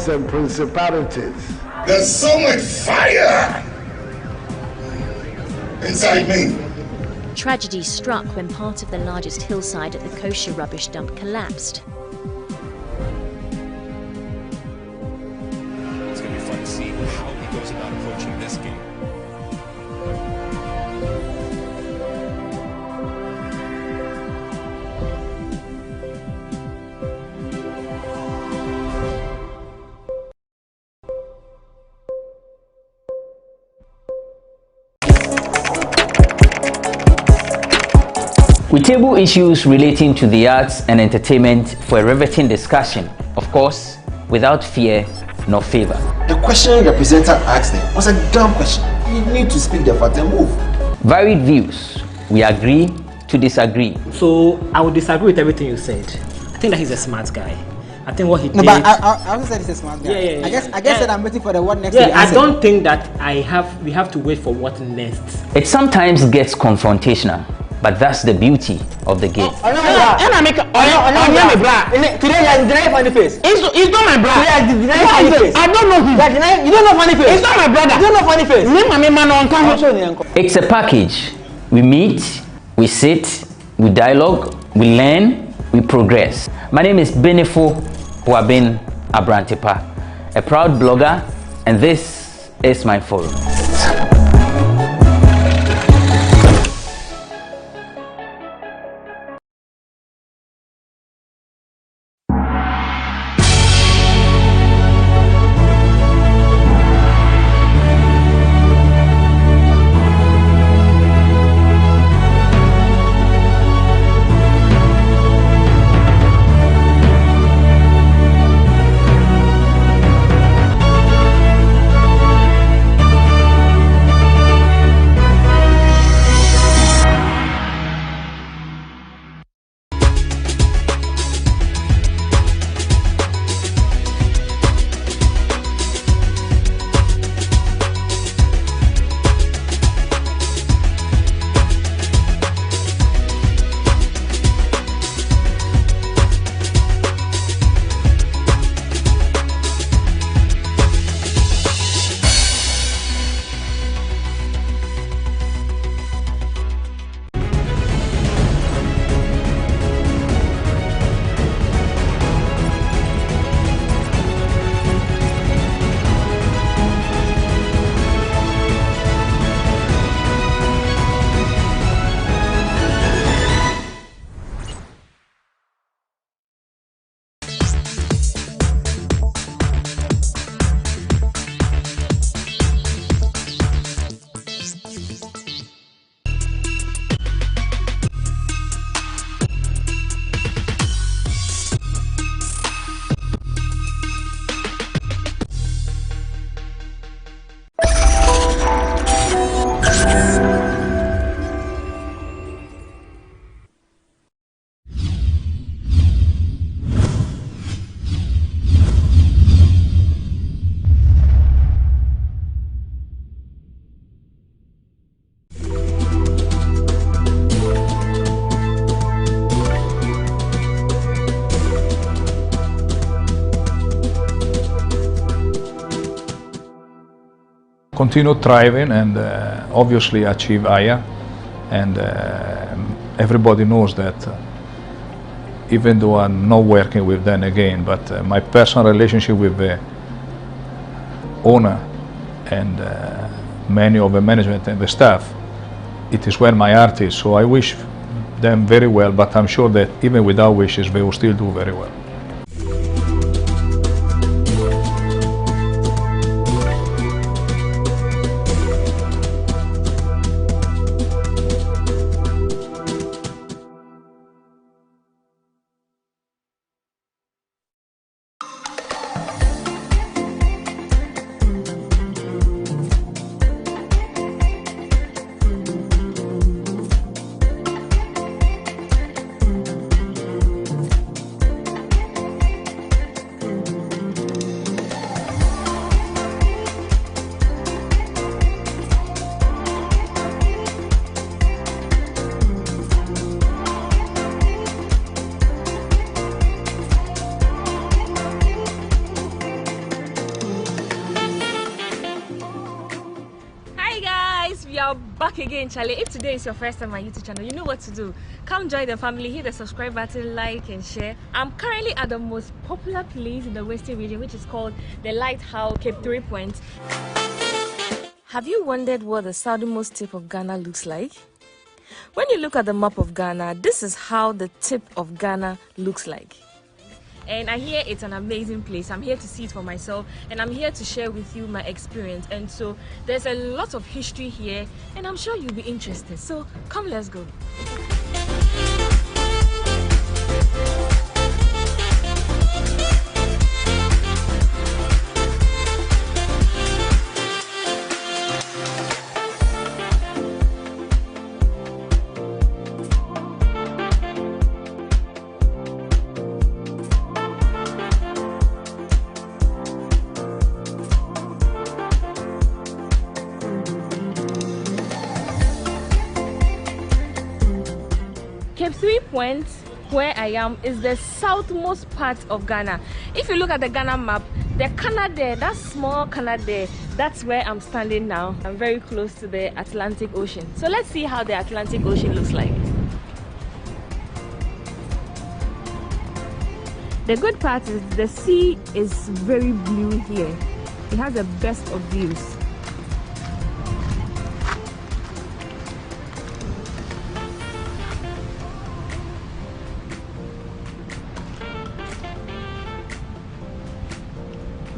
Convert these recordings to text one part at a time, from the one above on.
and principalities. There's so much fire inside me. Tragedy struck when part of the largest hillside at the kosher rubbish dump collapsed. It's going to be fun to see how he goes about approaching this game. We table issues relating to the arts and entertainment for a riveting discussion, of course, without fear nor favor. The question the presenter asked them was a dumb question. You need to speak the fact and move. Varied views. We agree to disagree. So I would disagree with everything you said. I think that he's a smart guy. I think what he did. No, but I also said he's a smart guy. Yeah. I guess that I'm waiting for the what next. Yeah, I don't think that we have to wait for what next. It sometimes gets confrontational, but that's the beauty of the game. Today deny funny face. It's not my brother. Deny funny face. I don't know him. You don't know funny face. It's not my brother. You don't know funny face. It's a package. We meet, we sit, we dialogue, we learn, we progress. My name is Benefo Huabin Abrantepa, a proud blogger, and this is my forum. Continue thriving and obviously achieve higher, and everybody knows that even though I'm not working with them again, but my personal relationship with the owner and many of the management and the staff, it is where my heart is. So I wish them very well, but I'm sure that even without wishes they will still do very well. are back again, Charlie. If today is your first time on my YouTube channel, you know what to do. Come join the family, hit the subscribe button, like and share. I'm currently at the most popular place in the Western region, which is called the Lighthouse, Cape 3 Point. Have you wondered what the southernmost tip of Ghana looks like? When you look at the map of Ghana, this is how the tip of Ghana looks like. And I hear it's an amazing place. I'm here to see it for myself, and I'm here to share with you my experience. And so there's a lot of history here, and I'm sure you'll be interested. So come, let's go. Cape 3 Point, where I am, is the southmost part of Ghana. If you look at the Ghana map, the canal there, that small canal there, that's where I'm standing now. I'm very close to the Atlantic Ocean. So let's see how the Atlantic Ocean looks like. The good part is the sea is very blue here. It has the best of views.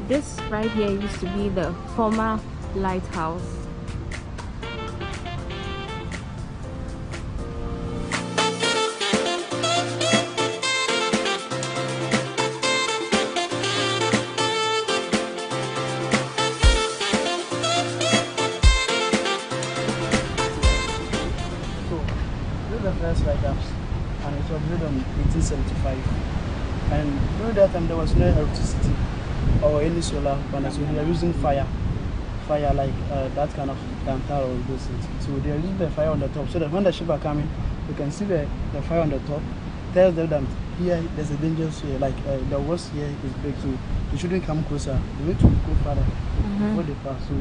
This right here used to be the former lighthouse. So, this is the first lighthouse, and it was built in 1875. And during that time, there was no electricity or any solar panels, so they are using fire like that kind of lantern or those things. So they are using the fire on the top, so that when the ship are coming, you can see the fire on the top. Tells them that here there's a dangerous here, like the worst here is big, so they shouldn't come closer. They need to go further before they pass. So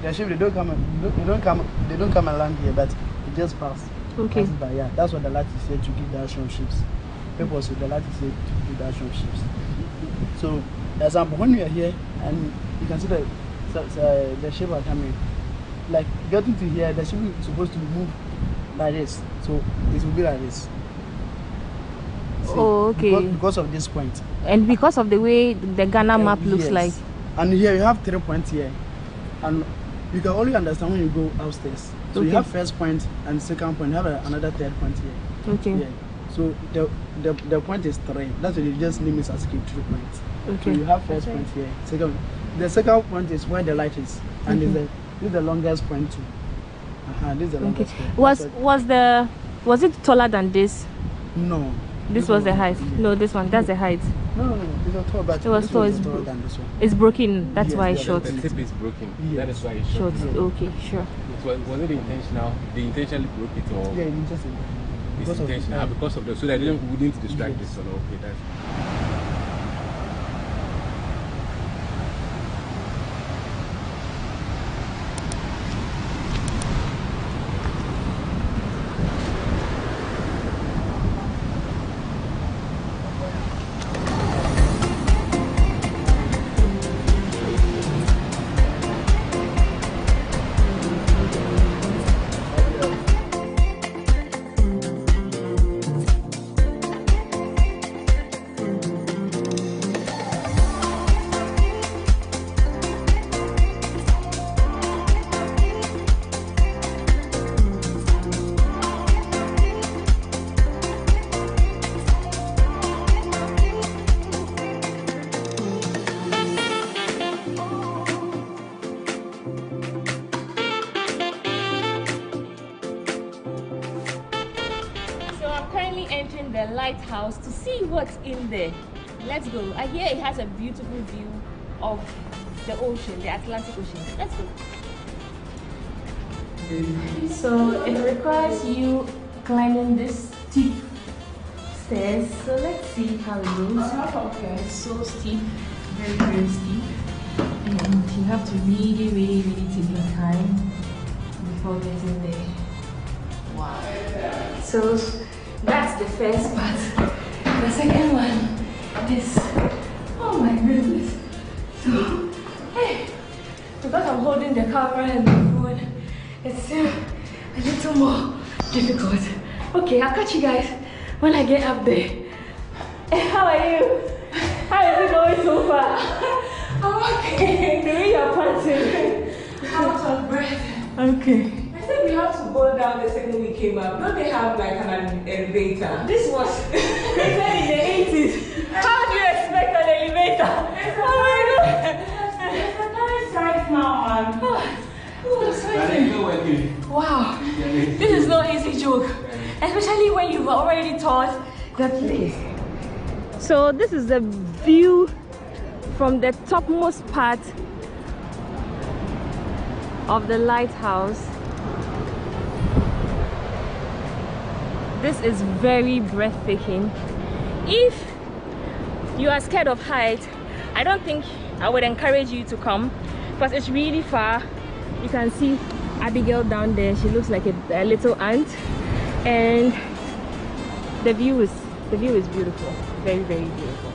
the ship they don't come and land here, but they just pass. Okay. But yeah, that's what the light is here to give direction of ships. People say the light is here to give direction of ships. So, example, when we are here and you can see the ship are coming, like getting to here, the ship is supposed to move like this, so it will be like this. See, oh, okay. Because of this point. And because of the way the Ghana map looks yes. like. And here you have 3 points here, and you can only understand when you go upstairs. So you have first point and second point. You have another third point here. Okay. Yeah. So the point is 3. That's what you just name it as Cape 3 Point. Okay. So you have first point here. The second point is where the light is, and this is the longest point too. This is the longest point. Was it taller than this? No. This was the height. No, this one. That's the height. No. It's not tall, but it was taller than this one. It's broken. That's why it's short. The tip is broken. Yes. That is why it's short. short. Okay, sure. Was it intentional? They intentionally broke it, or? Yeah, intentionally. It's intentional because of the, so that we didn't distract this. So okay, that's. Entering the lighthouse to see what's in there. Let's go. I hear it has a beautiful view of the ocean, the Atlantic Ocean. Let's go. So it requires you climbing this steep stairs. So let's see how it goes. Okay, it's so steep, very, very steep. And you have to really take your time before getting there. Wow. So that's the first part. The second one is, oh my goodness. So, hey, because I'm holding the camera and the phone, it's still a little more difficult. Okay, I'll catch you guys when I get up there. Hey, how are you? How is it going so far? I'm okay. The way you're panting. Out of breath. Okay. I said we have to go down the second we came up. Don't they have like an elevator? This was created in the 80s. How do you expect an elevator? Oh my god. There's a nice size now, man. Wow. This is no easy joke. Especially when you've already taught the place. So this is the view from the topmost part of the lighthouse. This is very breathtaking. If you are scared of height, I don't think I would encourage you to come because it's really far. You can see Abigail down there. She looks like a little ant, and the view is beautiful. Very, very beautiful.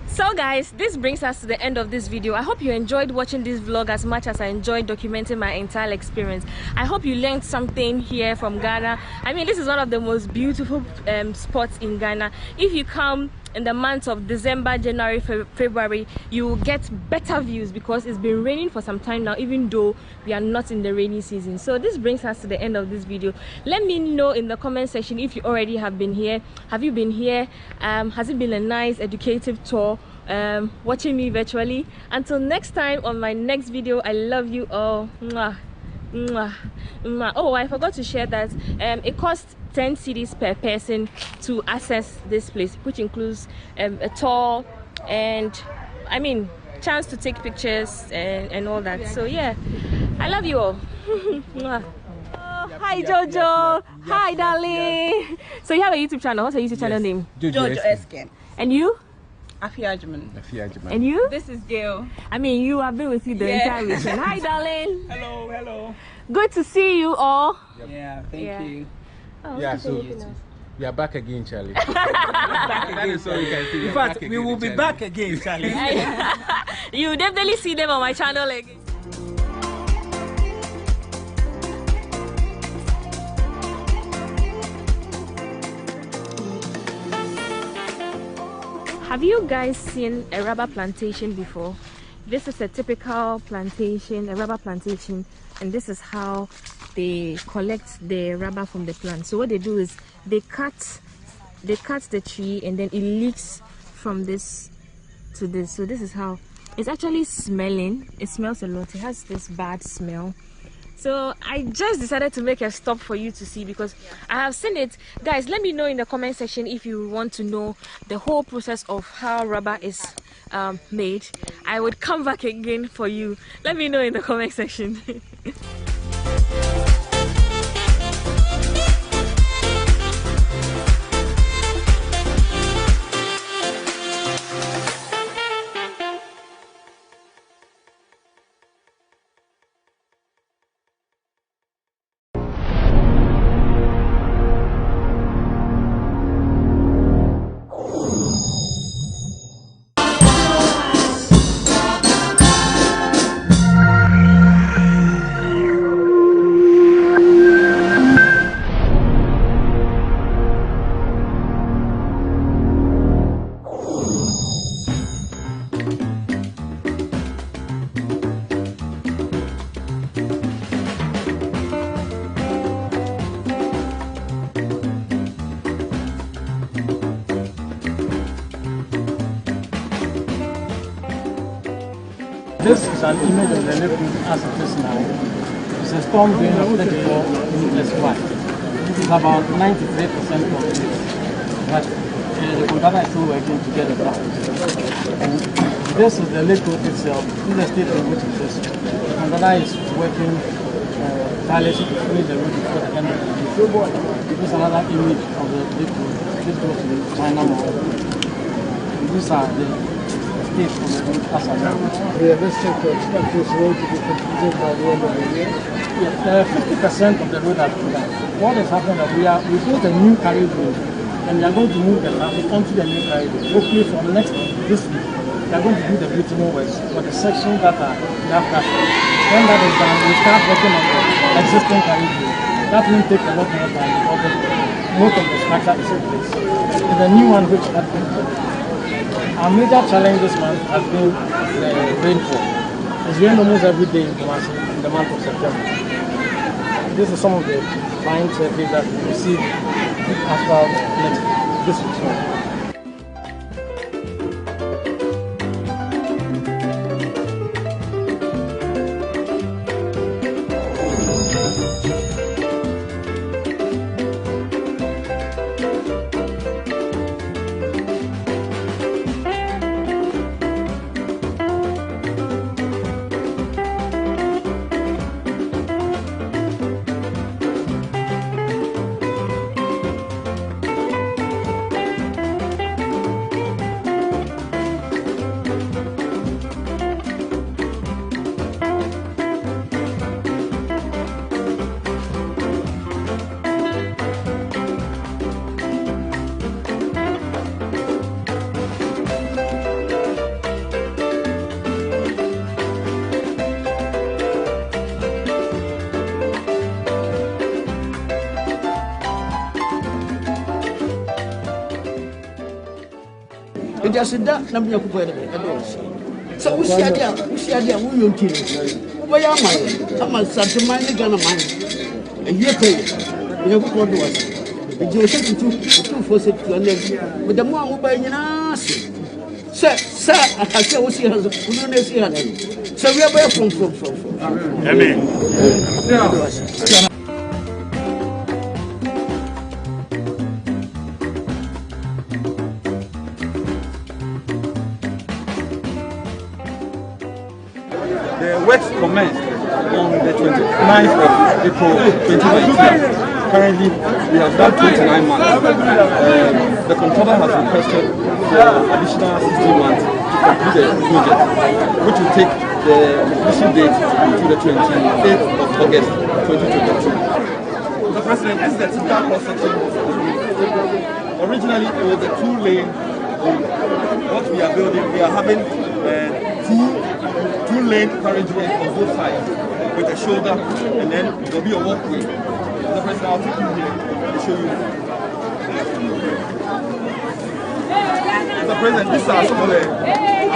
So guys, this brings us to the end of this video. I hope you enjoyed watching this vlog as much as I enjoyed documenting my entire experience. I hope you learned something here from Ghana. I mean, this is one of the most beautiful spots in Ghana. If you come in the months of December, January, February, you will get better views because it's been raining for some time now, even though we are not in the rainy season. So this brings us to the end of this video. Let me know in the comment section if you already have been here. Have you been here? Has it been a nice educative tour? Watching me virtually. Until next time on my next video, I love you all. Mwah. Mwah. Mwah. Oh, I forgot to share that it costs 10 cedis per person to access this place, which includes a tour and I mean chance to take pictures and all that. So yeah, I love you all. Hi Jojo. Hi darling. So you have a YouTube channel. What's your YouTube channel name? Jojo Esken. And you? Afiajuman. And you? This is Gail. I mean, you have been with you the entire weekend. Hi darling. Hello, hello. Good to see you all. Yep. Yeah, thank you. Oh, yeah, so we are back again, Charlie. Back again, so you can see. In fact, we will be back again, Charlie. You definitely see them on my channel again. Have you guys seen a rubber plantation before? This is a typical plantation, a rubber plantation, and this is how they collect the rubber from the plant. So what they do is they cut the tree and then it leaks from this to this. So this is how it's actually smelling. It smells a lot. It has this bad smell. So I just decided to make a stop for you to see because I have seen it. Guys, let me know in the comment section if you want to know the whole process of how rubber is made. I would come back again for you. Let me know in the comment section. This is an image of the liquid as it is now. It's a storm drain of 34 meters wide. It's about 93% complete. But the contractor is still working to get it done. And this is the liquid itself. This is the state in which it is. The contractor is working tirelessly to finish the road before the end of the year. This is another image of the liquid. This goes to the China Mall. These are the state of the road as a now. Realistic to expect this road to be completed by the end of the year? Yeah, 50% of the road has been done. What has happened is we built a new carriage road, and we are going to move the traffic onto the new carriage road. Hopefully from this week, we are going to do the bitumen works for the section that are now crashing. When that is done, we start working on the existing carriage road. That will take a lot more time because most of the structure is in place. And the new one which has been built. Our major challenge this month has been the rainfall. It's rained almost every day in Kumasi in the month of September. This is some of the fine surface that we receive after this week's one. Just that number of adults. So we see idea, we will kill it. Why am I? I'm a certain mind, Ghana mind. A year pay. We have got to us. The Joseph two for set to an with the more who buy in us. Sir, I can say what she has. We don't see her. So we are by from. Amen. The works commenced on the 29th of April 2019. Currently, we have done 29 months. The contractor has requested for additional 16 months to complete the project, which will take the completion date to the 28th of August 2022. Mr. President, this is the typical cross-section of the road. Originally, it was a two-lane road. What we are building, we are having two-lane carriageway on both sides with a shoulder, and then there will be a walkway. The President, I'll take you here to show you. Mr. President, these are some of the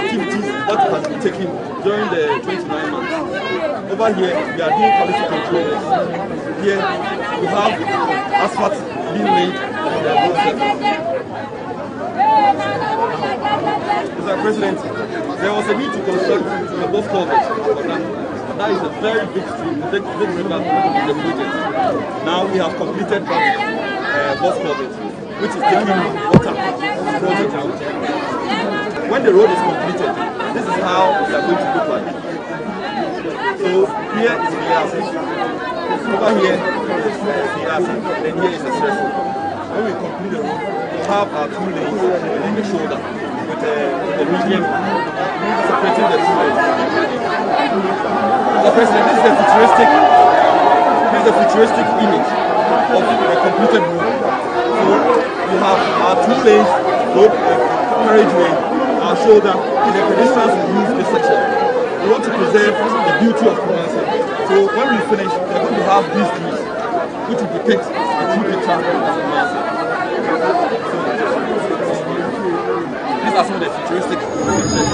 activities that has been taken during the 29 months. Over here, we are doing quality control. Here, we have asphalt being laid on the road surface. Mr. President, there was a need to construct a bus culvert, but that is a very big stream, big river in the project. Now we have completed that bus culvert, which is taking water from the project out. When the road is completed, this is how we are going to look like. So here is the acid. Over here is the acid, and here is the stress. When we complete the road, we have our two lanes in the shoulder with the medium separating the two lanes. The President, this is a futuristic image of the completed road. So we have our two lanes, road carriageway, our shoulder, and the pedestrians will use this section. We want to preserve the beauty of Kumasi. So when we finish, we are going to have these trees, which will depict the true picture of Kumasi. These are some of the futuristic pictures.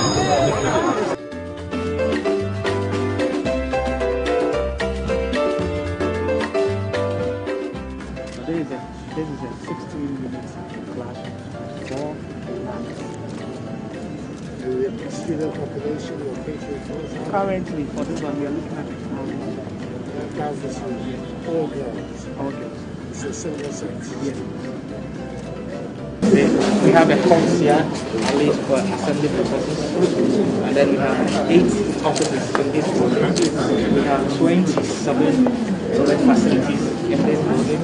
This is a 16-minute class for student population or patients? Currently, for this one, we are looking at That's this one. All girls. all girls. It's a single sex. Yes. We have a concierge, at least for assembly purposes, and then we have 8 offices in this building. We have 27 toilet facilities in this building,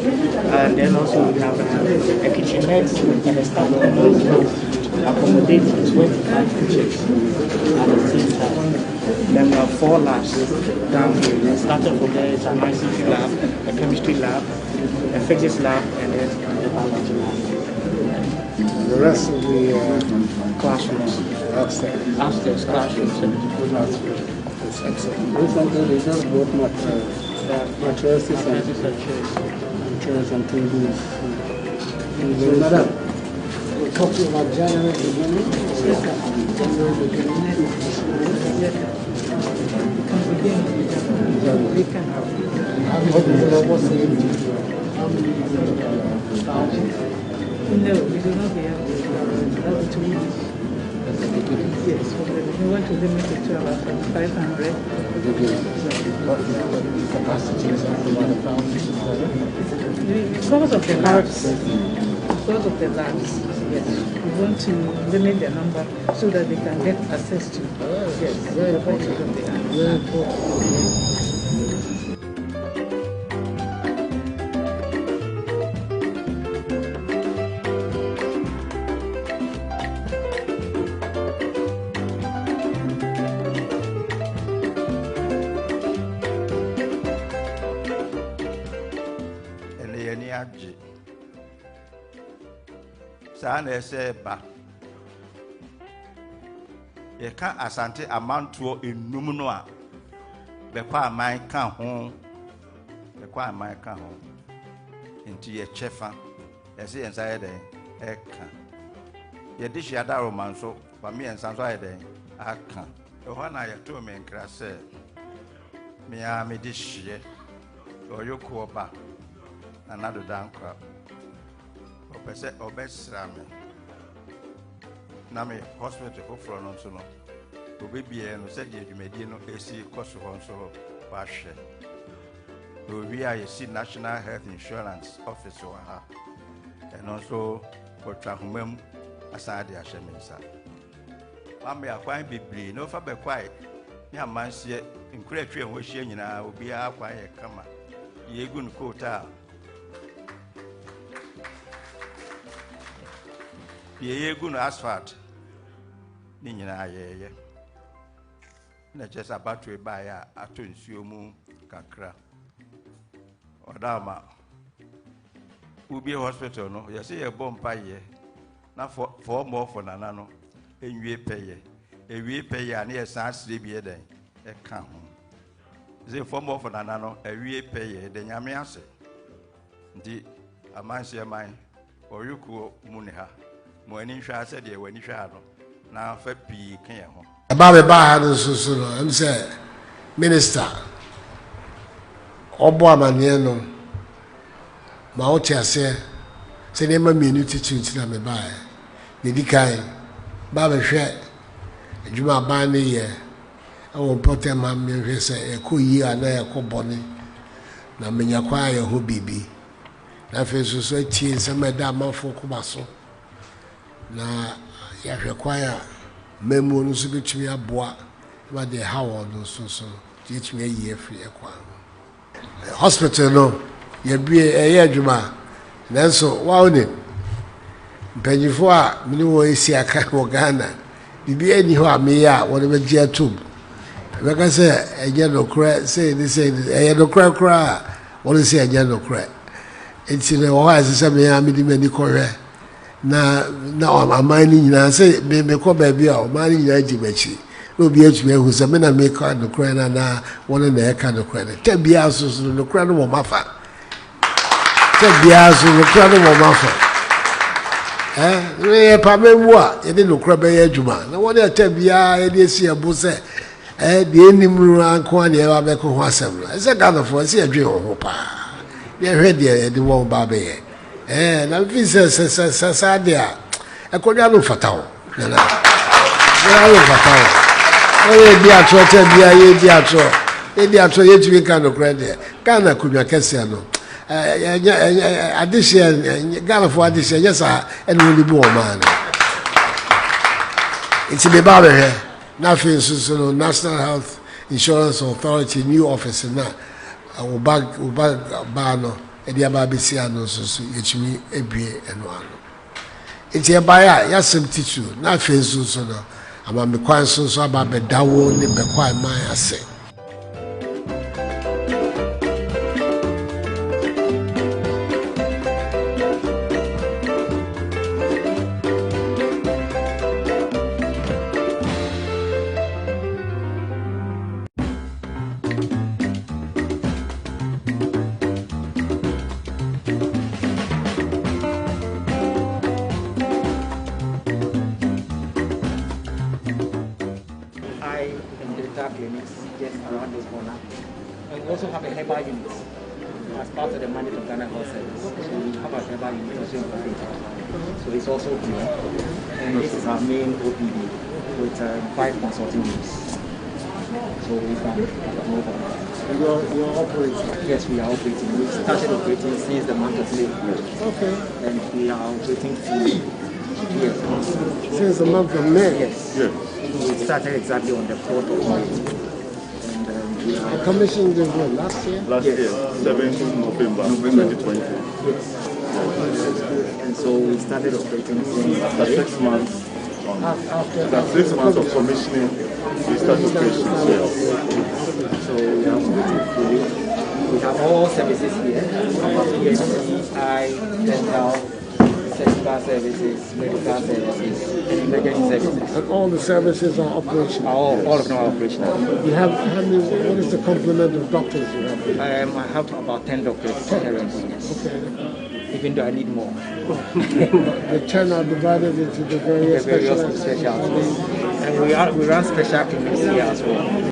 and then also we have a kitchenette and a staff room to accommodate 25 kitchens at the same time. Then we have 4 labs down here. Starting from there is an ICT lab, a chemistry lab, a physics lab, and then a biology lab. The rest of the classrooms upstairs classrooms. It's excellent. Recently, they just brought mattresses and chairs and tables. So, madam, we're talking about January beginning? January beginning? We can have. What's the age? How many No, we do not have that's 2 weeks. Yes, we want to limit it to about 500. Because of the labs. Because of the labs, yes. We want to limit the number so that they can get access to. Yes, very important. Very important. Sana ese ba ye ka asante amantuo enum no a bekwa aman ka ho nti ye chefa ese yensa ye den eka ye dishi ada romanso ba mi yensa so ye den aka e ho na ye to me nkra se me a me dishi oyoko oba anado dankwa opese obesra me na me hospital for front so no obebie no se de adwumadi no esi koso ho so wa hwe we are a National Health Insurance Office wa ha and also for trahumem asade a shemensa mama ya kwan bibli no fa be kwai ni amansie nkratwe ho hie nyina obi a kwan ye kama ye gun kota ye gun asphalt ni nyina ye na chesa batwe ba ya ato nsuo mu kakra odama ubi hospital no yesi ye bompa ye na for more for nana no enwie peye ani esan asire bi eden e ka ho ze for more for nana no ewie peye de nyame ase ndi amanse man oyuko mu ne ha mo ani hwa ase de wani hwa no na fa pi kan ye ho About ha no so no am say minister obo amane no ma o ti ase se ne ma mienu titi na me ba ne dikai ba be hwe adwuma ba ne ye o potem ma me hwe se e ko yi ana e ko bone na menya kwa ye ho bibi na fe so ti se me da mafo ko ba so na ya hwe kwa ya memu no so betumi aboa ba de hawo no so betumi ayi afri ekwa hospital no ye bie eye adwuma nanso waone mpanyifo a mini wo esi aka wo Ghana bibi ani ho ameya wo be gia tube beka se enye no kra say ni say eye no kra wo se enye no kra enti ne wo ha se me ya me di mani kohwe na amani nyina se me ko ba bia o mani nyina jibachi no bi atumi ahu se me na me ka no kra na wona na e ka no kra na ta bia so no kra no mo mafa ta bia so no kra no mo mafa we pa me mu a ye de no kra be ya adwuma na wona ta bia ye de si ebo se de enimru anko na e ba be ko ho asem na se ga no fo se adwe ho pa ye hwe de de wo ba be ye na visa sa dia e ko ya no fatao na Where are Papa? Oh, dear Trotter, dear Tro. Dear Tro, yet you can of credit. Ghana could be a Cassiano. Addition, Ghana for addition, yes, and will be more man. It's in the barber here. Nothing, so National Health Insurance Authority, new office, and that. I will bag Bano, and the Ababiciano, so it's me, a beer and one. It's a buyer, yes, some tissue, nothing, so no. I'm a quite so about the Dawo, the quite my assay. Clinics just around this corner. And we also have a herbal unit as part of the mandate of Ghana Health Service. So we have a herbal unit also in Korea. So it's also here. And this is our main OPD with 5 consulting rooms. So we can move on. You're operating? Yes, we are operating. We started operating since the month of May. Okay. And we are operating since the month of May? Yes. We started exactly on the 4th of May. And we are commissioned this one last year? Last year, 7th November 2020. And so we started operating since after 6 months. After 6 months of commissioning, we started operations here. So we have all services here. ENT, dental, surgical services, medical services, and emergency services. And all the services are operational? All of them are operational. You have how many? What is the complement of doctors you have? I have about 10 doctors currently. Okay. Even though I need more. The 10 are divided into the various specialties. And we run special clinics here as well.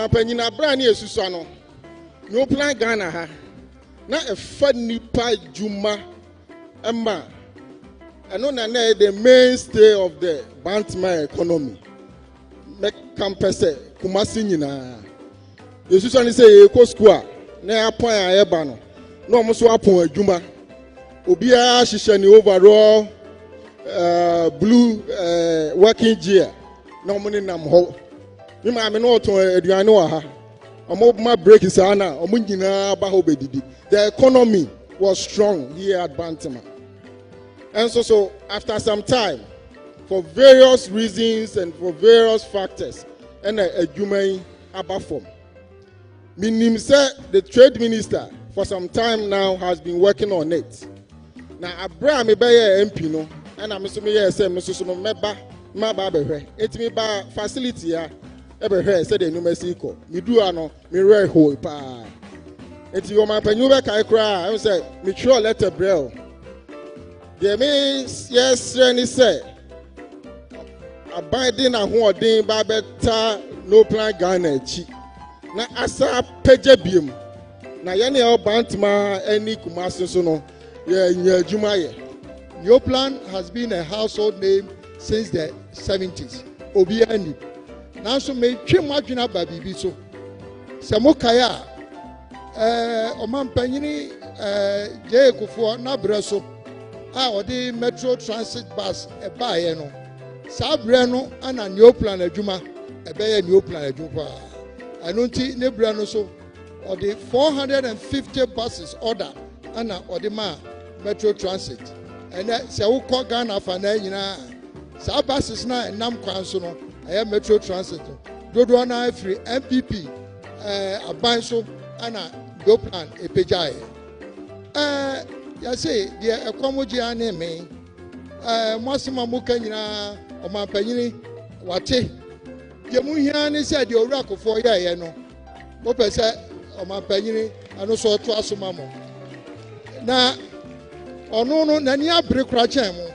Panyina Brani Susano. No plan Ghana ha. Na a funny pie Juma Emma. And on the mainstay of the Bantama economy. Make campus Kumasinina. You should say Eco Square. Na point a ebano. No almost upon a Juma. Obia Shishani overall blue working gear. No money nam ho. You might not to Adriano. My break is Anna. The economy was strong here at Bantama. And so after some time, for various reasons and for various factors, and a Jumai Abafom. Meaning, the trade minister for some time now has been working on it. Now, Abraham Ebeye MP no, and I'm assuming yes, Mr. Meba, Mababe, it's me by facility ya. Ebe said the numesico. Me do ano, me re hole pa. It's your man penuba kai cry. I say, me sure letter braille. There means yes, Rennie say. Abiding a hoarding babeta no plan Ghana chi. Na asa peje biem. Na yani o bantma any Kumasi so no. Yeah, Jumaye. Your plan has been a household name since the 70s. Obiani. Now so me trim margin up by BB so. Samokaya Oman Penini J. Kufu Nabreso. Or the Metro Transit bus a bayeno. Sabreno and a new plan a Juma, a bay new plan a Juma. I don't see Nebrano so. Or the 450 buses order and or the Metro Transit. And that's a call Ghana for Nayina. Sa buses now and Nam Council. I have Metro Transit. Dodwana free MPP. A banso and a go plan a pejai. I say, dear, a comodia name. Massima Mukana or my penny. Wate. Yamuhiani said your rack for ya no. What I said or my penny and also to Asumamo. Now, or no, Nania break Rachamo.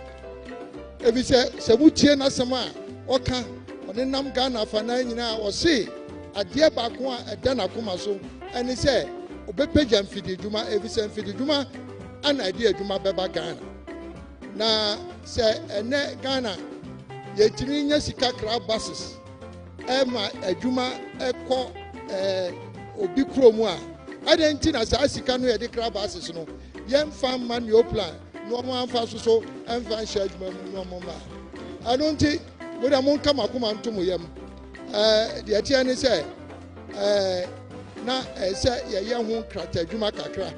If he said, Sabutia Nasama, Oka, or the Nam Ghana for 9 or say, a dear Bakwa, a Dana Kumaso, and he said, Obepejan Fidi Juma, every same Fidi Juma, an idea Juma Beba Ghana. Na say, a net Ghana, Yetinian Sika crab buses, Emma, a Juma, a co, Obikromwa. I didn't think as I see can wear the crab buses, no. Young farm man, your plan, no one fast so, and fan judgment, no more. I don't think, but I won't come up to Muyam. The attorney said, na say, ya young one crater, Juma Kakra,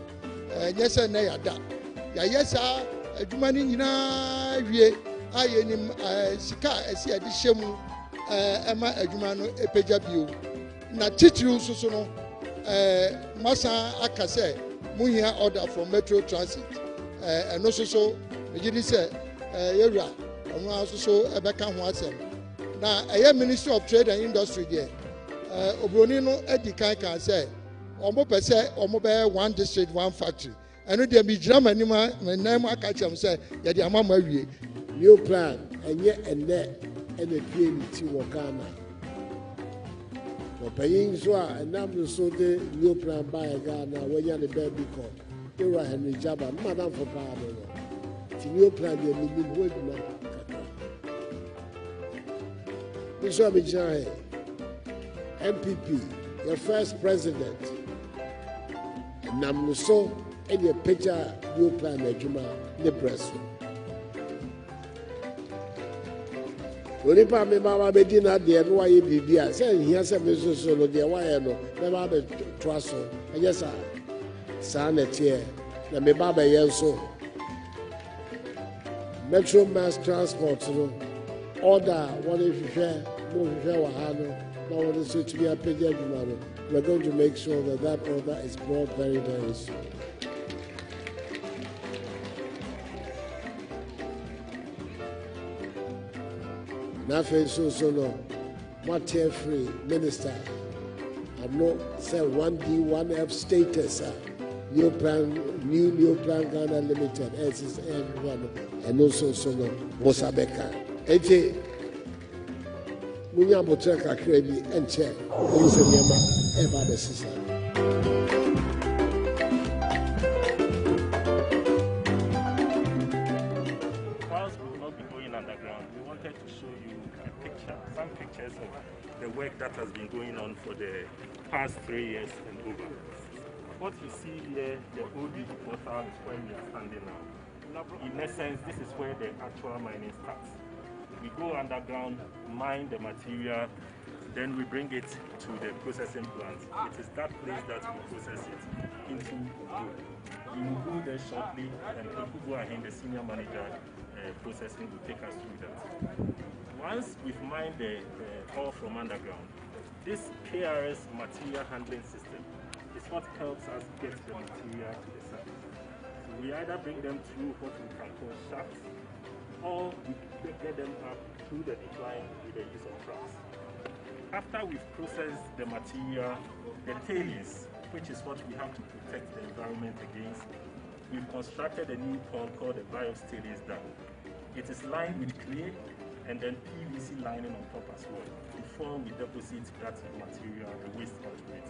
yes, and Nayada. Yes, sir, a Jumani, I am Sika, I see a dishemu, Emma, a Jumano, a Pejabu. Na Titru Susono, Massa Akase, Munya order from Metro Transit, and also so, Majidi said, Yera, and also so, Ebeka Watson. Now, I am Minister of Trade and Industry there. Obronino Edikai can say, Omo say, Omo one district, one factory. And there be drama anymore, my name I catch him say, Yadi Amama. New plan, and yet and that, and the PNT Wakana. For paying so, and now so the new plan by a Ghana, when you're the baby call. You are Henry Jabba, Madame for Pablo. The new plan, you're living with me. Bishop Bijay, MPP, your first president, and Namuso, and your picture, new plan, the Juma, the press. Onipa me mama be di na de no aye bibia say hia say me so no de wa ye no me ba be twaso enye sa na tie na me ba be ye so Metro Mass Transport no order what if you share mo share wa ha no na what is to be a page adwuma no we're going to make sure that that order is brought very very soon. Nothing so no. What free minister? I'm not say 1D, 1F status. New plan Ghana Limited, SSN1, and also so no. Mosabeka. AJ, munya botre kakra bi enche nse niema eba be sisa. Whilst we will not be going underground, we wanted to show you some pictures of the work that has been going on for the past 3 years and over. What you see here, the old portal is where we are standing now. In essence, this is where the actual mining starts. We go underground, mine the material, then we bring it to the processing plant. It is that place that we process it into gold. We will go there shortly, and Kuku Ahin, the senior manager processing, will take us through that. Once we've mined the ore from underground, this KRS material handling system is what helps us get the material to the surface. So we either bring them through what we can call shafts, or we get them up through the decline with the use of trucks. After we've processed the material, the tailings, which is what we have to protect the environment against, we've constructed a new pond called the BIOS tailings dam. It is lined with clay and then PVC lining on top as well, before we deposit that material, the waste onto it.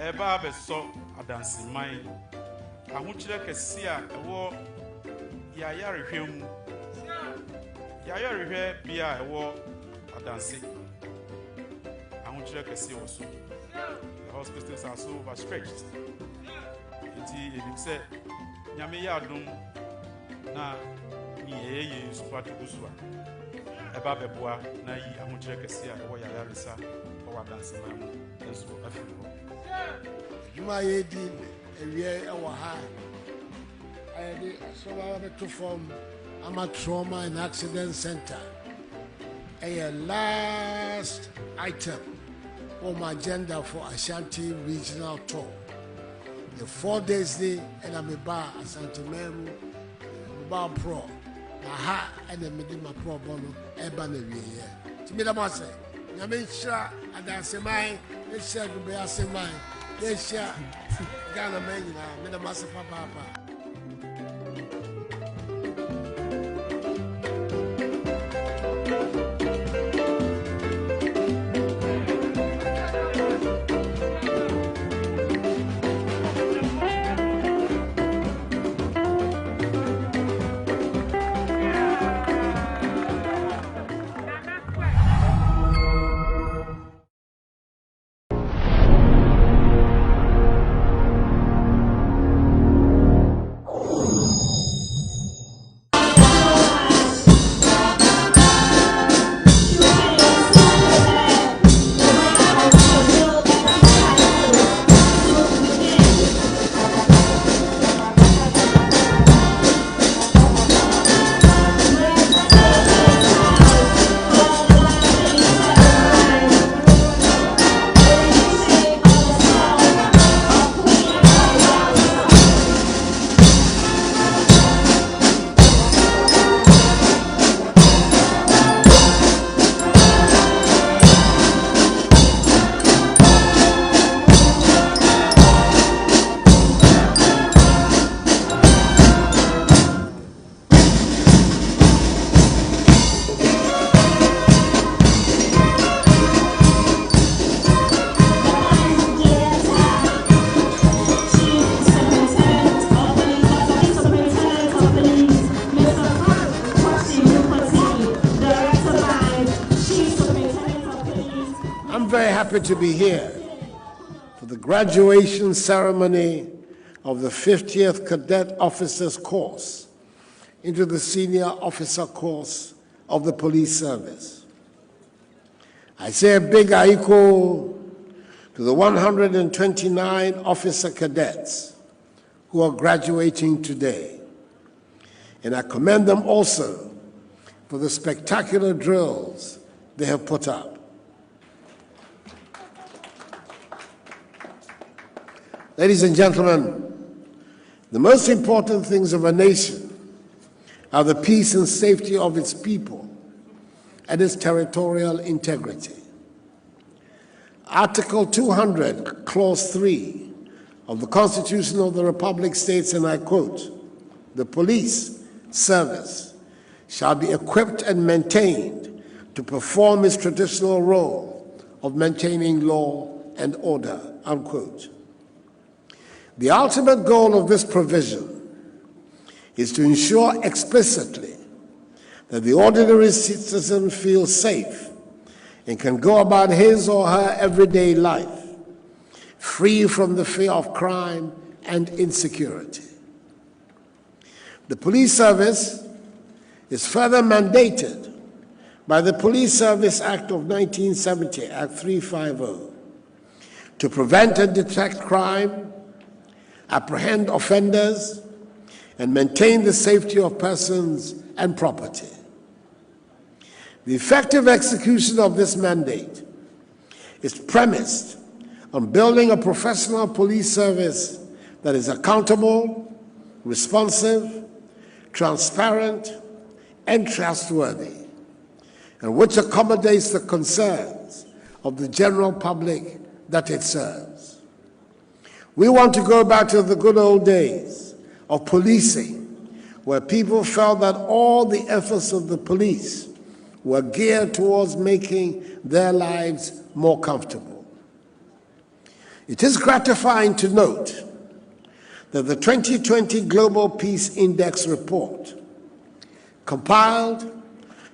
Eba beso adansi mai ahuchire kese a ewo yaya rehwem bia ewo adansi ahuchire kese oso the hospitals are so overstretched enti edim se nyame ya adom na ni eyeye supatu kusua eba beboa na yi ahuchire kese a ewo yaya resa o adansi mai mu enso afiro Juma yedi ewie ewa ha ayedi asoba beto form ama trauma and accident center a last item on my agenda for Ashanti regional tour. The 4 days day and I'm a bar Ashanti Meru bar pro aha and the medima pro bono eba na wie to me that say nyamensha adasemai esha gbe asemai esha Ghana man na me na masa papa Happy to be here for the graduation ceremony of the 50th Cadet Officers Course into the Senior Officer Course of the Police Service. I say a big aiko to the 129 officer cadets who are graduating today. and I commend them also for the spectacular drills they have put up. Ladies and gentlemen, the most important things of a nation are the peace and safety of its people and its territorial integrity. Article 200, Clause 3 of the Constitution of the Republic states, and I quote, "The police service shall be equipped and maintained to perform its traditional role of maintaining law and order," unquote. The ultimate goal of this provision is to ensure explicitly that the ordinary citizen feels safe and can go about his or her everyday life free from the fear of crime and insecurity. The police service is further mandated by the Police Service Act of 1970, Act 350, to prevent and detect crime, apprehend offenders, and maintain the safety of persons and property. The effective execution of this mandate is premised on building a professional police service that is accountable, responsive, transparent, and trustworthy, and which accommodates the concerns of the general public that it serves. We want to go back to the good old days of policing, where people felt that all the efforts of the police were geared towards making their lives more comfortable. It is gratifying to note that the 2020 Global Peace Index report, compiled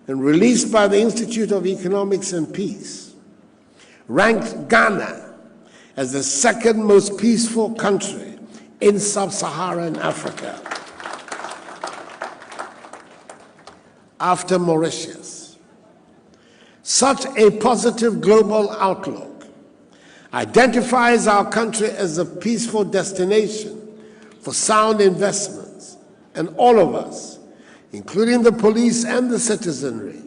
and released by the Institute of Economics and Peace, ranked Ghana as the second most peaceful country in sub-Saharan Africa, after Mauritius. Such a positive global outlook identifies our country as a peaceful destination for sound investments, and all of us, including the police and the citizenry,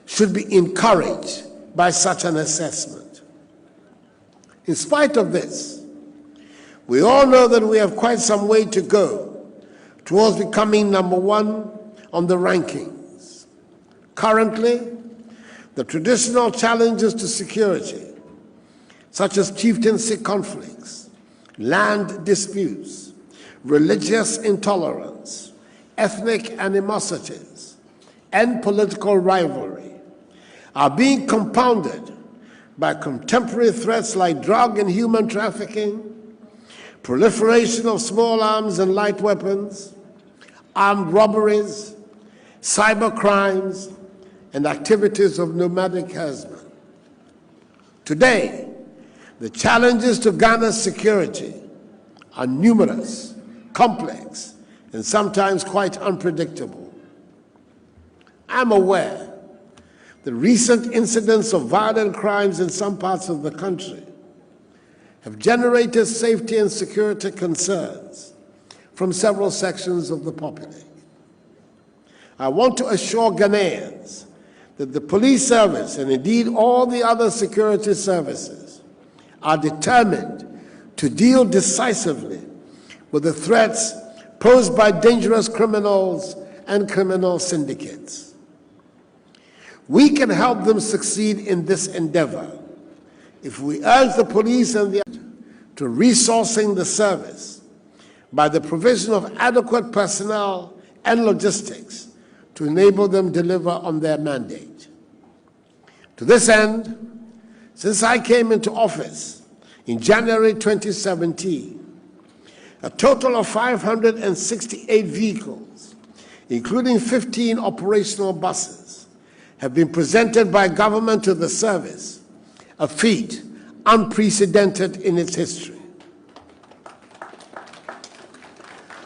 should be encouraged by such an assessment. In spite of this, we all know that we have quite some way to go towards becoming number one on the rankings. Currently, the traditional challenges to security, such as chieftaincy conflicts, land disputes, religious intolerance, ethnic animosities, and political rivalry, are being compounded by contemporary threats like drug and human trafficking, proliferation of small arms and light weapons, armed robberies, cyber crimes, and activities of nomadic herdsmen. Today, the challenges to Ghana's security are numerous, complex, and sometimes quite unpredictable. I'm aware the recent incidents of violent crimes in some parts of the country have generated safety and security concerns from several sections of the populace. I want to assure Ghanaians that the police service, and indeed all the other security services, are determined to deal decisively with the threats posed by dangerous criminals and criminal syndicates. We can help them succeed in this endeavor if we urge the police and the to resourcing the service by the provision of adequate personnel and logistics to enable them deliver on their mandate. To this end, since I came into office in January 2017, a total of 568 vehicles, including 15 operational buses, have been presented by government to the service, a feat unprecedented in its history.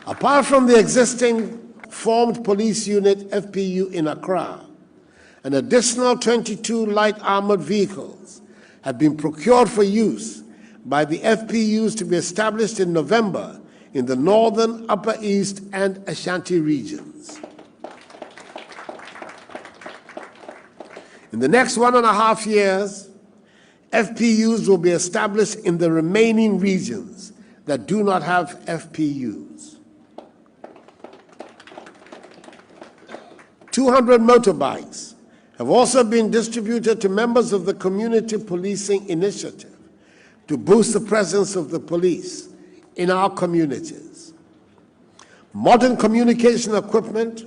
Apart from the existing formed police unit, FPU, in Accra, an additional 22 light armored vehicles have been procured for use by the FPUs to be established in November in the northern, Upper East, and Ashanti regions. In the next 1.5 years, FPUs will be established in the remaining regions that do not have FPUs. 200 motorbikes have also been distributed to members of the Community Policing Initiative to boost the presence of the police in our communities. Modern communication equipment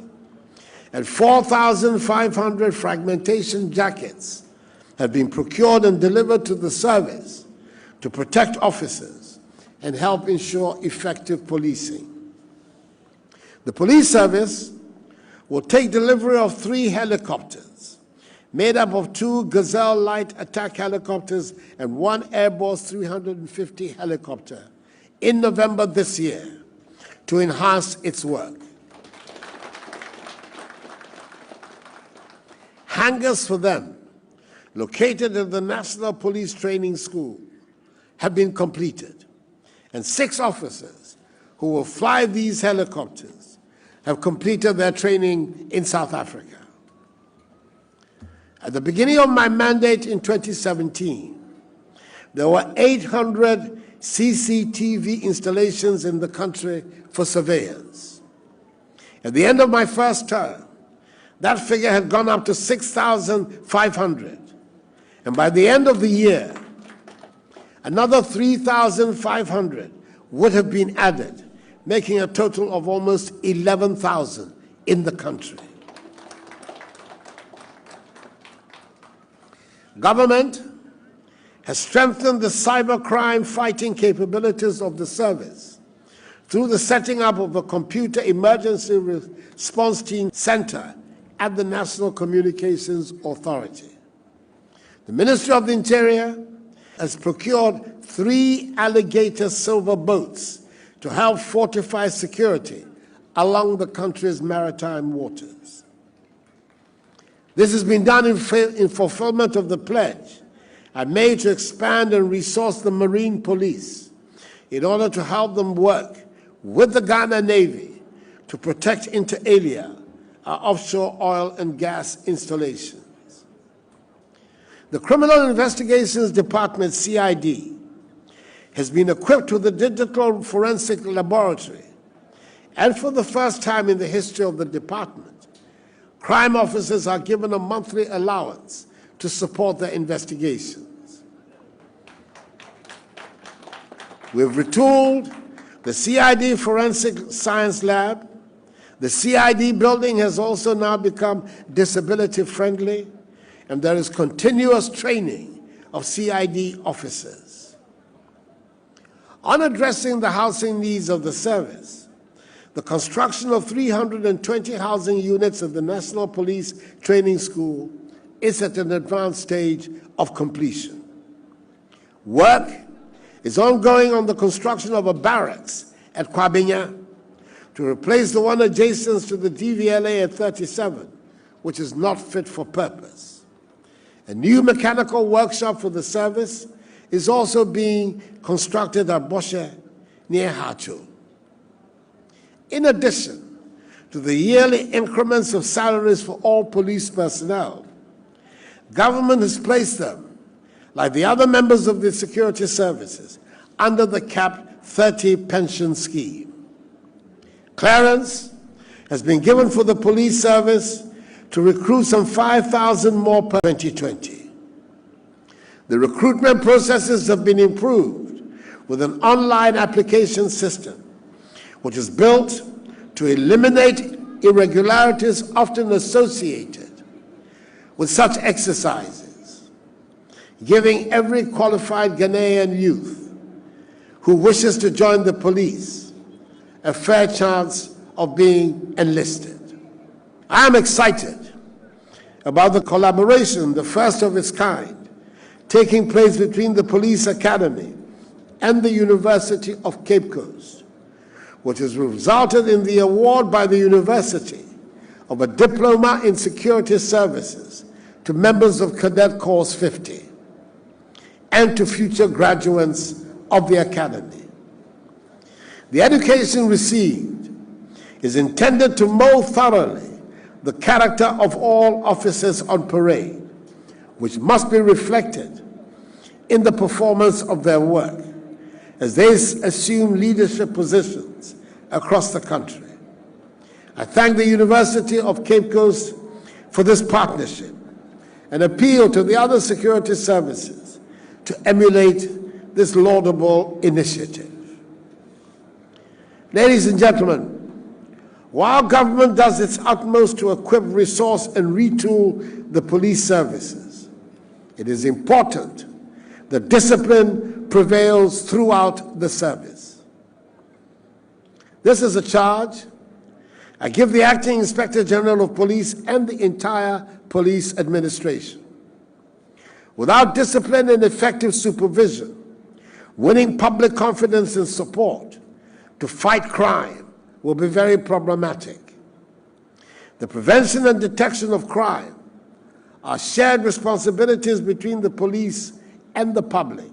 and 4,500 fragmentation jackets have been procured and delivered to the service to protect officers and help ensure effective policing. The police service will take delivery of 3 helicopters, made up of 2 Gazelle light attack helicopters and 1 Airbus 350 helicopter in November this year to enhance its work. Hangars for them, located at the National Police Training School, have been completed, and 6 officers who will fly these helicopters have completed their training in South Africa. At the beginning of my mandate in 2017, there were 800 CCTV installations in the country for surveillance. At the end of my first term, that figure had gone up to 6,500. And by the end of the year, another 3,500 would have been added, making a total of almost 11,000 in the country. Government has strengthened the cybercrime fighting capabilities of the service through the setting up of a Computer Emergency Response Team Center at the National Communications Authority. The Ministry of the Interior has procured 3 Alligator silver boats to help fortify security along the country's maritime waters. This has been done in fulfillment of the pledge I made to expand and resource the Marine Police in order to help them work with the Ghana Navy to protect inter alia our offshore oil and gas installations. The Criminal Investigations Department, CID, has been equipped with a digital forensic laboratory, and for the first time in the history of the department, crime officers are given a monthly allowance to support their investigations. We've retooled the CID Forensic Science Lab. The CID building has also now become disability friendly, and there is continuous training of CID officers. On addressing the housing needs of the service, the construction of 320 housing units at the National Police Training School is at an advanced stage of completion. Work is ongoing on the construction of a barracks at Kwabenya to replace the one adjacent to the DVLA at 37, which is not fit for purpose. A new mechanical workshop for the service is also being constructed at Boshe near Hacho. In addition to the yearly increments of salaries for all police personnel, government has placed them, like the other members of the security services, under the Cap 30 pension scheme. Clearance has been given for the police service to recruit some 5,000 more per 2020. The recruitment processes have been improved with an online application system, which is built to eliminate irregularities often associated with such exercises, giving every qualified Ghanaian youth who wishes to join the police a fair chance of being enlisted. I am excited about the collaboration, the first of its kind, taking place between the Police Academy and the University of Cape Coast, which has resulted in the award by the university of a Diploma in Security Services to members of Cadet Corps 50 and to future graduates of the Academy. The education received is intended to mold thoroughly the character of all officers on parade, which must be reflected in the performance of their work as they assume leadership positions across the country. I thank the University of Cape Coast for this partnership and appeal to the other security services to emulate this laudable initiative. Ladies and gentlemen, while government does its utmost to equip, resource, and retool the police services, it is important that discipline prevails throughout the service. This is a charge I give the Acting Inspector General of Police and the entire police administration. Without discipline and effective supervision, winning public confidence and support to fight crime will be very problematic. The prevention and detection of crime are shared responsibilities between the police and the public,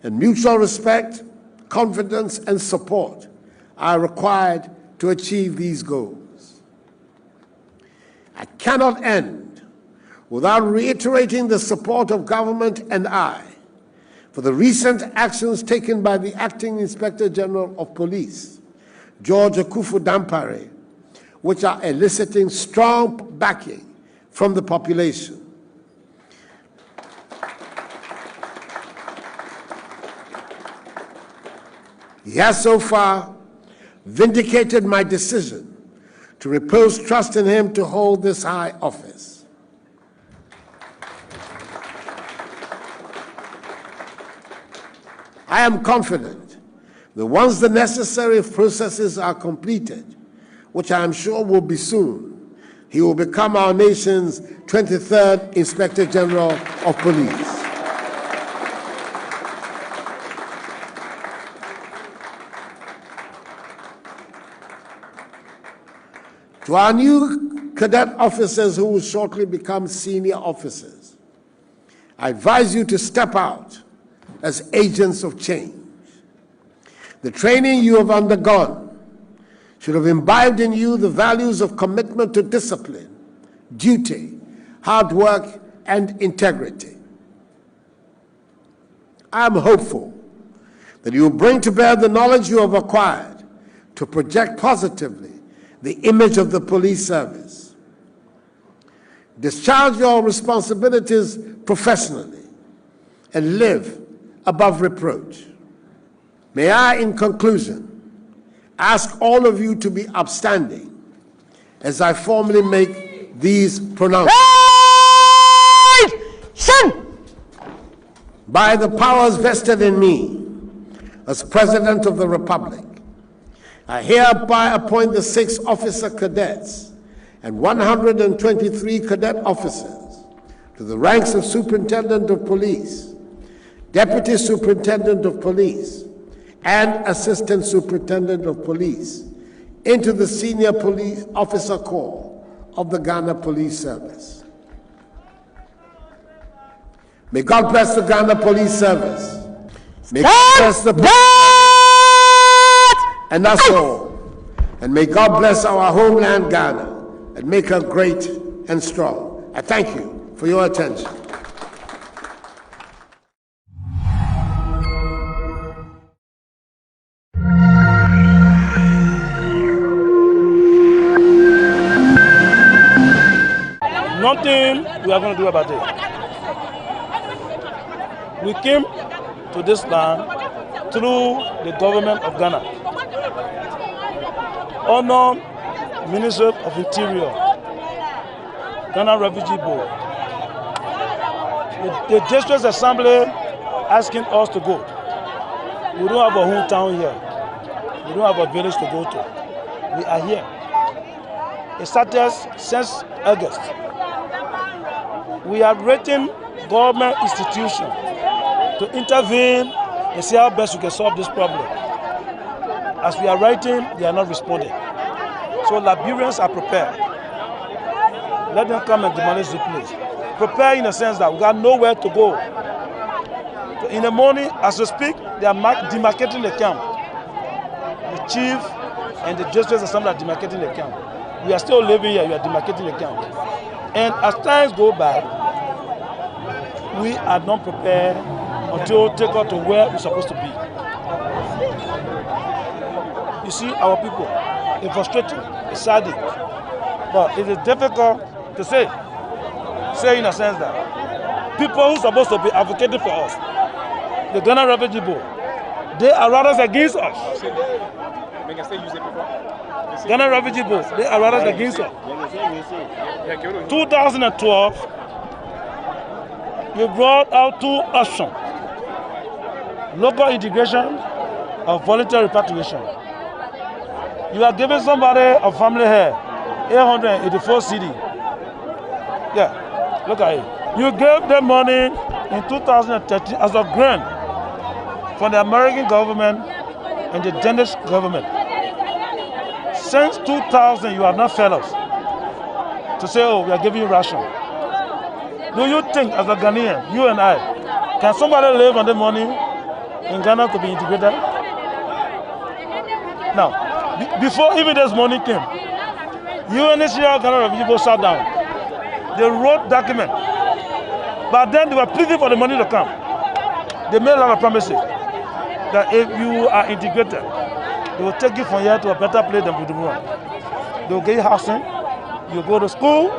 and mutual respect, confidence, and support are required to achieve these goals. I cannot end without reiterating the support of government and I for the recent actions taken by the Acting Inspector General of Police, George Akuffo-Dampare, which are eliciting strong backing from the population. He has so far vindicated my decision to repose trust in him to hold this high office. I am confident that once the necessary processes are completed, which I am sure will be soon, he will become our nation's 23rd Inspector General of Police. To our new cadet officers who will shortly become senior officers, I advise you to step out as agents of change. The training you have undergone should have imbibed in you the values of commitment to discipline, duty, hard work, and integrity. I am hopeful that you will bring to bear the knowledge you have acquired to project positively the image of the police service. Discharge your responsibilities professionally and live above reproach. May I, in conclusion, ask all of you to be upstanding as I formally make these pronouncements. By the powers vested in me as President of the Republic, I hereby appoint the 6 officer cadets and 123 cadet officers to the ranks of Superintendent of Police, Deputy Superintendent of Police, and Assistant Superintendent of Police into the Senior Police Officer Corps of the Ghana Police Service. May God bless the Ghana Police Service. May God bless the and that's all. And may God bless our homeland Ghana and make her great and strong. I thank you for your attention. Nothing we are going to do about it. We came to this land through the government of Ghana. Honor Ministry of Interior, Ghana Refugee Board. The District Assembly asking us to go. We don't have a hometown here. We don't have a village to go to. We are here. It started since August. We have written government institutions to intervene and see how best we can solve this problem. As we are writing, they are not responding. So Liberians are prepared. Let them come and demolish the place. Prepare in the sense that we got nowhere to go. So in the morning, as we speak, they are demarcating the camp. The chief and the district assembly are demarcating the camp. We are still living here, we are demarcating the camp. And as times go by, we are not prepared until we take us to where we're supposed to be. You see, our people, it's frustrating, it's sad, but it is difficult to say in a sense that people who are supposed to be advocating for us, the Ghana Refugee Board, they are rather against us. Ghana Refugee Board, they are rather against us. 2012, we brought out 2 actions: local integration and voluntary repatriation. You are giving somebody a family here 884 CD. Yeah, look at it. You gave them money in 2013 as a grant from the American government and the Danish government. Since 2000, you have not failed us to say, oh, we are giving you ration. Do you think, as a Ghanaian, you and I, can somebody live on the money in Ghana to be integrated? Now, before even this money came, UNHCR Ghana Refugee Board sat down. They wrote document, but then they were pleading for the money to come. They made a lot of promises that if you are integrated, they will take you from here to a better place than Bujumbura. They will give you housing, you go to school,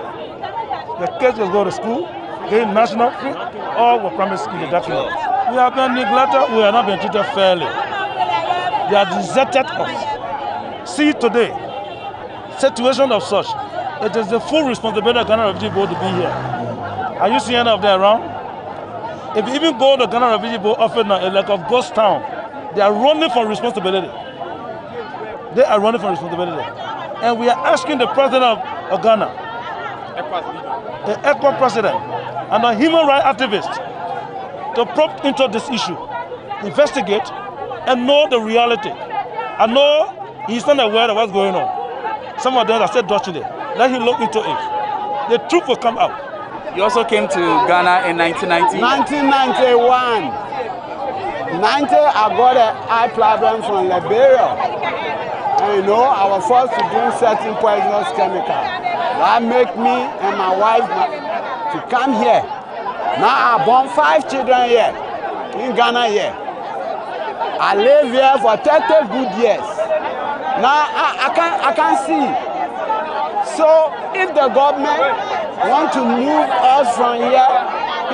the kids will go to school, get national free, all were promised in the document. We have been neglected, we have not been treated fairly. They have deserted us. See today, situation of such, it is the full responsibility of Ghana Refugee Board to be here. Are you seeing any of them around? If you even go to Ghana Refugee Board office now, it's like a ghost town. They are running from responsibility. They are running from responsibility. And we are asking the president of Ghana, the ECWA president, and a human rights activist to probe into this issue, investigate, and know the reality. I know he's not aware of what's going on. Some of them are still dodging it. Let him look into it. The truth will come out. You also came to Ghana in 1990? 1991. 90, I got an eye problem from Liberia. And you know, I was forced to drink certain poisonous chemicals. That made me and my wife to come here. Now I born 5 children here, in Ghana here. I live here for 30 good years. Now I can't see. So if the government want to move us from here,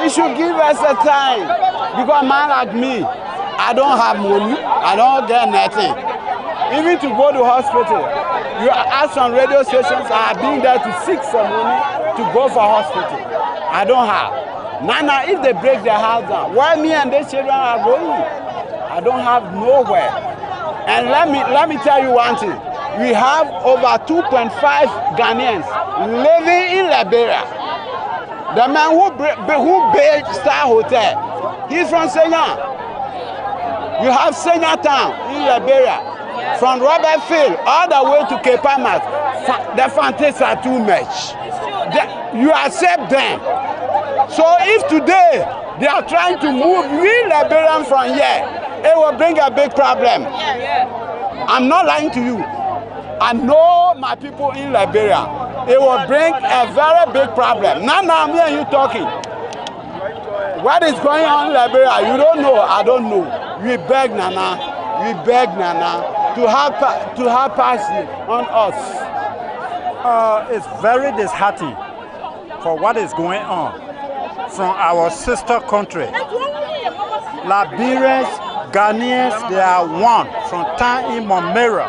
he should give us a time. Because a man like me, I don't have money, I don't get nothing. Even to go to hospital, you ask some radio stations, I have been there to seek for money to go for hospital. I don't have. Now, if they break their house down, where me and these children are going? I don't have nowhere. And let me tell you one thing. We have over 2.5 Ghanaians living in Liberia. The man who built Star Hotel, he's from Senya. You have Senya Town in Liberia. From Robert Field all the way to Cape Palmas, the fantasy are too much. You accept them. So if today they are trying to move we Liberians from here, it will bring a big problem. I'm not lying to you. I know my people in Liberia. It will bring a very big problem. Now me and you talking. What is going on in Liberia? You don't know. I don't know. We beg Nana. We beg Nana to have mercy on us. It's very disheartening for what is going on from our sister country. Liberians, Ghanaians, they are one from time immemorial.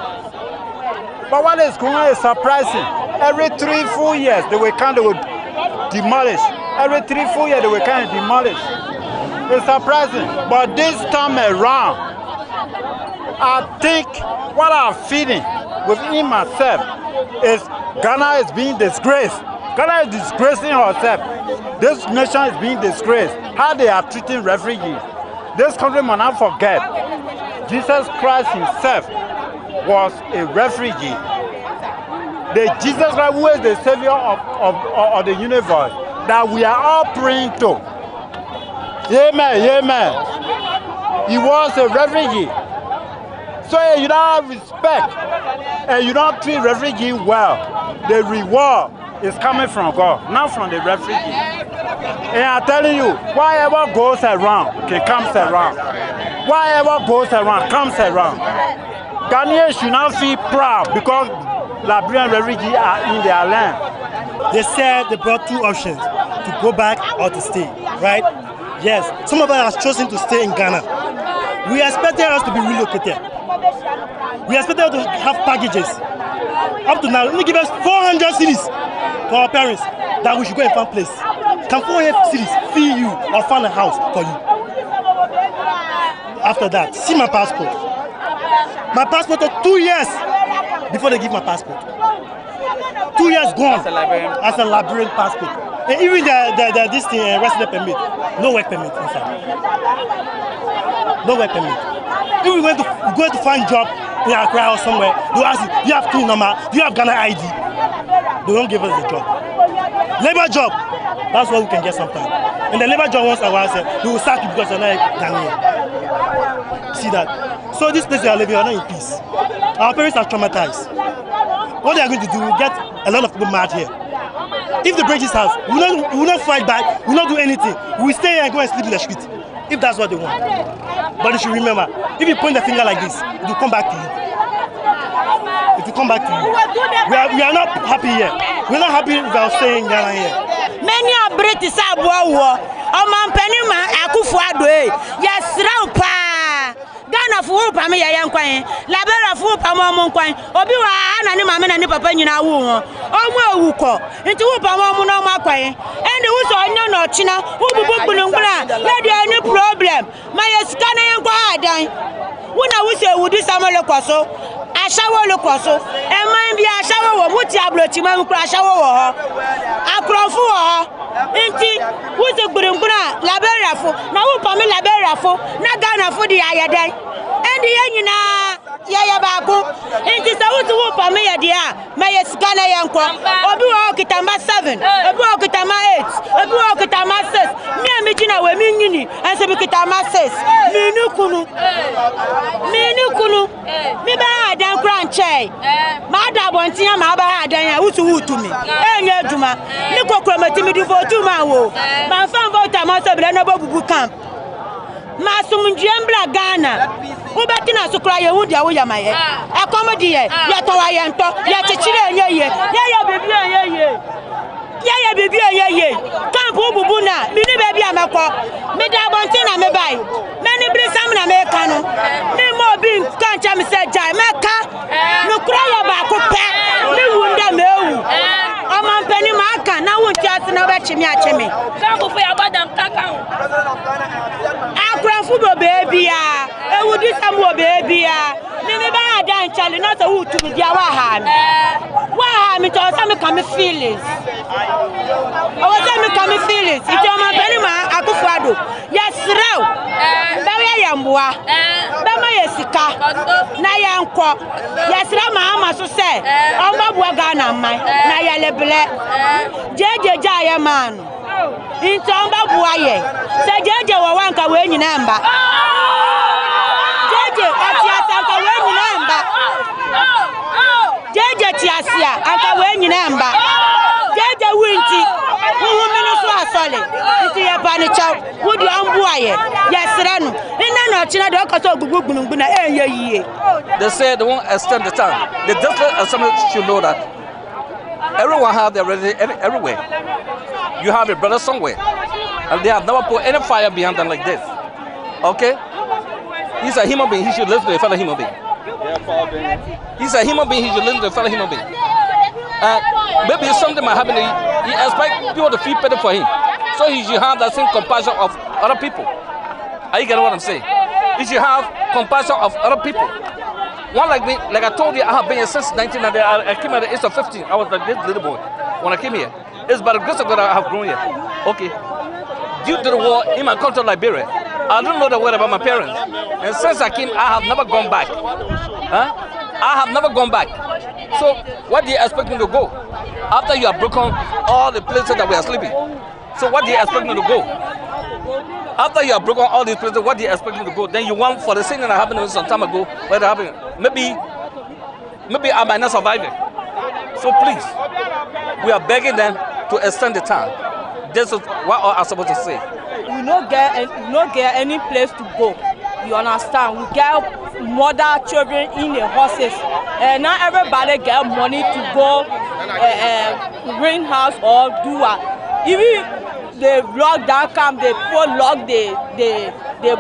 But what is going on is surprising. Every 3-4 years they will kind of demolish. Every 3-4 years they will kind of demolish. It's surprising. But this time around, I think what I'm feeling within myself is Ghana is being disgraced. Ghana is disgracing herself. This nation is being disgraced. How they are treating refugees. This country must not forget Jesus Christ himself was a refugee. The Jesus Christ who is the savior of the universe that we are all praying to. Amen, amen. He was a refugee. So you don't have respect and you don't treat refugee well. The reward is coming from God, not from the refugee. And I'm telling you, whatever goes around, comes around. Whatever goes around, comes around. Ghanaians should not feel proud because Liberian refugees are in their land. They said they brought two options, to go back or to stay, right? Yes, some of us have chosen to stay in Ghana. We expected us to be relocated. We expected us to have packages. Up to now, only give us 400 cities to our parents that we should go and find a place. Can 400 cities feed you or find a house for you? After that, see my passport. My passport took 2 years before they give my passport. 2 years gone as a Liberian passport. And even this thing, resident permit, no work permit inside. No work permit. If we going to find job in Accra or somewhere, they ask you, do you have TIN number? Do you have Ghana ID? They don't give us the job. Labor job, that's what we can get sometimes. And the labor job once a while, they will sack you because you're not Ghanaian. See that? So this place we are living, we are not in peace. Our parents are traumatized. What they are going to do, we get a lot of people mad here. If they break this house, we will not fight back, we will not do anything. We will stay here and go and sleep in the street. If that's what they want. But you should remember, if you point the finger like this, it will come back to you. It will come back to you. We are not happy here. We are not happy if we are staying in Ghana here. Many are British war. Penima Akufuado. Yes, Raupa. Ghana for Pami Yankwan, Labera for Pamon, Obiwa, and Mamma and Papa Nina Wu, Omo Wuko, into Pamon Maquay, and the Uso no China, who Bubuna, let there any problem. My scanner and Guardian. When I was here, would do some locoso, I shower locoso, and mine be a shower of Mutiablo Timam crash our Acrofu, Inti, who's a Burunguna, Labera for, now Pamela Labera for, not Ghana for the Ayaday. And the Yanina Yayabaku, it is a wood for me, dear, my Scana Yanko, Obu Okitama 7, Obu Okitama 8, Obu Okitama 6, Miamina Wemini, and Sabikitama 6, Minukunu, Miba, Dan Cranche, Mada Bontia, Maba, Dan Utu to me, and Yaduma, Nico Chromatimi for 2 hours, my son bought a master Bubu camp. Masum Jambla Ghana. Ubatina Sukra Yahudia Uyamaye. A comedy, Yatawayanto, Yachire, Yaya baby, Camp Ubuna, Mini baby Amako, Mida Bontina Mebai, many Brisam Americano, Nemo being Kancham said Jamaica, no cry about Copa, no wonder me. I'm penny marker, now won't just know about Chimiachemi. Come for your madam Kakao. Football baby, I would do some more baby. Never done Charlie, not a wood to be our hand. Why am it all some coming feelings? Our time coming feelings. It's your man, Benima, Akufado. Yes, Row. Bayambua. Bamayesika. Nayanko. Yes, Rama, so say. Omba Ghana, my Nayaleble. Jaja Jaya man. In Tomba Buaye. Say Jaja Wawanka when you number. Jaja Atiasanka when you number. Jaja Tiasia, Anka when you number. Jaja Winty, who Minnesota solid. It's your panicha, would you unbuaye? Yes, Ranu. In an China, the Okato Buguna, they say they won't extend the time. The district assembly should know that everyone have their ready everywhere. You have a brother somewhere, and they have never put any fire behind them like this. Okay? He's a human being, he should listen to a fellow human being. He's a human being, he should listen to a fellow human being. Maybe something might happen, he expects people to feel pity for him. So he should have that same compassion of other people. Are you getting what I'm saying? He should have compassion of other people. One like me, like I told you, I have been here since 1990. I came at the age of 15. I was like this little boy when I came here. It's by the grace of God I have grown here. Okay. Due to the war in my country, Liberia, I don't know the word about my parents. And since I came, I have never gone back. Huh? I have never gone back. So, what do you expect me to go? After you have broken all the places that we are sleeping. So, what do you expect me to go? After you have broken all these places, what do you expect me to go? Then you want for the thing that happened some time ago, where it happened. Maybe I might not survive it. So please, we are begging them to extend the time. This is what I'm supposed to say. We don't get any place to go. You understand? We get mother children in the horses, and not everybody get money to go rent house or do what. Even the lockdown come, they lock the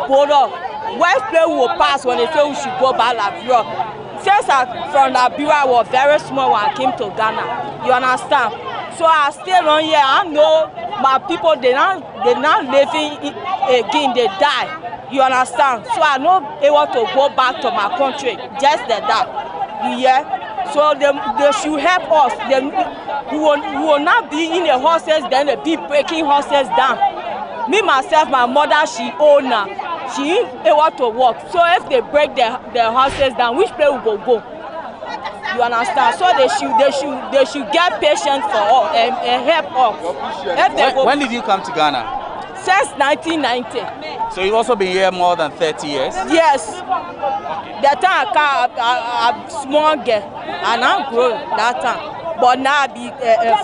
border. West play will pass when they say we should go back Liberia. Since from Liberia, I was very small when I came to Ghana. You understand? So I stay on here. I know my people, they not living again. They die. You understand? So I know they want to go back to my country. Just like that. Yeah. So they should help us. We will not be in the horses, then they be breaking horses down. Me, myself, my mother, she owner. She ain't able to walk. So if they break the horses down, which place will go? You understand? So they should get patience for us and help us. When did you come to Ghana? Since 1990. So you've also been here more than 30 years? Yes. That time I'm small girl and I'm grown that time. But now I be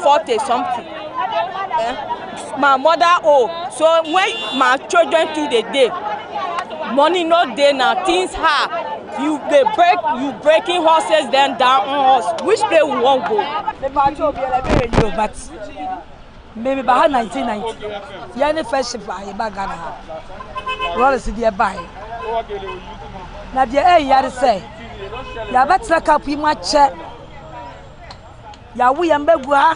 40 something. My mother so when my children to the day, money not there now, things hard. You breaking horses then down on us. Which place we won't go? But maybe by 1990. Yeah, the first ship I Ghana. Roller city by. Now the air say. Ya better copy my check. Ya we and Begua.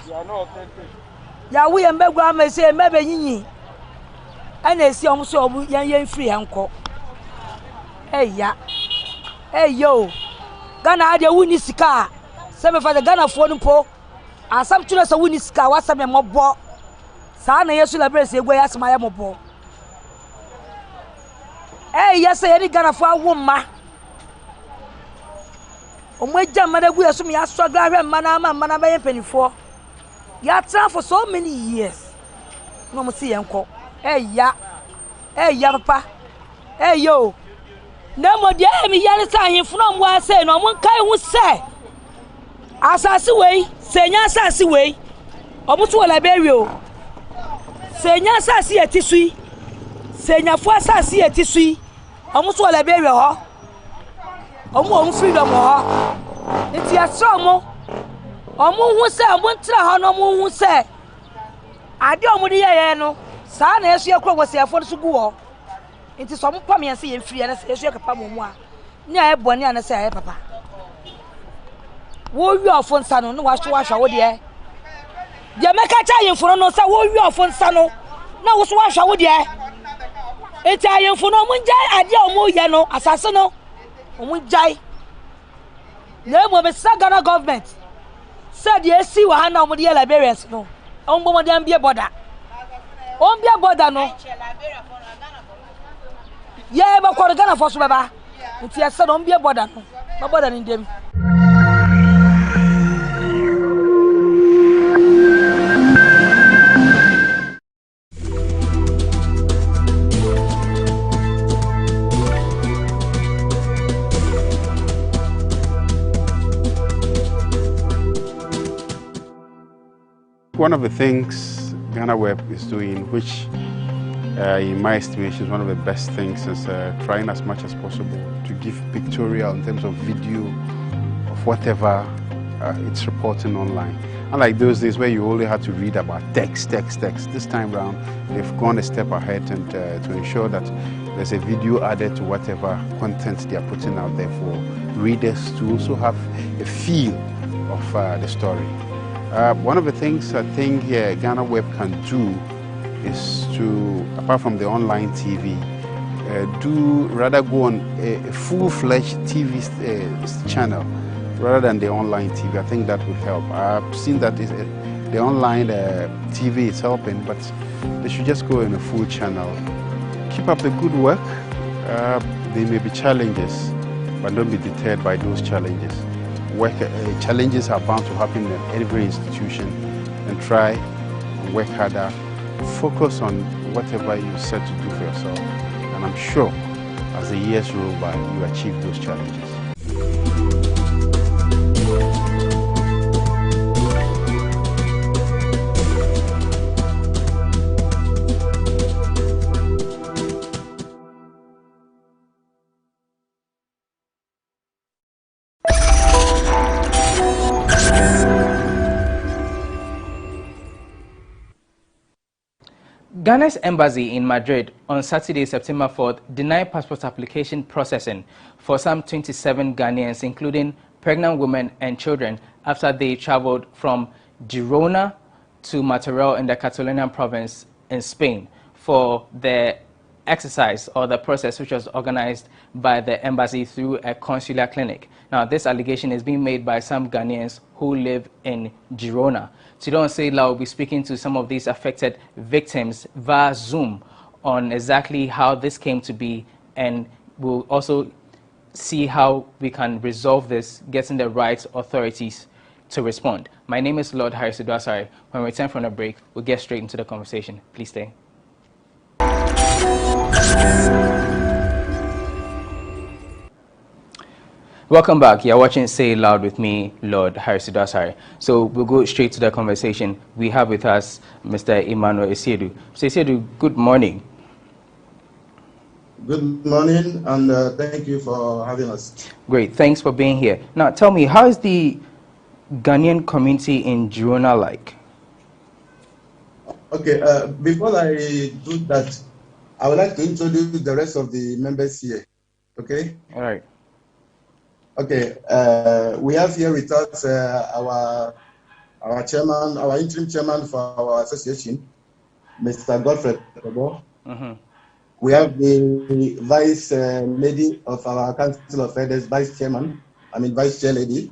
Ya we and Begua may say maybe yin. And they see almost all young free uncle. Hey ya. Hey yo. Ghana had a winning scar. Some for the Ghana phone po. And some children a winning scar. What's a mob? Sana yesu la brese egwe ya sama ya mobo. Yes any Ghana for woman. Omweja madagu yesu me struggle ahwe mana be penifo. Ya try for so many years. No mo see yenko. Ya papa. Yo. Na mo de me yare sa ahemfo no mo ase no mo kai hu se. Asase wei, senya asase wei. Omutu wala bewe o. Senya asase etisui. Senya fu asase etisui. Omutu wala bewe ho. Omu freedom ho. Enti aso mo. Omu hu se omu ntra ho no mu hu se. Ade omu de ye no. Sa na yesu ekro wo se afo so gu ho. Enti so mo pam ye se ye free na se yesu ekapa mo mu a. Ni aye boni ana se aye papa. Wo wi ofo nsa no wa hwa wo de. De meka cha yemfo no se wo wi ofo nsa no na wo so wa hwa wo de. Enti ayemfo no mo njai ade omu ye no asase no. Omu njai. Na mo be Ghana government. Said ye see wa na omu de Liberians no. Ombo mo de ambie border. Ombia border no. Yeah, but kwa Ghana for so baba. Enti ye said ombia border no. Ba border ni dem. One of the things GhanaWeb is doing, which in my estimation is one of the best things, is trying as much as possible to give pictorial in terms of video of whatever it's reporting online. Unlike those days where you only had to read about text. This time around, they've gone a step ahead and to ensure that there's a video added to whatever content they are putting out there for readers to also have a feel of the story. One of the things I think GhanaWeb can do is to, apart from the online TV, rather go on a full-fledged TV channel rather than the online TV. I think that would help. I've seen that the online TV is helping, but they should just go in a full channel. Keep up the good work. There may be challenges, but don't be deterred by those challenges. Challenges are bound to happen in every institution, and try and work harder. Focus on whatever you set to do for yourself. And I'm sure as the years roll by, you achieve those challenges. Ghana's embassy in Madrid on Saturday, September 4th, denied passport application processing for some 27 Ghanaians, including pregnant women and children, after they traveled from Girona to Martorell in the Catalonian province in Spain for the exercise or the process which was organized by the embassy through a consular clinic. Now, this allegation is being made by some Ghanaians who live in Girona. Tidon Seila will be speaking to some of these affected victims via Zoom on exactly how this came to be, and we'll also see how we can resolve this, getting the right authorities to respond. My name is Lord Harris Udwasari. When we return from the break, we'll get straight into the conversation. Please stay. Welcome back. You're watching Say It Loud with me, Lord Harris Udwasari. So we'll go straight to the conversation. We have with us Mr. Emmanuel Esiedu. Mr. Esiedu, good morning. Good morning, and thank you for having us. Great. Thanks for being here. Now, tell me, how is the Ghanaian community in Girona like? Okay, before I do that, I would like to introduce the rest of the members here. Okay? All right. Okay, we have here with us our chairman, our interim chairman for our association, Mr. Godfrey Tobo. We have the vice lady of our Council of Elders, vice chair lady,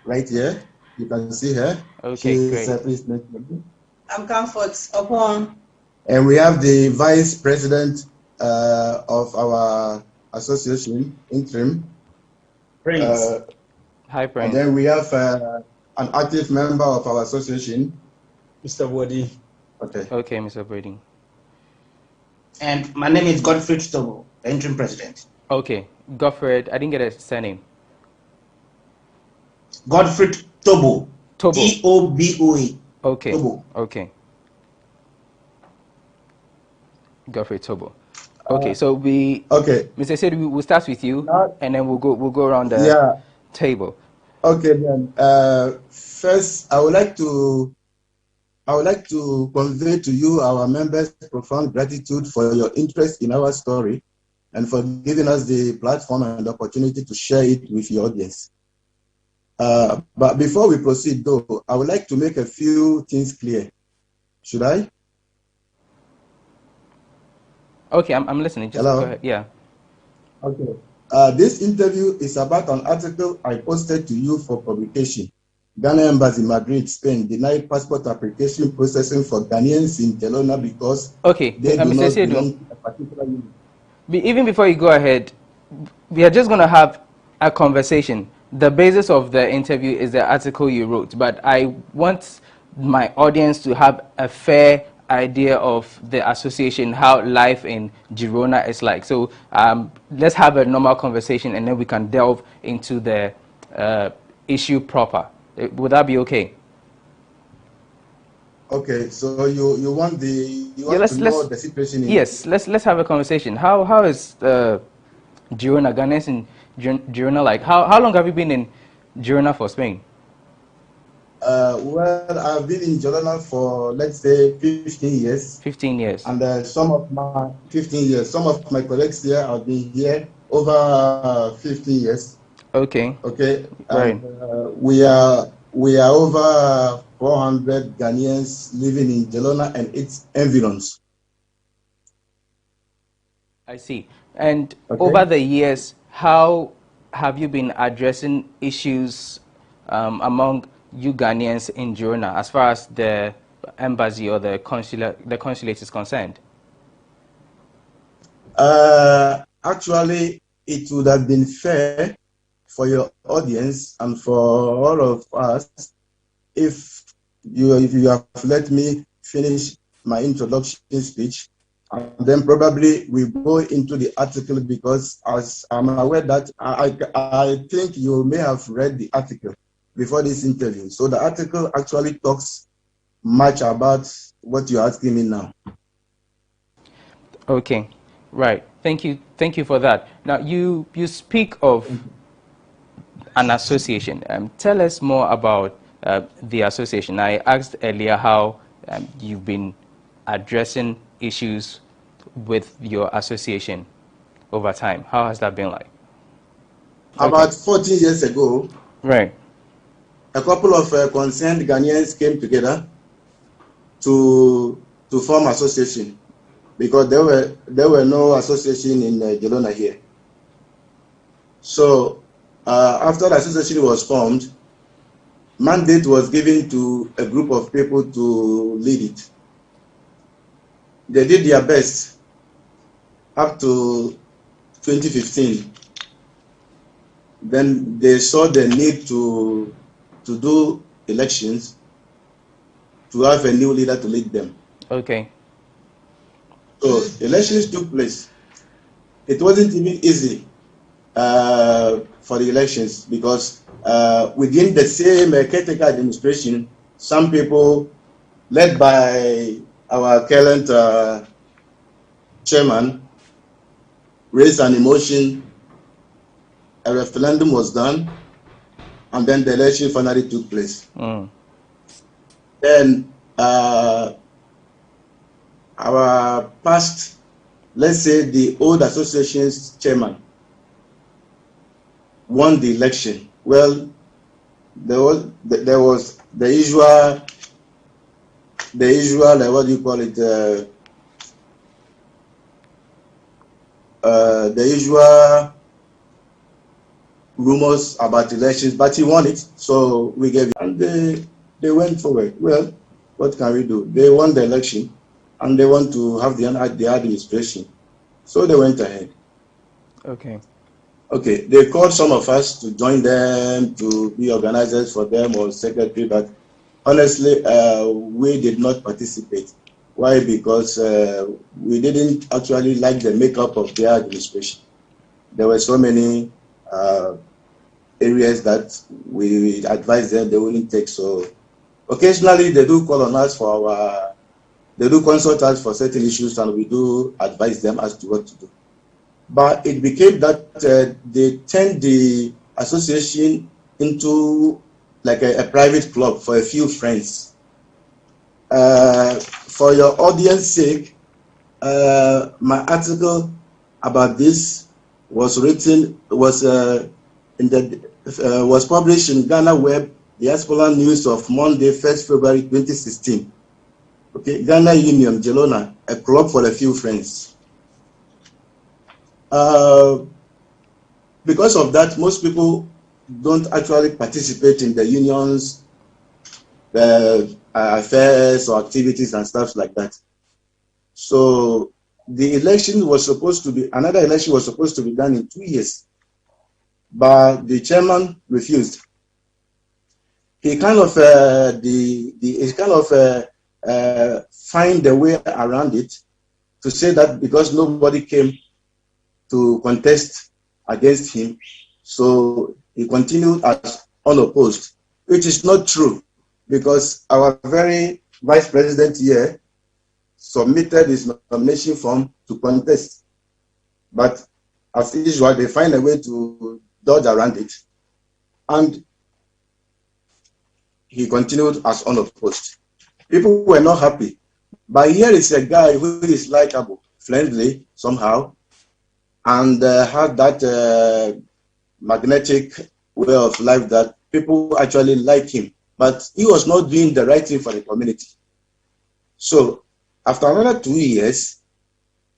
right here. You can see her. Okay, great. Please, I'm Comfort Upon. And we have the vice president of our association, interim. Prince. Hi, Prince. And then we have an active member of our association, Mr. Wadi. Okay. Okay, Mr. Brady. And my name is Godfrey Tobo, the interim president. Okay, Godfrey, I didn't get a surname. Godfrey Tobo. Tobo. T-O-B-O-A. Okay. Tobo. Okay. Godfrey Tobo. Okay, so we. Okay. Mr. Said we'll start with you, and then we'll go around the table. Okay, then. First, I would like to convey to you, our members, profound gratitude for your interest in our story and for giving us the platform and opportunity to share it with your audience. But before we proceed, though, I would like to make a few things clear. Should I? Okay, I'm listening. Just Hello? go ahead. Yeah. Okay. This interview is about an article I posted to you for publication. Ghana Embassy, Madrid, Spain, denied passport application processing for Ghanaians in Girona because they do not belong to a particular unit. Even before you go ahead, we are just going to have a conversation. The basis of the interview is the article you wrote, but I want my audience to have a fair idea of the association, how life in Girona is like. So let's have a normal conversation, and then we can delve into the issue proper. Would that be okay? Okay, so you want to know the situation in... Yes, let's have a conversation. How is Girona, Ghanaians in Girona like? How long have you been in Girona for Spain? Well, I've been in Girona for, let's say, 15 years. 15 years. And some of my 15 years. Some of my colleagues here have been here over 15 years. Okay. Okay. Right. And, we are over 400 Ghanaians living in Girona and its environs. I see. And over the years, how have you been addressing issues among you Ghanaians in Girona as far as the embassy or the consulate is concerned? Actually, it would have been fair for your audience and for all of us if you have let me finish my introduction speech, and then probably we go into the article, because as I'm aware that I think you may have read the article before this interview. So the article actually talks much about what you're asking me now. Okay, right. Thank you for that. Now you speak of an association. Tell us more about the association. I asked earlier how you've been addressing issues with your association over time. How has that been like? About 14 years ago, right, a couple of concerned Ghanaians came together to form association, because there were no association in Jelona here. So after the association was formed, mandate was given to a group of people to lead it. They did their best up to 2015. Then they saw the need to do elections, to have a new leader to lead them. Okay. So elections took place. It wasn't even easy for the elections, because within the same caretaker administration, some people, led by our current chairman, raised an emotion. A referendum was done, and then the election finally took place. Then our past, let's say the old association's chairman, won the election. Well, there was the usual what do you call it, the usual rumors about elections, but he won it, so we gave it, and they went forward. Well, what can we do? They won the election, and they want to have the administration, so they went ahead. Okay. Okay, they called some of us to join them, to be organizers for them or secretary, but honestly, we did not participate. Why? Because we didn't actually like the makeup of their administration. There were so many areas that we advised them they wouldn't take. So occasionally they do call on us for they do consult us for certain issues, and we do advise them as to what to do. But it became that they turned the association into like a private club for a few friends. For your audience sake, my article about this was written, was published in GhanaWeb Diaspora News of Monday, 1st February 2016. Okay, Ghana Union, Jelona, a club for a few friends. Because of that, most people don't actually participate in the union's affairs or activities and stuff like that. So the election was supposed to be, another election was supposed to be done in 2 years, but the chairman refused. He kind of find a way around it to say that because nobody came to contest against him, so he continued as unopposed, which is not true, because our very vice president here submitted his nomination form to contest. But as usual, they find a way to dodge around it, and he continued as unopposed. People were not happy. But here is a guy who is likable, friendly somehow, and had that magnetic way of life that people actually like him. But he was not doing the right thing for the community. So after another 2 years,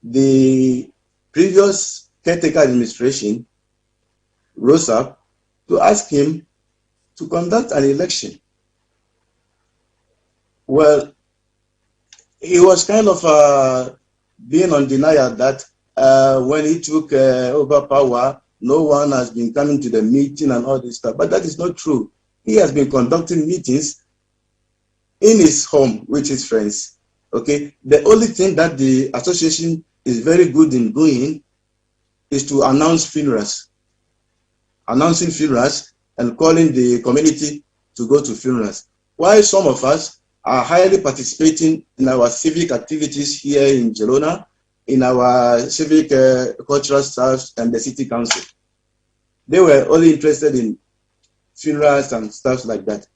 the previous caretaker administration rose up to ask him to conduct an election. Well, he was kind of being on denial that when he took over power, no one has been coming to the meeting and all this stuff. But that is not true. He has been conducting meetings in his home with his friends. Okay, the only thing that the association is very good in doing is to announce funerals, announcing funerals and calling the community to go to funerals. While some of us are highly participating in our civic activities here in Girona, in our civic cultural staff and the city council. They were only interested in funerals and stuff like that.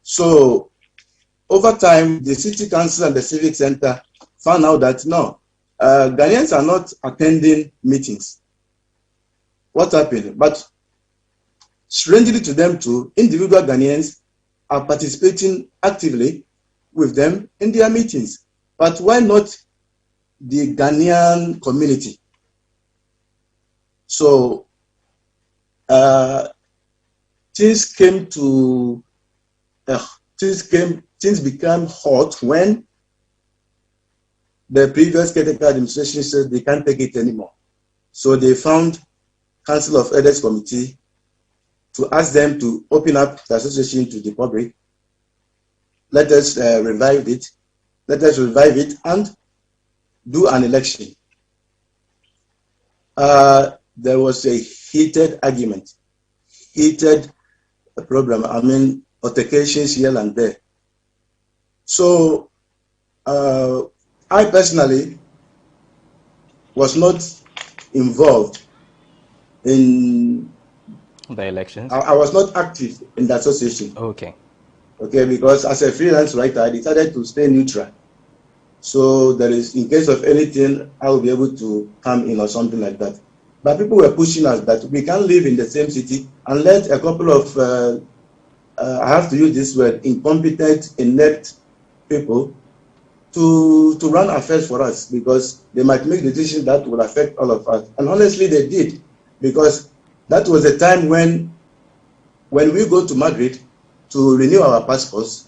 So over time, the city council and the civic center found out that no, Ghanaians are not attending meetings. What happened? But strangely to them too, individual Ghanaians are participating actively with them in their meetings. But why not the Ghanaian community? So things became hot when the previous caretaker administration said they can't take it anymore. So they found Council of Elders Committee to ask them to open up the association to the public. Let us revive it. Let us revive it and do an election. There was a heated argument, heated problem. I mean, altercations here and there. So I personally was not involved in the elections. I was not active in the association. Okay. Okay, because as a freelance writer, I decided to stay neutral. So there is, in case of anything, I will be able to come in or something like that. But people were pushing us that we can't live in the same city and let a couple of, I have to use this word, incompetent, inept people to run affairs for us, because they might make decisions that will affect all of us. And honestly, they did, because that was a time when we go to Madrid to renew our passports.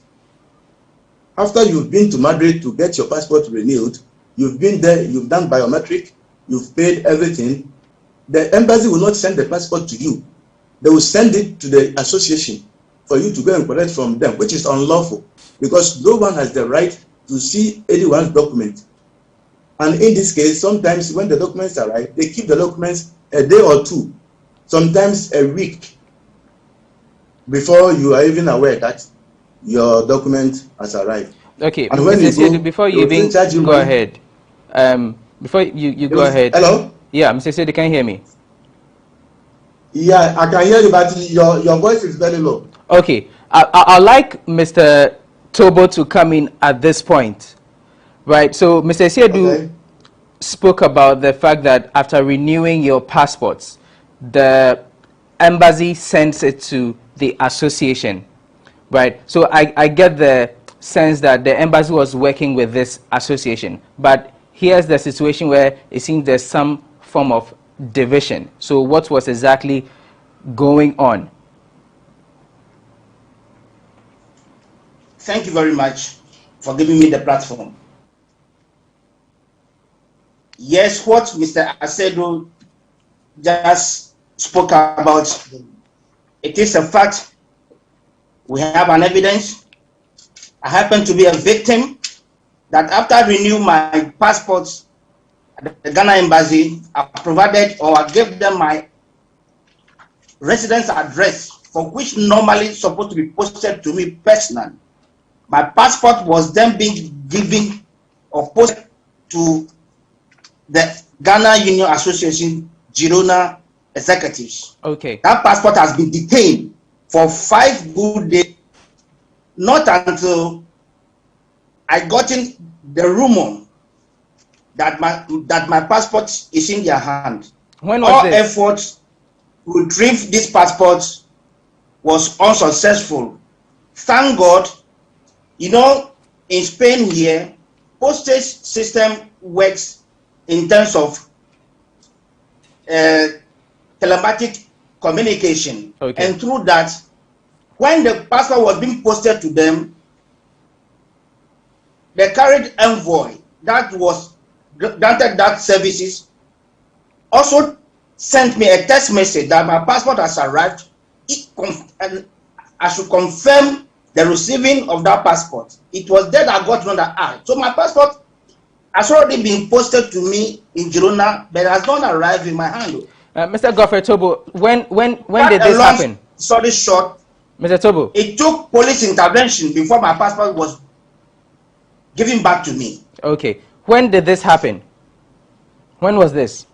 After you've been to Madrid to get your passport renewed, you've been there, you've done biometric, you've paid everything, the embassy will not send the passport to you. They will send it to the association for you to go and collect from them, which is unlawful, because no one has the right to see anyone's document. And in this case, sometimes when the documents arrive, they keep the documents a day or two, sometimes a week, before you are even aware that your document has arrived. Okay, and when Mr. Siedu, before you even go ahead, before you go ahead. Hello? Yeah, Mr. Siedu, can you hear me? Yeah, I can hear you, but your voice is very low. Okay, I'd like Mr. Tobo to come in at this point, right? So Mr. Siedu spoke about the fact that after renewing your passports, the embassy sends it to the association, right? So I get the sense that the embassy was working with this association, but here's the situation where it seems there's some form of division. So what was exactly going on? Thank you very much for giving me the platform. Yes, what Mr. Acedo just spoke about, it is a fact. We have an evidence. I happen to be a victim that after renewing my passports at the Ghana embassy, I provided or I gave them my residence address, for which normally supposed to be posted to me personally. My passport was then being given or posted to the Ghana Union Association Girona executives. Okay. That passport has been detained for 5 good days, not until I got in the rumor that my passport is in their hand. When was All this? efforts to retrieve this passport was unsuccessful. Thank God, you know, in Spain here, postage system works in terms of telematic communication. Okay. And through that, when the passport was being posted to them, the carried envoy that was granted that services also sent me a text message that my passport has arrived. And I should confirm the receiving of that passport. It was there that I got another act. So my passport has already been posted to me in Girona, but has not arrived in my hand. Mr. Godfrey Tobo, when did this happen? Sorry, short. Mr. Tobo. It took police intervention before my passport was given back to me. Okay. When did this happen? When was this?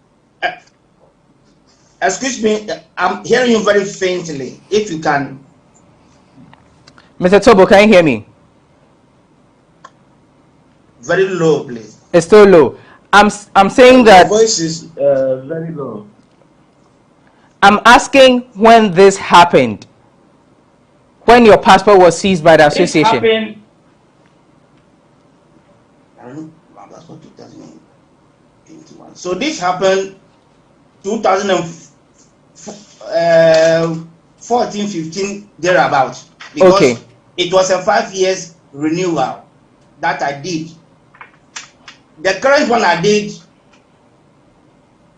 Excuse me, I'm hearing you very faintly. If you can. Mr. Tobo, can you hear me? Very low, please. It's still low. I'm saying that your voice is very low. I'm asking when this happened. When your passport was seized by the association. It happened. I don't know. My passport 2021. So this happened 2014-15 thereabout. Because it was a 5 years renewal that I did. The current one I did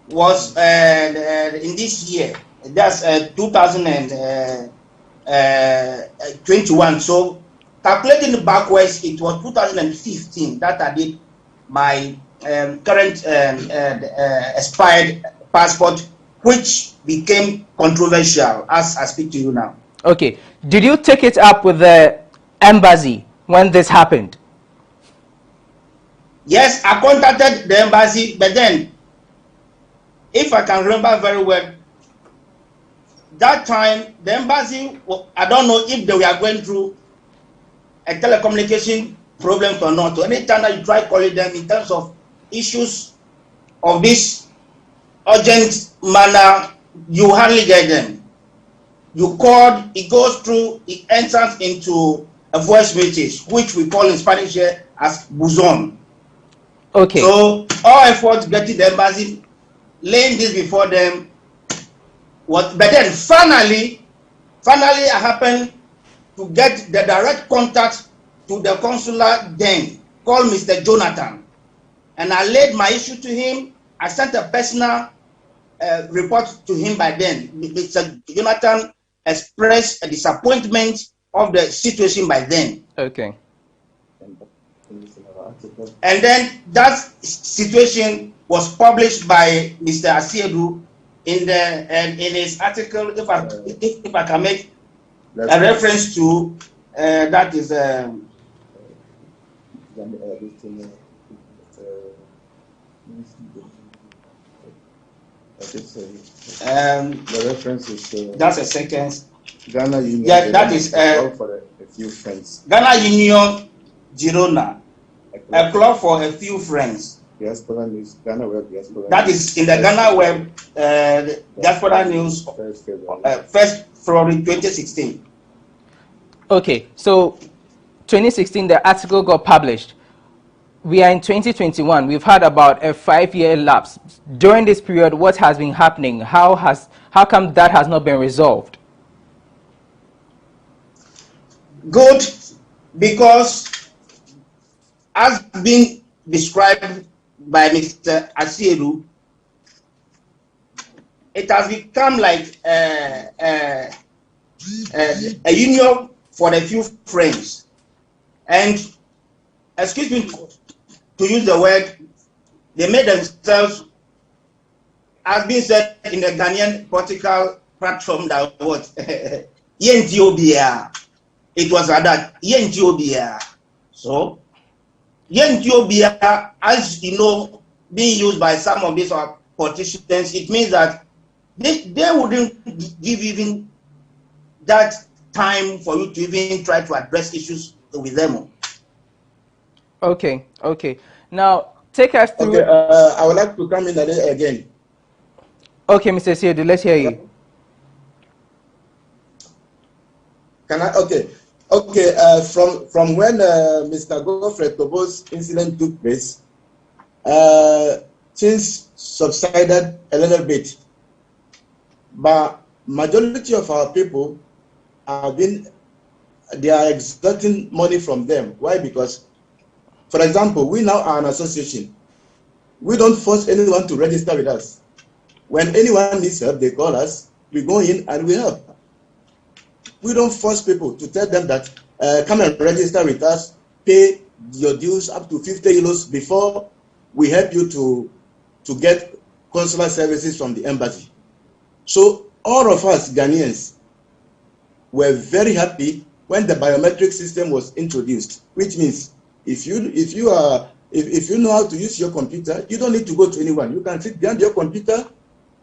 was in this year. That's 2021. So calculating backwards, it was 2015 that I did my current expired passport, which became controversial as I speak to you now. Okay. Did you take it up with the embassy when this happened? Yes, I contacted the embassy, but then, if I can remember very well, that time, the embassy, I don't know if they were going through a telecommunication problem or not. So anytime that you try calling them in terms of issues of this urgent manner, you hardly get them. You called, it goes through, it enters into a voice message, which we call in Spanish here as buzón. Okay. So all efforts getting the embassy, laying this before them, but then finally I happened to get the direct contact to the consular then, called Mr. Jonathan, and I laid my issue to him. I sent a personal report to him by then. Mr. Jonathan expressed a disappointment of the situation by then. Okay. And then that situation was published by Mr. Asiedu in his article. If I can make a reference to that is the reference is that's a second. Ghana Union. Yeah, that is for a few friends. Ghana Union Girona, a club for a few friends. Diaspora News, GhanaWeb Diaspora. That is in the GhanaWeb Diaspora News, 1st February 2016. Okay, so 2016, the article got published. We are in 2021. We've had about a 5-year lapse. During this period, what has been happening? How come that has not been resolved? Good, because as been described by Mr. Asiedu, it has become like a union for a few friends. And, excuse me to use the word, they made themselves, as been said in the Ghanaian political platform, that what? Yentiobia. It was like that. Yentiobia. So, Yentiobia, as you know, being used by some of these politicians, it means that they wouldn't give even that time for you to even try to address issues with them. Okay, okay. Now, take us through. Okay, I would like to come in again. Okay, Mr. Siedu, let's hear you. Can I? Okay. Okay, from when Mr. Godfrey Tobo's incident took place, things subsided a little bit, but majority of our people they are extracting money from them. Why? Because, for example, we now are an association. We don't force anyone to register with us. When anyone needs help, they call us, we go in and we help. We don't force people to tell them that come and register with us, pay your dues up to 50 euros before we help you to get consular services from the embassy. So all of us Ghanaians were very happy when the biometric system was introduced, which means if you know how to use your computer, you don't need to go to anyone. You can sit behind your computer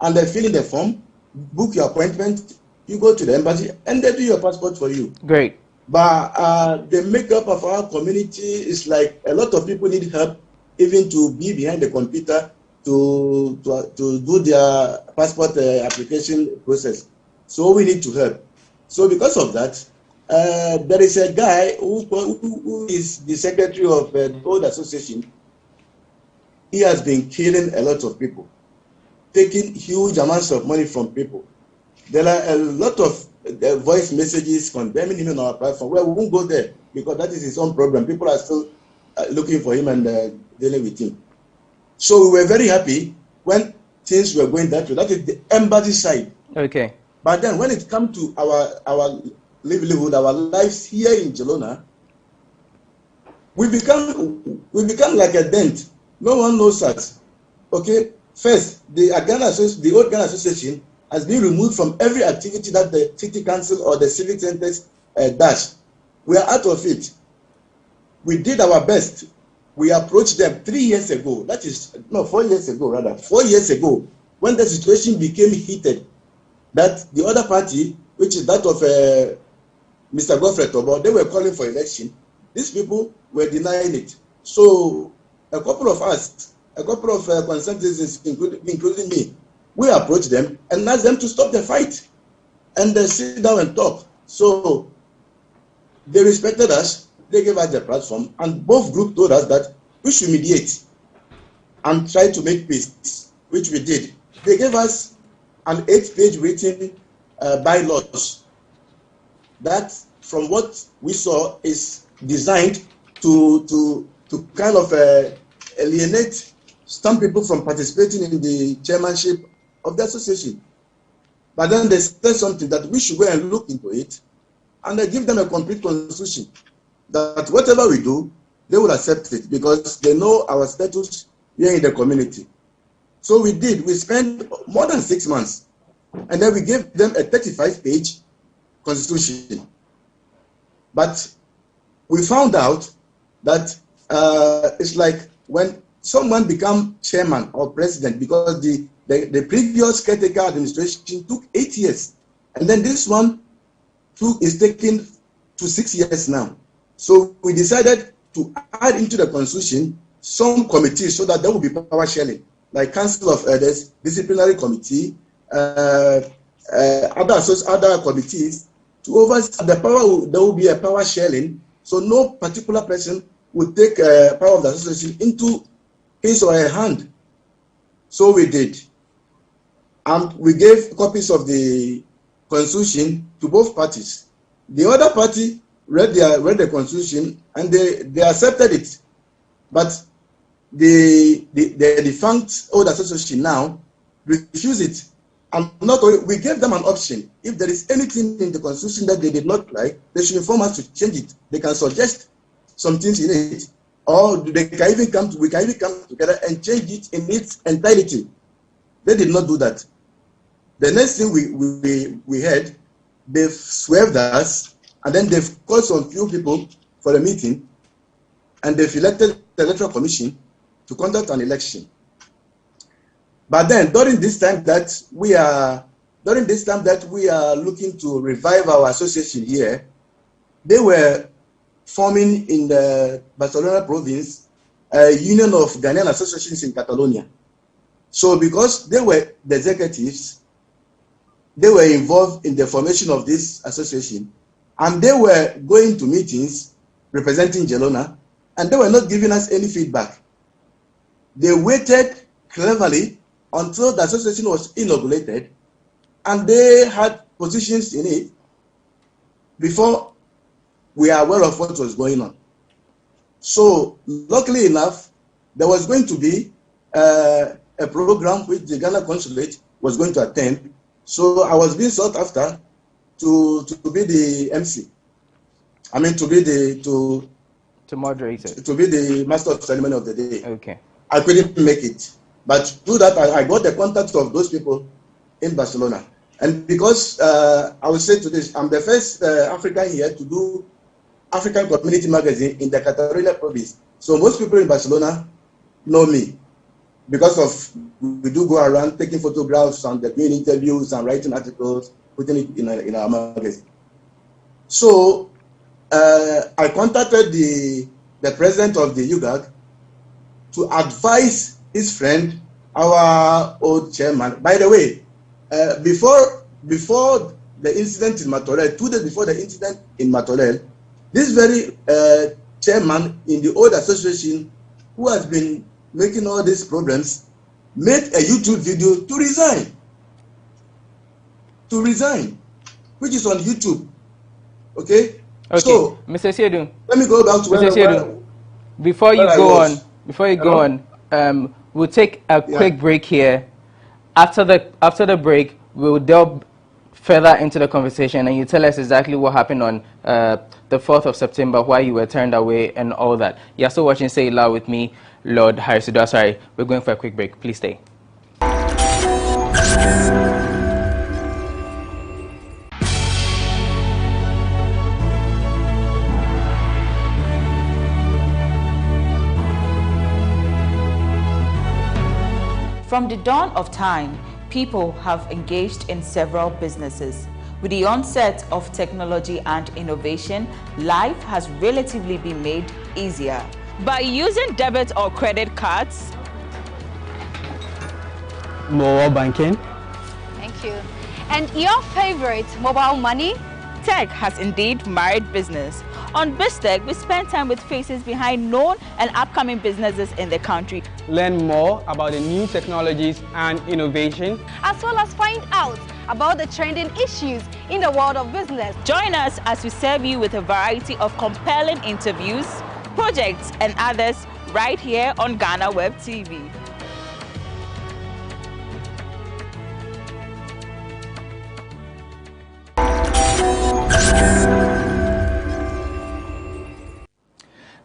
and then fill in the form, book your appointment, you go to the embassy, and they do your passport for you. Great. But the makeup of our community is like a lot of people need help even to be behind the computer to do their passport application process. So we need to help. So because of that, there is a guy who is the secretary of the old association. He has been killing a lot of people, taking huge amounts of money from people. There are a lot of voice messages condemning him on our platform. Well, we won't go there because that is his own problem. People are still looking for him and dealing with him. So we were very happy when things were going that way. That is the embassy side. Okay. But then when it comes to our livelihood, our lives here in Gelona, we become like a dent. No one knows us. Okay. First, the old Ghana Association has been removed from every activity that the city council or the civic centers does. We are out of it. We did our best. We approached them 3 years ago. 4 years ago, rather. 4 years ago, when the situation became heated, that the other party, which is that of Mr. Godfrey Tobo, they were calling for election. These people were denying it. So a couple of concerned citizens, including me, we approached them and asked them to stop the fight and sit down and talk. So they respected us. They gave us the platform, and both groups told us that we should mediate and try to make peace, which we did. They gave us an 8-page written bylaws that, from what we saw, is designed to kind of alienate some people from participating in the chairmanship of the association. But then they said something that we should go and look into it, and they give them a complete constitution that whatever we do, they will accept it because they know our status here in the community. So we did. We spent more than 6 months, and then we gave them a 35-page constitution. But we found out that it's like when someone becomes chairman or president, because the previous caretaker administration took 8 years, and then this one is taking to 6 years now. So we decided to add into the constitution some committees so that there will be power sharing, like Council of Elders, Disciplinary Committee, other committees to oversee the power. There will be a power sharing, so no particular person will take power of the association into his or her hand. So we did, and we gave copies of the constitution to both parties. The other party read the constitution and they accepted it, but the defunct old association now refused it. And not only, we gave them an option. If there is anything in the constitution that they did not like, they should inform us to change it. They can suggest some things in it, or they can even we can even come together and change it in its entirety. They did not do that. The next thing we heard, they've swerved us, and then they've called some few people for a meeting, and they've elected the Electoral Commission to conduct an election. But then during this time that we are looking to revive our association here, they were forming in the Barcelona province a union of Ghanaian associations in Catalonia. So because they were the executives, they were involved in the formation of this association, and they were going to meetings representing Gelona, and they were not giving us any feedback. They waited cleverly until the association was inaugurated, and they had positions in it before we are aware of what was going on. So luckily enough, there was going to be a program which the Ghana Consulate was going to attend. So I was being sought after to be the MC. I mean, to be the moderate it. To be the master of ceremony of the day. Okay. I couldn't make it, but through that I got the contact of those people in Barcelona, and because I will say to this, I'm the first African here to do African Community Magazine in the Catalonia province. So most people in Barcelona know me because of we do go around taking photographs and doing interviews and writing articles, putting it in our magazine. So I contacted the president of the UGAG to advise his friend, our old chairman. By the way, before the incident in Matorel, 2 days before the incident in Matorel, this very chairman in the old association who has been making all these problems made a YouTube video to resign, which is on YouTube. Okay. So, Mr. Siedu, let me go back to Mr. Siedu, before you go on, we'll take a quick break here. After the break, we'll delve further into the conversation, and you tell us exactly what happened on the 4th of September, why you were turned away, and all that. You're still watching Say It Loud with me, Lord Harisido. Sorry, we're going for a quick break. Please stay. From the dawn of time, people have engaged in several businesses. With the onset of technology and innovation, life has relatively been made easier. By using debit or credit cards, mobile banking. Thank you. And your favorite, mobile money? Tech has indeed married business. On BizTech, we spend time with faces behind known and upcoming businesses in the country. Learn more about the new technologies and innovation, as well as find out about the trending issues in the world of business. Join us as we serve you with a variety of compelling interviews, projects, and others right here on GhanaWeb TV.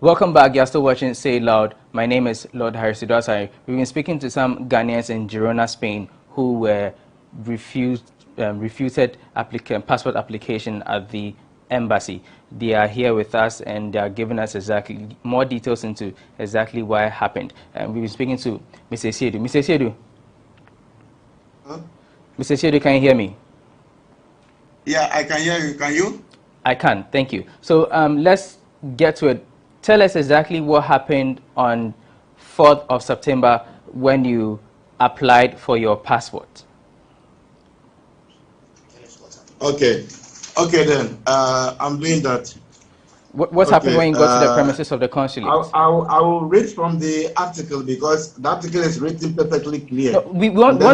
Welcome back. You're still watching Say It Loud. My name is Lord Harisido. We've been speaking to some Ghanaians in Girona, Spain, who were refuted passport application at the embassy. They are here with us, and they are giving us exactly more details into exactly what happened. And we've been speaking to Mr. Siedu. Mr. Siedu. Huh? Mr. Siedu, can you hear me? Yeah, I can hear you. Can you? I can. Thank you. So let's get to it. Tell us exactly what happened on 4th of September when you applied for your passport. Okay then. I'm doing that. What happened when you got to the premises of the consulate? I will read from the article because the article is written perfectly clear. No, we want to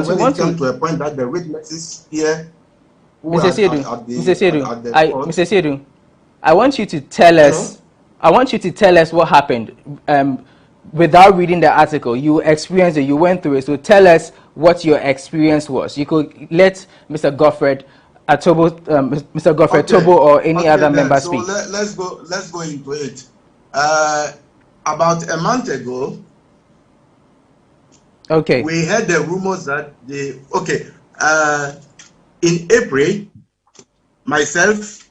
a point that the witnesses here. Mr. Siedu, I want you to tell us. I want you to tell us what happened without reading the article. You experienced it, you went through it, so tell us what your experience was. You could let Mr. Godfred Tobo or any other member speak. So let's go into it. About a month ago, we heard the rumors that in April, myself,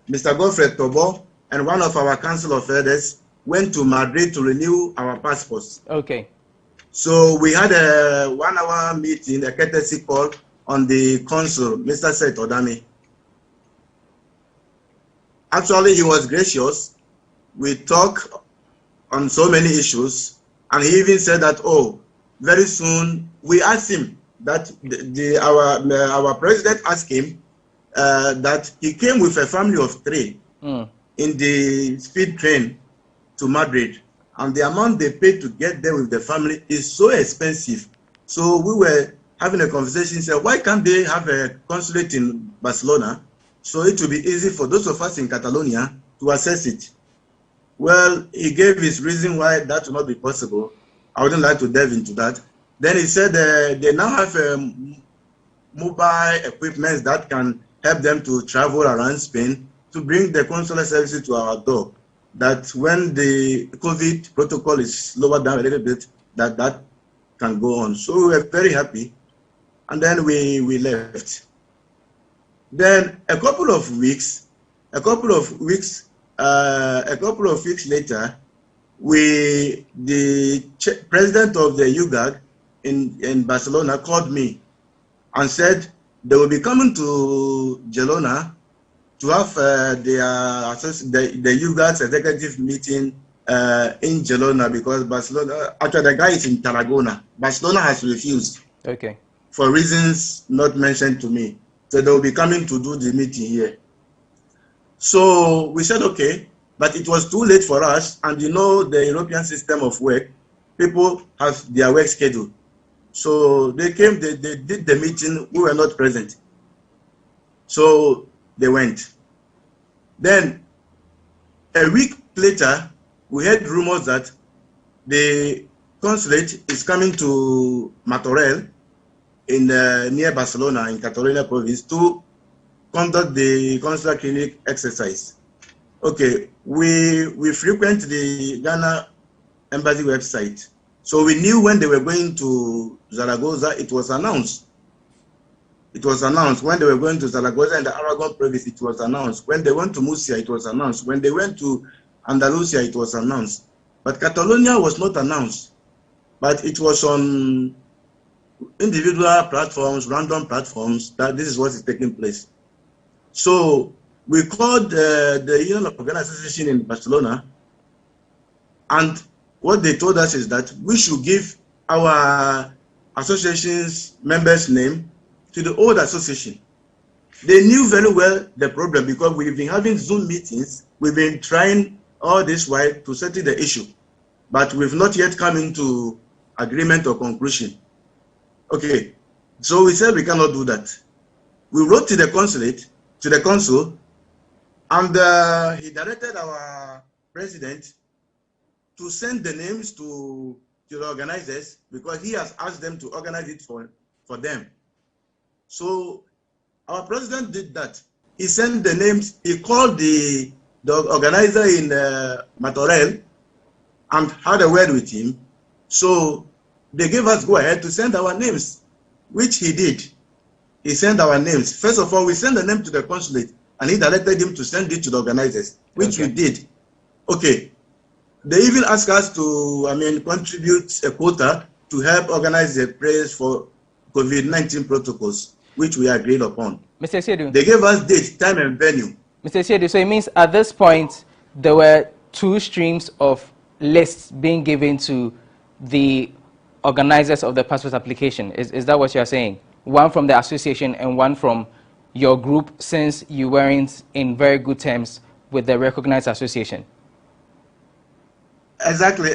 Mr. Godfred Tobo, and one of our council of elders went to Madrid to renew our passports. Okay. So we had a 1-hour meeting, a courtesy call on the consul, Mr. Seth Odami. Actually, he was gracious. We talked on so many issues, and he even said that, very soon, we asked him that our president asked him that he came with a family of 3 in the speed train to Madrid, and the amount they paid to get there with the family is so expensive. So we were having a conversation, said, why can't they have a consulate in Barcelona so it will be easy for those of us in Catalonia to access it? Well, he gave his reason why that will not be possible. I wouldn't like to delve into that. Then he said they now have mobile equipment that can help them to travel around Spain to bring the consular services to our door. That when the COVID protocol is lowered down a little bit, that can go on. So we were very happy, and then we left. Then a couple of weeks later, the president of the UGAG in Barcelona called me and said they will be coming to Girona to have the UGAG's executive meeting in Girona, because Barcelona, actually the guy is in Tarragona. Barcelona has refused. Okay. For reasons not mentioned to me. So they will be coming to do the meeting here. So we said, okay, but it was too late for us. And you know, the European system of work, people have their work schedule. So they came, they did the meeting, we were not present. So they went. Then a week later, we heard rumors that the consulate is coming to Martorell in near Barcelona in Catalonia province to conduct the consular clinic exercise. Okay, we frequent the Ghana embassy website. So we knew when they were going to Zaragoza, it was announced. It was announced. When they were going to Zaragoza in the Aragon province, it was announced. When they went to Murcia, it was announced. When they went to Andalusia, it was announced. But Catalonia was not announced. But it was on individual platforms, random platforms, that this is what is taking place. So we called the Union of Ghana Association in Barcelona, and what they told us is that we should give our association's members' name to the old association. They knew very well the problem because we've been having Zoom meetings. We've been trying all this while to settle the issue, but we've not yet come into agreement or conclusion. Okay, so we said we cannot do that. We wrote to the consulate, to the consul, and he directed our president to send the names to the organizers because he has asked them to organize it for them. So our president did that. He sent the names, he called the organizer in Martorell and had a word with him. So they gave us go ahead to send our names, which he did. He sent our names. First of all, we sent the name to the consulate and he directed him to send it to the organizers, which we did. Okay. They even asked us to, contribute a quota to help organize the prayers for COVID-19 protocols, which we agreed upon. Mr. Siedu. They gave us date, time, and venue. Mr. Siedu, so it means at this point, there were two streams of lists being given to the organizers of the passport application. Is that what you're saying? One from the association and one from your group, since you weren't in very good terms with the recognized association? Exactly.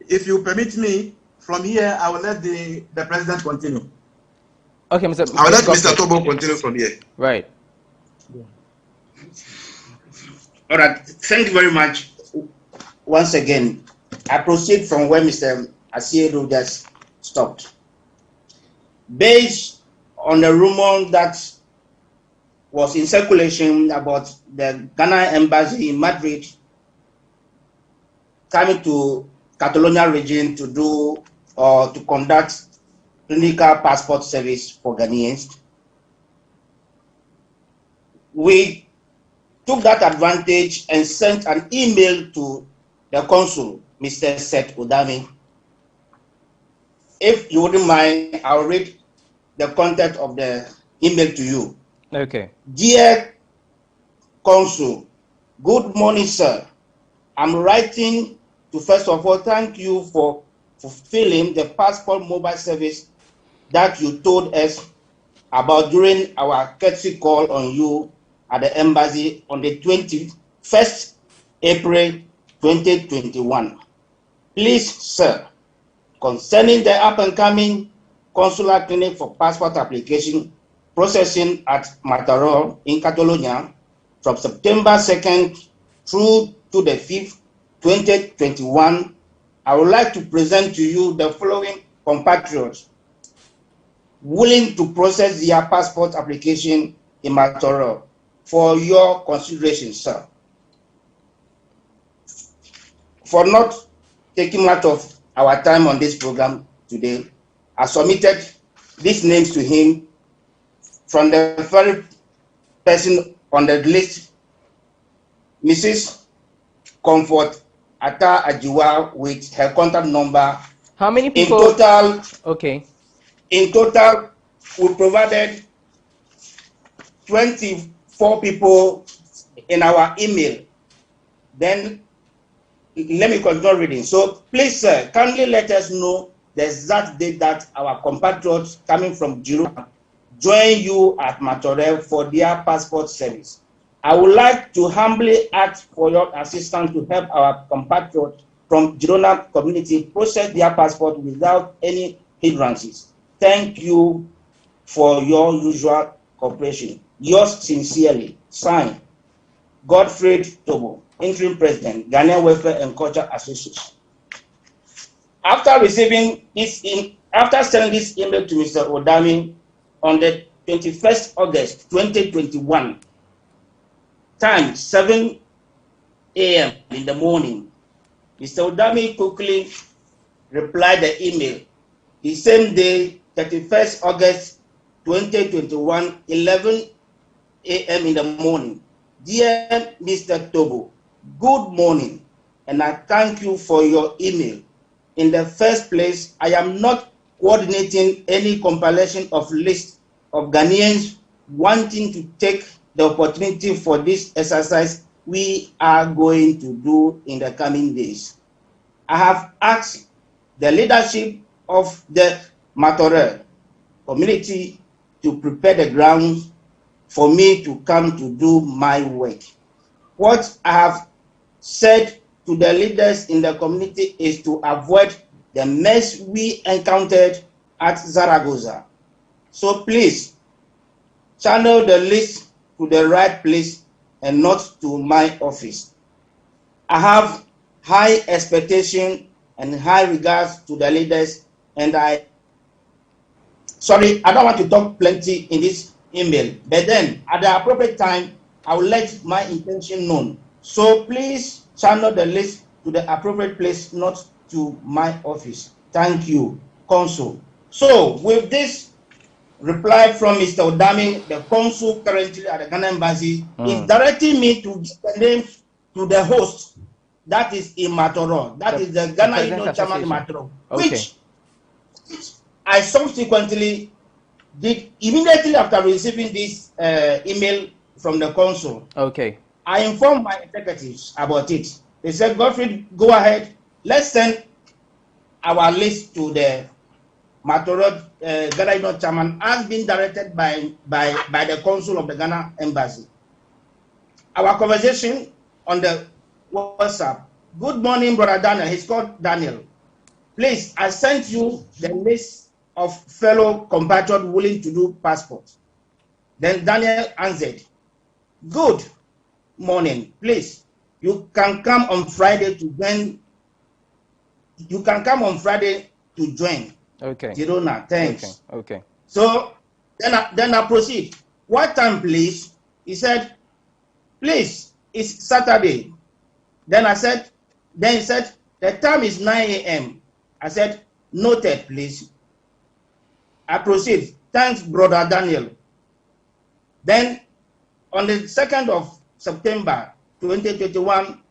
If you permit me, from here, I will let the president continue. Okay, Mr. I will let Mr. Tobo continue from here. Right. All right. Thank you very much. Once again, I proceed from where Mr. Asiedu just stopped. Based on the rumor that was in circulation about the Ghana embassy in Madrid coming to Catalonia region to do or to conduct clinical passport service for Ghanaians, we took that advantage and sent an email to the consul, Mr. Seth Odami. If you wouldn't mind, I'll read the content of the email to you. Okay. Dear Consul, good morning, sir. I'm writing to first of all thank you for fulfilling the passport mobile service that you told us about during our courtesy call on you at the embassy on the 21st April 2021. Please, sir, concerning the up-and-coming consular clinic for passport application processing at Martorell in Catalonia from September 2nd through to the 5th, 2021, I would like to present to you the following compatriots willing to process their passport application in Martorell. for your consideration, sir. For not taking much of our time on this program today, I submitted these names to him from the very person on the list, Mrs. Comfort Ata Ajiwa, with her contact number. How many people? In total, okay. In total, we provided 24 people in our email. Then let me continue reading. So please, sir, kindly let us know the exact date that our compatriots coming from Girona join you at Matorel for their passport service. I would like to humbly ask for your assistance to help our compatriots from Girona community process their passport without any hindrances. Thank you for your usual cooperation. Yours sincerely, signed, Godfrey Tobo, Interim President, Ghanaian Welfare and Culture Association. After receiving this, after sending this email to Mr. Odami on the 21st August 2021, time 7 a.m. in the morning, Mr. Odami quickly replied the email. The same day, 31st August 2021, 11 a.m. in the morning. Dear Mr. Tobo, good morning, and I thank you for your email. In the first place, I am not coordinating any compilation of list of Ghanaians wanting to take the opportunity for this exercise we are going to do in the coming days. I have asked the leadership of the Matorel community to prepare the grounds for me to come to do my work. What I have said to the leaders in the community is to avoid the mess we encountered at Zaragoza. So please, channel the list to the right place and not to my office. I have high expectation and high regards to the leaders, and I don't want to talk plenty in this email, but then at the appropriate time, I will let my intention known. So please channel the list to the appropriate place, not to my office. Thank you, Consul. So with this reply from Mr. Odami, the Consul currently at the Ghana Embassy, is directing me to give the name to the host, that is in Matoro, that is the Ghana Union Chairman in Matoro, which I subsequently did immediately after receiving this email from the Consul. Okay. I informed my executives about it. They said, Godfrey, go ahead. Let's send our list to the Matoro Ghana Union Chairman as been directed by the Consul of the Ghana Embassy. Our conversation on the WhatsApp. Good morning, Brother Daniel. He's called Daniel. Please, I sent you the list of fellow compatriots willing to do passports. Then Daniel answered, good morning. Please, you can come on Friday to join. You can come on Friday to join. Okay. Girona, thanks. Okay. So then I proceed. What time, please? He said, please, it's Saturday. Then he said, the time is 9 a.m. I said, noted, please. I proceed. Thanks, Brother Daniel. Then on the 2nd of September 2021,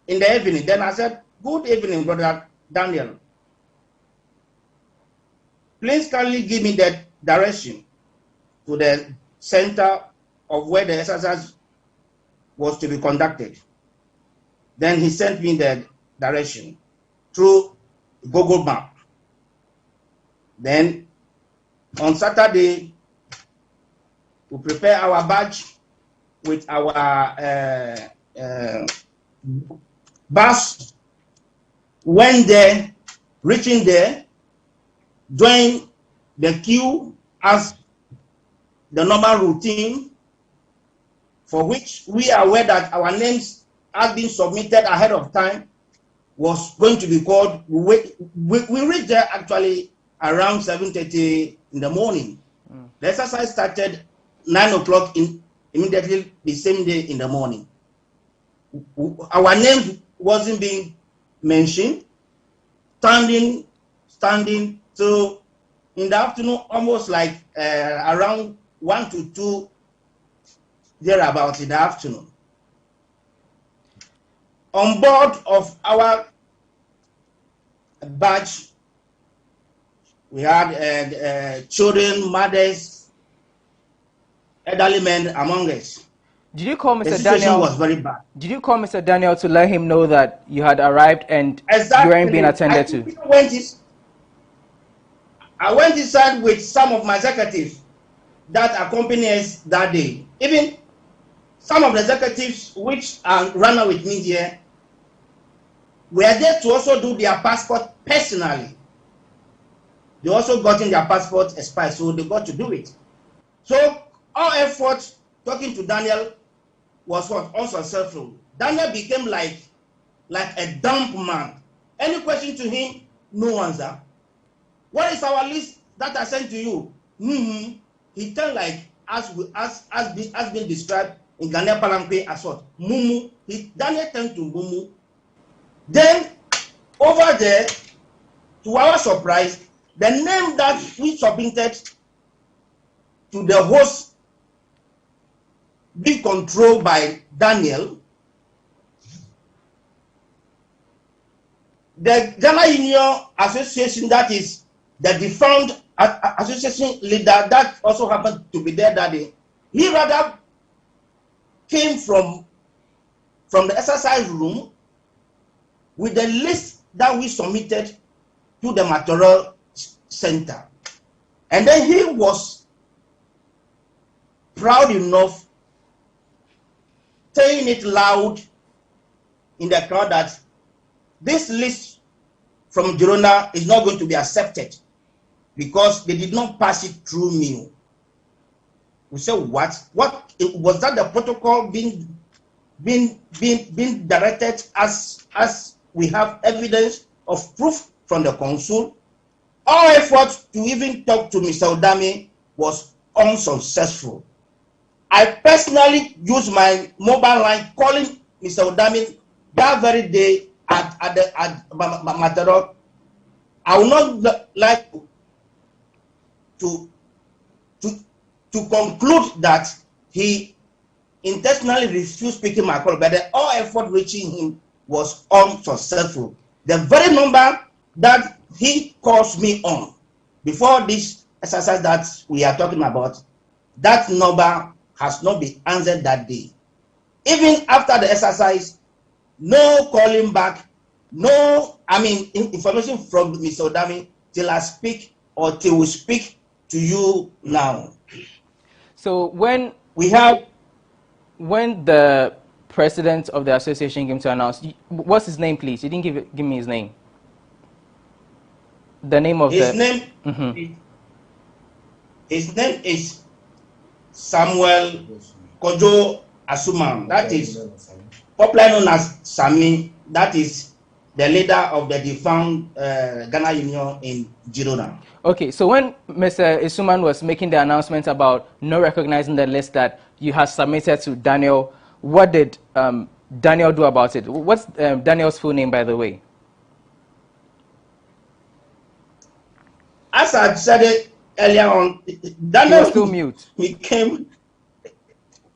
in the evening, then I said, good evening, Brother Daniel. Please kindly give me the direction to the center of where the exercise was to be conducted. Then he sent me the direction through Google Map. Then on Saturday, we prepare our badge with our bus. Went there, reaching there, join the queue as the normal routine, for which we are aware that our names have been submitted ahead of time, was going to be called. We reached there actually around 7:30 in the morning. The exercise started 9 o'clock immediately the same day in the morning. Our name wasn't being mentioned. Standing. So in the afternoon, almost like around 1 to 2 thereabouts in the afternoon. On board of our batch, we had children, mothers, elderly men among us. Did you call Mr. The situation Daniel? Was very bad. Did you call Mr. Daniel to let him know that you had arrived and you weren't being attended to? I went inside with some of my executives that accompanied us that day. Even some of the executives which ran with me here were there to also do their passport personally. They also got in their passport expired, so they got to do it. So our effort talking to Daniel was what? Unsuccessful. Daniel became like a dumb man. Any question to him, no answer. What is our list that I sent to you? He turned like as been described in Ghanaian Palanque as what? Mumu. Daniel turned to Mumu. Then over there, to our surprise, the name that we submitted to the host being controlled by Daniel, the Ghana Union Association, that is the defunct association leader that also happened to be there that day, he rather came from the exercise room with the list that we submitted to the Matoro Center. And then he was proud enough saying it loud in the crowd that this list from Girona is not going to be accepted because they did not pass it through me. We said, what? What was that? The protocol being directed as we have evidence of proof from the consul. Our effort to even talk to Mr. Odami was unsuccessful. I personally used my mobile line calling Mr. Odami that very day at Matador. I would not like to conclude that he intentionally refused speaking my call, but all effort reaching him was unsuccessful. The very number that he calls me on before this exercise that we are talking about, that number has not been answered that day. Even after the exercise, no calling back, no, information from Mr. Odami till I speak or till we speak to you now. So when the president of the association came to announce, what's his name, please? You didn't give me his name. The name of his name. His name is Samuel Kojo Asuman. That is popularly known as Sami. That is the leader of the defunct Ghana Union in Girona. Okay, so when Mr. Isuman was making the announcement about not recognizing the list that you had submitted to Daniel, what did Daniel do about it? What's Daniel's full name, by the way? As I said it earlier on, Daniel was still mute. He came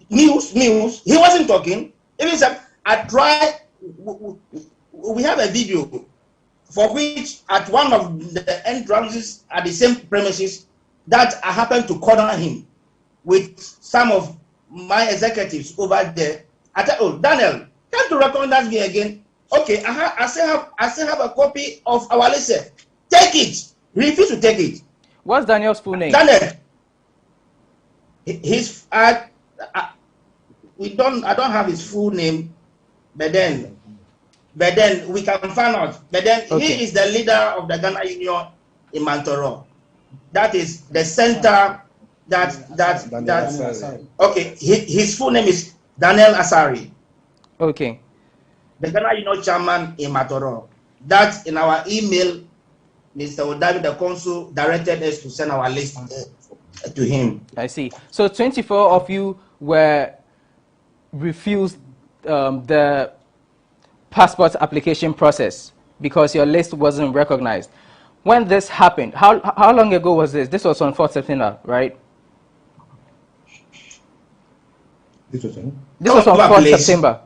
news. He wasn't talking. Even said, I tried. We have a video for which at one of the entrances at the same premises that I happened to corner him with some of my executives over there. I said, "Oh, Daniel, come to recognize me again." Okay, I still have a copy of our list. Take it. He refused to take it. What's Daniel's full name? Daniel. I don't have his full name, but then we can find out. But then okay. He is the leader of the Ghana Union in Mantoro. That is the center okay. His full name is Daniel Asari. Okay. The Ghana Union chairman in Mantoro. That in our email, Mr. Odabi, the consul, directed us to send our list to him. I see. So 24 of you were refused the passport application process because your list wasn't recognized. When this happened, how long ago was this? This was on 4th September, right? This was on 4th September.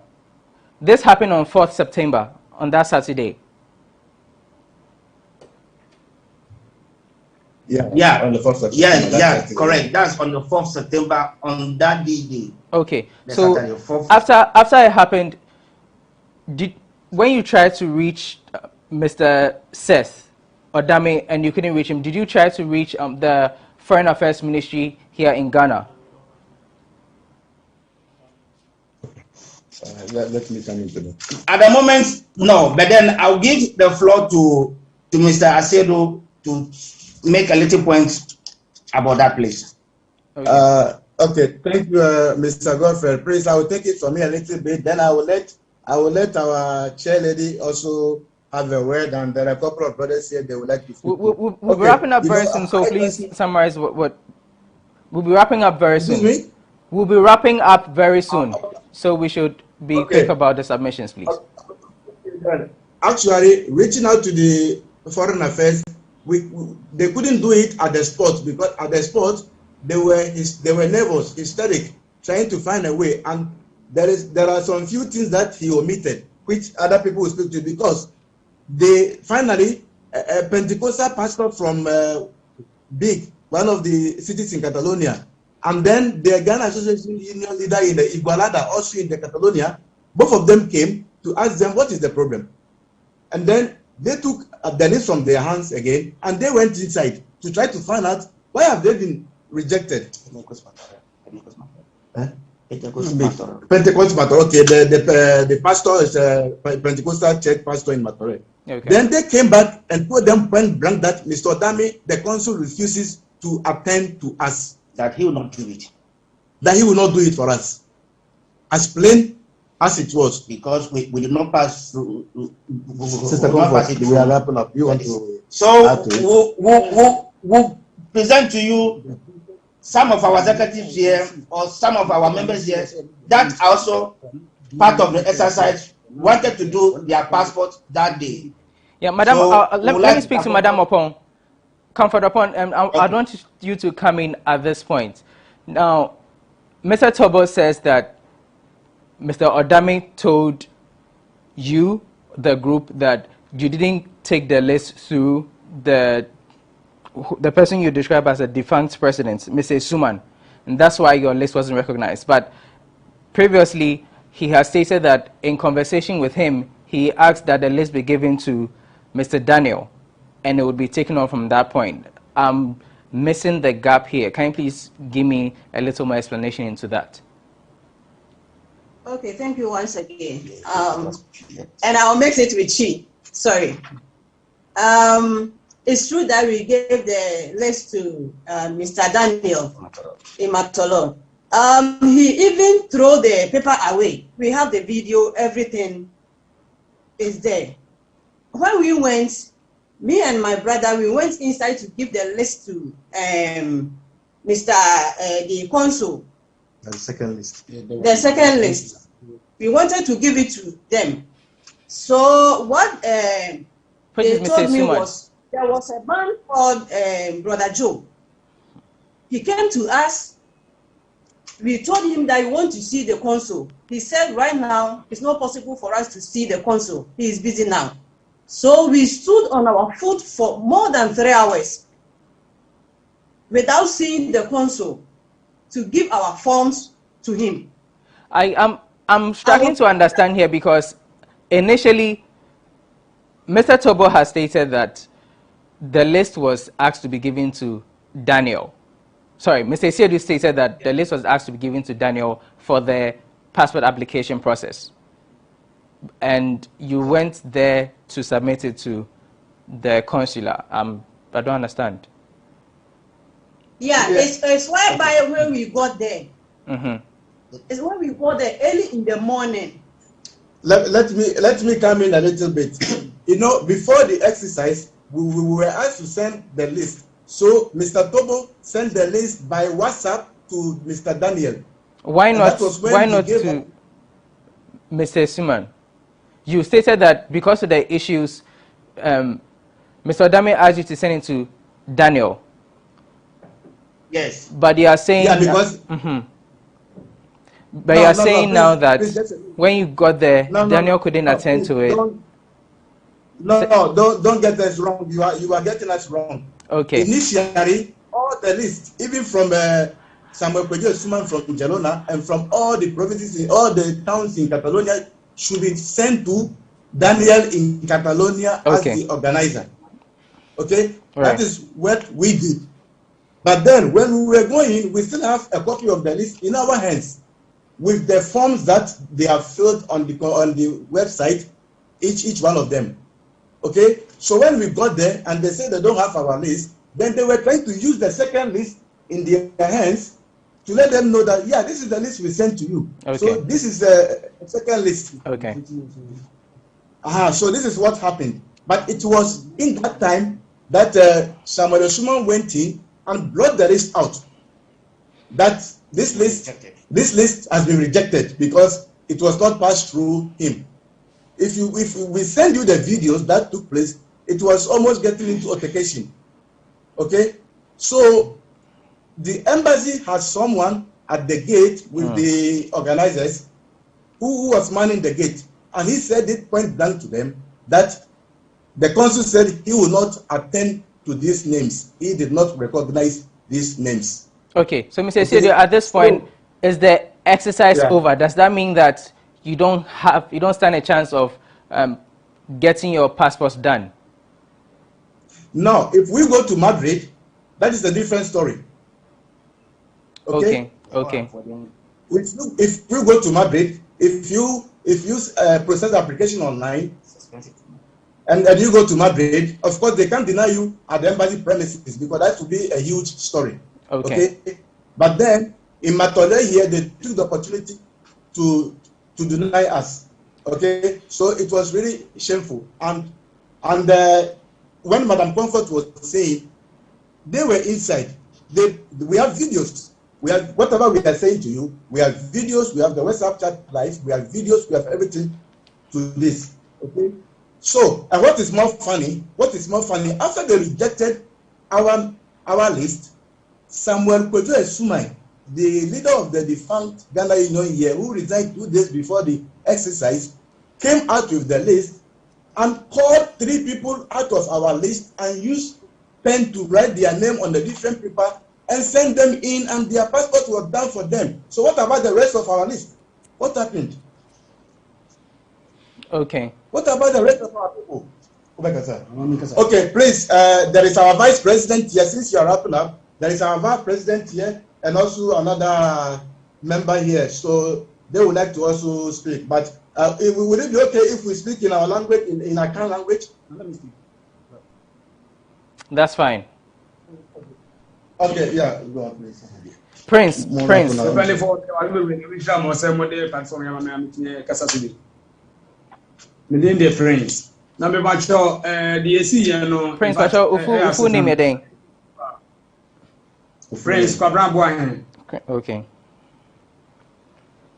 This happened on 4th September, on that Saturday. Yeah, on the 4th September. Yeah, correct. That's on the 4th September, on that day. Okay, The so Saturday, after it happened, when you tried to reach Mr. Seth Odame and you couldn't reach him, did you try to reach the Foreign Affairs Ministry here in Ghana? Let me come into that. At the moment, no. But then I'll give the floor to Mr. Acedo to make a little point about that place. Okay, thank you, Mr. Godfrey. Please, I will take it from here a little bit. Then I will let our chair lady also have a word, and there are a couple of brothers here they would like to speak. We'll be wrapping up very soon, so please summarize what we'll be wrapping up very soon. Excuse me? We'll be wrapping up very soon, so we should be quick about the submissions, please. Actually, reaching out to the Foreign Affairs, they couldn't do it at the spot because at the spot they were nervous, hysteric, trying to find a way, and there are some few things that he omitted, which other people will speak to, because they finally a Pentecostal pastor from Big, one of the cities in Catalonia, and then the Ghana Association Union leader in the Igualada, also in the Catalonia, both of them came to ask them what is the problem, and then they took the list from their hands again, and they went inside to try to find out why have they been rejected. Pentecost matter. Okay, the pastor is a Pentecostal church pastor in Matore. Okay. Then they came back and told them point blank that Mr. Odame, the consul, refuses to attend to us. That he will not do it. That he will not do it for us. As plain as it was. Because we did not pass through. Sister Comfort, we are wrapping up. You want to? So we'll present to you some of our executives here or some of our members here that also part of the exercise wanted to do their passport that day. Yeah, Madam, so let me speak to Madam Opon. Comfort Opon, I want you to come in at this point. Now, Mr. Tobo says that Mr. Odame told you, the group, that you didn't take the list through the person you describe as a defunct president, Mr. Suman, and that's why your list wasn't recognized. But previously, he has stated that in conversation with him, he asked that the list be given to Mr. Daniel, and it would be taken on from that point. I'm missing the gap here. Can you please give me a little more explanation into that? Okay, thank you once again. And I'll mix it with Chi. Sorry. It's true that we gave the list to Mr. Daniel in Matolo. He even threw the paper away. We have the video, everything is there. When we went, me and my brother, we went inside to give the list to the consul. The second list. The second list. We wanted to give it to them. So what they told me was, there was a man called Brother Joe. He came to us. We told him that we want to see the consul. He said right now, it's not possible for us to see the consul. He is busy now. So we stood on our foot for more than 3 hours without seeing the consul to give our forms to him. I'm struggling to understand here, because initially Mr. Tobo has stated that the list was asked to be given to Daniel. Sorry, Mr. Siedu stated that the list was asked to be given to Daniel for the passport application process. And you went there to submit it to the consular. I don't understand. Yeah, it's whereby when we got there. Mm-hmm. It's when we got there early in the morning. Let me come in a little bit. You know, before the exercise, we were asked to send the list So Mr. Tobo sent the list by WhatsApp to Mr. Daniel. Why not to Mr. Suman? You stated that because of the issues, Mr. Odame asked you to send it to Daniel. Yes. But you are saying because but you are saying now that when you got there, Daniel couldn't attend to it. Don't get us wrong. You are getting us wrong. Okay. Initially, all the list, even from Samuel Kwejo Suman from Gelona and from all the provinces, in all the towns in Catalonia, should be sent to Daniel in Catalonia as the organizer. Okay, that is what we did. But then, when we were going, we still have a copy of the list in our hands, with the forms that they have filled on the website, each one of them. Okay, so when we got there and they said they don't have our list, then they were trying to use the second list in their hands to let them know that, yeah, this is the list we sent to you. Okay. So this is the second list. Okay. So this is what happened. But it was in that time that Samuel Suman went in and brought the list out. That this list has been rejected because it was not passed through him. If we send you the videos that took place, it was almost getting into altercation. Okay, so the embassy has someone at the gate with the organizers who was manning the gate, and he said it point blank to them that the consul said he will not attend to these names. He did not recognize these names. Okay, so Mr. Sedio, at this point, is the exercise over? Does that mean that you don't stand a chance of getting your passports done? No, if we go to Madrid, that is a different story. Okay. If we go to Madrid, if you process the application online, and then you go to Madrid, of course they can't deny you at the embassy premises because that would be a huge story. Okay. But then in Matole here, they took the opportunity to deny us. Okay, so it was really shameful. And when Madam Comfort was saying, they were inside. We have videos. We have whatever we are saying to you. We have videos. We have the WhatsApp chat live. We have videos. We have everything to this. Okay. So, and what is more funny? After they rejected our list, Samuel Kwejo Esumai, the leader of the defunct Ghana Union here, who resigned 2 days before the exercise, came out with the list and called 3 people out of our list and used pen to write their name on the different paper and send them in, and their passport was done for them. So what about the rest of our list? What happened? Okay. What about the rest of our people? Okay, please, there is our vice president here. Since you are wrapping up, there is our vice president here and also another member here. So they would like to also speak. But would it be okay if we speak in our language, in our Akan language? Let me speak. That's fine. Okay, yeah, go on, please. Prince. Prince, who name your thing? Prince Kwabra. Okay.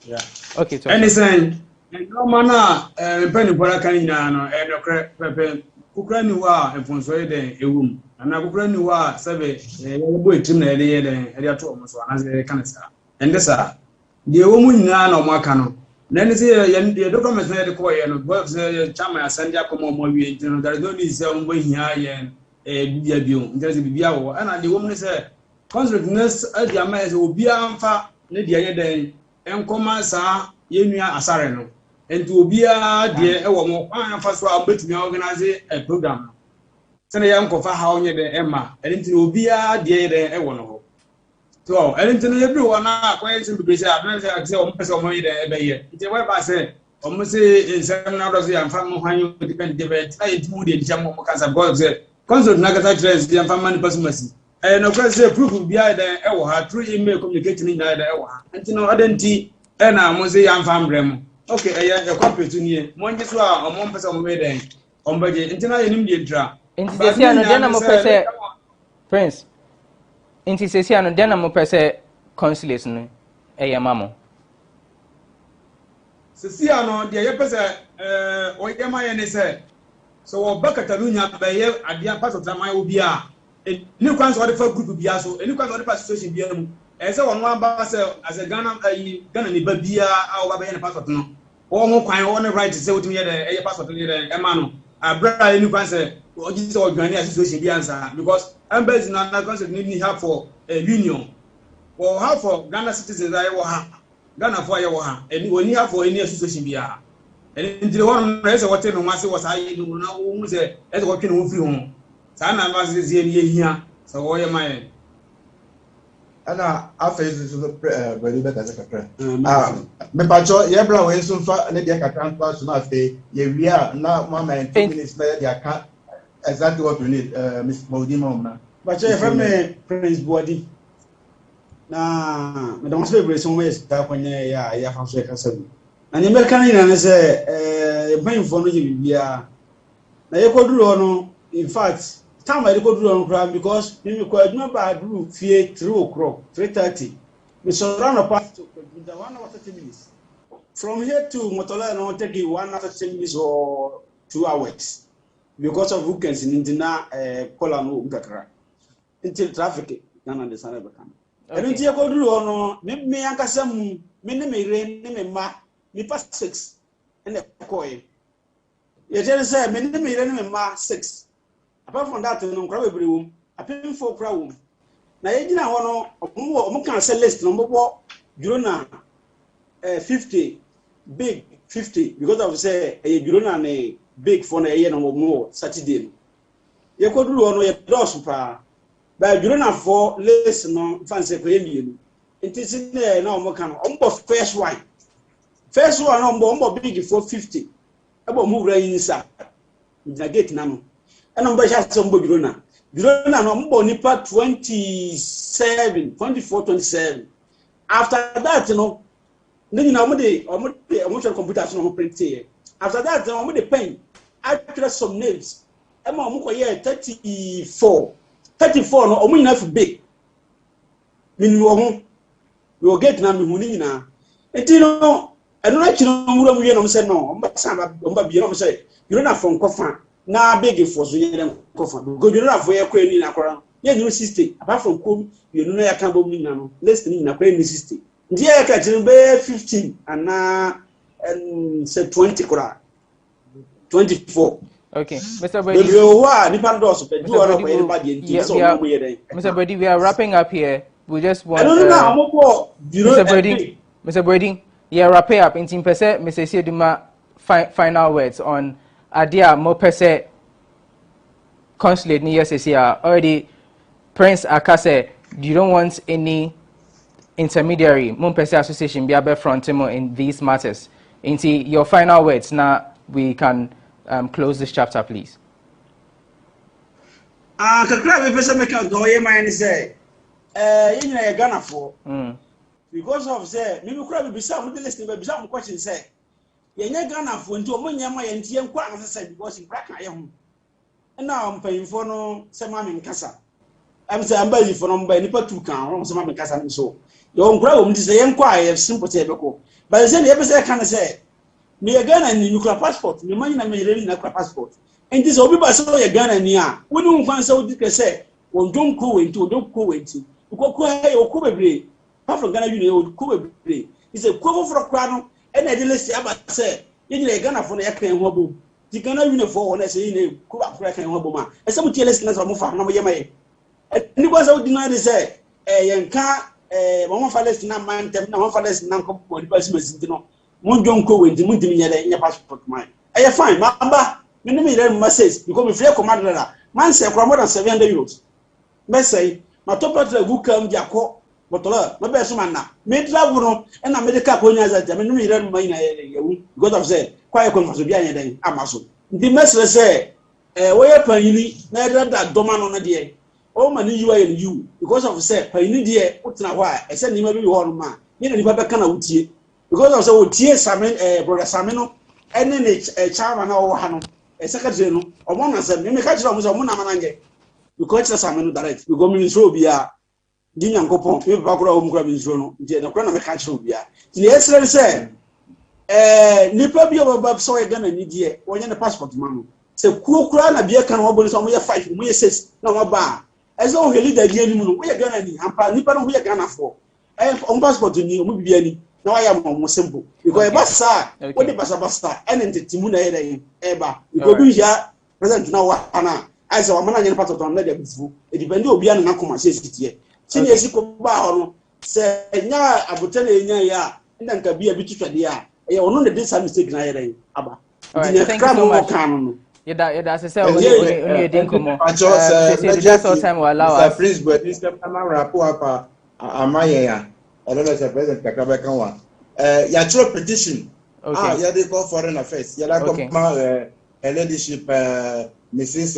Yeah. Okay. And saying, no mana, penny Poracanino, and Pepe, Ukrainiwa, and Fonsoy, a room, and Ukrainiwa, Sabe, a boy, Tim, and the Thomas, as a canister. And this are the woman none of Macano. Then is the documents made the coy and works Chama, San Giacomo, there is no need some way here and a view, there's a Biao, and the woman said, Constant as the Amas will be amfa, Lydia day, and Comasa, Yenia Asareno, and to be a dear more first while but me organize a program. Send a young coffee how near the Emma, and it will be a dear there, a one. So, and into everyone are quite simple because I say on person money there every year. It's a web I say, almost in 7 hours and family when you depend debate. I do the Jammo Casa God said, Consult Nagata dress the family person. And of course, the proof will be either a through email communicating in either hour. And you know, identity, and I must say, I'm from okay, a copy to me. One just one person made on budget. Until I knew the draft. Prince, inti sesi ano den na mo pese consulate no mamo. Sesi ano de ye pese o ye ma ye ne se so wo ba Catalonia ba ye adia pastor man obi a ni kwan so de fa group bia so ni kwan so de pa situation bia mu se won amba se as a Ghana ni ba bia a wo ba ye ne pastor no wo mo kwan wo ne right se wotumi ye de ye pastor ni de ma no abra ni kwan se o ji se o dwan ni situation bia nsa because embassy na concept ni have for union or have for Ghana citizens I wo ha Ghana for ye wo ha oni have for any association bia and the one is what no mase was I do na wo mu se e se what no free ho sa na ma se ze ni hia so wo ye man ana afezi so very better secretary me pacho ye bra we so fa ne dia kakran pa so na fe ye wia na mama 2 minutes na dia ka exactly what we need Mr. Maudimo na pacho ye from Prince Body na me don se be so we sta kwanya ya fa so e kasabu na nye American ina na se ban fo no je bibia na ye koduro no in fact time I go do on because me ko aduma ba do fie 3:30 me surround a pass to 1 hour 30 minutes from here to Motola no take 1 hour 30 minutes or 2 hours because of weekends in Indina kola no ngakra until traffic na the sana be kan and ntie ko do no me ankasa mu me ne me re ne me ma me pass 6 and koy ye tell say me ne me re ne me ma 6. Apart from that, no crowd every room, a paying for crowd. Now, you know, no can say list number what you know 50 big 50 because I would say you don't a big for a year or more Saturday. You could do on your door super, but you don't have for less no fancy premium. It is in there no more can almost first one. First one on big for 50. About move right inside. The gate now. And I'm just some Burona. Burona no nipa 24-27. After that, you know, then you know, the computers no print here. After that, you know, the pen. I press some names. I'm on 34. 34 no, I'm enough big. Mean you get now, me now. And you know, I don't like you know, we say no. I'm say you're not from Kofa. Na beg for so yen kofa because you know for your kwani na kwara ye new system apart from come you know ya kan bom ni na no list ni na kwani system ndi ya ka tin be 15 and na say 20 kwara 24. Okay, Mr. Brady. Mr. Brady, we are wrapping up here. We just want Mr. Brady, yeah, wrapping up in team percent Mr. Sieduma final words on Adia mo pese consulate ni SSR already Prince Akase, you don't want any intermediary mo pese association be abe frontimo in these matters. Into your final words now we can close this chapter please. Kakra we pese make go ye man say you know Ghana for because of say me kura be bisa mo listen be bisa mo question say yenye Ghana for nti omo nyama ye ntie nkwa ansese because in crack aye ho na ompanyimfo no se ma me nkasa am say amba yi for no mba nipa tu kan ho se ma me nkasa so yo nkura wo mti se ye nkwa aye simple te beko but say ye be say kan say me ye Ghana ni nuclear passport me manyi na me yere ni nuclear passport and this obi ba so ye Ghana ni a woni nkwan say odi kese won don ko we nti won ko we nti ko he o ko bebre pa from Ghana union o ko bebre is a ko for kra no and I didn't say about say, you know, Ghana for the Yakan Hobo. The Ghana uniform, when I say, you know, Kuba Kraken Hoboma. And some listeners are more far, no Yamay. And it was out denied to say, a young car, one for less than man, one for less than uncle, or the person, you know, Munjon Co in the Mundinia in your passport mine. I find, Mamba, many messages, because we fear commander, man say for more than 700 euros. Let's say, my top of the book come Jaco. Botola, my best man now. Made Labuno and a medical ponias at the minute God of said, quiet conference behind them, Amazon. The messenger say, where Panini, neither that doman on a day. Oh, man, you and you, because of say, Panini dear, what's not why I said, you may be one man. You know, Papa can tea. Because of so tears, Samin, brother Samino, and then a charm and our Hano, a secretary, or one of them, you may catch them with a Munamange. because it's a direct. We go ministry obia. Dinya nkopon. We papa kura omukura ministry no. Nti na kura na me catch obia. Ti esre say nipa bi obaba so e Ghana ni die. Wonye ne passport man. Se kura na bia kan wo so mo ye 5, mo ye 6 na wo ba. As long as leader die ni mu no, we Ghana ni. Ampa nipa no we Ghana for. On passport ni o mu bibia ni. Na why am more simple because e basa what the basa and entimu na eba because do ya present na wa ana I say amana nyane part of na dey bufu e depend obi an na koma say sitie ti na esi ko ba ho no se nya abota na nya ya nda nka bia bi twitwade a e ono ne dey some mistake na yere aba di thank you so much yeda say only dey komo that's all time we allow us Prince but this time rapo apa amaye ya I don't know if President Kakaba can one. Your petition. Okay. Yeah, they call foreign affairs. Yeah, like a leadership, Mrs.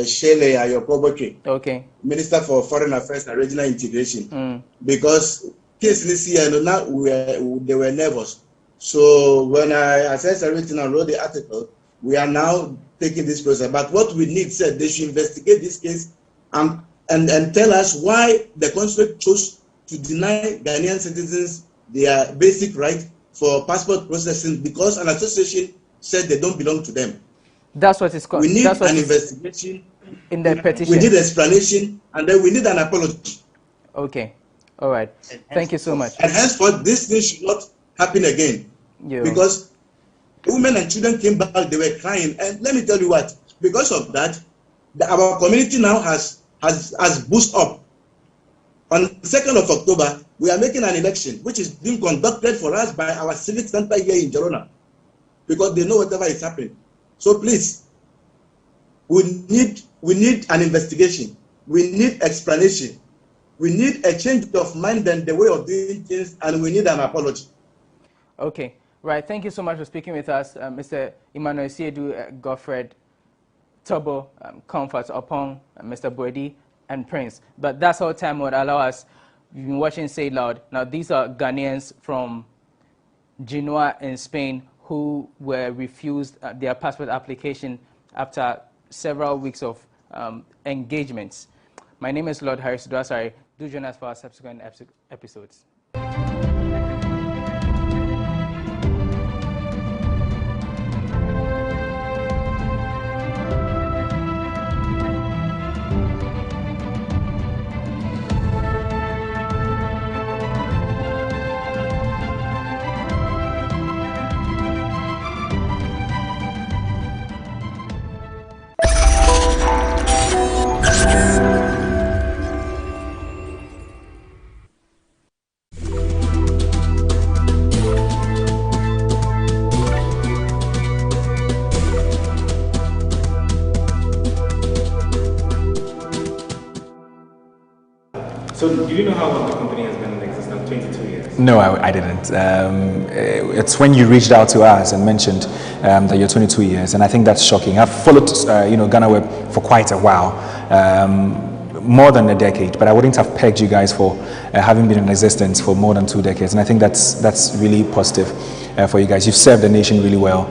Shelley Ayokoboke. Okay. Minister for Foreign Affairs and Regional Integration. Because case this year, now they were nervous. So when I assessed everything and wrote the article, we are now taking this process. But what we need said they should investigate this case and tell us why the consulate chose to deny Ghanaian citizens their basic right for passport processing because an association said they don't belong to them. That's what it's called. We need an investigation in the petition. We need explanation and then we need an apology. Okay. All right. Thank you so much. And henceforth, this thing should not happen again. Because women and children came back, they were crying. And let me tell you what, because of that, our community now has boosted up. On the 2nd of October, we are making an election, which is being conducted for us by our civic center here in Jorona, because they know whatever is happening. So please, we need an investigation. We need explanation. We need a change of mind and the way of doing things, and we need an apology. Okay, right. Thank you so much for speaking with us, Mr. Emmanuel Siedu, Godfred, Tobo, Comfort, Opong, Mr. Boedi, and Prince. But that's all time would allow us. We've been watching Say Loud. Now, these are Ghanaians from Genoa in Spain who were refused their passport application after several weeks of engagements. My name is Lord Harris Dwasari. Do join us for our subsequent episodes. So do you know how long the company has been in existence? 22 years? No, I didn't. It's when you reached out to us and mentioned that you're 22 years, and I think that's shocking. I've followed, GhanaWeb for quite a while, more than a decade, but I wouldn't have pegged you guys for having been in existence for more than 2 decades, and I think that's really positive for you guys. You've served the nation really well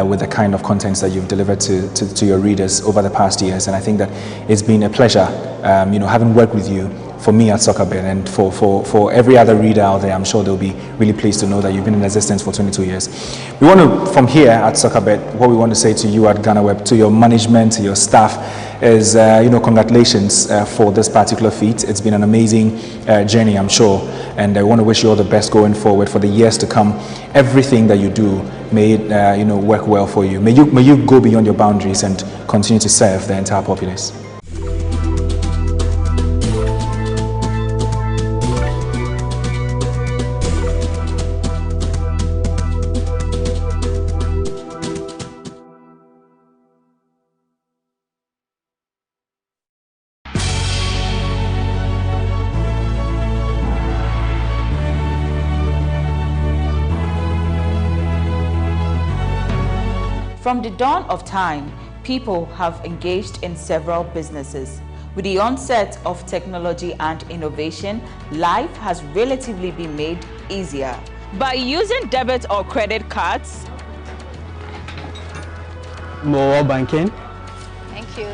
with the kind of contents that you've delivered to your readers over the past years, and I think that it's been a pleasure, having worked with you. For me at Soccerbet and for every other reader out there, I'm sure they'll be really pleased to know that you've been in existence for 22 years. We want to, from here at Soccerbet, what we want to say to you at GhanaWeb, to your management, to your staff, is congratulations for this particular feat. It's been an amazing journey, I'm sure, and I want to wish you all the best going forward for the years to come. Everything that you do, may it work well for you. May you go beyond your boundaries and continue to serve the entire populace. From the dawn of time, people have engaged in several businesses. With the onset of technology and innovation, life has relatively been made easier. By using debit or credit cards, mobile banking, thank you,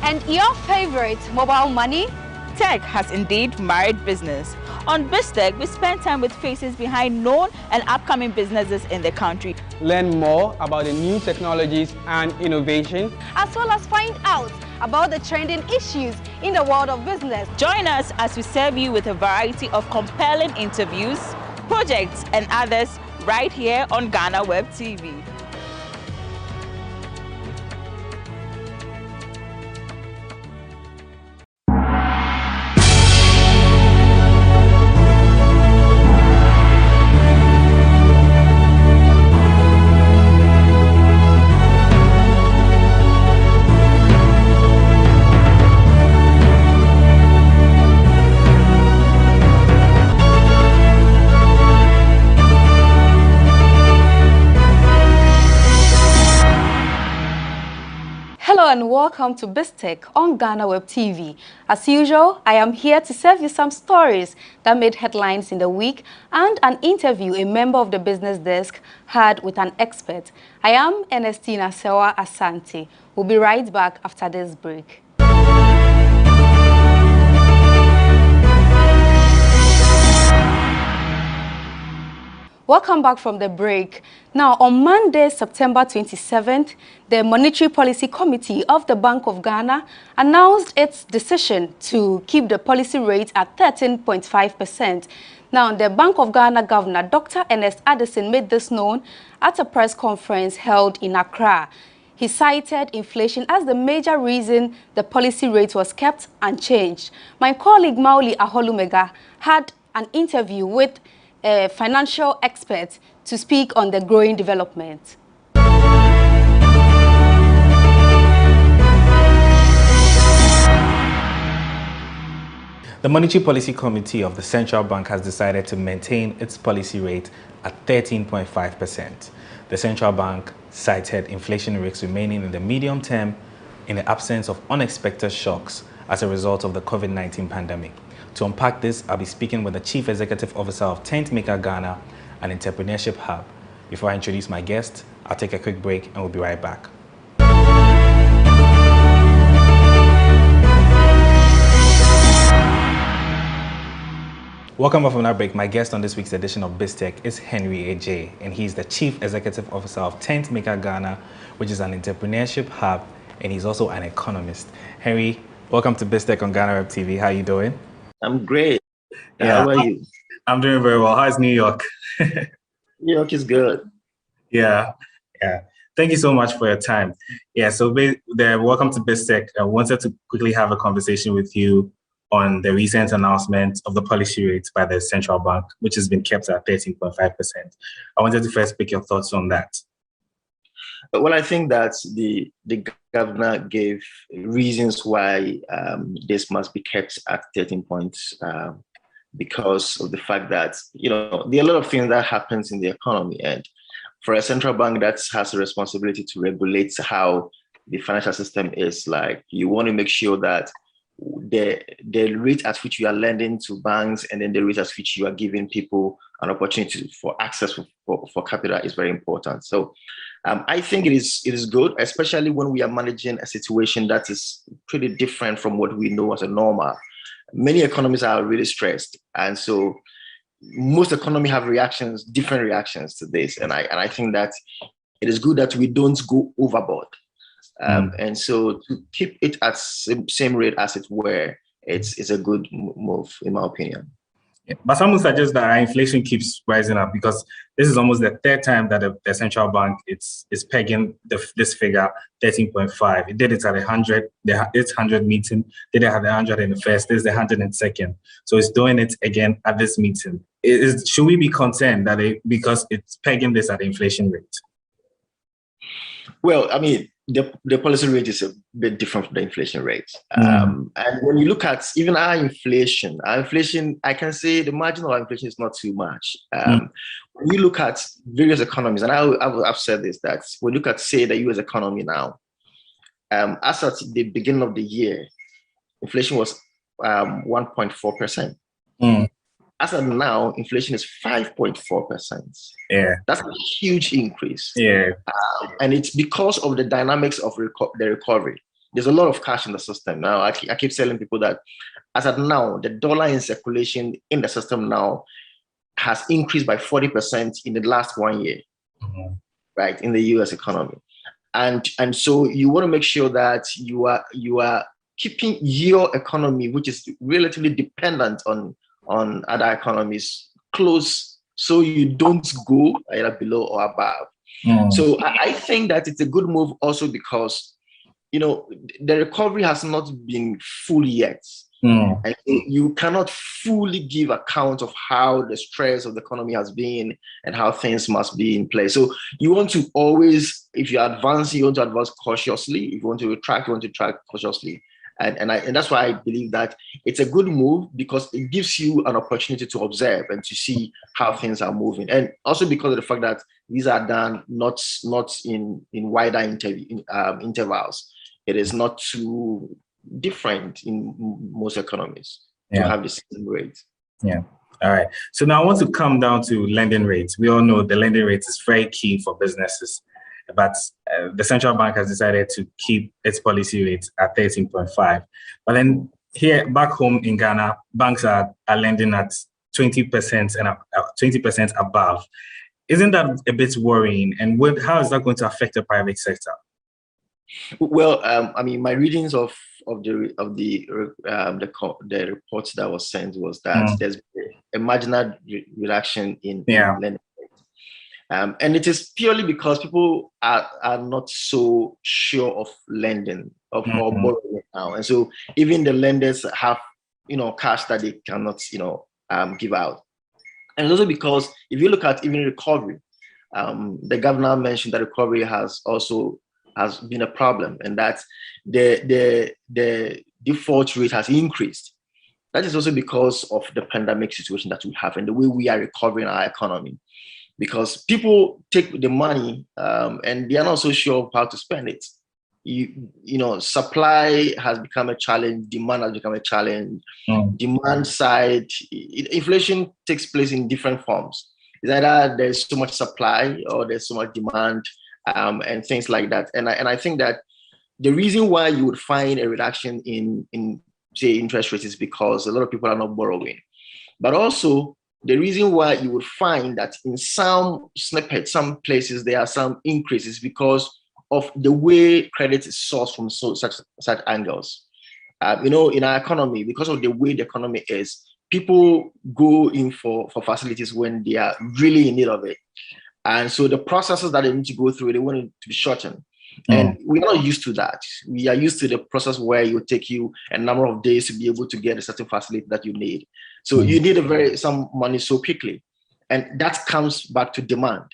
And your favorite mobile money? Tech has indeed married business. On BizTech, we spend time with faces behind known and upcoming businesses in the country. Learn more about the new technologies and innovation, as well as find out about the trending issues in the world of business. Join us as we serve you with a variety of compelling interviews, projects and others right here on GhanaWeb TV. Hello and welcome to BizTech on GhanaWeb TV. As usual, I am here to serve you some stories that made headlines in the week and an interview a member of the business desk had with an expert. I am Ernestina Sewa Asante. We'll be right back after this break. Welcome back from the break. Now, on Monday, September 27th, the Monetary Policy Committee of the Bank of Ghana announced its decision to keep the policy rate at 13.5%. Now, the Bank of Ghana Governor, Dr. Ernest Addison, made this known at a press conference held in Accra. He cited inflation as the major reason the policy rate was kept unchanged. My colleague Mauli Aholumega had an interview with a financial expert to speak on the growing development. The Monetary Policy Committee of the Central Bank has decided to maintain its policy rate at 13.5%. The Central Bank cited inflation rates remaining in the medium term in the absence of unexpected shocks as a result of the COVID-19 pandemic. To unpack this, I'll be speaking with the Chief Executive Officer of Tent Maker Ghana, an entrepreneurship hub. Before I introduce my guest, I'll take a quick break and we'll be right back. Welcome back from that break. My guest on this week's edition of BizTech is Henry AJ, and he's the Chief Executive Officer of Tent Maker Ghana, which is an entrepreneurship hub, and he's also an economist. Henry, welcome to BizTech on GhanaWeb TV. How are you doing? I'm great. Yeah. How are you? I'm doing very well. How's New York? New York is good. Yeah. Thank you so much for your time. Yeah, so welcome to BizTech. I wanted to quickly have a conversation with you on the recent announcement of the policy rate by the central bank, which has been kept at 13.5%. I wanted to first pick your thoughts on that. Well, I think that the governor gave reasons why this must be kept at 13 points because of the fact that, there are a lot of things that happens in the economy. And for a central bank that has a responsibility to regulate how the financial system is, like, you want to make sure that the rate at which you are lending to banks and then the rate at which you are giving people an opportunity for access for capital is very important. So I think it is good, especially when we are managing a situation that is pretty different from what we know as a normal. Many economies are really stressed, and so most economies have different reactions to this. And I think that it is good that we don't go overboard. And so to keep it at same rate as it were, it's a good move, in my opinion. Yeah. But some would suggest that our inflation keeps rising up because this is almost the third time that the central bank is pegging this figure 13.5. It did it at 100, its 100 meeting. Did it at the 101st? This is the 102nd. So it's doing it again at this meeting. Should we be concerned that because it's pegging this at the inflation rate? Well, I mean, the policy rate is a bit different from the inflation rate. And when you look at even our inflation, I can say the margin of inflation is not too much. When you look at various economies, and I've said this, that when you look at, say, the US economy now, as at the beginning of the year, inflation was 1.4%. As of now, inflation is 5.4%. Yeah, that's a huge increase. Yeah, and it's because of the dynamics of the recovery. there's a lot of cash in the system. Now, I keep telling people that as of now, the dollar in circulation in the system now has increased by 40% in the last 1 year, right, in the US economy. And so you want to make sure that you are keeping your economy, which is relatively dependent on other economies, close, so you don't go either below or above. So I think that it's a good move also because, you know, the recovery has not been full yet. And you cannot fully give account of how the stress of the economy has been and how things must be in place. So you want to always, if you're advancing, you want to advance cautiously. If you want to retract, you want to track cautiously. And that's why I believe that it's a good move, because it gives you an opportunity to observe and to see how things are moving. And also because of the fact that these are done not in wider intervals. It is not too different in most economies to have the same rate. Yeah. All right. So now I want to come down to lending rates. We all know the lending rate is very key for businesses, but the central bank has decided to keep its policy rate at 13.5. But then here back home in Ghana, banks are lending at 20% and 20% above. Isn't that a bit worrying? And how is that going to affect the private sector? Well, I mean, my readings of the reports that was sent was that there's a marginal reduction in lending rate. And it is purely because people are not so sure of lending or borrowing now. And so even the lenders have, you know, cash that they cannot, you know, give out. And also because if you look at even recovery, the governor mentioned that recovery has been a problem, and that the default rate has increased. That is also because of the pandemic situation that we have and the way we are recovering our economy. Because people take the money and they are not so sure how to spend it. You know, supply has become a challenge, demand has become a challenge. Demand side, inflation takes place in different forms. It's either there's so much supply or there's so much demand, and things like that. And I think that the reason why you would find a reduction in say interest rates is because a lot of people are not borrowing. But also the reason why you would find that in some snippets, some places there are some increases because of the way credit is sourced from such angles. You know, in our economy, because of the way the economy is, people go in for facilities when they are really in need of it. And so the processes that they need to go through, they want it to be shortened. And we're not used to that. We are used to the process where it will take you a number of days to be able to get a certain facility that you need. So you need some money so quickly. And that comes back to demand.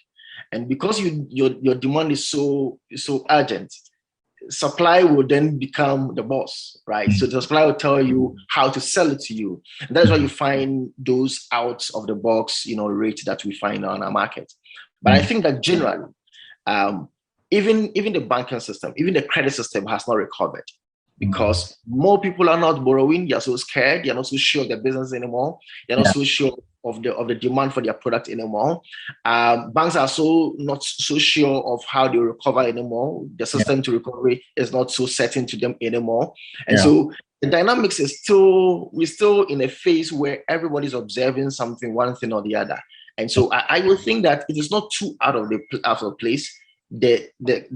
And because your demand is so urgent, supply will then become the boss, right? So the supply will tell you how to sell it to you. And that's why you find those out of the box, you know, rates that we find on our market. But I think that generally, even the banking system, even the credit system has not recovered, because more people are not borrowing. They are so scared. They are not so sure of their business anymore. They are not so sure of the demand for their product anymore. Banks are not so sure of how they recover anymore. The system to recovery is not so certain to them anymore. And so the dynamics is we're still in a phase where everybody's observing something, one thing or the other. And so I would think that it is not too out of place, the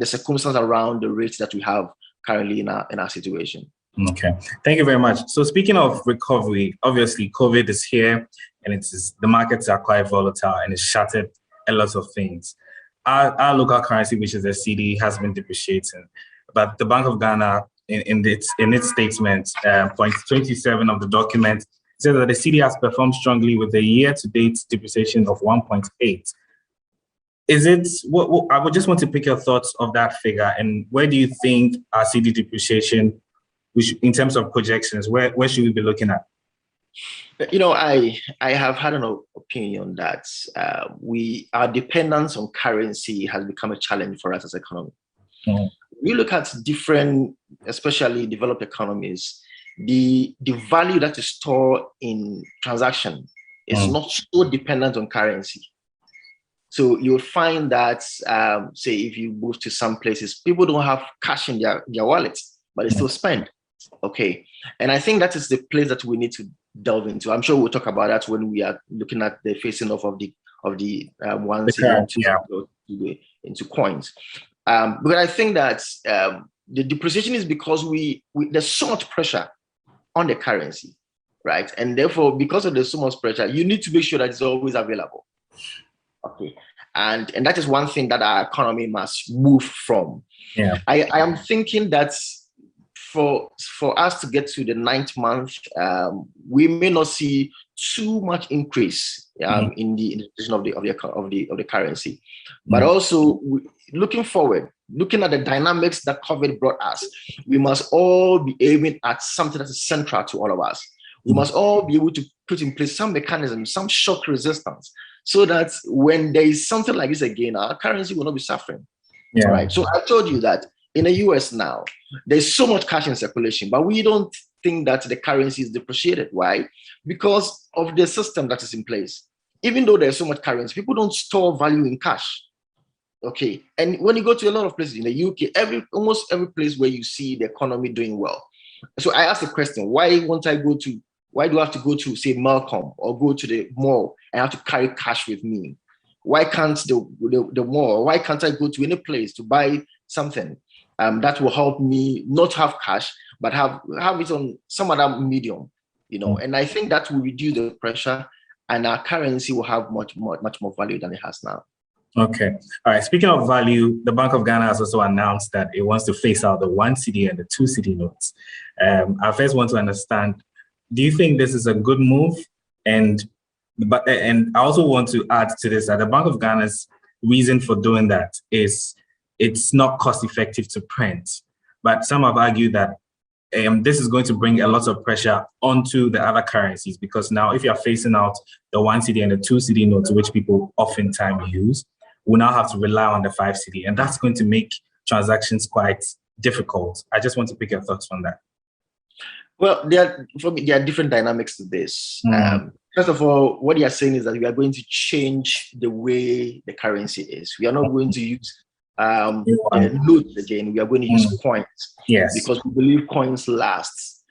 circumstances around the rates that we have currently in our situation. Okay, thank you very much. So speaking of recovery, obviously COVID is here, and the markets are quite volatile, and it's shattered a lot of things. Our local currency, which is the CD, has been depreciating, but the Bank of Ghana, in its statement, point 27 of the document, says that the CD has performed strongly with a year-to-date depreciation of 1.8. Is it? I would just want to pick your thoughts of that figure, and where do you think our CD depreciation, which in terms of projections, where should we be looking at? You know, I have had an opinion that our dependence on currency has become a challenge for us as an economy. We look at different, especially developed economies, the value that is stored in transaction is not so dependent on currency. So you'll find that, say, if you move to some places, people don't have cash in their wallets. but they still spend. Okay, and I think that is the place that we need to delve into. I'm sure we'll talk about that when we are looking at the facing off of the into coins. But I think that the depreciation is because there's so much pressure on the currency, right? And therefore, because there's so much pressure, you need to make sure that it's always available. Okay, and that is one thing that our economy must move from. Yeah, I am thinking that for us to get to the 9th month, we may not see too much increase in the position of the currency, but also looking forward, looking at the dynamics that COVID brought us, we must all be aiming at something that is central to all of us. We must all be able to put in place some mechanism, some shock resistance, so that when there is something like this again, our currency will not be suffering. Yeah. Right. So I told you that in the US now, there's so much cash in circulation, but we don't think that the currency is depreciated. Why? Because of the system that is in place. Even though there's so much currency, people don't store value in cash. Okay. And when you go to a lot of places in the UK, almost every place where you see the economy doing well. So I asked the question, why do I have to go to, say, Malcolm or go to the mall and have to carry cash with me? Why can't the mall, why can't I go to any place to buy something that will help me not have cash, but have it on some other medium, And I think that will reduce the pressure, and our currency will have much more value than it has now. Okay. All right. Speaking of value, the Bank of Ghana has also announced that it wants to phase out the 1 cedi and the 2 cedi notes. I first want to understand, do you think this is a good move? And I also want to add to this that the Bank of Ghana's reason for doing that is it's not cost effective to print. But some have argued that this is going to bring a lot of pressure onto the other currencies, because now if you're phasing out the 1 cedi and the 2 cedi notes, which people oftentimes use, we now have to rely on the 5 cedi, and that's going to make transactions quite difficult. I just want to pick your thoughts on that. Well, there are different dynamics to this. First of all, what you are saying is that we are going to change the way the currency is. We are not going to use notes again. We are going to use coins. Yes. Because we believe coins last.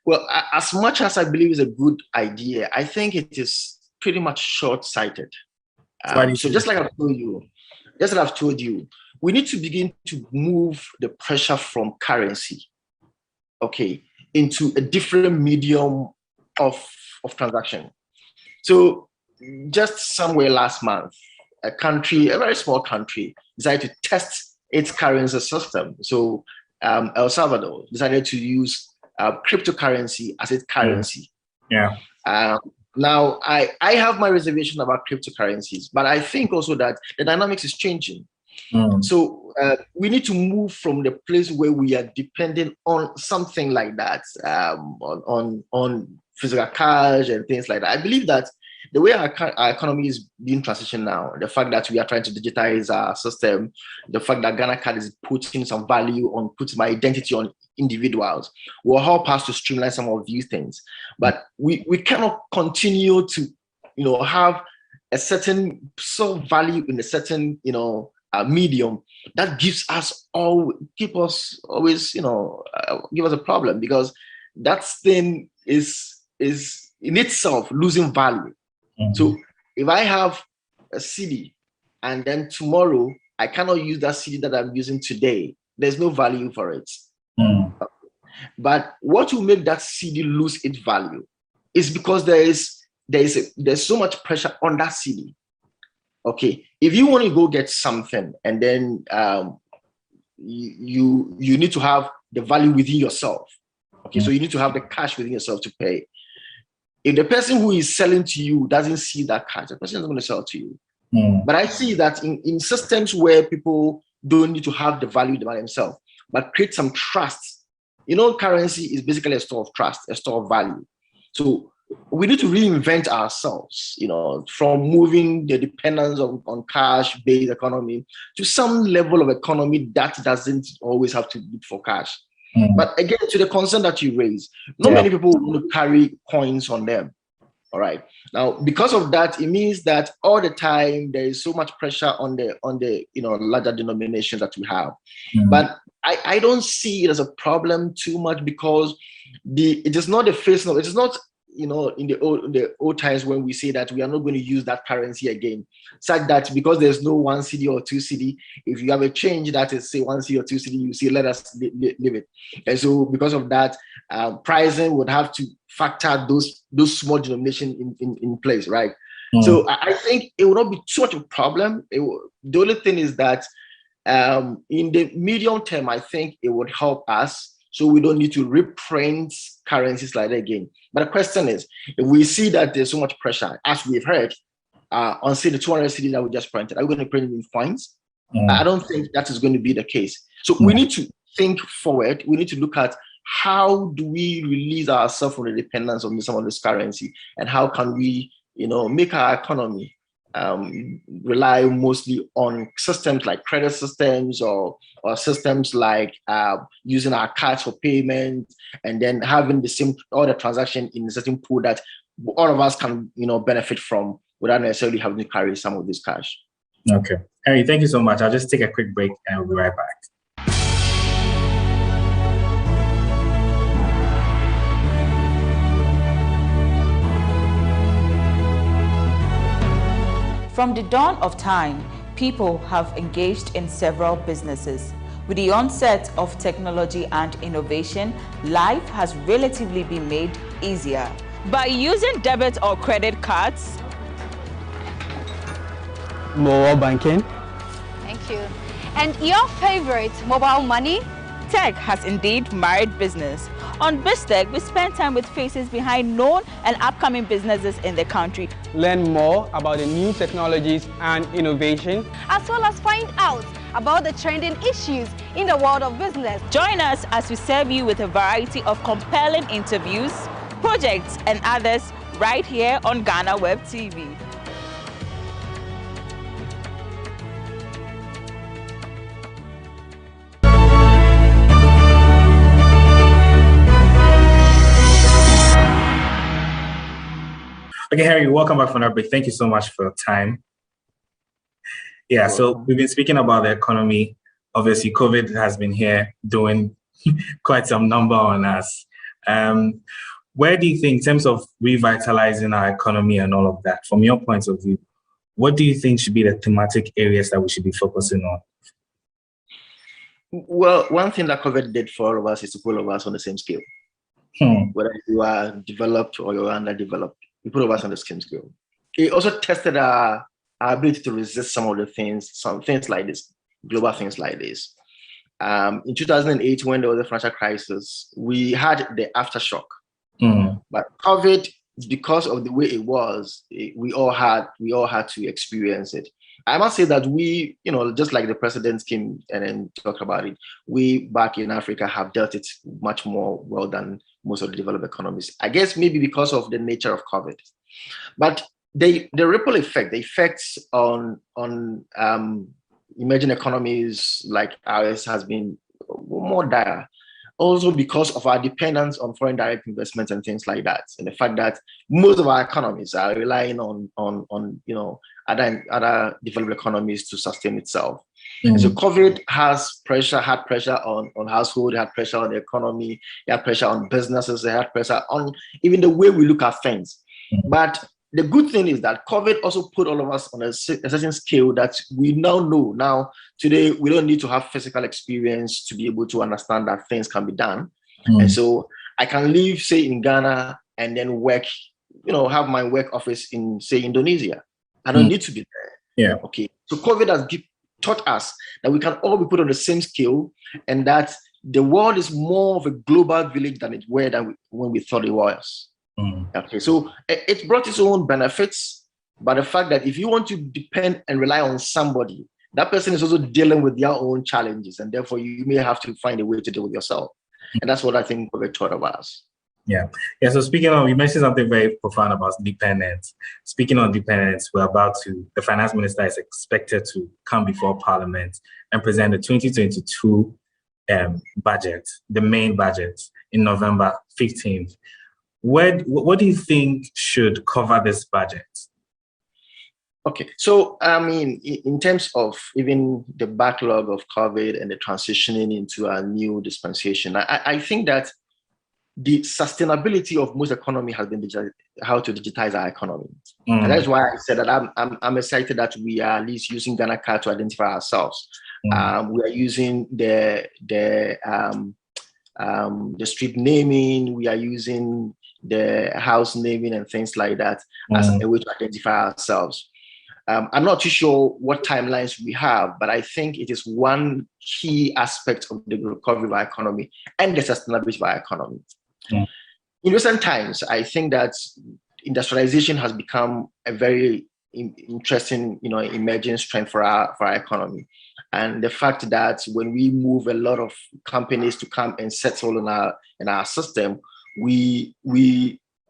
Well, as much as I believe it's a good idea, I think it is pretty much short-sighted. So just like I've told you, we need to begin to move the pressure from currency, okay, into a different medium of transaction. So just somewhere last month, a very small country, decided to test its currency system. So El Salvador decided to use cryptocurrency as its currency. Yeah. Now, I have my reservation about cryptocurrencies, but I think also that the dynamics is changing. So we need to move from the place where we are dependent on something like that, on physical cash and things like that. I believe that the way our economy is being transitioned now, the fact that we are trying to digitize our system, the fact that Ghana Card is putting some value on, putting my identity on individuals, will help us to streamline some of these things. But we cannot continue to, have a certain sort of value in a certain, medium that give us a problem, because that thing is in itself losing value. So if I have a cedi and then tomorrow I cannot use that cedi that I'm using today, there's no value for it. But what will make that cedi lose its value is because there's so much pressure on that cedi. Okay, if you want to go get something and then you need to have the value within yourself. Okay, so you need to have the cash within yourself to pay. If the person who is selling to you doesn't see that cash, the person is going to sell to you. But I see that in systems where people don't need to have the value by themselves, but create some trust. Currency is basically a store of trust, a store of value. So we need to reinvent ourselves, from moving the dependence on cash-based economy to some level of economy that doesn't always have to look for cash. But again, to the concern that you raise, not many people want to carry coins on them. All right. Now, because of that, it means that all the time there is so much pressure on the larger denominations that we have. But I don't see it as a problem too much, because it is not the face. No, it is not, in the old times when we say that we are not going to use that currency again, such that because there's no 1 cedi or 2 cedi, if you have a change that is, say, 1 cedi or 2 cedi, you say, let us leave it. And so because of that, pricing would have to factor those small denominations in place, right? So I think it will not be too much of a problem. The only thing is that in the medium term, I think it would help us, so we don't need to reprint currencies like that again. But the question is, if we see that there's so much pressure, as we've heard, on, say, the 200 cedi that we just printed, are we going to print it in coins? I don't think that is going to be the case. So we need to think forward. We need to look at how do we release ourselves from the dependence on some of this currency, and how can we, make our economy rely mostly on systems like credit systems or systems like using our cards for payment, and then having all the transaction in a certain pool that all of us can benefit from without necessarily having to carry some of this cash. Okay. Harry, thank you so much. I'll just take a quick break and we'll be right back. From the dawn of time, people have engaged in several businesses. With the onset of technology and innovation, life has relatively been made easier. By using debit or credit cards, mobile banking. Thank you. And your favorite, mobile money? Tech has indeed married business. On BizTech, we spend time with faces behind known and upcoming businesses in the country. Learn more about the new technologies and innovation, as well as find out about the trending issues in the world of business. Join us as we serve you with a variety of compelling interviews, projects and others right here on GhanaWeb TV. Okay, Harry, welcome back from our break. Thank you so much for your time. Yeah, so we've been speaking about the economy. Obviously, COVID has been here doing quite some number on us. Where do you think, in terms of revitalizing our economy and all of that, from your point of view, what do you think should be the thematic areas that we should be focusing on? Well, one thing that COVID did for all of us is to put all of us on the same scale. Whether you are developed or you're underdeveloped, you put all of us on the same scale. It also tested our ability to resist some of the things, some things like this, global things like this. In 2008, when there was a financial crisis, we had the aftershock. But COVID, because of the way it was, we all had to experience it. I must say that we, just like the president came and then talked about it, we back in Africa have dealt it much more well than most of the developed economies. I guess maybe because of the nature of COVID. But the ripple effect, the effects on emerging economies like ours has been more dire. Also because of our dependence on foreign direct investments and things like that, and the fact that most of our economies are relying on other developed economies to sustain itself. And so COVID had pressure on household, it had pressure on the economy, it had pressure on businesses, it had pressure on even the way we look at things. But the good thing is that COVID also put all of us on a certain scale that we now know. Now, today, we don't need to have physical experience to be able to understand that things can be done. And so I can live, say, in Ghana and then work, have my work office in, say, Indonesia. I don't need to be there. Yeah. Okay. So COVID has taught us that we can all be put on the same scale, and that the world is more of a global village than it were when we thought it was. Okay, so it brought its own benefits, but the fact that if you want to depend and rely on somebody, that person is also dealing with their own challenges, and therefore you may have to find a way to deal with yourself. And that's what I think COVID taught of us. Yeah. So speaking of, you mentioned something very profound about dependence. Speaking on dependence, the finance minister is expected to come before Parliament and present the 2022 budget, the main budget, in November 15th. What do you think should cover this budget? Okay, so I mean, in terms of even the backlog of COVID and the transitioning into a new dispensation, I think that the sustainability of most economy has been how to digitize our economy. And that's why I said that I'm excited that we are at least using Ghana Card to identify ourselves. We are using the street naming, we are using the house naming and things like that as a way to identify ourselves. I'm not too sure what timelines we have, but I think it is one key aspect of the recovery of our economy and the sustainability of our economy. In recent times, I think that industrialization has become a very interesting, emerging strength for our economy. And the fact that when we move a lot of companies to come and settle in our system, we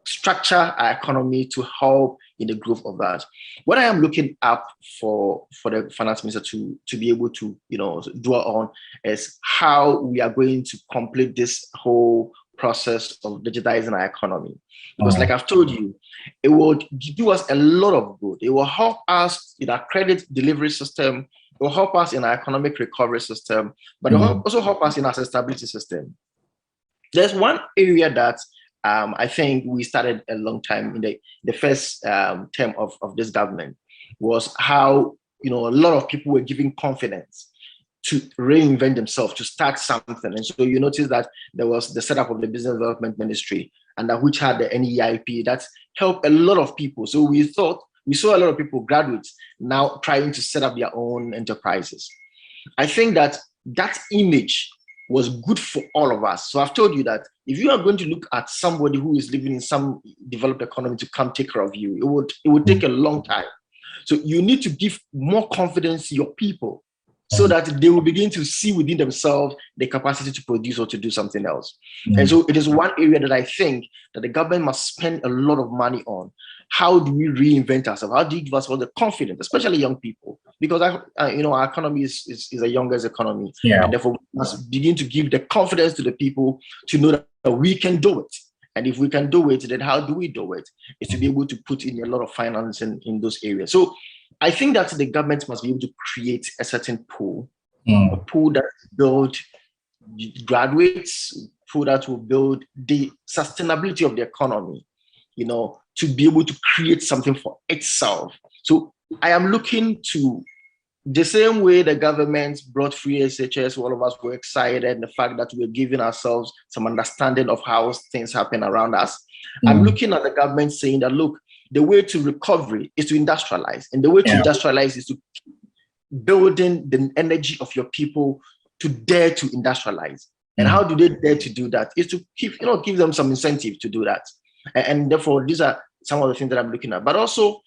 structure our economy to help in the growth of that. What I am looking up for the finance minister to be able to draw on is how we are going to complete this whole process of digitizing our economy. Because like I've told you, it will do us a lot of good. It will help us in our credit delivery system. It will help us in our economic recovery system, but it will also help us in our sustainability system. There's one area that I think we started a long time in the first term of this government, was how a lot of people were giving confidence to reinvent themselves, to start something. And so you notice that there was the setup of the Business Development Ministry, and which had the NEIP that helped a lot of people. So we saw a lot of people, graduates, now trying to set up their own enterprises. I think that image was good for all of us. So I've told you that if you are going to look at somebody who is living in some developed economy to come take care of you, it would take a long time. So you need to give more confidence to your people so that they will begin to see within themselves the capacity to produce or to do something else. And so it is one area that I think that the government must spend a lot of money on. How do we reinvent ourselves? How do you give us all the confidence, especially young people? Because our economy is a youngest economy, and therefore we must begin to give the confidence to the people to know that we can do it. And if we can do it, then how do we do it? Is to be able to put in a lot of finance in those areas. So I think that the government must be able to create a certain pool, a pool that build graduates, pool that will build the sustainability of the economy, to be able to create something for itself. So I am looking to the same way the government brought free SHS, all of us were excited, and the fact that we're giving ourselves some understanding of how things happen around us. I'm looking at the government saying that, look, the way to recovery is to industrialize. And the way to industrialize is to keep building the energy of your people to dare to industrialize. And how do they dare to do that? Is to give them some incentive to do that. And therefore, these are some of the things that I'm looking at. But also,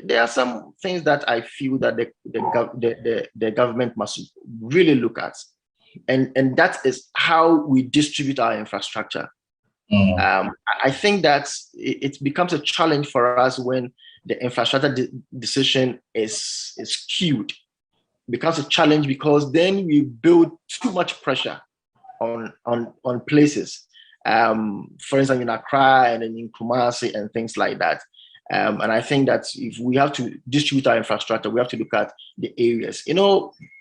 there are some things that I feel that the government must really look at. And that is how we distribute our infrastructure. I think that it becomes a challenge for us when the infrastructure decision is skewed. It becomes a challenge because then we build too much pressure on places. For instance, in Accra and in Kumasi and things like that. And I think that if we have to distribute our infrastructure, we have to look at the areas.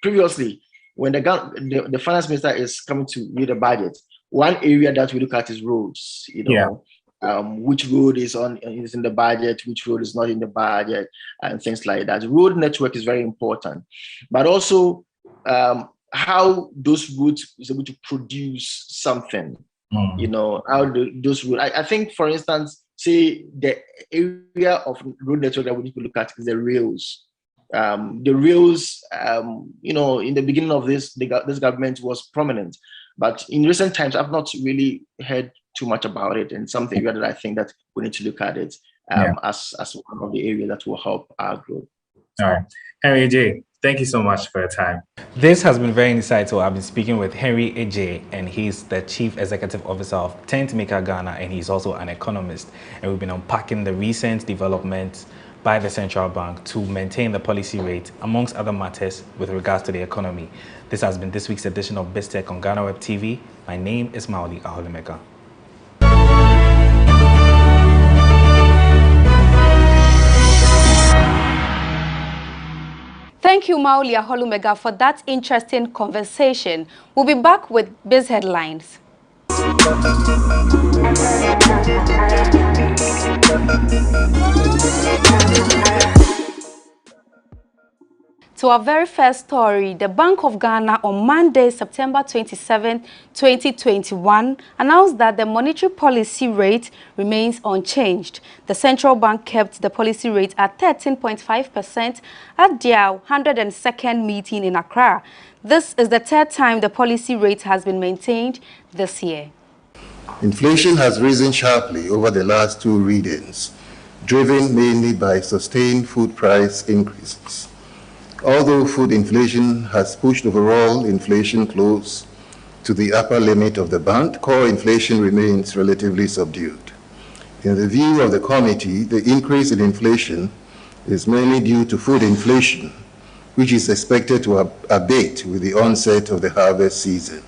Previously, when the finance minister is coming to read the budget, one area that we look at is roads. Which road is in the budget, which road is not in the budget, and things like that. Road network is very important, but also how those roads is able to produce something. How those roads. I think, for instance, say the area of road network that we need to look at is the rails. The rails, in the beginning of this government was prominent, but in recent times I've not really heard too much about it, and something that I think that we need to look at it as one of the areas that will help our growth. All right, Henry J, thank you so much for your time. This has been very insightful. I've been speaking with Henry J, and he's the Chief Executive Officer of Tent Maker Ghana, and he's also an economist. And we've been unpacking the recent developments by the central bank to maintain the policy rate, amongst other matters, with regards to the economy. This has been this week's edition of BizTech on GhanaWeb TV. My name is Mauli Aholimeka. Thank you, Maulia Holumega, for that interesting conversation. We'll be back with biz headlines. To our very first story, the Bank of Ghana on Monday, September 27, 2021, announced that the monetary policy rate remains unchanged. The central bank kept the policy rate at 13.5% at their 102nd meeting in Accra. This is the third time the policy rate has been maintained this year. Inflation has risen sharply over the last two readings, driven mainly by sustained food price increases. Although food inflation has pushed overall inflation close to the upper limit of the band, core inflation remains relatively subdued. In the view of the committee, the increase in inflation is mainly due to food inflation, which is expected to abate with the onset of the harvest season.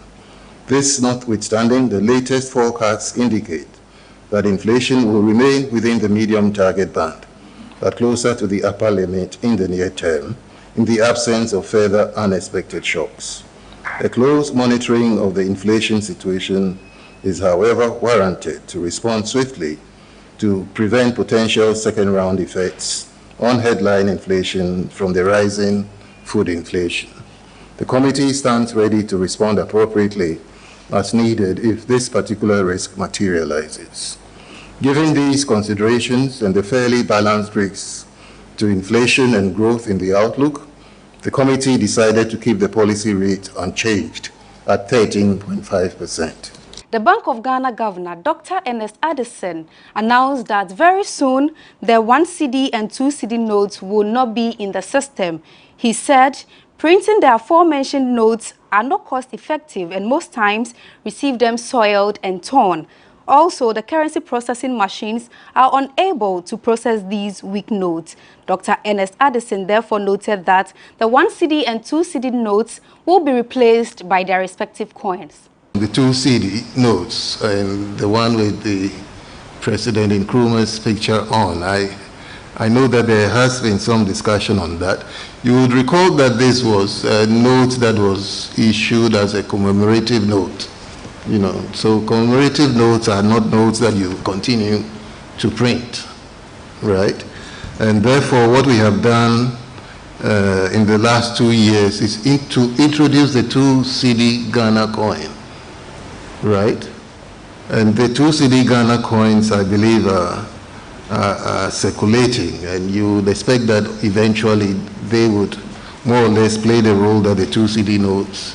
This notwithstanding, the latest forecasts indicate that inflation will remain within the medium target band, but closer to the upper limit in the near term, in the absence of further unexpected shocks. A close monitoring of the inflation situation is, however, warranted to respond swiftly to prevent potential second-round effects on headline inflation from the rising food inflation. The committee stands ready to respond appropriately as needed if this particular risk materializes. Given these considerations and the fairly balanced risks to inflation and growth in the outlook, the committee decided to keep the policy rate unchanged at 13.5%. The Bank of Ghana Governor, Dr. Ernest Addison, announced that very soon the 1 cedi and 2 cedi notes will not be in the system. He said printing the aforementioned notes are not cost-effective and most times receive them soiled and torn. Also, the currency processing machines are unable to process these weak notes. Dr. Ernest Addison therefore noted that the 1 cedi and 2 cedi notes will be replaced by their respective coins. The 2 cedi notes and the one with the President Nkrumah's picture on, I know that there has been some discussion on that. You would recall that this was a note that was issued as a commemorative note. You know, so commemorative notes are not notes that you continue to print, right? And therefore, what we have done in the last 2 years is to introduce the 2 cedi Ghana coin, right? And the 2 cedi Ghana coins, I believe, are circulating, and you would expect that eventually they would more or less play the role that the 2 cedi notes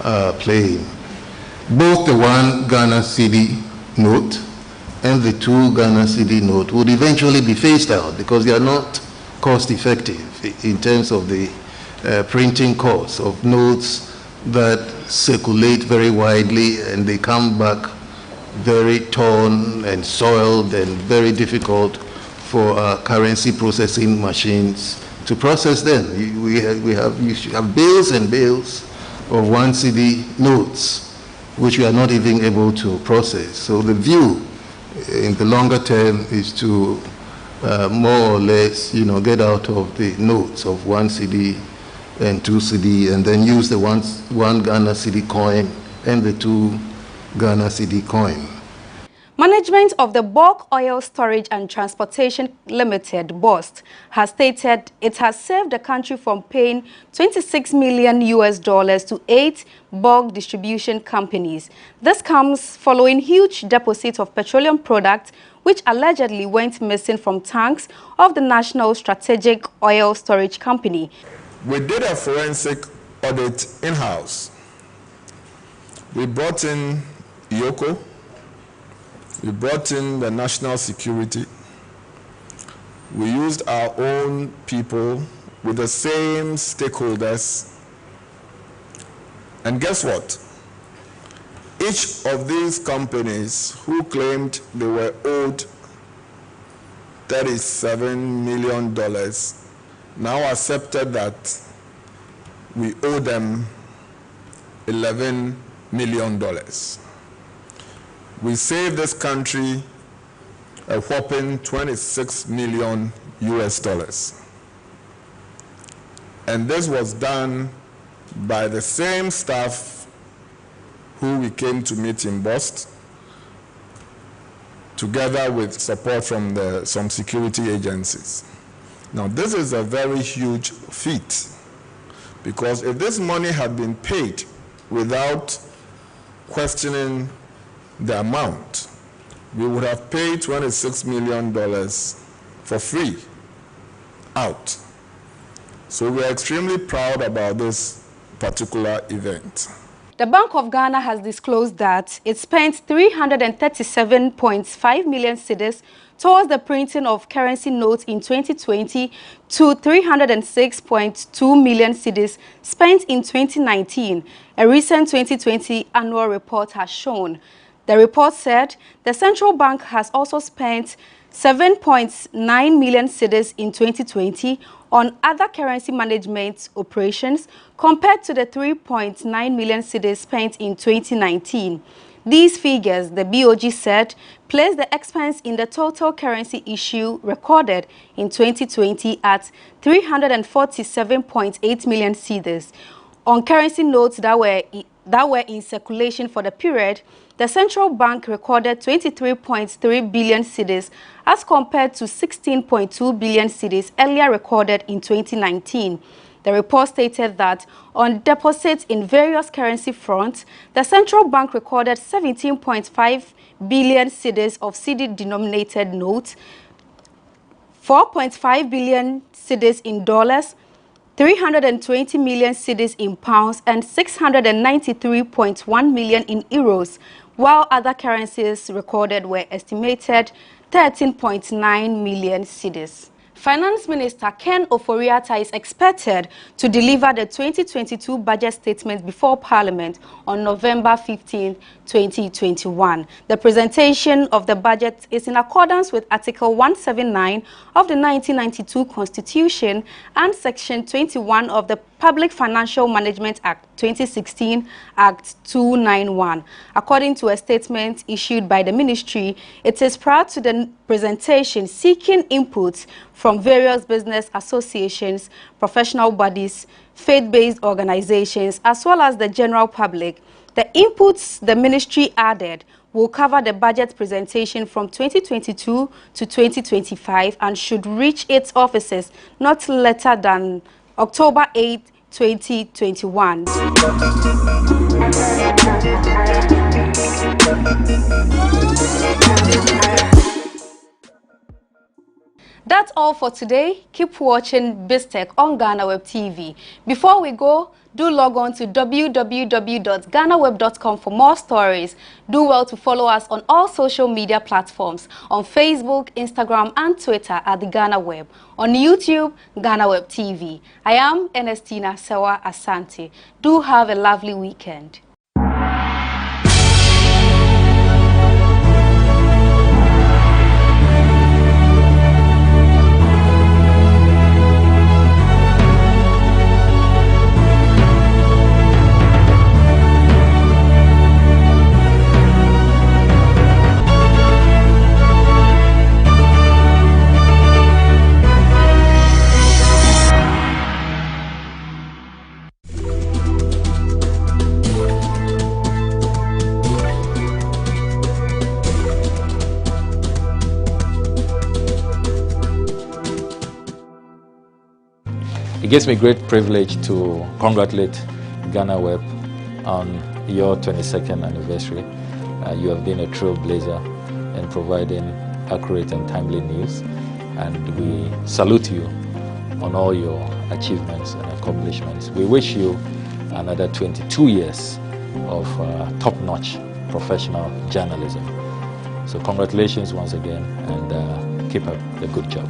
are playing. Both the 1 Ghana cedi note and the 2 Ghana cedi note would eventually be phased out because they are not cost effective in terms of the printing costs of notes that circulate very widely and they come back very torn and soiled and very difficult for currency processing machines to process them. You have bales and bales of 1 cedi notes which we are not even able to process. So the view in the longer term is to more or less, get out of the notes of 1 cedi and 2 cedi and then use the 1 Ghana cedi coin and the 2 Ghana cedi coin. Management of the Bulk Oil Storage and Transportation Limited, BOST, has stated it has saved the country from paying $26 million to 8 bulk distribution companies. This comes following huge deposits of petroleum products which allegedly went missing from tanks of the National Strategic Oil Storage Company. We did a forensic audit in-house. We brought in Yoko. We brought in the national security. We used our own people with the same stakeholders. And guess what? Each of these companies who claimed they were owed $37 million now accepted that we owe them $11 million. We saved this country a whopping $26 million. And this was done by the same staff who we came to meet in Boston, together with support from some security agencies. Now, this is a very huge feat, because if this money had been paid without questioning the amount, we would have paid $26 million for free out. So we are extremely proud about this particular event. The Bank of Ghana has disclosed that it spent 337.5 million cedis towards the printing of currency notes in 2020 to 306.2 million cedis spent in 2019, a recent 2020 annual report has shown. The report said the central bank has also spent 7.9 million cedis in 2020 on other currency management operations compared to the 3.9 million cedis spent in 2019. These figures, the BOG said, place the expense in the total currency issue recorded in 2020 at 347.8 million cedis. On currency notes that were in circulation for the period, the central bank recorded 23.3 billion cedis as compared to 16.2 billion cedis earlier recorded in 2019. The report stated that on deposits in various currency fronts, the central bank recorded 17.5 billion cedis of cedi-denominated notes, 4.5 billion cedis in dollars, 320 million cedis in pounds, and 693.1 million in euros, while other currencies recorded were estimated 13.9 million cedis. Finance Minister Ken Ofori-Atta is expected to deliver the 2022 budget statement before Parliament on November 15, 2021. The presentation of the budget is in accordance with Article 179 of the 1992 Constitution and Section 21 of the Public Financial Management Act 2016, Act 291. According to a statement issued by the ministry, it is prior to the presentation seeking inputs from various business associations, professional bodies, faith-based organizations, as well as the general public. The inputs the ministry added will cover the budget presentation from 2022 to 2025 and should reach its offices not later than October 8, 2021. That's all for today. Keep watching BizTech on GhanaWeb TV. Before we go, do log on to www.ghanaweb.com for more stories. Do well to follow us on all social media platforms, on Facebook, Instagram, and Twitter at the GhanaWeb. On YouTube, GhanaWeb TV. I am Ernestina Sewa Asante. Do have a lovely weekend. It gives me great privilege to congratulate GhanaWeb on your 22nd anniversary. You have been a trailblazer in providing accurate and timely news, and we salute you on all your achievements and accomplishments. We wish you another 22 years of top-notch professional journalism. So congratulations once again, and keep up the good job.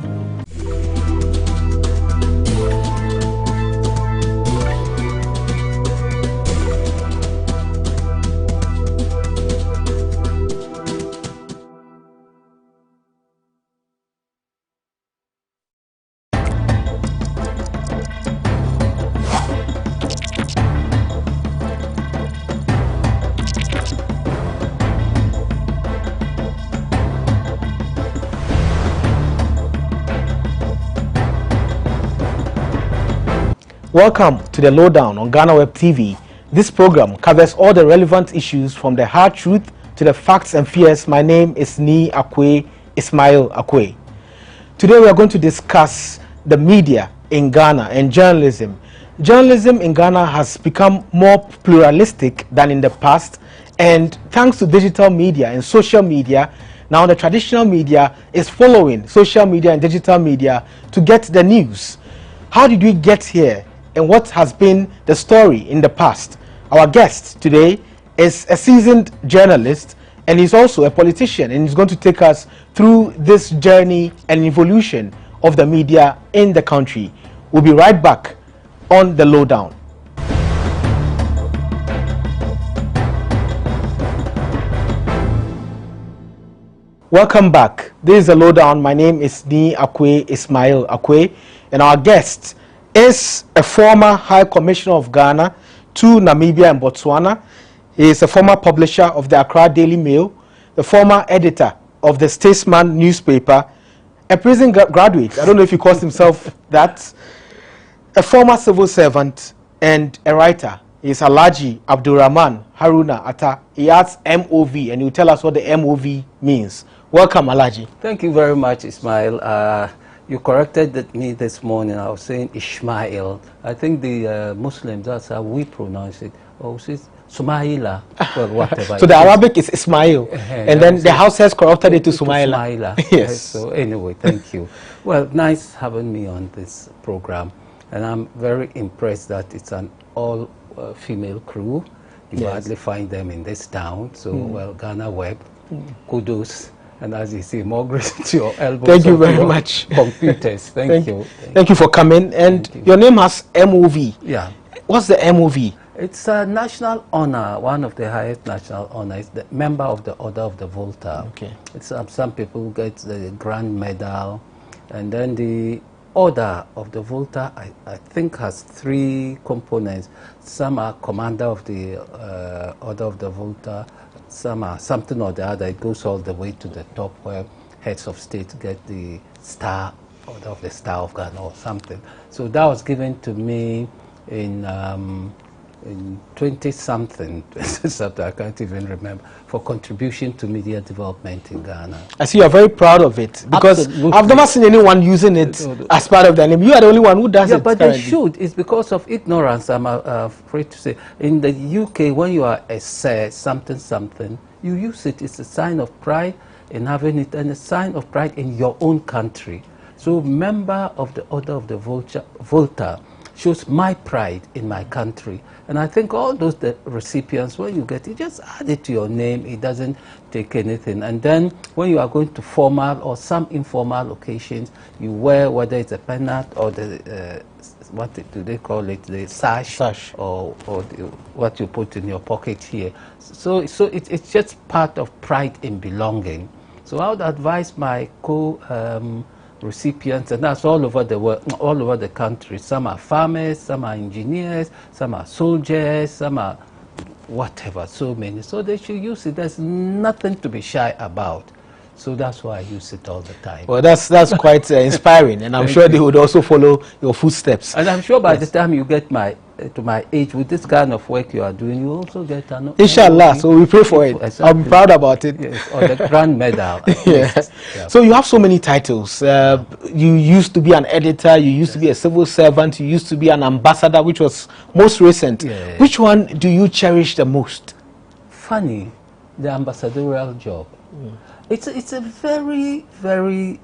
Welcome to the Lowdown on GhanaWeb TV. This program covers all the relevant issues from the hard truth to the facts and fears. My name is Ismail Akwe. Today we are going to discuss the media in Ghana and journalism. Journalism in Ghana has become more pluralistic than in the past, and thanks to digital media and social media, now the traditional media is following social media and digital media to get the news. How did we get here, and what has been the story in the past? Our guest today is a seasoned journalist, and he's also a politician, and he's going to take us through this journey and evolution of the media in the country. We'll be right back on the Lowdown. Welcome back. This is the Lowdown. My name is Ismail Akwe, and our guest is a former High Commissioner of Ghana to Namibia and Botswana. He is a former publisher of the Accra Daily Mail, the former editor of the Statesman newspaper, a prison graduate. I don't know if he calls himself that. A former civil servant and a writer. He is Alhaji Abdulrahman Haruna Atta. He has MOV, and he'll tell us what the MOV means. Welcome, Alhaji. Thank you very much, Ismail. You corrected me this morning. I was saying Ishmael. I think the Muslims, that's how we pronounce it. Oh, it's Sumaila. Well, whatever. So the Arabic is Ismail, and then the house has corrupted it to Sumaila. Yes. So anyway, thank you. Well, nice having me on this program. And I'm very impressed that it's an all-female crew. You hardly find them in this town. So, well, GhanaWeb, kudos. And as you see, more grace to your elbows. Thank you very much. Computers. Thank you. Thank you for coming. And your name has MOV. Yeah. What's the MOV? It's a national honor, one of the highest national honors, the member of the Order of the Volta. Okay. It's, some people get the Grand Medal, and then the Order of the Volta, I think, has 3 components. Some are commander of the Order of the Volta, some are something or the other. It goes all the way to the top where heads of state get the Star, Order of the Star of Ghana or something. So that was given to me in 20-something, I can't even remember, for contribution to media development in Ghana. I see you're very proud of it, because absolutely. I've never seen anyone using it as part of their name. You are the only one who does it. But they should. It's because of ignorance, I'm afraid to say. In the UK, when you are a something, you use it. It's a sign of pride in having it, and a sign of pride in your own country. So member of the Order of the Volta shows my pride in my country. And I think all those recipients, when you get it, just add it to your name. It doesn't take anything. And then when you are going to formal or some informal occasions, you wear, whether it's a pennant or the, what do they call it, the sash. or what you put in your pocket here. So it's just part of pride in belonging. So I would advise my recipients, and that's all over the world, all over the country. Some are farmers, some are engineers, some are soldiers, some are whatever, so many. So they should use it. There's nothing to be shy about. So that's why I use it all the time. Well, that's quite inspiring, and I'm sure they would also follow your footsteps. And I'm sure by the time you get to my age, with this kind of work you are doing, you also get an Inshallah, so we pray for it. Exactly. I'll be proud about it. Yes, or the Grand Medal. Yes. Yeah. So you have so many titles. You used to be an editor, you used to be a civil servant, you used to be an ambassador, which was most recent. Yes. Which one do you cherish the most? Funny, the ambassadorial job. It's a very, very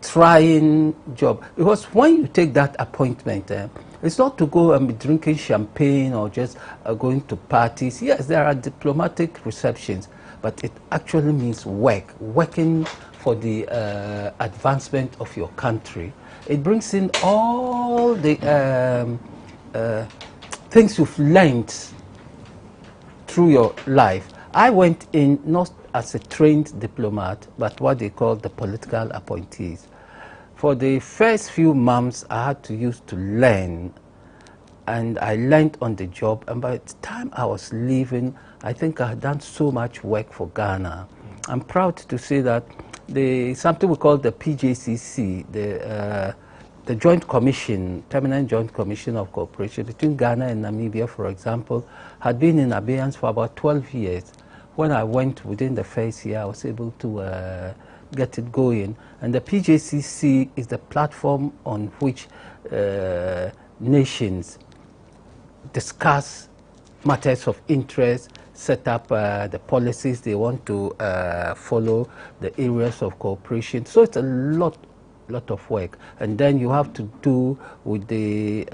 trying job, because when you take that appointment, it's not to go and be drinking champagne or just going to parties. Yes, there are diplomatic receptions, but it actually means working for the advancement of your country. It brings in all the things you've learned through your life. I went in not as a trained diplomat, but what they call the political appointees. For the first few months, I had to use to learn, and I learned on the job. And by the time I was leaving, I think I had done so much work for Ghana. I'm proud to say that something we call the PJCC, the the Joint Commission, Permanent Joint Commission of Cooperation between Ghana and Namibia, for example, had been in abeyance for about 12 years. When I went within the first year, I was able to get it going. And the PJCC is the platform on which nations discuss matters of interest, set up the policies they want to follow, the areas of cooperation. So it's a lot of work. And then you have to do with the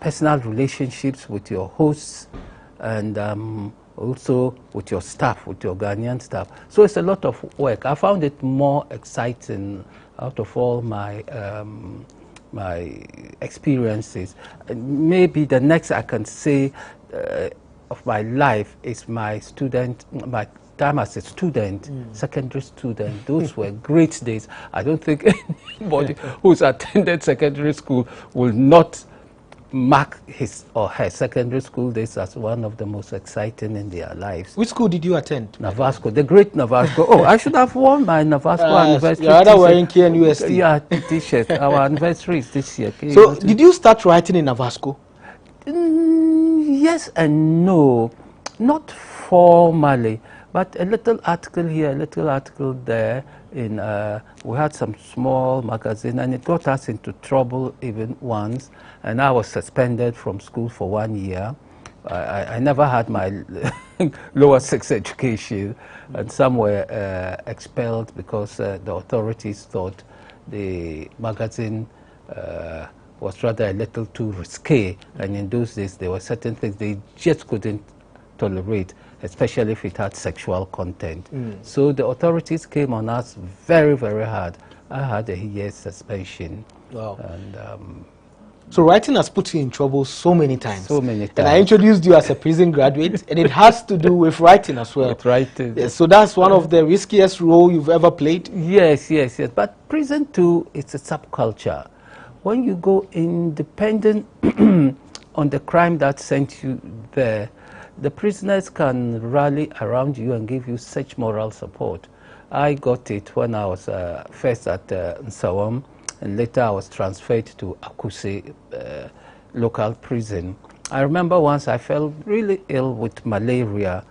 personal relationships with your hosts and also with your staff, with your Ghanaian staff. So it's a lot of work. I found it more exciting out of all my my experiences. Maybe the next I can say of my life is my time as a student, secondary student. Those were great days. I don't think anybody who's attended secondary school will not mark his or her secondary school days as one of the most exciting in their lives. Which school did you attend? Navasco, the great Navasco. Oh, I should have worn my Navasco anniversary. You're either wearing KNUST. Yeah, t-shirt. Our anniversary is this year. So, did you start writing in Navasco? Yes and no. Not formally, but a little article here, a little article there. We had some small magazine, and it got us into trouble even once, and I was suspended from school for 1 year. I never had my lower sixth education, and some were expelled because the authorities thought the magazine was rather a little too risque, and in those days there were certain things they just couldn't tolerate, especially if it had sexual content. So the authorities came on us very, very hard. I had a year's suspension. Wow. And, so writing has put you in trouble so many times. So many times. And I introduced you as a prison graduate, and it has to do with writing as well. With writing. Yes, so that's one of the riskiest roles you've ever played? Yes, yes, yes. But prison too, it's a subculture. When you go independent on the crime that sent you there, the prisoners can rally around you and give you such moral support. I got it when I was first at Nsawam, and later I was transferred to Akuse local prison. I remember once I fell really ill with malaria,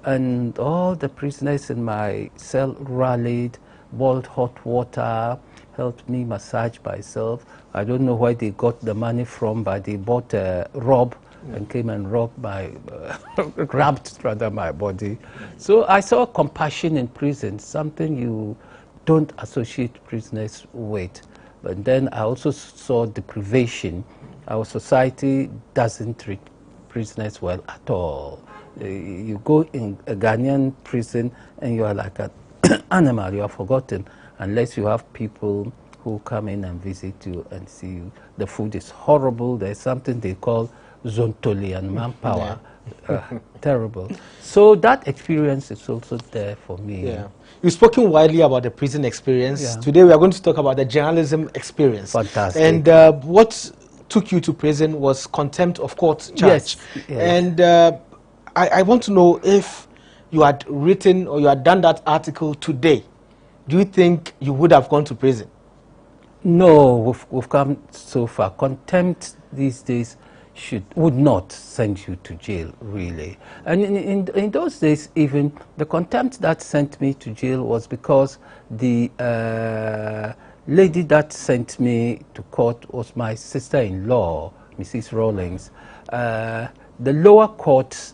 and all the prisoners in my cell rallied, boiled hot water, helped me massage myself. I don't know where they got the money from, but they bought a robe and came and rubbed my body. So I saw compassion in prison, something you don't associate prisoners with. But then I also saw deprivation. Our society doesn't treat prisoners well at all. You go in a Ghanaian prison and you are like an animal, you are forgotten, unless you have people who come in and visit you and see you. The food is horrible. There's something they call zontoli and manpower. Terrible. So that experience is also there for me. Yeah. You've spoken widely about the prison experience. Yeah. Today we are going to talk about the journalism experience. Fantastic. And what took you to prison was contempt of court charge. Yes. And I want to know if you had written or you had done that article today, do you think you would have gone to prison? No, we've come so far. Contempt these days would not send you to jail, really. And in those days, even the contempt that sent me to jail was because the lady that sent me to court was my sister-in-law, Mrs. Rawlings. The lower court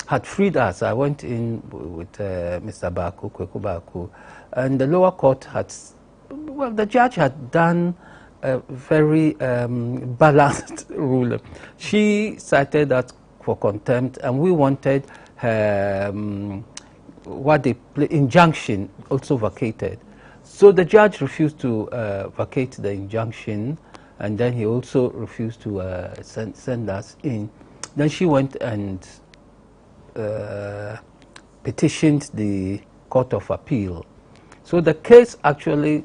had freed us. I went in with Mr. Baku, Kweku Baku, and the lower court had, well, the judge had done a very balanced ruling. She cited that for contempt, and we wanted injunction also vacated. So the judge refused to vacate the injunction, and then he also refused to send us in. Then she went and petitioned the Court of Appeal. So the case actually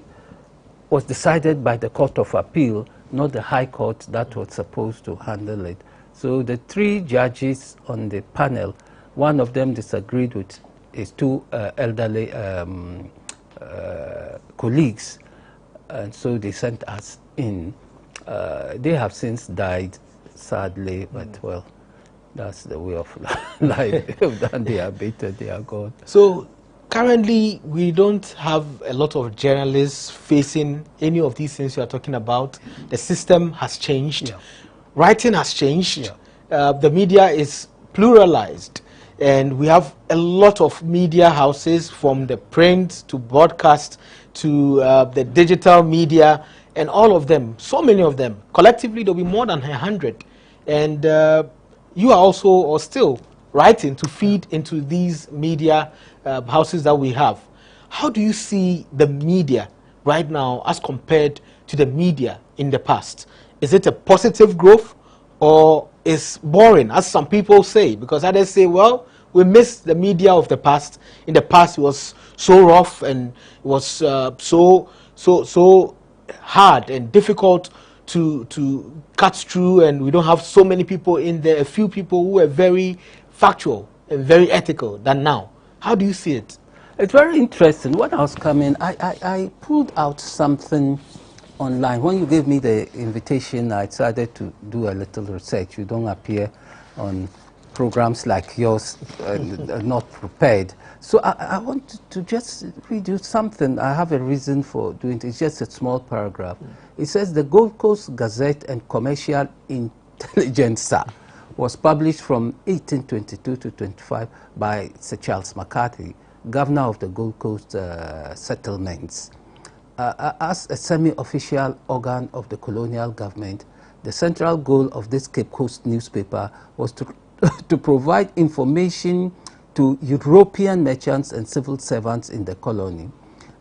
was decided by the Court of Appeal, not the High Court that was supposed to handle it. So the three judges on the panel, one of them disagreed with his two elderly colleagues, and so they sent us in. They have since died, sadly, but well, that's the way of life. They are bitter, they are gone. So currently, we don't have a lot of journalists facing any of these things you are talking about. The system has changed. Yeah. Writing has changed. Yeah. The media is pluralized. And we have a lot of media houses, from the print to broadcast to the digital media, and all of them, so many of them. Collectively, there'll be more than 100. And you are also, or still, writing to feed into these media houses that we have. How do you see the media right now as compared to the media in the past? Is it a positive growth, or is boring, as some people say? Because others say, well, we miss the media of the past. In the past, it was so rough and it was so hard and difficult to cut through, and we don't have so many people in there, a few people who are very factual and very ethical than now. How do you see it? It's very interesting. When I was coming, I pulled out something online. When you gave me the invitation, I decided to do a little research. You don't appear on programs like yours not prepared. So I want to just read you something. I have a reason for doing it. It's just a small paragraph. It says, the Gold Coast Gazette and Commercial Intelligencer was published from 1822 to 25 by Sir Charles McCarthy, governor of the Gold Coast settlements. As a semi-official organ of the colonial government, the central goal of this Cape Coast newspaper was to provide information to European merchants and civil servants in the colony.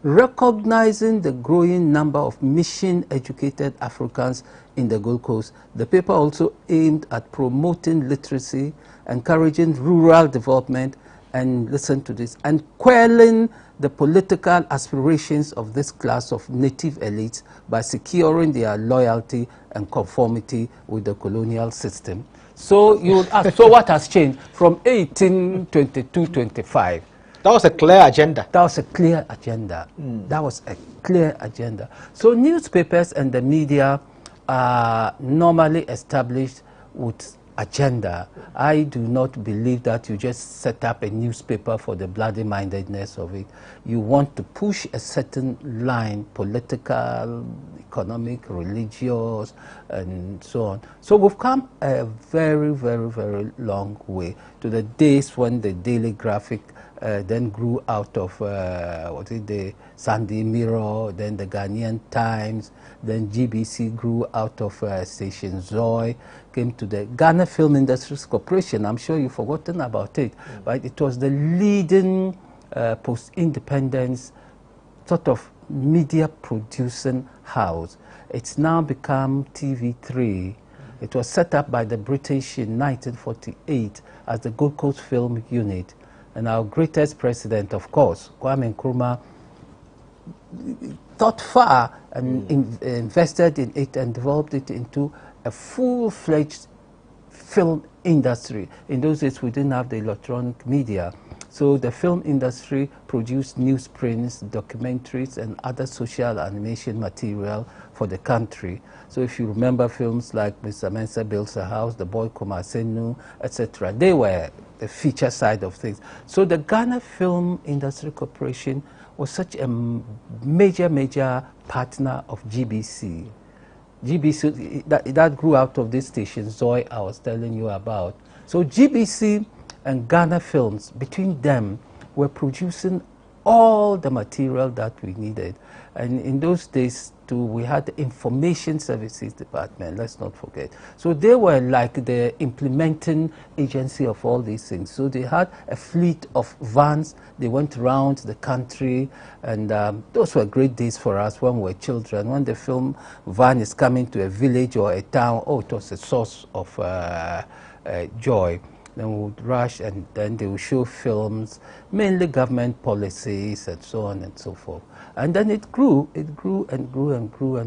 Recognizing the growing number of mission-educated Africans in the Gold Coast, the paper also aimed at promoting literacy, encouraging rural development, and listen to this, and quelling the political aspirations of this class of native elites by securing their loyalty and conformity with the colonial system. So you would ask, so what has changed from 1822-25? That was a clear agenda. That was a clear agenda. That was a clear agenda. So newspapers and the media are normally established with agenda. I do not believe that you just set up a newspaper for the bloody-mindedness of it. You want to push a certain line, political, economic, religious, and so on. So we've come a very, very, very long way to the days when the Daily Graphic then grew out of the Sunday Mirror, then the Ghanaian Times, then GBC grew out of Station Zoe, came to the Ghana Film Industries Corporation. I'm sure you've forgotten about it, but it was the leading post-independence sort of media producing house. It's now become TV3. It was set up by the British in 1948 as the Gold Coast Film Unit. And our greatest president, of course, Kwame Nkrumah, thought far and invested in it and developed it into a full-fledged film industry. In those days, we didn't have the electronic media. So the film industry produced newsprints, documentaries, and other social animation material for the country. So if you remember films like Mr. Mensah Builds a House, The Boy Komasenu, etc., they were the feature side of things. So the Ghana Film Industry Corporation was such a major partner of GBC. GBC, that grew out of this station, Zoe, I was telling you about. So GBC and Ghana Films, between them, were producing all the material that we needed. And in those days, too, we had the Information Services Department, let's not forget. So they were like the implementing agency of all these things. So they had a fleet of vans. They went around the country, and those were great days for us when we were children. When the film van is coming to a village or a town, oh, it was a source of joy. Then we would rush, and then they would show films, mainly government policies and so on and so forth. And then it grew and grew, and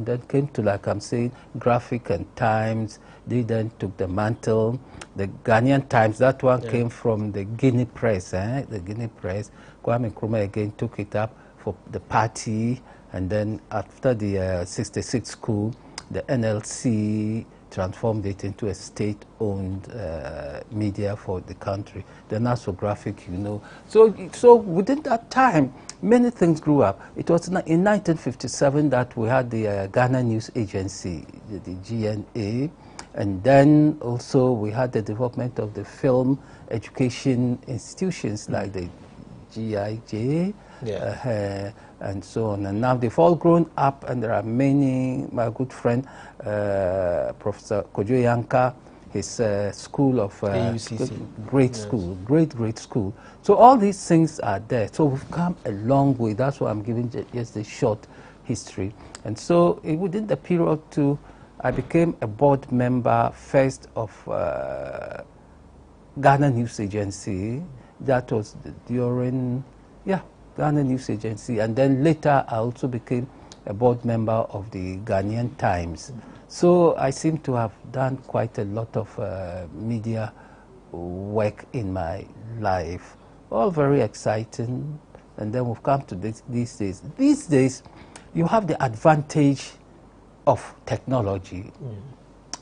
then came to, like I'm saying, Graphic and Times. They then took the mantle. The Ghanaian Times, that one came from the Guinea Press, the Guinea Press. Kwame Nkrumah again took it up for the party, And then after the 66 coup, the NLC transformed it into a state-owned media for the country, the Nasographic, you know. So within that time, many things grew up. It was in 1957 that we had the Ghana News Agency, the GNA, and then also we had the development of the film education institutions like the GIJ, and so on. And now they've all grown up, and there are many. My good friend, Professor Kojo Yanka, his school of great school, great school. So all these things are there. So we've come a long way. That's why I'm giving just a short history. And so within the period too, I became a board member first of Ghana News Agency. That was during, Ghana News Agency. And then later I also became a board member of the Ghanaian Times. So I seem to have done quite a lot of media work in my life. All very exciting. And then we've come to these days. These days, you have the advantage of technology.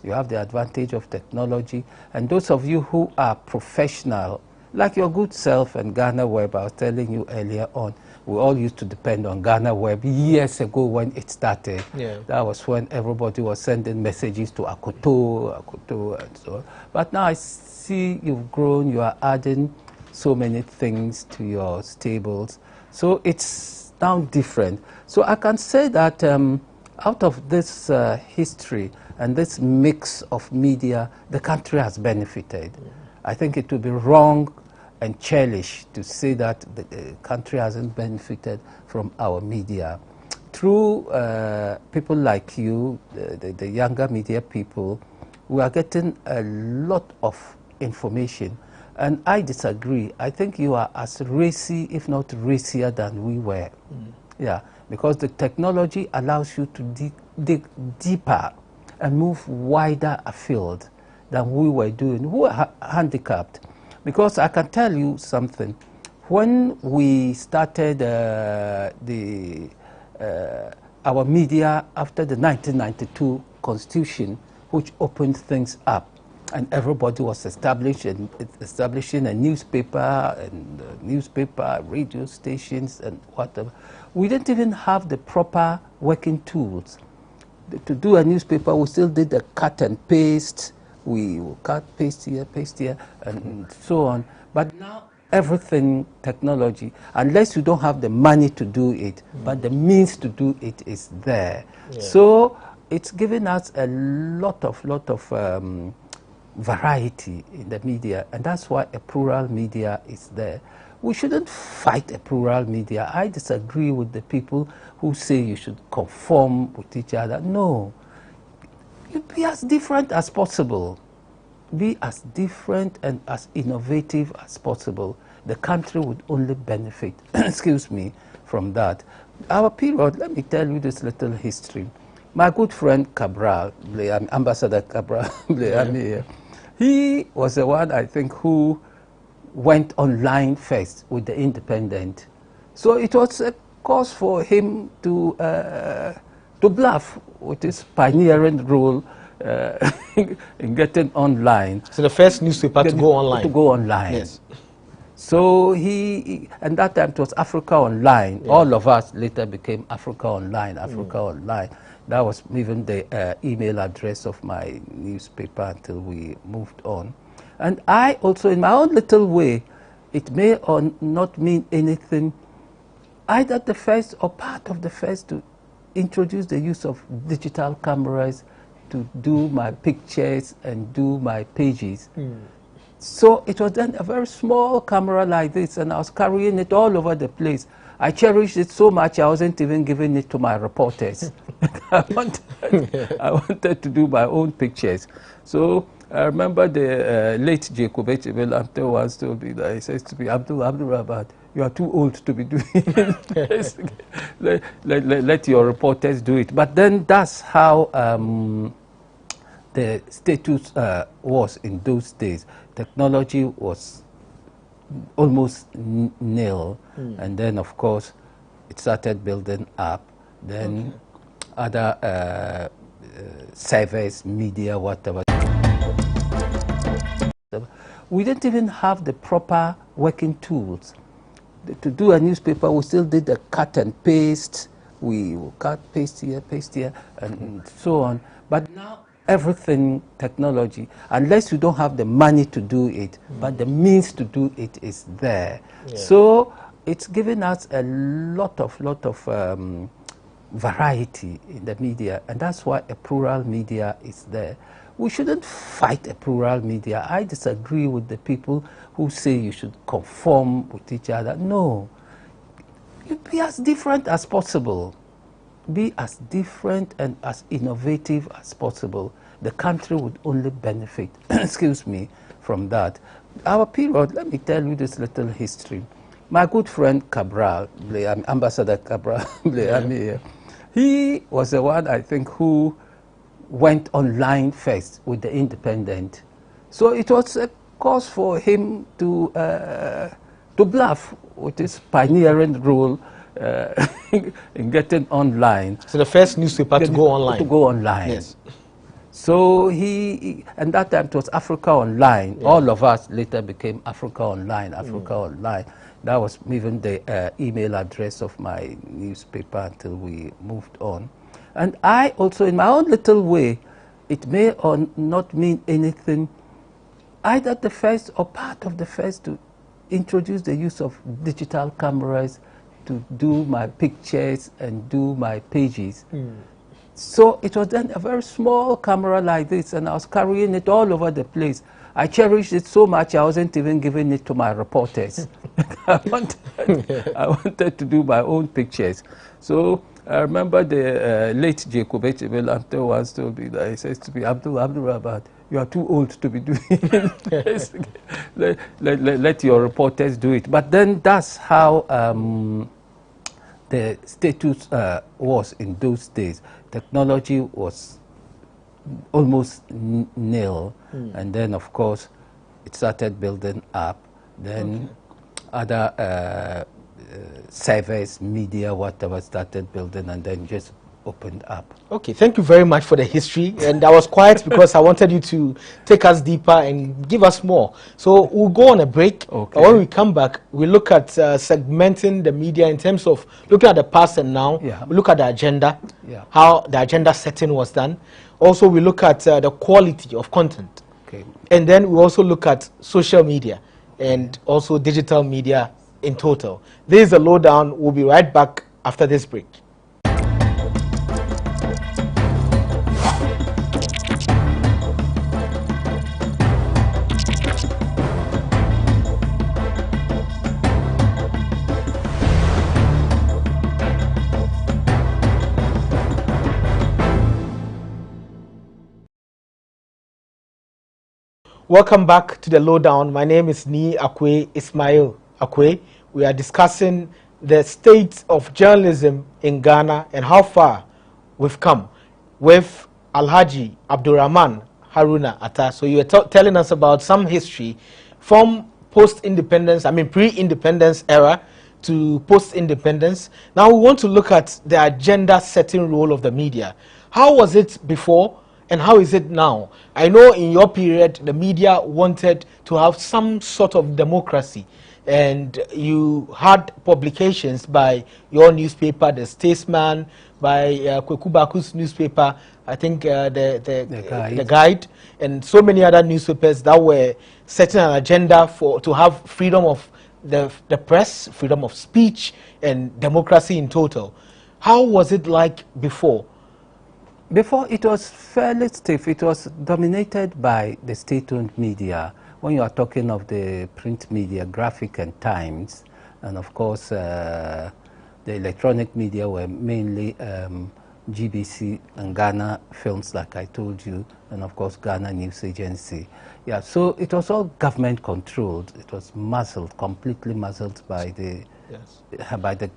You have the advantage of technology. And those of you who are professional, like your good self and GhanaWeb, I was telling you earlier on, we all used to depend on GhanaWeb years ago when it started. That was when everybody was sending messages to Akoto, and so on. But now I see you've grown, you are adding so many things to your stables. So it's now different. So I can say that out of this history and this mix of media, the country has benefited. I think it would be wrong and churlish to say that the country hasn't benefited from our media. Through people like you, the younger media people, we are getting a lot of information. And I disagree. I think you are as racy, if not racier, than we were. Because the technology allows you to dig deeper and move wider afield than we were doing. We were handicapped. Because I can tell you something. When we started our media after the 1992 Constitution, which opened things up, and everybody was establishing a newspaper radio stations and whatever. We didn't even have the proper working tools. To do a newspaper, we still did the cut and paste. We will cut, paste here, and so on. But now everything technology, unless you don't have the money to do it, but the means to do it is there. So it's given us a lot of variety in the media, and that's why a plural media is there. We shouldn't fight a plural media. I disagree with the people who say you should conform with each other. No. You be as different as possible. Be as different and as innovative as possible. The country would only benefit, excuse me, from that. Our period, let me tell you this little history. My good friend Cabral, Ambassador Cabral, he was the one, I think, who went online first with the Independent. So it was a cause for him to bluff with his pioneering role in getting online. So the first newspaper to go online. To go online. Yes. So and that time it was Africa Online. All of us later became Africa Online, Online. That was even the email address of my newspaper until we moved on. And I also, in my own little way, it may or not mean anything, either the first or part of the first to introduce the use of digital cameras to do my pictures and do my pages. So it was then a very small camera like this, and I was carrying it all over the place. I cherished it so much I wasn't even giving it to my reporters. I wanted to do my own pictures. So I remember the late Jacob Echebel once told me that, he says to me, Abdul Rahman, you are too old to be doing it. let your reporters do it. But then that's how the status was in those days. Technology was almost nil. And then, of course, it started building up. then other surveys, media, whatever. We didn't even have the proper working tools. To do a newspaper, we still did the cut and paste. We cut, paste here, and so on. But now everything, technology, unless you don't have the money to do it, but the means to do it is there. Yeah. So it's given us a lot of variety in the media, and that's why a plural media is there. We shouldn't fight a plural media. I disagree with the people who say you should conform with each other. No. You be as different as possible. Be as different and as innovative as possible. The country would only benefit, excuse me, from that. Our period, let me tell you this little history. My good friend Cabral, Ambassador Cabral, he was the one, I think, who went online first with the Independent. So it was a cause for him to bluff with his pioneering role in getting online. So the first newspaper to go online. To go online. Yes. So and that time it was Africa Online. Yeah. All of us later became Africa Online, Online. That was even the email address of my newspaper until we moved on. And I also, in my own little way, it may or not mean anything, either the first or part of the first to introduce the use of digital cameras to do my pictures and do my pages. So it was then a very small camera like this, and I was carrying it all over the place. I cherished it so much I wasn't even giving it to my reporters. I wanted to do my own pictures. So I remember the late Jacob Echebelante once told me that, he says to me, Abdul Rahman, you are too old to be doing this. let your reporters do it. But then that's how the status was in those days. Technology was almost nil. And then, of course, it started building up. Then other service, media, whatever started building, and then just opened up. Okay, thank you very much for the history. And I was quiet because I wanted you to take us deeper and give us more. So we'll go on a break. Okay. When we come back, we look at segmenting the media in terms of looking at the past and now. Yeah. We look at the agenda, how the agenda setting was done. Also, we look at the quality of content. Okay. And then we also look at social media and also digital media in total. This is the lowdown. We'll be right back after this break. Welcome back to the lowdown. My name is Ismail Akwe. We are discussing the state of journalism in Ghana and how far we've come with Alhaji Abdurrahman Haruna Atta. So you were telling us about some history from post-independence, pre-independence era to post-independence. Now we want to look at the agenda-setting role of the media. How was it before? And how is it now? I know in your period, the media wanted to have some sort of democracy. And you had publications by your newspaper, The Statesman, by Kweku Baku's newspaper, I think the Guide, and so many other newspapers that were setting an agenda to have freedom of the press, freedom of speech, and democracy in total. How was it like before? Before, it was fairly stiff. It was dominated by the state-owned media. When you are talking of the print media, Graphic and Times, and of course the electronic media were mainly GBC and Ghana Films, like I told you, and of course Ghana News Agency. Yeah, so it was all government controlled. It was muzzled, completely muzzled by the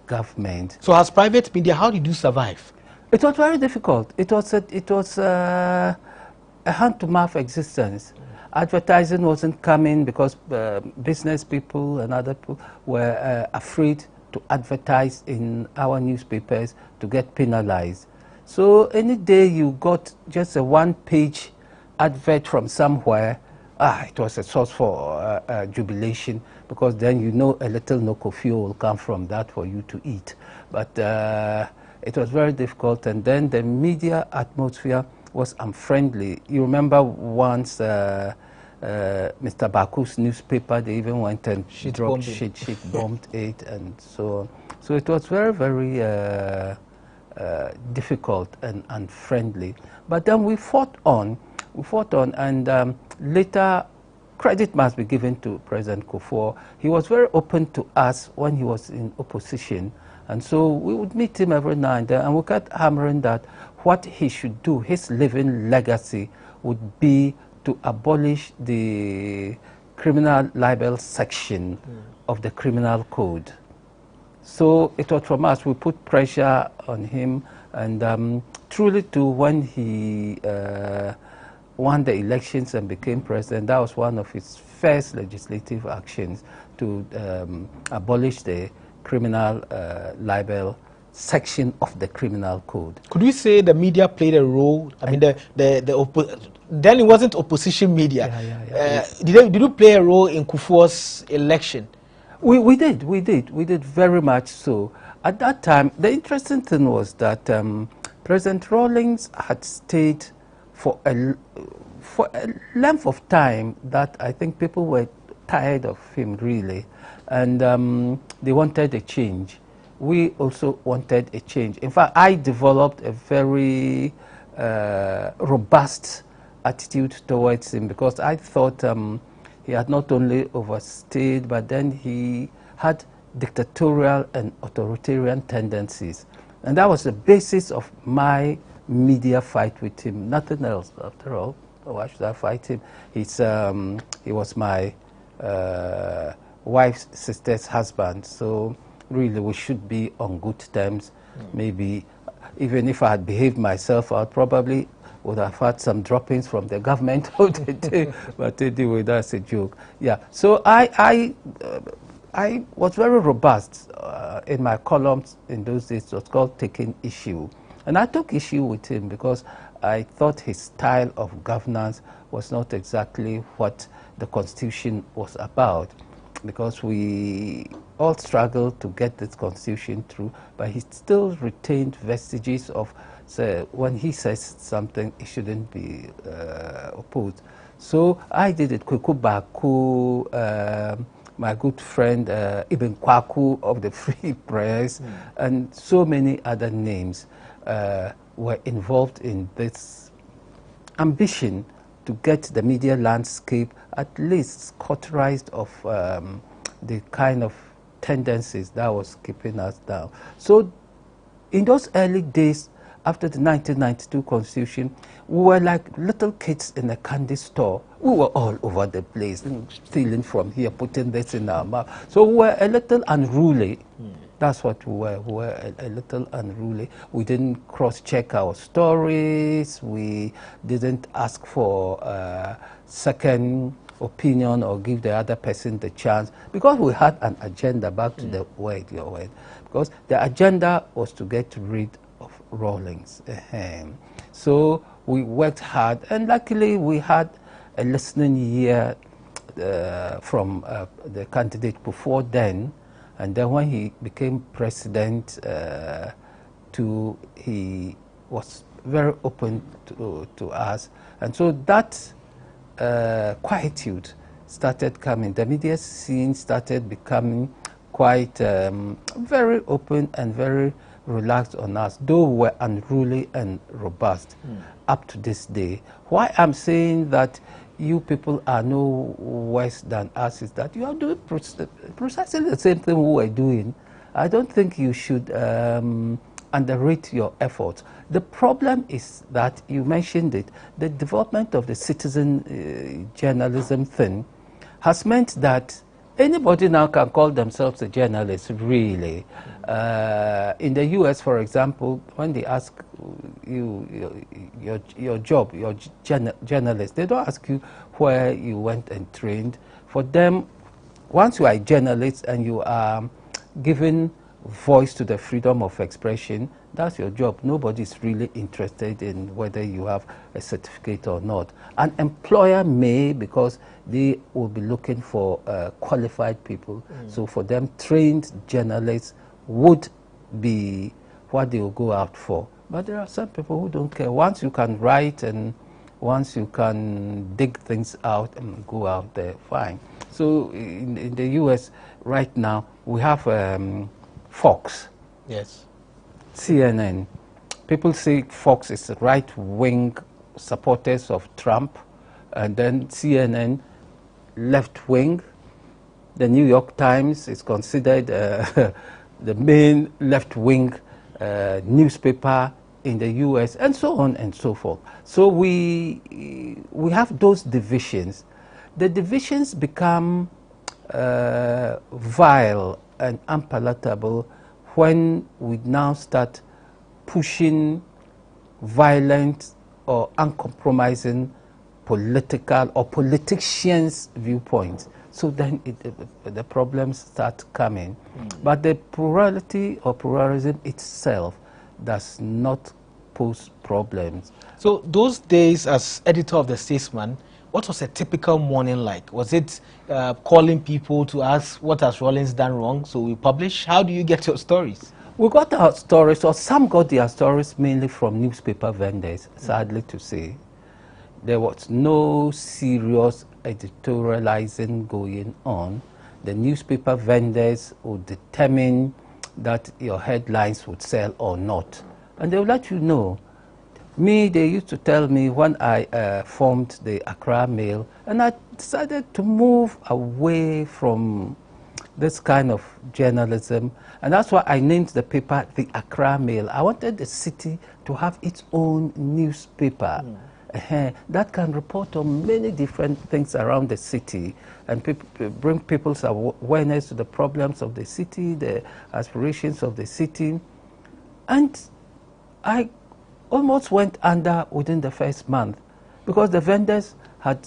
government. So as private media, how did you survive? It was very difficult. It was a hand-to-mouth existence. Advertising wasn't coming because business people and other people were afraid to advertise in our newspapers to get penalized. So any day you got just a one-page advert from somewhere, it was a source for jubilation, because then you know a little nokofio will come from that for you to eat. But it was very difficult, and then the media atmosphere was unfriendly. You remember once Mr. Baku's newspaper, they even went and bombed it, and so on. So it was very, very difficult and unfriendly. But then we fought on, and later credit must be given to President Kufuor. He was very open to us when he was in opposition, and so we would meet him every now and then, and we kept hammering that what he should do, his living legacy, would be to abolish the criminal libel section of the criminal code. So it was from us, we put pressure on him, and truly too, when he won the elections and became president, that was one of his first legislative actions, to abolish the criminal libel section of the criminal code. Could we say the media played a role? I mean, then it wasn't opposition media. Did you play a role in Kufuor's election? We did very much so. At that time, the interesting thing was that President Rawlings had stayed for a length of time that I think people were tired of him, really, and they wanted a change. We also wanted a change. In fact, I developed a very robust attitude towards him, because I thought he had not only overstayed, but then he had dictatorial and authoritarian tendencies. And that was the basis of my media fight with him. Nothing else, after all. Why should I fight him? He was my wife's sister's husband, so really we should be on good terms. Maybe even if I had behaved myself, I probably would have had some droppings from the government of the day, but anyway, that's a joke. Yeah, so I was very robust in my columns in those days. It was called Taking Issue. And I took issue with him because I thought his style of governance was not exactly what the Constitution was about, because we all struggled to get this Constitution through, but he still retained vestiges of, say, when he says something, it shouldn't be opposed. So I did it. Kweku Baku, my good friend Ibn Kwaku of the Free Press, and so many other names were involved in this ambition to get the media landscape at least cauterized of the kind of tendencies that was keeping us down. So in those early days, after the 1992 Constitution, we were like little kids in a candy store. We were all over the place, stealing from here, putting this in our mouth. So we were a little unruly. That's what we were. We were a little unruly. We didn't cross-check our stories. We didn't ask for second opinion or give the other person the chance, because we had an agenda. Back to the word, your word. Because the agenda was to get rid of Rawlings. So we worked hard, and luckily we had a listening ear from the candidate before then. And then when he became president, he was very open to us. And so that quietude started coming. The media scene started becoming quite very open and very relaxed on us, though we were unruly and robust up to this day. Why I'm saying that you people are no worse than us is that you are doing precisely the same thing we were doing. I don't think you should underrate your efforts. The problem is that, you mentioned it, the development of the citizen journalism thing has meant that anybody now can call themselves a journalist, really. In the US, for example, when they ask you your job, your journalist, they don't ask you where you went and trained. For them, once you are a journalist and you are given voice to the freedom of expression, that's your job. Nobody's really interested in whether you have a certificate or not. An employer may, because they will be looking for qualified people. So for them, trained journalists would be what they will go out for. But there are some people who don't care. Once you can write and once you can dig things out and go out there, fine. So in the US right now, we have Fox. Yes. CNN. People say Fox is right-wing supporters of Trump, and then CNN, left-wing. The New York Times is considered the main left-wing newspaper in the US, and so on and so forth. So we have those divisions. The divisions become vile and unpalatable when we now start pushing violent or uncompromising political or politicians' viewpoints. So then the problems start coming. But the plurality or pluralism itself does not pose problems. So those days as editor of The Statesman, what was a typical morning like? Was it calling people to ask what has Rawlings done wrong, so we publish? How do you get your stories? We got our stories, or some got their stories mainly from newspaper vendors, sadly to say. There was no serious editorializing going on. The newspaper vendors would determine that your headlines would sell or not. And they would let you know. Me, they used to tell me when I formed the Accra Mail, and I decided to move away from this kind of journalism, and that's why I named the paper the Accra Mail. I wanted the city to have its own newspaper that can report on many different things around the city and bring people's awareness to the problems of the city, the aspirations of the city. And I almost went under within the first month because the vendors had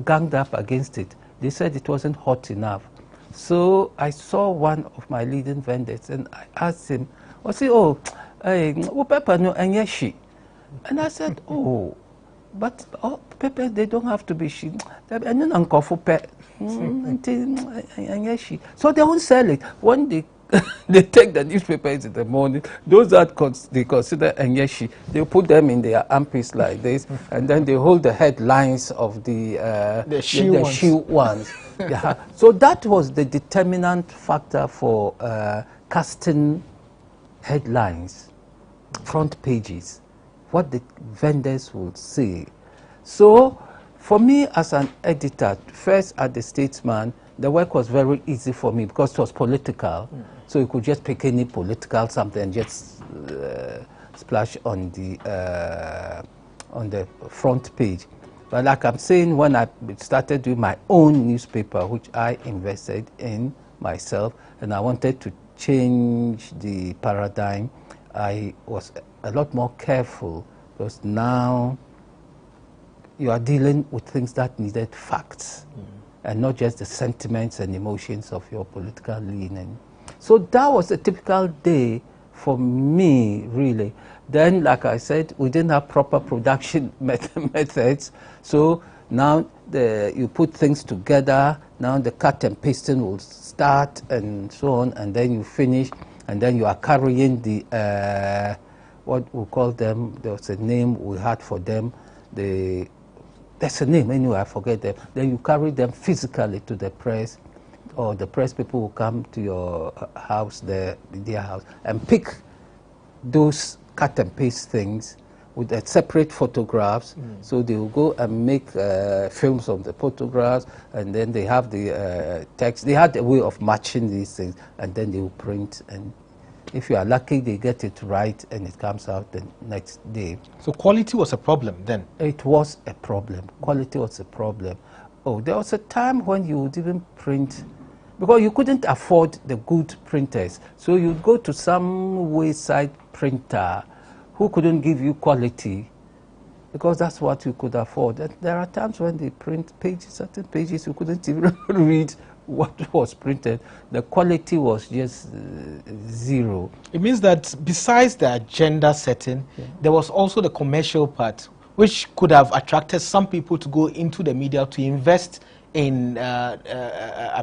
ganged up against it. They said it wasn't hot enough. So I saw one of my leading vendors and I asked him, I said, oh, pepper no enyeshi. And I said, oh, but pepper, they don't have to be she. So they won't sell it. When they take the newspapers in the morning, those that they consider enyeshi, they put them in their armpits like this, and then they hold the headlines of the shoe ones. Yeah. So that was the determinant factor for casting headlines, front pages, what the vendors would say. So for me as an editor, first at The Statesman, the work was very easy for me because it was political. So you could just pick any political something and just splash on the front page. But like I'm saying, when I started doing my own newspaper, which I invested in myself, and I wanted to change the paradigm, I was a lot more careful because now you are dealing with things that needed facts and not just the sentiments and emotions of your political leaning. So that was a typical day for me, really. Then, like I said, we didn't have proper production methods. So now you put things together, now the cut and pasting will start and so on, and then you finish, and then you are carrying the, what we call them, there was a name we had for them, there's a name anyway, I forget them. Then you carry them physically to the press, or the press people will come to your house, their house, and pick those cut and paste things with separate photographs. So they will go and make films of the photographs, and then they have the text. They had a way of matching these things, and then they will print. And if you are lucky, they get it right, and it comes out the next day. So quality was a problem then? It was a problem. Quality was a problem. Oh, there was a time when you would even print, because you couldn't afford the good printers. So you'd go to some wayside printer who couldn't give you quality because that's what you could afford. And there are times when they print pages, certain pages you couldn't even read what was printed, the quality was just zero. It means that besides the agenda setting, there was also the commercial part, which could have attracted some people to go into the media to invest in,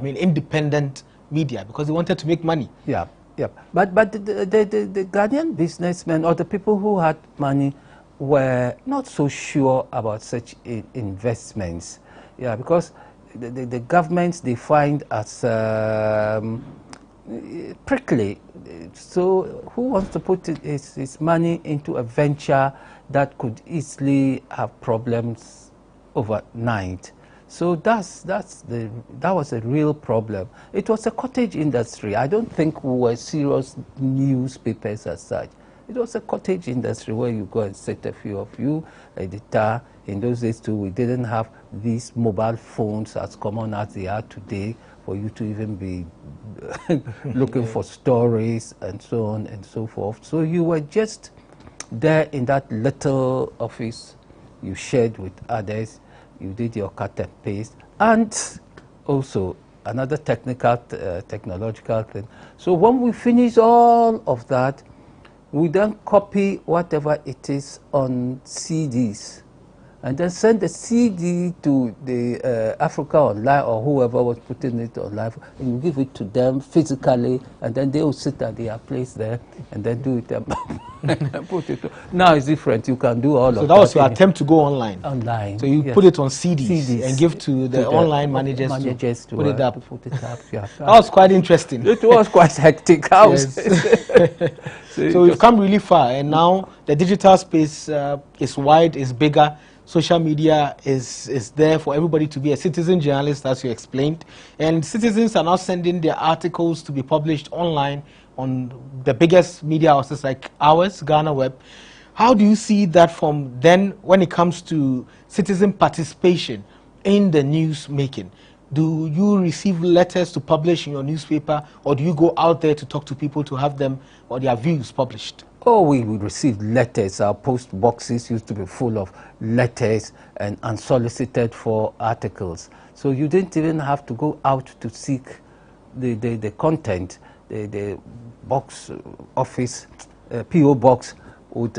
independent media because they wanted to make money. Yeah, yeah. But the Ghanaian businessmen or the people who had money were not so sure about such investments. Yeah, because the governments they find as prickly. So who wants to put his money into a venture that could easily have problems overnight? So that was a real problem. It was a cottage industry. I don't think we were serious newspapers as such. It was a cottage industry where you go and sit, a few of you, editor. In those days too, we didn't have these mobile phones as common as they are today for you to even be looking for stories and so on and so forth. So you were just there in that little office. You shared with others. You did your cut and paste, and also another technological thing. So when we finish all of that, we then copy whatever it is on CDs, and then send the CD to the Africa Online or whoever was putting it online, and you give it to them physically, and then they will sit at their place there and then do it and put it. Now it's different. You can do all of that. So that was your attempt to go online. Online. So you put it on CDs and give to the online managers to put it up. Yeah. That was quite interesting. It was quite hectic. So we've come really far, and now the digital space is wide, is bigger. Social media is there for everybody to be a citizen journalist, as you explained. And citizens are now sending their articles to be published online on the biggest media houses like ours, GhanaWeb. How do you see that from then when it comes to citizen participation in the news making? Do you receive letters to publish in your newspaper, or do you go out there to talk to people to have them or their views published? Oh, we received letters. Our post boxes used to be full of letters and unsolicited for articles. So you didn't even have to go out to seek the content. The box office, PO box would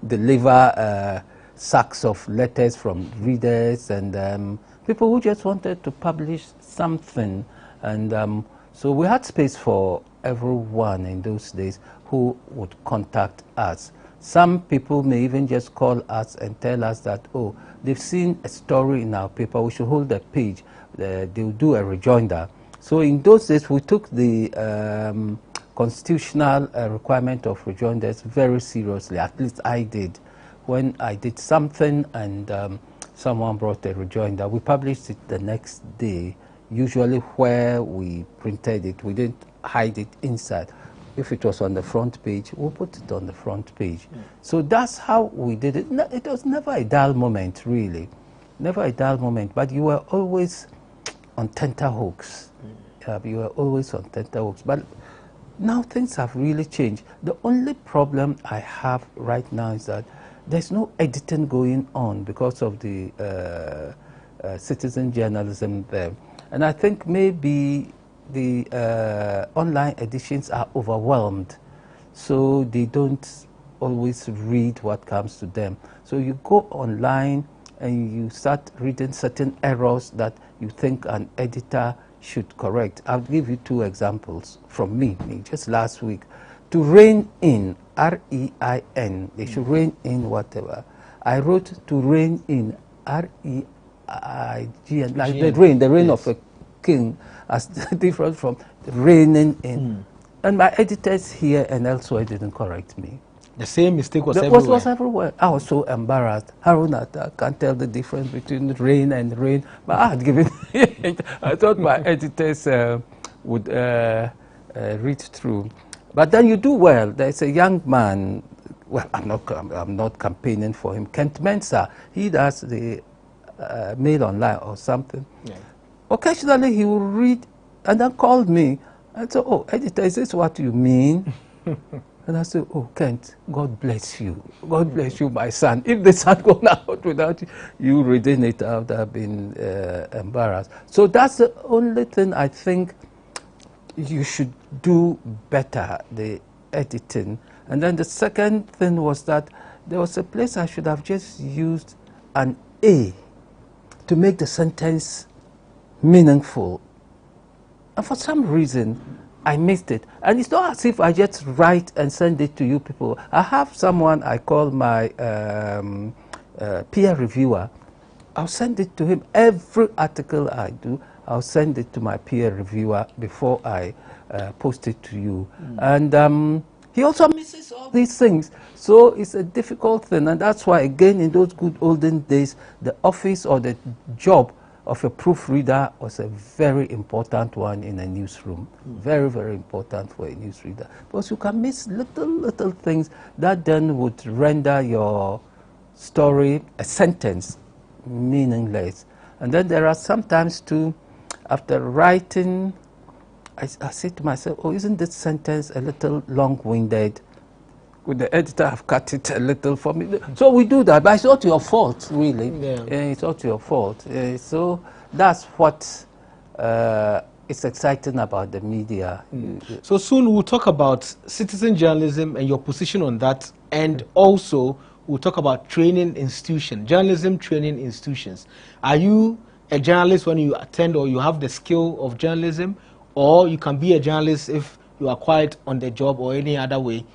deliver sacks of letters from readers and people who just wanted to publish something. And so we had space for everyone in those days who would contact us. Some people may even just call us and tell us that, oh, they've seen a story in our paper, we should hold a page. They'll do a rejoinder. So in those days, we took the constitutional requirement of rejoinders very seriously. At least I did. When I did something and someone brought a rejoinder, we published it the next day, usually where we printed it. We didn't hide it inside. If it was on the front page, we'll put it on the front page. So that's how we did it. It was never a dull moment, really. Never a dull moment, but you were always on tenterhooks. You were always on tenterhooks. But now things have really changed. The only problem I have right now is that there's no editing going on because of the citizen journalism there. And I think maybe the online editions are overwhelmed, so they don't always read what comes to them. So you go online and you start reading certain errors that you think an editor should correct. I'll give you two examples from me just last week. To rein in, R-E-I-N, they should rein in whatever. I wrote to rein in, R-E-I-G-N, like the reign of a king, as different from reigning in. And my editors here and elsewhere didn't correct me. The same mistake was everywhere. Was everywhere. I was so embarrassed. Haruna, I can't tell the difference between rain and rain. But I had given I thought my editors would read through. But then you do well. There's a young man, well, I'm not campaigning for him, Kent Mensah. He does the Mail Online or something. Yeah. Occasionally he will read and then call me and say, oh, editor, is this what you mean? And I said, oh, Kent, God bless you. God bless you, my son. If this had gone out without you reading it, I would have been embarrassed. So that's the only thing I think you should do better, the editing. And then the second thing was that there was a place I should have just used an A to make the sentence meaningful. And for some reason, I missed it. And it's not as if I just write and send it to you people. I have someone I call my peer reviewer. I'll send it to him. Every article I do, I'll send it to my peer reviewer before I post it to you. And he also misses all these things. So it's a difficult thing. And that's why, again, in those good olden days, the office or the job of a proofreader was a very important one in a newsroom. Very, very important for a newsreader. Because you can miss little things that then would render your story, a sentence, meaningless. And then there are sometimes too, after writing, I say to myself, oh, isn't this sentence a little long-winded? Could the editor have cut it a little for me? So we do that, but it's not your fault, really. It's not your fault. So that's what is exciting about the media. So soon we'll talk about citizen journalism and your position on that, and also we'll talk about training institutions, journalism training institutions. Are you a journalist when you attend, or you have the skill of journalism, or you can be a journalist if you are quite on the job or any other way?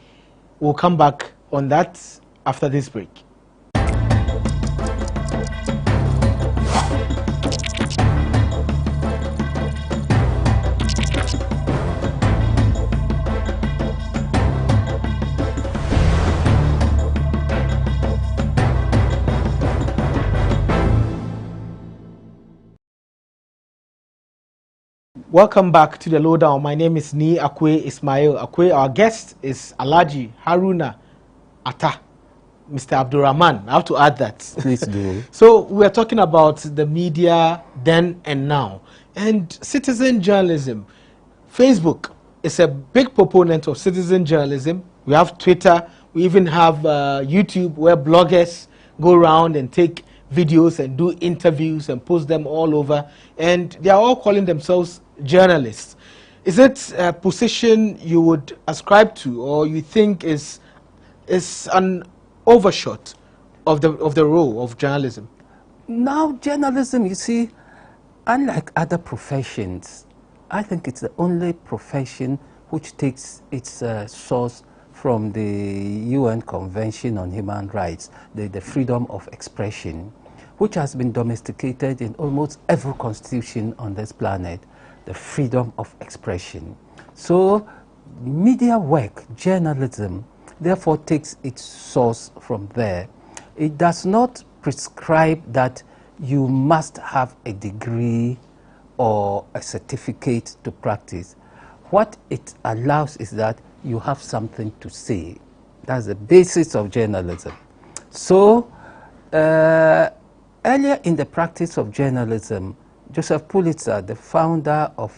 We'll come back on that after this break. Welcome back to the Lowdown. My name is Ni Akwe Ismail Akwe. Our guest is Alhaji Haruna Atta, Mr. Abdurrahman. I have to add that. Please do. So we are talking about the media then and now. And citizen journalism. Facebook is a big proponent of citizen journalism. We have Twitter. We even have YouTube, where bloggers go around and take videos and do interviews and post them all over. And they are all calling themselves journalists. Is it a position you would ascribe to, or you think is an overshot of the role of journalism? Now, journalism, you see, unlike other professions, I think it's the only profession which takes its source from the UN Convention on Human Rights, the freedom of expression, which has been domesticated in almost every constitution on this planet, the freedom of expression. So media work, journalism, therefore takes its source from there. It does not prescribe that you must have a degree or a certificate to practice. What it allows is that you have something to say. That's the basis of journalism. So earlier in the practice of journalism, Joseph Pulitzer, the founder of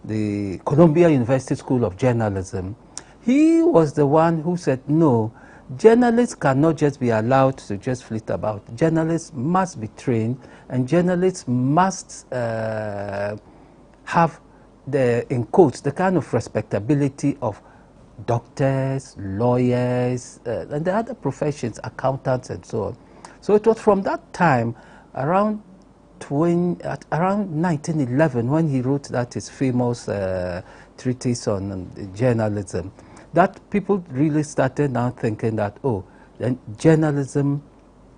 the Columbia University School of Journalism, he was the one who said, no, journalists cannot just be allowed to just flit about. Journalists must be trained, and journalists must have, in quotes, the kind of respectability of doctors, lawyers, and the other professions, accountants, and so on. So it was from that time, around 1911, when he wrote that his famous treatise on journalism, that people really started now thinking that, oh, then journalism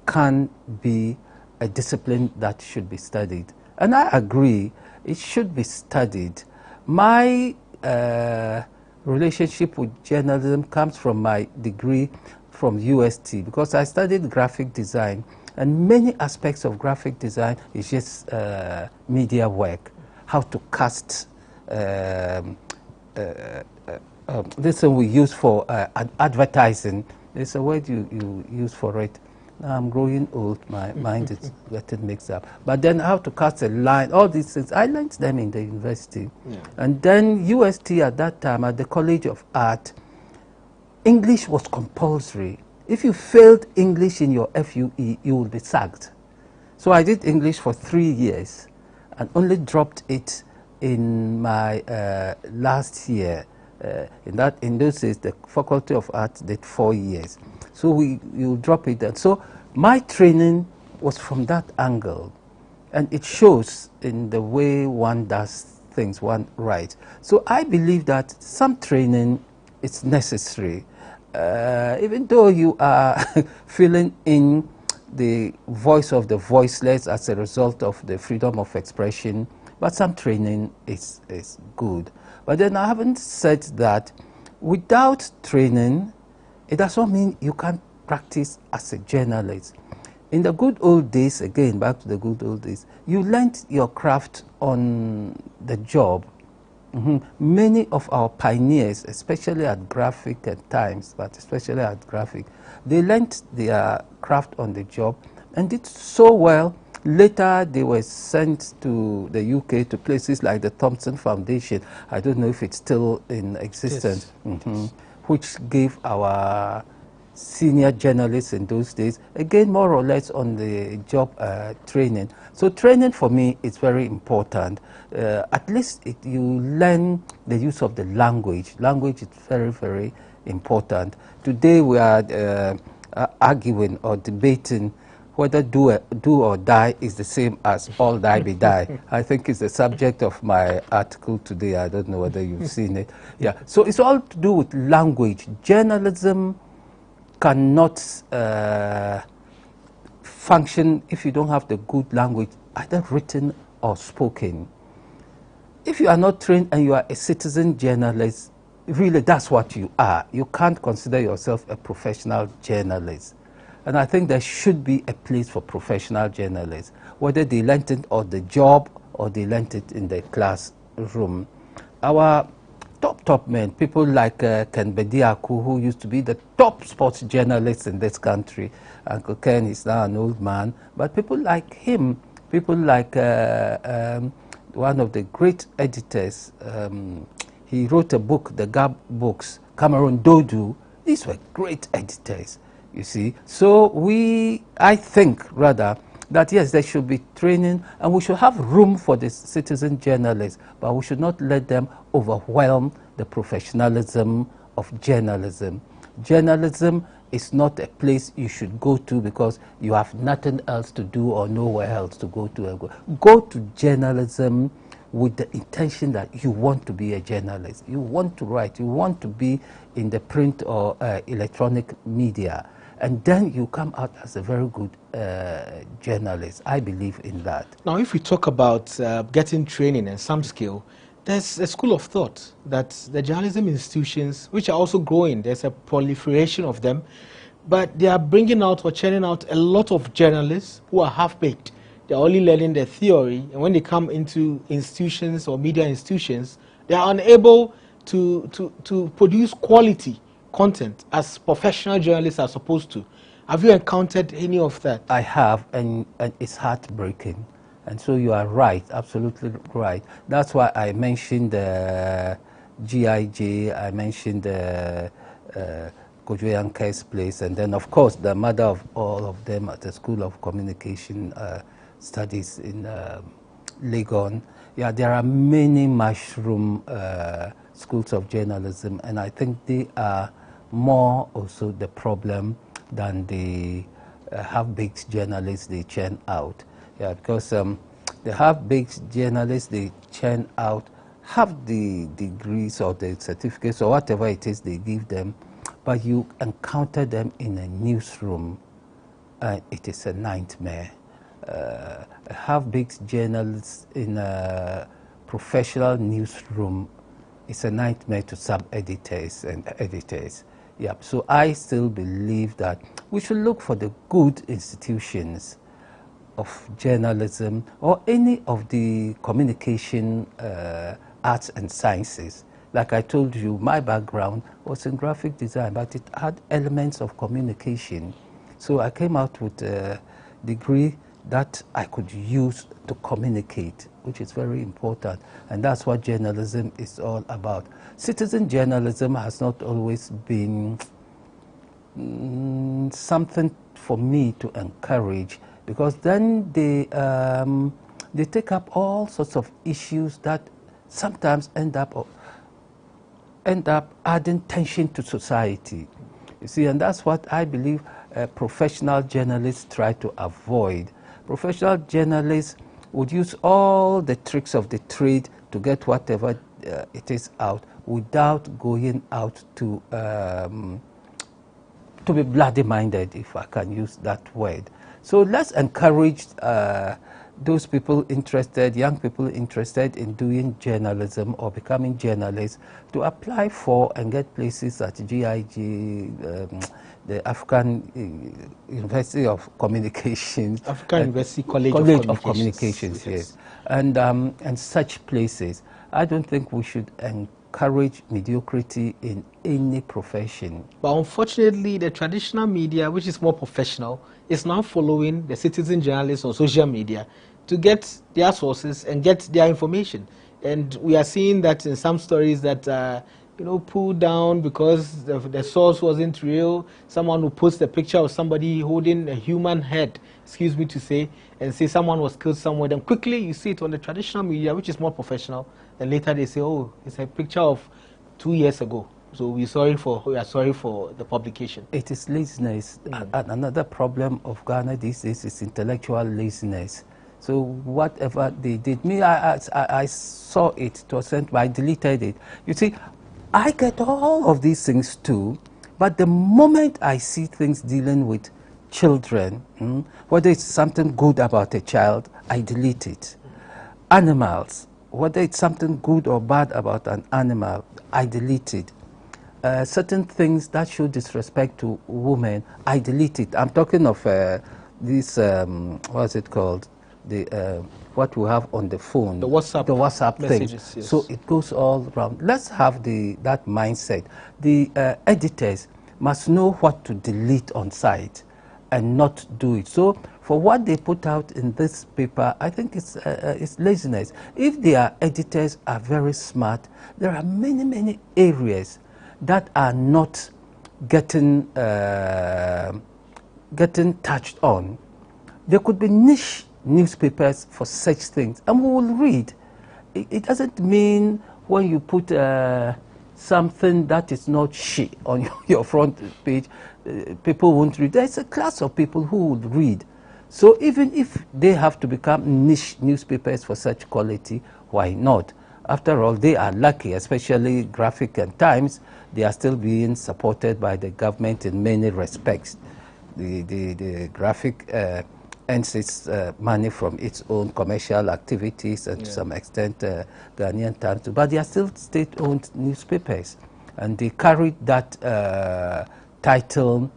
can be a discipline that should be studied. And I agree, it should be studied. My relationship with journalism comes from my degree from UST, because I studied graphic design, and many aspects of graphic design is just media work, how to cast this thing we use for advertising. There's a word you use for it. Now I'm growing old, my mind is getting mixed up. But then how to cast a line, all these things, I learned them in the university. Yeah. And then UST at that time, at the College of Art, English was compulsory. If you failed English in your FUE, you would be sacked. So I did English for 3 years and only dropped it in my last year. In those days, the Faculty of Arts did 4 years. So you drop it. And so my training was from that angle. And it shows in the way one does things, one writes. So I believe that some training is necessary. Even though you are filling in the voice of the voiceless as a result of the freedom of expression, but some training is good. But then I haven't said that without training, it does not mean you can't practice as a journalist. In the good old days, again, back to the good old days, you learned your craft on the job. Many of our pioneers, especially at Graphic at times, but especially at Graphic, they learned their craft on the job and did so well. Later, they were sent to the UK to places like the Thompson Foundation. I don't know if it's still in existence, yes. Which gave our senior journalists in those days, again, more or less on the job training. So training for me is very important. At least you learn the use of the language. Language is very, very important. Today we are arguing or debating whether do or die is the same as all die be die. I think it's the subject of my article today. I don't know whether you've seen it. Yeah. So it's all to do with language. Journalism cannot function if you don't have the good language, either written or spoken. If you are not trained and you are a citizen journalist, really that's what you are. You can't consider yourself a professional journalist. And I think there should be a place for professional journalists, whether they learned it on the job or they learned it in the classroom. Our top men, people like Ken Bediaku, who used to be the top sports journalist in this country. Uncle Ken is now an old man, but people like him, people like one of the great editors, he wrote a book, the Gab books, Cameron Dodu. These were great editors, you see. So I think rather that yes, there should be training and we should have room for the citizen journalists, but we should not let them overwhelm the professionalism of journalism. Journalism is not a place you should go to because you have nothing else to do or nowhere else to go to. Go to journalism with the intention that you want to be a journalist. You want to write. You want to be in the print or electronic media. And then you come out as a very good journalist. I believe in that. Now, if we talk about getting training and some skill, there's a school of thought that the journalism institutions, which are also growing, there's a proliferation of them, but they are bringing out or churning out a lot of journalists who are half-baked. They're only learning the theory, and when they come into institutions or media institutions, they are unable to produce quality content as professional journalists are supposed to. Have you encountered any of that? I have, and it's heartbreaking. And so you are right, absolutely right. That's why I mentioned the GIJ, I mentioned the Kojo Yanke's place, and then of course the mother of all of them at the School of Communication Studies in Legon. Yeah, there are many mushroom schools of journalism, and I think they are more also the problem than the half-baked journalists they churn out. Yeah, because the half-baked journalists they churn out have the degrees or the certificates or whatever it is they give them, but you encounter them in a newsroom, it is a nightmare. A half-baked journalist in a professional newsroom is a nightmare to sub-editors and editors. Yeah, so I still believe that we should look for the good institutions of journalism or any of the communication arts and sciences. Like I told you, my background was in graphic design, but it had elements of communication. So I came out with a degree that I could use to communicate, which is very important. And that's what journalism is all about. Citizen journalism has not always been something for me to encourage, because then they take up all sorts of issues that sometimes end up adding tension to society. You see, and that's what I believe professional journalists try to avoid. Professional journalists would use all the tricks of the trade to get whatever it is out without going out to be bloody-minded, if I can use that word. So let's encourage those people interested, young people interested in doing journalism or becoming journalists, to apply for and get places at GIG, the African University of Communications. African University College of Communications, yes. And such places. I don't think we should encourage mediocrity in any profession. But unfortunately, the traditional media, which is more professional, is now following the citizen journalists on social media to get their sources and get their information. And we are seeing that in some stories that pulled down because the source wasn't real. Someone will post a picture of somebody holding a human head, excuse me to say, and say someone was killed somewhere. Then quickly you see it on the traditional media, which is more professional. And later they say, oh, it's a picture of 2 years ago. So we are sorry for the publication. It is laziness. Another problem of Ghana these days is intellectual laziness. So whatever they did, I saw it, it was sent, but I deleted it. You see, I get all of these things too, but the moment I see things dealing with children, whether it's something good about a child, I delete it. Animals, whether it's something good or bad about an animal, I delete it. Certain things that show disrespect to women, I delete it. I'm talking of this, what's it called? What we have on the phone, the WhatsApp messages, thing. Yes. So it goes all around. Let's have that mindset. The editors must know what to delete on site and not do it. So for what they put out in this paper, I think it's laziness. If their editors are very smart, there are many areas that are not getting touched on. There could be niche newspapers for such things, and we will read. It doesn't mean when you put something that is not shit on your front page, people won't read. There's a class of people who will read. So even if they have to become niche newspapers for such quality, why not? After all, they are lucky, especially Graphic and Times. They are still being supported by the government in many respects. The Graphic earns its money from its own commercial activities and to some extent Ghanaian Times, but they are still state-owned newspapers, and they carry that title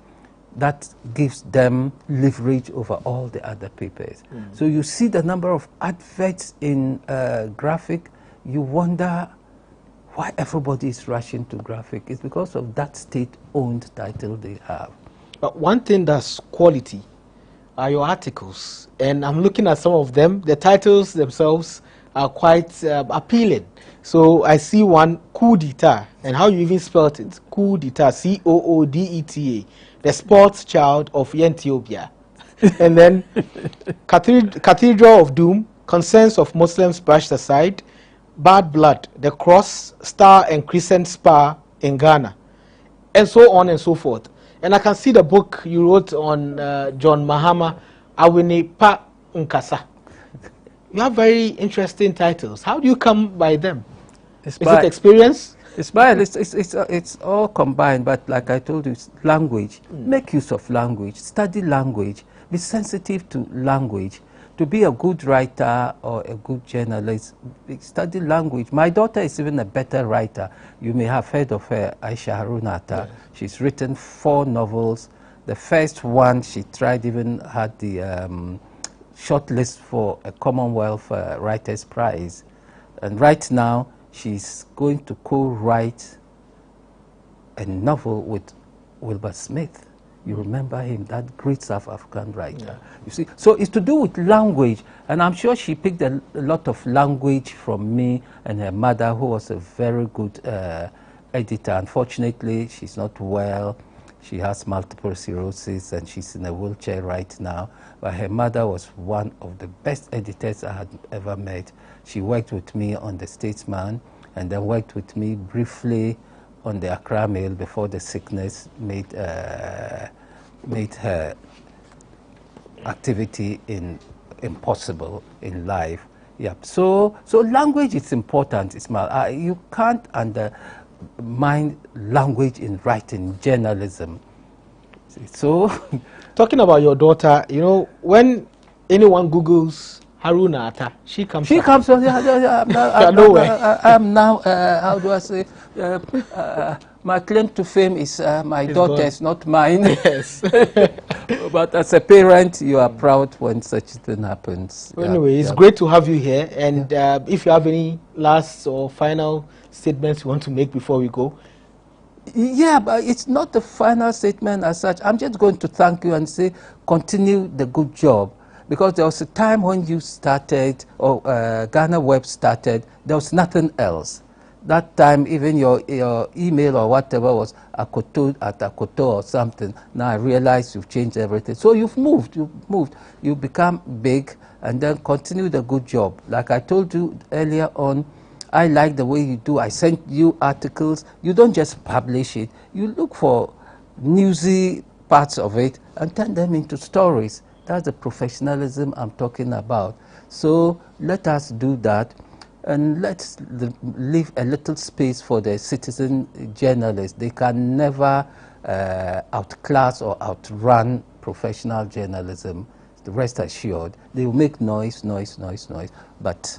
that gives them leverage over all the other papers. So you see the number of adverts in Graphic, you wonder why everybody is rushing to Graphic. It's because of that state-owned title they have. But one thing that's quality are your articles, and I'm looking at some of them. The titles themselves are quite appealing. So I see one, Coup d'etat, and how you even spelled it, Coup d'etat, C-O-O-D-E-T-A, the sports child of Ethiopia. And then Cathedral of Doom, concerns of Muslims brushed aside, Bad Blood, the Cross, Star and Crescent Spa in Ghana, and so on and so forth. And I can see the book you wrote on John Mahama, Awene Pa Nkasa. You have very interesting titles. How do you come by them? Is it experience? It's all combined, but like I told you, it's language. Make use of language. Study language. Be sensitive to language. To be a good writer or a good journalist, study language. My daughter is even a better writer. You may have heard of her, Aisha Harunata. Yes. She's written 4 novels. The first one she tried even had the shortlist for a Commonwealth Writers' Prize. And right now, she's going to co-write a novel with Wilbur Smith. You remember him, that great South African writer. You see, so it's to do with language, and I'm sure she picked a lot of language from me and her mother, who was a very good editor. Unfortunately, she's not well. She has multiple sclerosis, and she's in a wheelchair right now. But her mother was one of the best editors I had ever met. She worked with me on The Statesman, and then worked with me briefly on the Accra Mail before the sickness made her activity impossible in life. Yeah. So language is important, Ismail. You can't undermine language in writing, journalism. So, talking about your daughter, you know, when anyone Googles Haruna Atta, she comes. She comes. I'm now. How do I say? My claim to fame is my daughter's, not mine. Yes. But as a parent, you are proud when such a thing happens. Well, anyway, it's great to have you here. And if you have any last or final statements you want to make before we go. Yeah, but it's not the final statement as such. I'm just going to thank you and say continue the good job. Because there was a time when you started, or GhanaWeb started, there was nothing else. That time, even your email or whatever was Akoto or something. Now I realize you've changed everything. So you've moved. You've become big, and then continue the good job. Like I told you earlier on, I like the way you do. I sent you articles. You don't just publish it. You look for newsy parts of it and turn them into stories. That's the professionalism I'm talking about. So let us do that, and let's leave a little space for the citizen journalists. They can never outclass or outrun professional journalism. The rest assured. They will make noise, but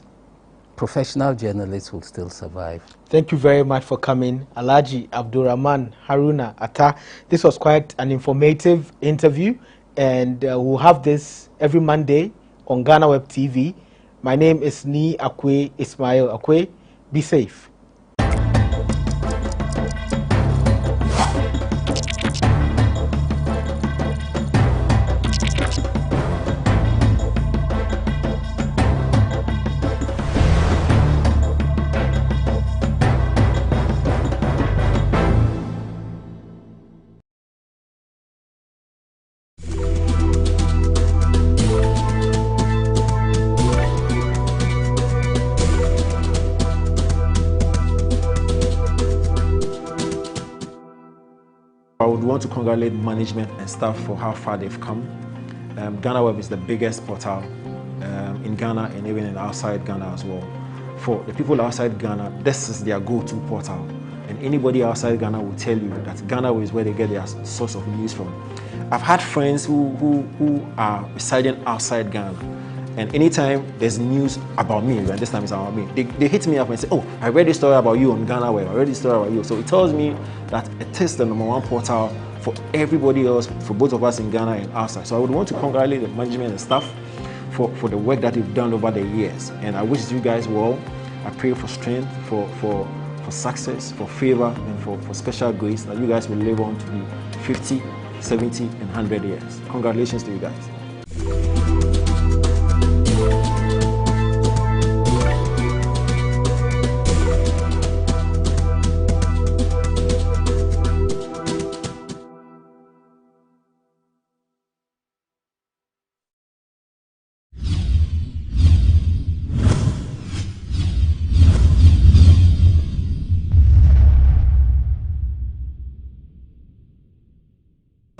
professional journalists will still survive. Thank you very much for coming, Alhaji Abdulrahman Haruna Atta. This was quite an informative interview. And we'll have this every Monday on GhanaWeb TV. My name is Ni Akwe Ismail Akwe. Be safe. I would want to congratulate management and staff for how far they've come. GhanaWeb is the biggest portal in Ghana and even in outside Ghana as well. For the people outside Ghana, this is their go-to portal. And anybody outside Ghana will tell you that GhanaWeb is where they get their source of news from. I've had friends who are residing outside Ghana, and anytime there's news about me, and this time it's about me, they hit me up and say, oh, I read this story about you on GhanaWeb, I read this story about you. So it tells me that it is the #1 portal for everybody else, for both of us in Ghana and outside. So I would want to congratulate the management and staff for the work that they've done over the years. And I wish you guys well. I pray for strength, for success, for favor, and for special grace, that you guys will live on to be 50, 70, and 100 years. Congratulations to you guys.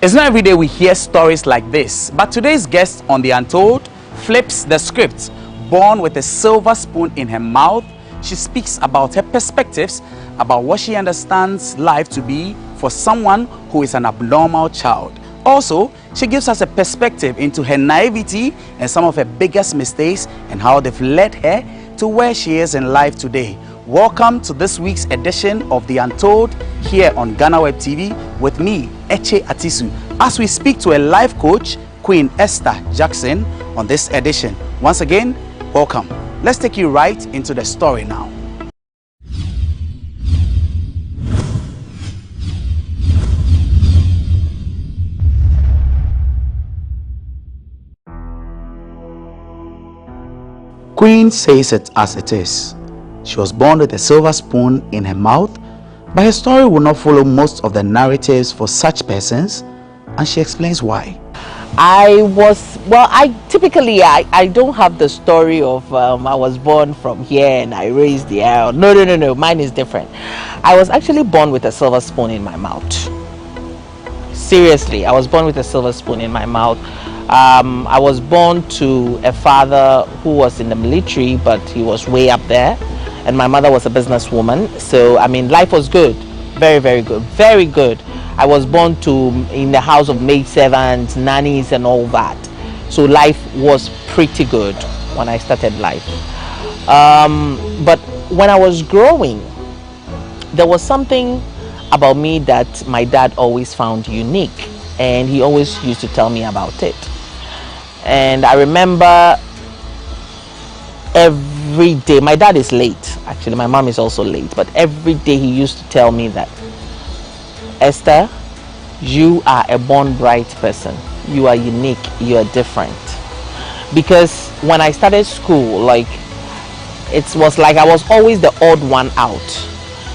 It's not every day we hear stories like this, but today's guest on The Untold flips the script. Born with a silver spoon in her mouth, she speaks about her perspectives about what she understands life to be for someone who is an abnormal child. Also, she gives us a perspective into her naivety and some of her biggest mistakes and how they've led her to where she is in life today. Welcome to this week's edition of The Untold here on GhanaWeb TV with me, Eche Atisu, as we speak to a life coach, Queen Esther Jackson, on this edition. Once again, welcome. Let's take you right into the story now. Queen says it as it is. She was born with a silver spoon in her mouth, but her story will not follow most of the narratives for such persons, and she explains why. I typically don't have the story of I was born from here and I raised there. No, mine is different. I was actually born with a silver spoon in my mouth. Seriously, I was born with a silver spoon in my mouth. I was born to a father who was in the military, but he was way up there, and my mother was a businesswoman. So I mean, life was good, very, very good, very good. I was born in the house of maidservants, nannies, and all that. So life was pretty good when I started life. But when I was growing, there was something about me that my dad always found unique, and he always used to tell me about it. And I remember every day, my dad is late, actually my mom is also late, but every day he used to tell me that, Esther, you are a born bright person. You are unique, you are different. Because when I started school, like, it was like I was always the odd one out.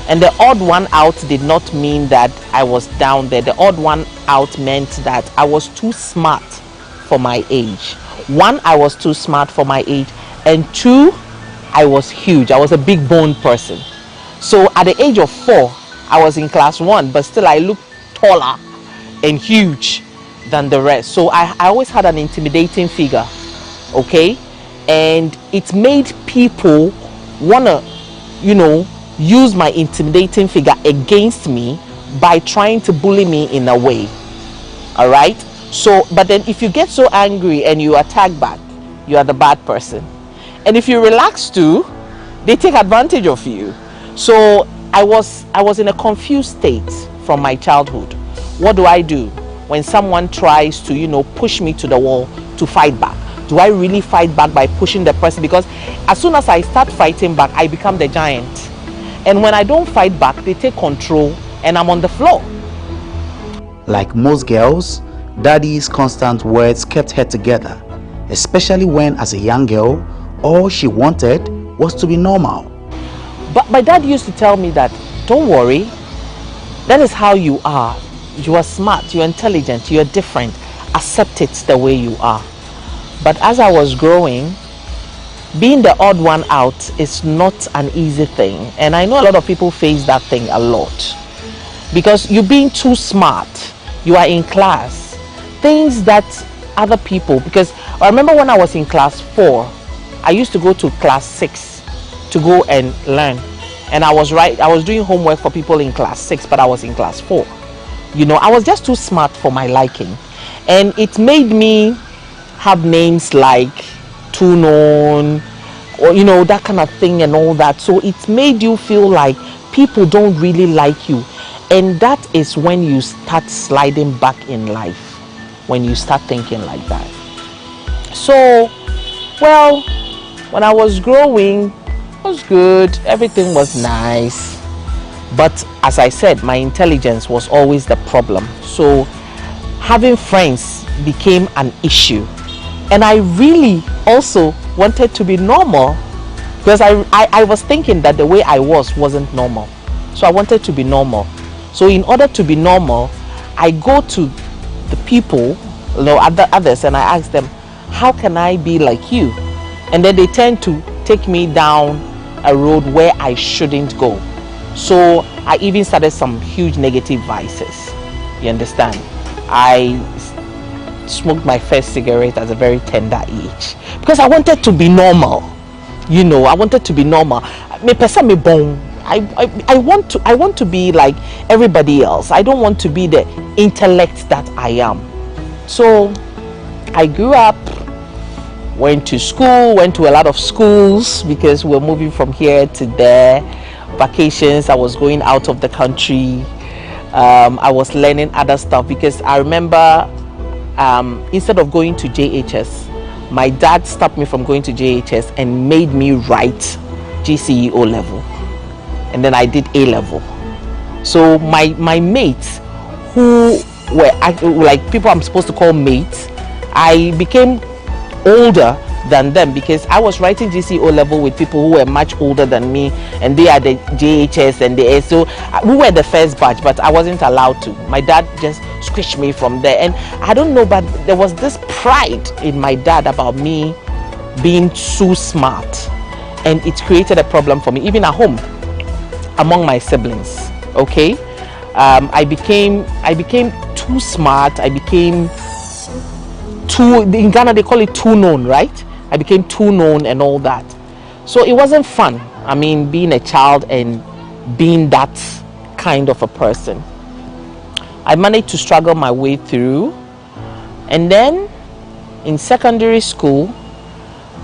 And the odd one out did not mean that I was down there. The odd one out meant that I was too smart for my age. One, I was too smart for my age. And two, I was huge. I was a big boned person. So at the age of 4, I was in class 1, but still I looked taller and huge than the rest. So I always had an intimidating figure, okay? And it made people want to, use my intimidating figure against me by trying to bully me in a way, all right? So, but then if you get so angry and you attack back, you are the bad person. And if you relax too, they take advantage of you. So I was in a confused state from my childhood. What do I do when someone tries to, push me to the wall to fight back? Do I really fight back by pushing the person? Because as soon as I start fighting back, I become the giant. And when I don't fight back, they take control and I'm on the floor. Like most girls, Daddy's constant words kept her together, especially when, as a young girl, all she wanted was to be normal. But my dad used to tell me that, don't worry, that is how you are. You are smart, you're intelligent, you're different. Accept it the way you are. But as I was growing, being the odd one out is not an easy thing. And I know a lot of people face that thing a lot. Because you're being too smart, you are in class. Things that other people, because I remember when I was in class 4, I used to go to class 6 to go and learn. And I was doing homework for people in class 6, but I was in class 4. I was just too smart for my liking. And it made me have names like Too Known, or that kind of thing and all that. So it made you feel like people don't really like you. And that is when you start sliding back in life, when you start thinking like that. So, well, when I was growing, it was good, everything was nice. But as I said, my intelligence was always the problem. So having friends became an issue. And I really also wanted to be normal, because I was thinking that the way I wasn't normal. So I wanted to be normal. So in order to be normal, I go to the people, others, and I ask them, how can I be like you? And then they tend to take me down a road where I shouldn't go. So I even started some huge negative vices. You understand? I smoked my first cigarette at a very tender age because I wanted to be normal. I wanted to be normal. I want to be like everybody else. I don't want to be the intellect that I am. So I grew up, went to school, went to a lot of schools because we're moving from here to there. Vacations, I was going out of the country. I was learning other stuff because I remember instead of going to JHS, my dad stopped me from going to JHS and made me write GCE O level, and then I did A level. So my mates, who were like people I'm supposed to call mates, I became older than them, because I was writing GCO level with people who were much older than me, and they are the JHS and the SO. We were the first batch, but I wasn't allowed to. My dad just squished me from there, and I don't know, but there was this pride in my dad about me being too smart, and it created a problem for me, even at home, among my siblings. Okay, I became too smart. I became too, in Ghana they call it too known, right? I became too known and all that. So it wasn't fun. I mean, being a child and being that kind of a person. I managed to struggle my way through. And then in secondary school,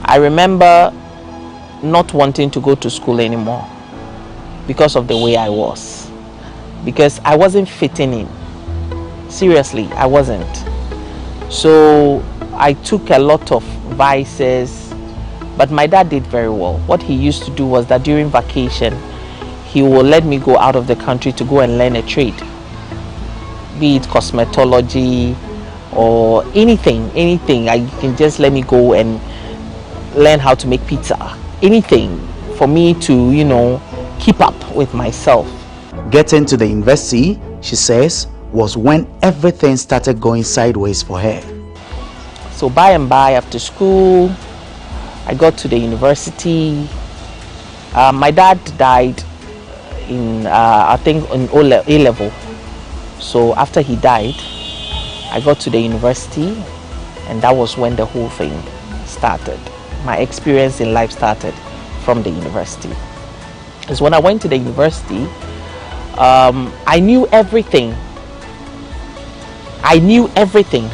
I remember not wanting to go to school anymore because of the way I was. Because I wasn't fitting in. Seriously, I wasn't. So I took a lot of vices, but my dad did very well. What he used to do was that during vacation, he will let me go out of the country to go and learn a trade, be it cosmetology or anything. I can just let me go and learn how to make pizza, anything for me to, you know, keep up with myself. Getting to the university, she says, was when everything started going sideways for her. So by and by, after school, I got to the university. My dad died in, I think, in A-level. So after he died, I got to the university, and that was when the whole thing started. My experience in life started from the university. Because when I went to the university, I knew everything. I knew everything,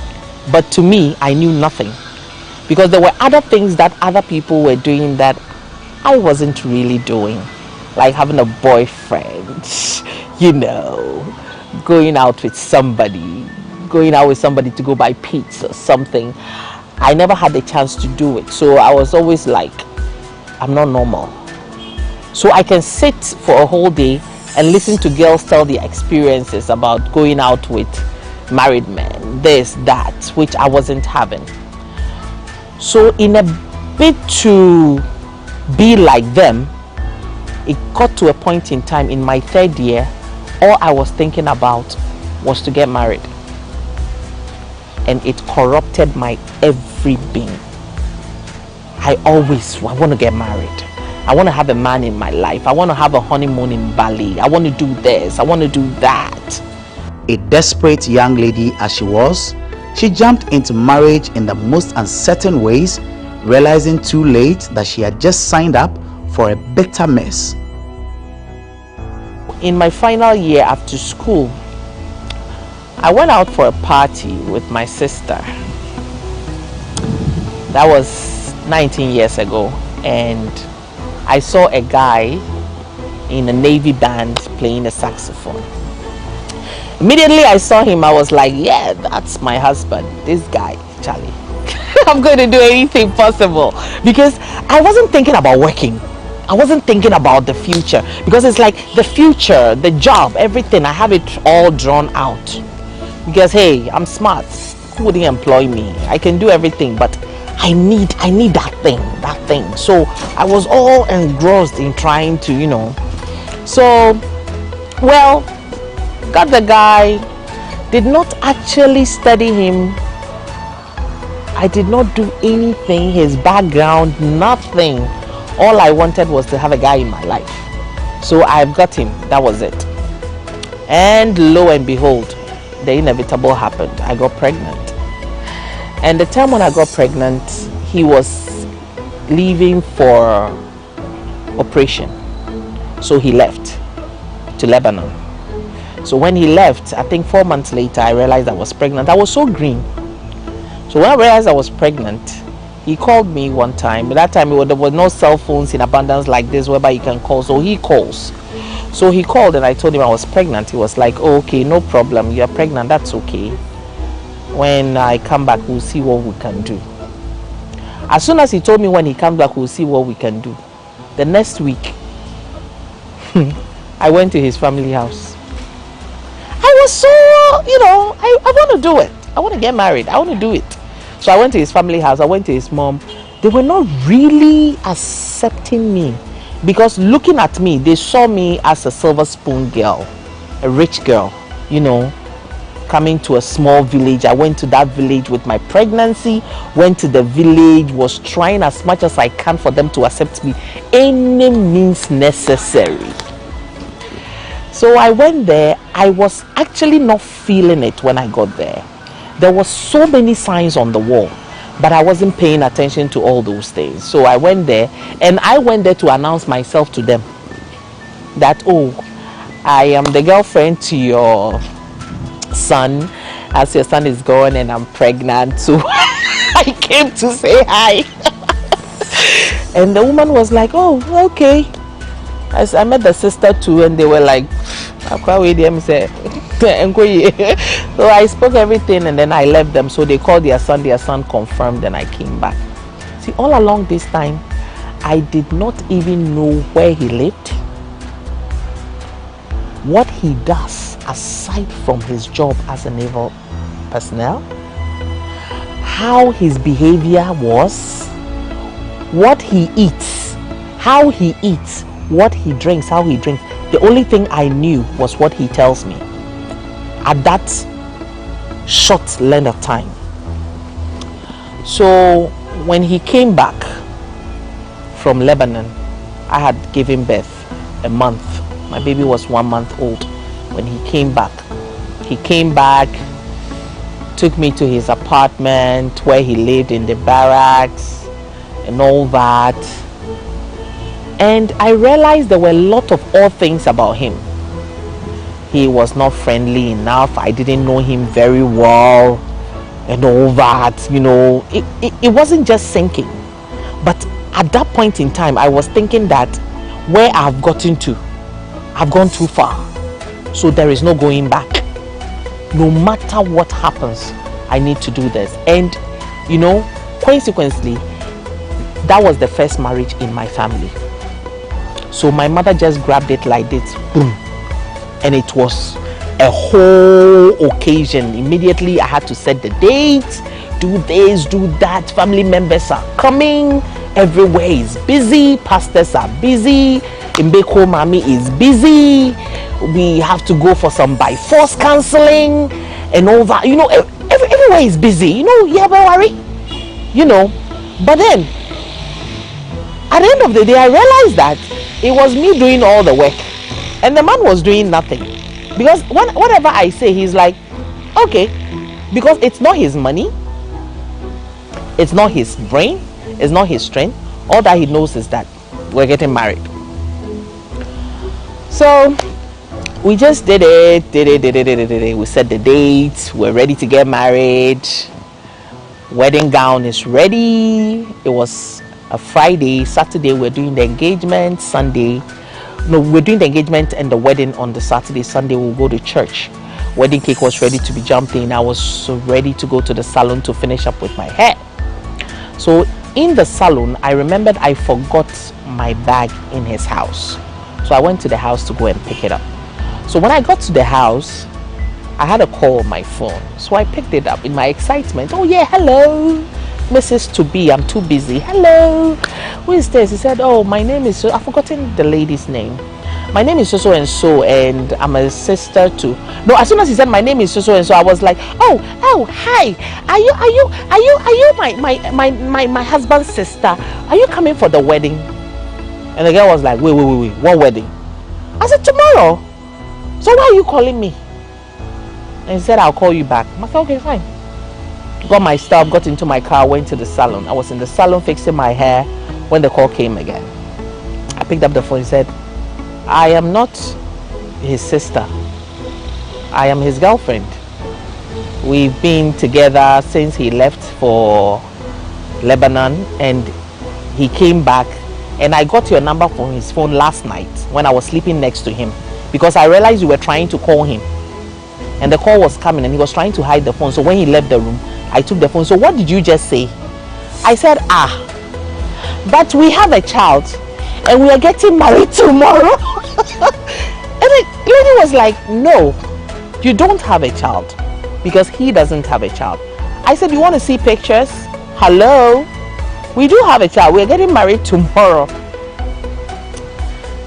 but to me, I knew nothing, because there were other things that other people were doing that I wasn't really doing, like having a boyfriend, you know, going out with somebody to go buy pizza or something. I never had the chance to do it, so I was always like, I'm not normal. So I can sit for a whole day and listen to girls tell their experiences about going out with married men, this, that, which I wasn't having. So in a bit to be like them, it got to a point in time in my third year, all I was thinking about was to get married. And it corrupted my every being. I want to get married. I want to have a man in my life. I want to have a honeymoon in Bali. I want to do this. I want to do that. A desperate young lady as she was, she jumped into marriage in the most uncertain ways, realizing too late that she had just signed up for a bitter mess. In my final year after school, I went out for a party with my sister. That was 19 years ago, and I saw a guy in a Navy band playing a saxophone. Immediately I saw him, I was like, yeah, that's my husband, this guy, Charlie. I'm going to do anything possible, because I wasn't thinking about working. I wasn't thinking about the future, because it's like the future, the job, everything, I have it all drawn out. Because hey, I'm smart. Who wouldn't employ me? I can do everything, but I need that thing. So I was all engrossed in trying to, you know. So, well, got the guy, did not actually study him. I did not do anything, his background, nothing. All I wanted was to have a guy in my life. So I've got him, that was it. And lo and behold, the inevitable happened. I got pregnant. And the time when I got pregnant, he was leaving for operation. So he left to Lebanon. So when he left, I think 4 months later, I realized I was pregnant. I was so green. So when I realized I was pregnant, he called me one time. At that time, there were no cell phones in abundance like this whereby you can call. So he calls. So he called and I told him I was pregnant. He was like, oh, okay, no problem. You're pregnant. That's okay. When I come back, we'll see what we can do. As soon as he told me when he comes back, we'll see what we can do. The next week, I went to his family house. I was so, you know, I want to do it. I want to get married. I want to do it. So I went to his family house. I went to his mom they were not really accepting me, because looking at me, they saw me as a silver spoon girl, a rich girl, you know, coming to a small village. I went to that village with my pregnancy, went to the village, was trying as much as I can for them to accept me, any means necessary. So I went there. I was actually not feeling it when I got there. There were so many signs on the wall, but I wasn't paying attention to all those things. So I went there, and I went there to announce myself to them that, oh, I am the girlfriend to your son, as your son is gone and I'm pregnant. So I came to say hi. And the woman was like, oh, okay. I met the sister too, and they were like, so I spoke everything, and then I left them. So they called their son confirmed, and I came back. See, all along this time, I did not even know where he lived, what he does aside from his job as a naval personnel, how his behavior was, what he eats, how he eats, what he drinks, how he drinks. The only thing I knew was what he tells me at that short length of time. So when he came back from Lebanon, I had given birth a month. My baby was 1 month old when he came back. He came back, took me to his apartment where he lived in the barracks and all that. And I realized there were a lot of odd things about him. He was not friendly enough. I didn't know him very well and all that, you know. It wasn't just sinking. But at that point in time, I was thinking that where I've gotten to, I've gone too far. So there is no going back. No matter what happens, I need to do this. And, you know, consequently, that was the first marriage in my family. So my mother just grabbed it like this, boom. And it was a whole occasion. Immediately I had to set the dates, do this, do that. Family members are coming. Everywhere is busy. Pastors are busy. Mbeko Mami is busy. We have to go for some by force counseling and all that. You know, everywhere is busy. You know, you have a worry. You know, but then at the end of the day, I realized that it was me doing all the work and the man was doing nothing. Because whatever I say, he's like, okay, because it's not his money, it's not his brain, it's not his strength. All that he knows is that we're getting married. So we just did it. We set the date, we're ready to get married. Wedding gown is ready. It was a Friday. Saturday we're doing the engagement. Sunday, no, we're doing the engagement and the wedding on the Saturday. Sunday we'll go to church. Wedding cake was ready to be jumped in. I was so ready to go to the salon to finish up with my hair. So in the salon, I remembered I forgot my bag in his house. So I went to the house to go and pick it up. So when I got to the house, I had a call on my phone. So I picked it up in my excitement. Oh yeah, hello, Mrs. To Be, I'm too busy. Hello, who is this? He said, oh, my name is, I've forgotten the lady's name. My name is so and so, and I'm a sister to. No, as soon as he said my name is so and so, I was like, oh, hi. Are you my husband's sister? Are you coming for the wedding? And the girl was like, wait, what wedding? I said, tomorrow. So why are you calling me? And he said, I'll call you back. I said, okay, fine. Got my stuff, got into my car, went to the salon. I was in the salon fixing my hair when the call came again. I picked up the phone and said, I am not his sister. I am his girlfriend. We've been together since he left for Lebanon and he came back, and I got your number from his phone last night when I was sleeping next to him because I realized you were trying to call him and the call was coming and he was trying to hide the phone. So when he left the room, I took the phone. So what did you just say? I said, but we have a child and we are getting married tomorrow. And the lady was like, no, you don't have a child because he doesn't have a child. I said, you want to see pictures? Hello? we do have a child. We're getting married tomorrow.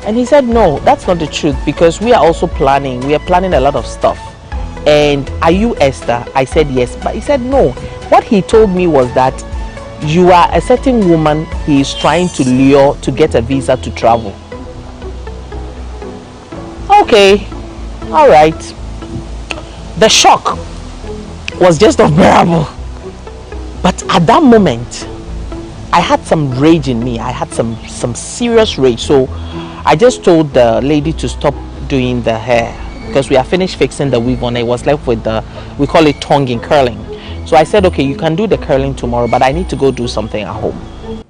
And he said, no, that's not the truth, because we are also planning. We are planning a lot of stuff. And are you Esther? I said yes. But he said no. What he told me was that you are a certain woman he is trying to lure to get a visa to travel. Okay, all right. The shock was just unbearable. But at that moment, I had some rage in me. I had some serious rage. So I just told the lady to stop doing the hair, because we are finished fixing the weave on it. It was left with the, we call it tonguing, curling. So I said, okay, you can do the curling tomorrow, but I need to go do something at home.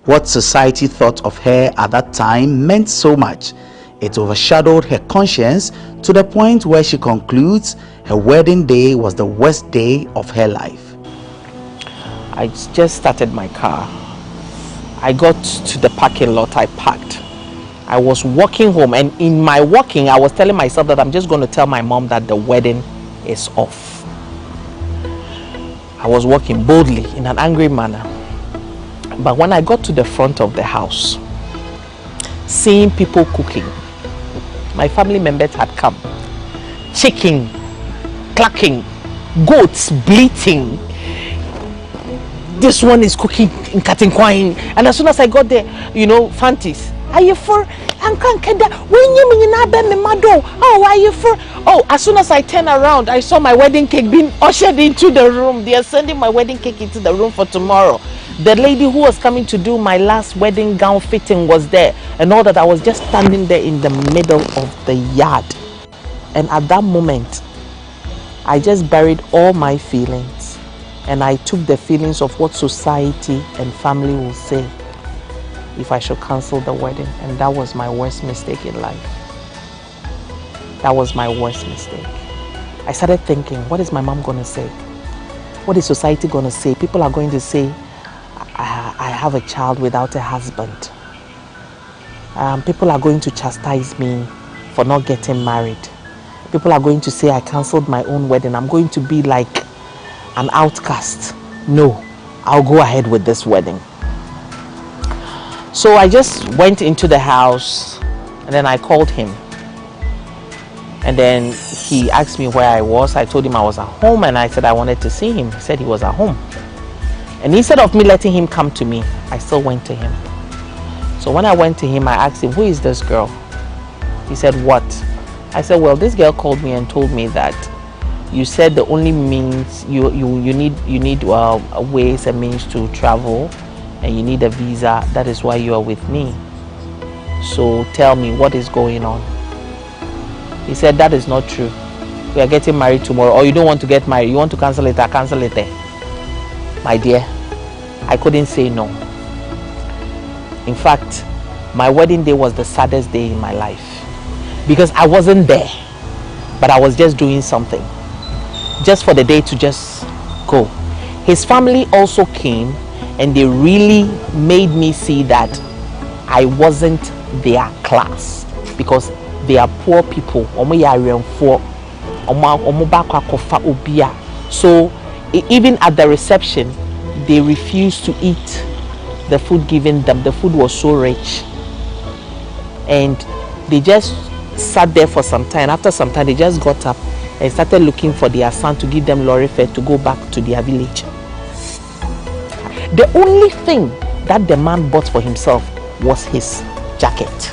What society thought of her at that time meant so much. It overshadowed her conscience to the point where she concludes her wedding day was the worst day of her life. I just started my car. I got to the parking lot, I parked. I was walking home, and in my walking, I was telling myself that I'm just going to tell my mom that the wedding is off. I was walking boldly in an angry manner. But when I got to the front of the house, seeing people cooking, my family members had come. Chicken, clucking, goats bleating. This one is cooking in Katinkwine. And as soon as I got there, you know, Fantis, are you for? Oh, are you for? Oh, as soon as I turned around, I saw my wedding cake being ushered into the room. They are sending my wedding cake into the room for tomorrow. The lady who was coming to do my last wedding gown fitting was there, and all that. I was just standing there in the middle of the yard. And at that moment, I just buried all my feelings, and I took the feelings of what society and family will say if I should cancel the wedding. And that was my worst mistake in life. That was my worst mistake. I started thinking, what is my mom going to say? What is society going to say? People are going to say, I have a child without a husband. People are going to chastise me for not getting married. People are going to say I cancelled my own wedding. I'm going to be like an outcast. No, I'll go ahead with this wedding. So I just went into the house, and then I called him. And then he asked me where I was. I told him I was at home, and I said I wanted to see him. He said he was at home. And instead of me letting him come to me, I still went to him. So when I went to him, I asked him, who is this girl? He said, what? I said, well, this girl called me and told me that you said the only means you need ways and means to travel, and you need a visa. That is why you are with me. So tell me, what is going on? He said, that is not true. We are getting married tomorrow. Or you don't want to get married. You want to cancel it, I cancel it there. My dear, I couldn't say no. In fact, my wedding day was the saddest day in my life, because I wasn't there, but I was just doing something just for the day to just go. His family also came, and they really made me see that I wasn't their class, because they are poor people. So even at the reception, they refused to eat the food given them. The food was so rich, and they just sat there for some time. After some time, they just got up and started looking for their son to give them lorry fare to go back to their village. The only thing that the man bought for himself was his jacket.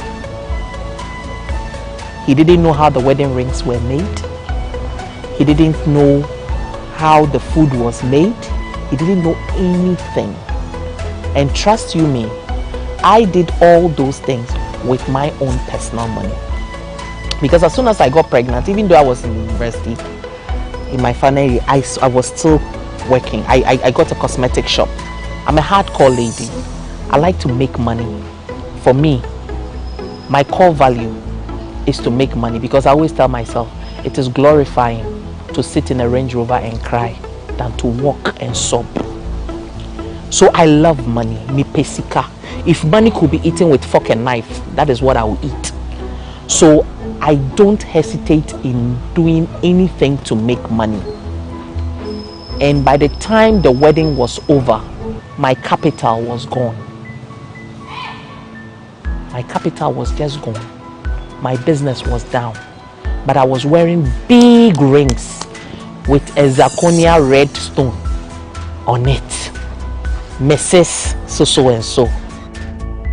He didn't know how the wedding rings were made. He didn't know how the food was made. He didn't know anything. And trust you me, I did all those things with my own personal money. Because as soon as I got pregnant, even though I was in university, in my final year, I was still working. I got a cosmetic shop. I'm a hardcore lady. I like to make money. For me, my core value is to make money, because I always tell myself it is glorifying to sit in a Range Rover and cry than to walk and sob. So I love money. Me pesika. If money could be eaten with fork and knife, that is what I will eat. So I don't hesitate in doing anything to make money. And by the time the wedding was over, my capital was gone. My capital was just gone. My business was down. But I was wearing big rings with a zirconia red stone on it. Mrs. So and so.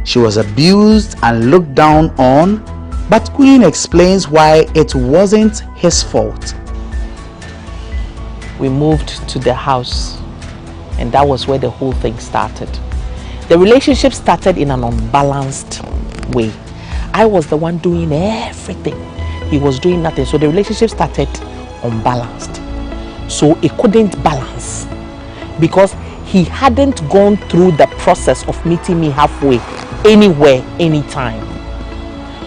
She was abused and looked down on, but Queen explains why it wasn't his fault. We moved to the house, and that was where the whole thing started. The relationship started in an unbalanced way. I was the one doing everything. He was doing nothing. So the relationship started unbalanced. So it couldn't balance because he hadn't gone through the process of meeting me halfway, anywhere, anytime.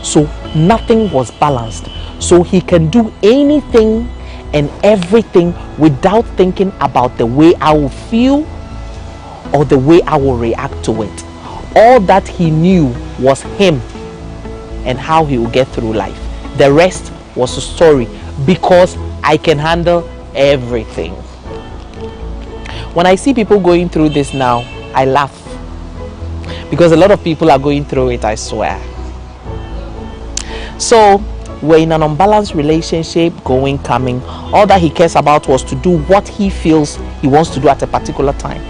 So nothing was balanced. So he can do anything and everything without thinking about the way I will feel or the way I will react to it. All that he knew was him and how he would get through life. The rest was a story because I can handle everything. When I see people going through this now, I laugh because a lot of people are going through it, I swear. So we're in an unbalanced relationship, going, coming. All that he cares about was to do what he feels he wants to do at a particular time.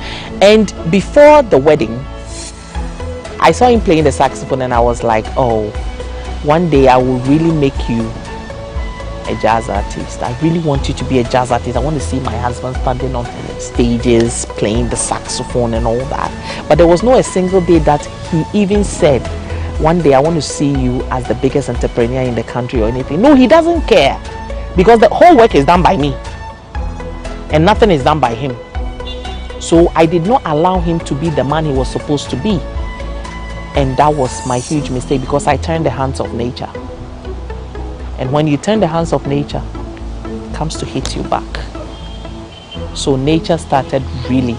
And before the wedding, I saw him playing the saxophone and I was like, oh, one day I will really make you a jazz artist. I really want you to be a jazz artist. I want to see my husband standing on stages, playing the saxophone and all that. But there was not a single day that he even said, one day I want to see you as the biggest entrepreneur in the country or anything. No, he doesn't care because the whole work is done by me and nothing is done by him. So I did not allow him to be the man he was supposed to be. And that was my huge mistake because I turned the hands of nature. And when you turn the hands of nature, it comes to hit you back. So nature started really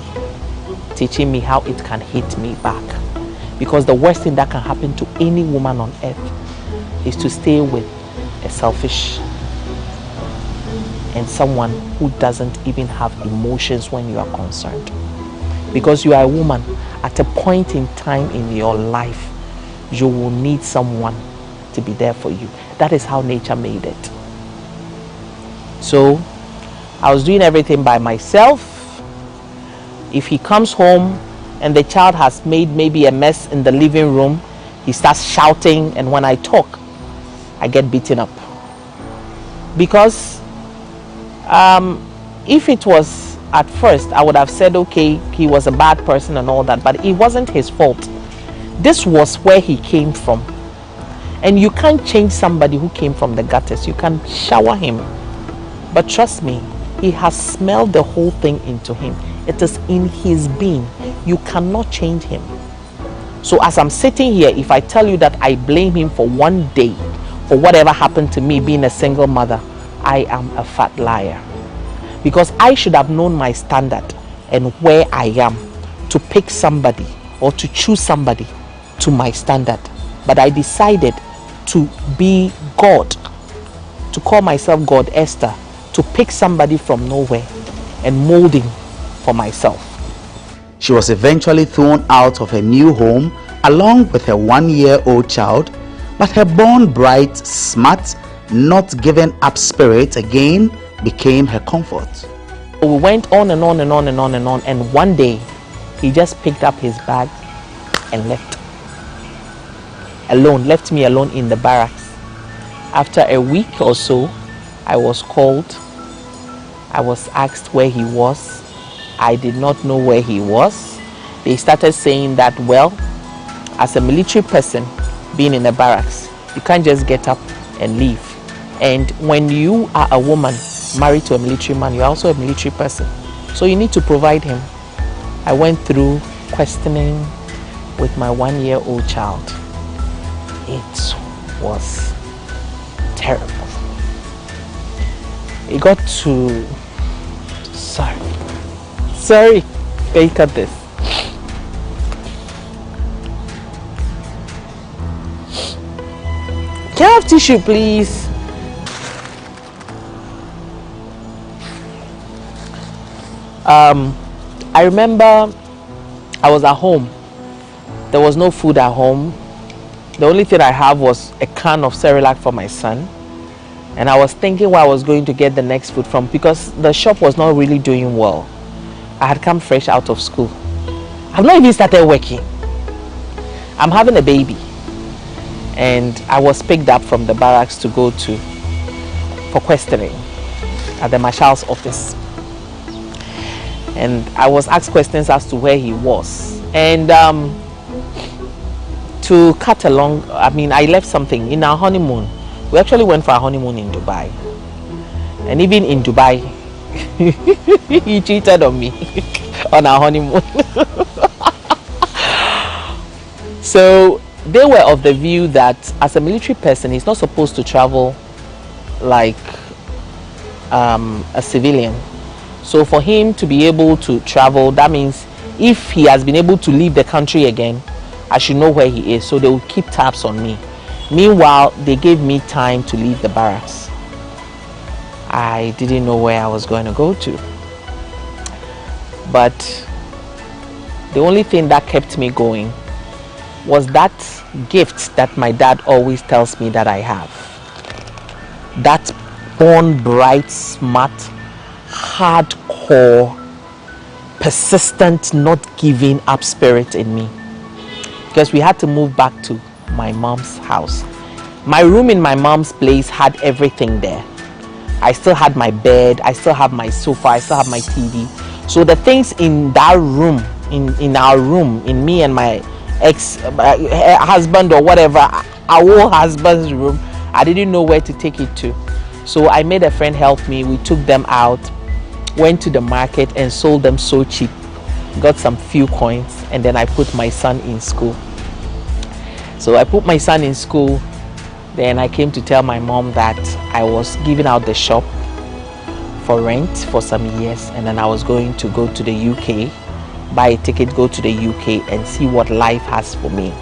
teaching me how it can hit me back. Because the worst thing that can happen to any woman on earth is to stay with a selfish and someone who doesn't even have emotions when you are concerned. Because you are a woman, at a point in time in your life, you will need someone to be there for you. That is how nature made it. So I was doing everything by myself. If he comes home and the child has made maybe a mess in the living room, he starts shouting, and when I talk, I get beaten up. Because if it was at first, I would have said, okay, he was a bad person and all that, but it wasn't his fault. This was where he came from. And you can't change somebody who came from the gutters. You can shower him. But trust me, he has smelled the whole thing into him. It is in his being. You cannot change him. So as I'm sitting here, if I tell you that I blame him for one day, for whatever happened to me being a single mother, I am a fat liar. Because I should have known my standard and where I am to pick somebody or to choose somebody to my standard. But I decided to be God, to call myself God Esther, to pick somebody from nowhere and mold him for myself. She was eventually thrown out of her new home along with her 1-year-old child, but her born bright, smart, not giving up spirit again became her comfort. We went on and on and on and on and on, and one day he just picked up his bag and left. Alone, left me alone in the barracks. After a week or so, I was called. I was asked where he was. I did not know where he was. They started saying that, well, as a military person being in the barracks, you can't just get up and leave. And when you are a woman married to a military man, you're also a military person. So you need to provide him. I went through questioning with my 1-year-old child. It was terrible. It got to... Sorry, can you cut this? Can I have tissue, please? I remember I was at home. There was no food at home. The only thing I have was a can of Cerelac for my son. And I was thinking where I was going to get the next food from, because the shop was not really doing well. I had come fresh out of school. I've not even started working. I'm having a baby. And I was picked up from the barracks to go for questioning at the marshal's office. And I was asked questions as to where he was. And to cut along, I left something in our honeymoon. We actually went for our honeymoon in Dubai. And even in Dubai, he cheated on me on our honeymoon. So they were of the view that as a military person, he's not supposed to travel like a civilian. So for him to be able to travel, that means if he has been able to leave the country again, I should know where he is. So they will keep tabs on me. Meanwhile, they gave me time to leave the barracks. I didn't know where I was going to go to. But the only thing that kept me going was that gift that my dad always tells me that I have. That born bright, smart, hardcore, persistent, not giving up spirit in me. Because we had to move back to my mom's house. My room in my mom's place had everything there. I still had my bed, I still have my sofa, I still have my TV. So the things in that room, in our room, in me and my ex-husband or whatever, our old husband's room, I didn't know where to take it to. So I made a friend help me. We took them out, went to the market and sold them so cheap. Got some few coins, and then I put my son in school. So I put my son in school. Then I came to tell my mom that I was giving out the shop for rent for some years, and then I was going to go to the UK, buy a ticket, go to the UK and see what life has for me.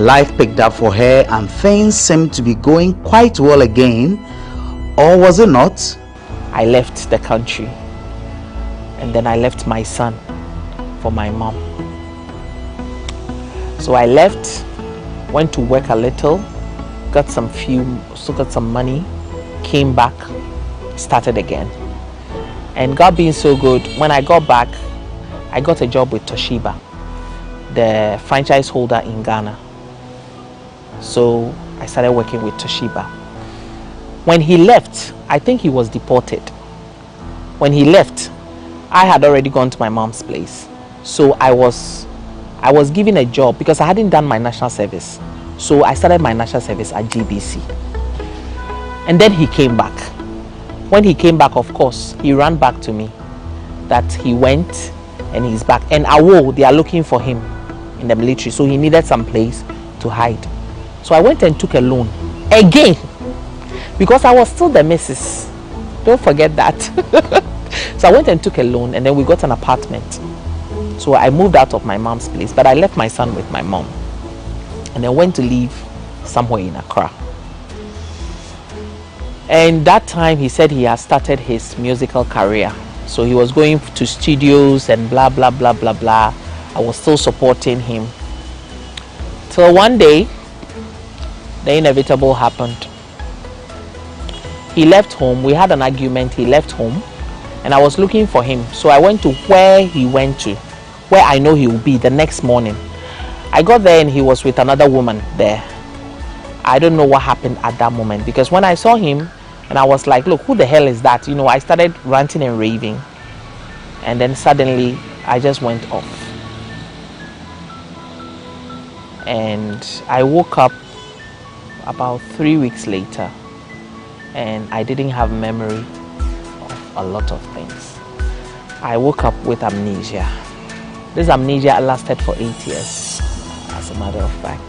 Life picked up for her and things seemed to be going quite well again, or was it not? I left the country, and then I left my son for my mom. So I left, went to work a little, got some money, came back, started again. And God being so good, when I got back, I got a job with Toshiba, the franchise holder in Ghana. So I started working with Toshiba. When he left, I think he was deported. When he left, I had already gone to my mom's place. So I was given a job because I hadn't done my national service. So I started my national service at GBC. And then he came back. When he came back, of course, he ran back to me that he went and he's back. And Awo, they are looking for him in the military. So he needed some place to hide. So I went and took a loan again because I was still the missus. Don't forget that. So I went and took a loan, and then we got an apartment. So I moved out of my mom's place, but I left my son with my mom and then went to live somewhere in Accra. And that time he said he had started his musical career. So he was going to studios and blah, blah, blah, blah, blah. I was still supporting him. Till one day, the inevitable happened. He left home. We had an argument. He left home and I was looking for him. So I went to where he went to, where I know he will be the next morning. I got there and he was with another woman there. I don't know what happened at that moment, because when I saw him and I was like, look, who the hell is that? You know, I started ranting and raving, and then suddenly I just went off. And I woke up about 3 weeks later and I didn't have memory of a lot of things. I woke up with amnesia. This amnesia lasted for 8 years, as a matter of fact.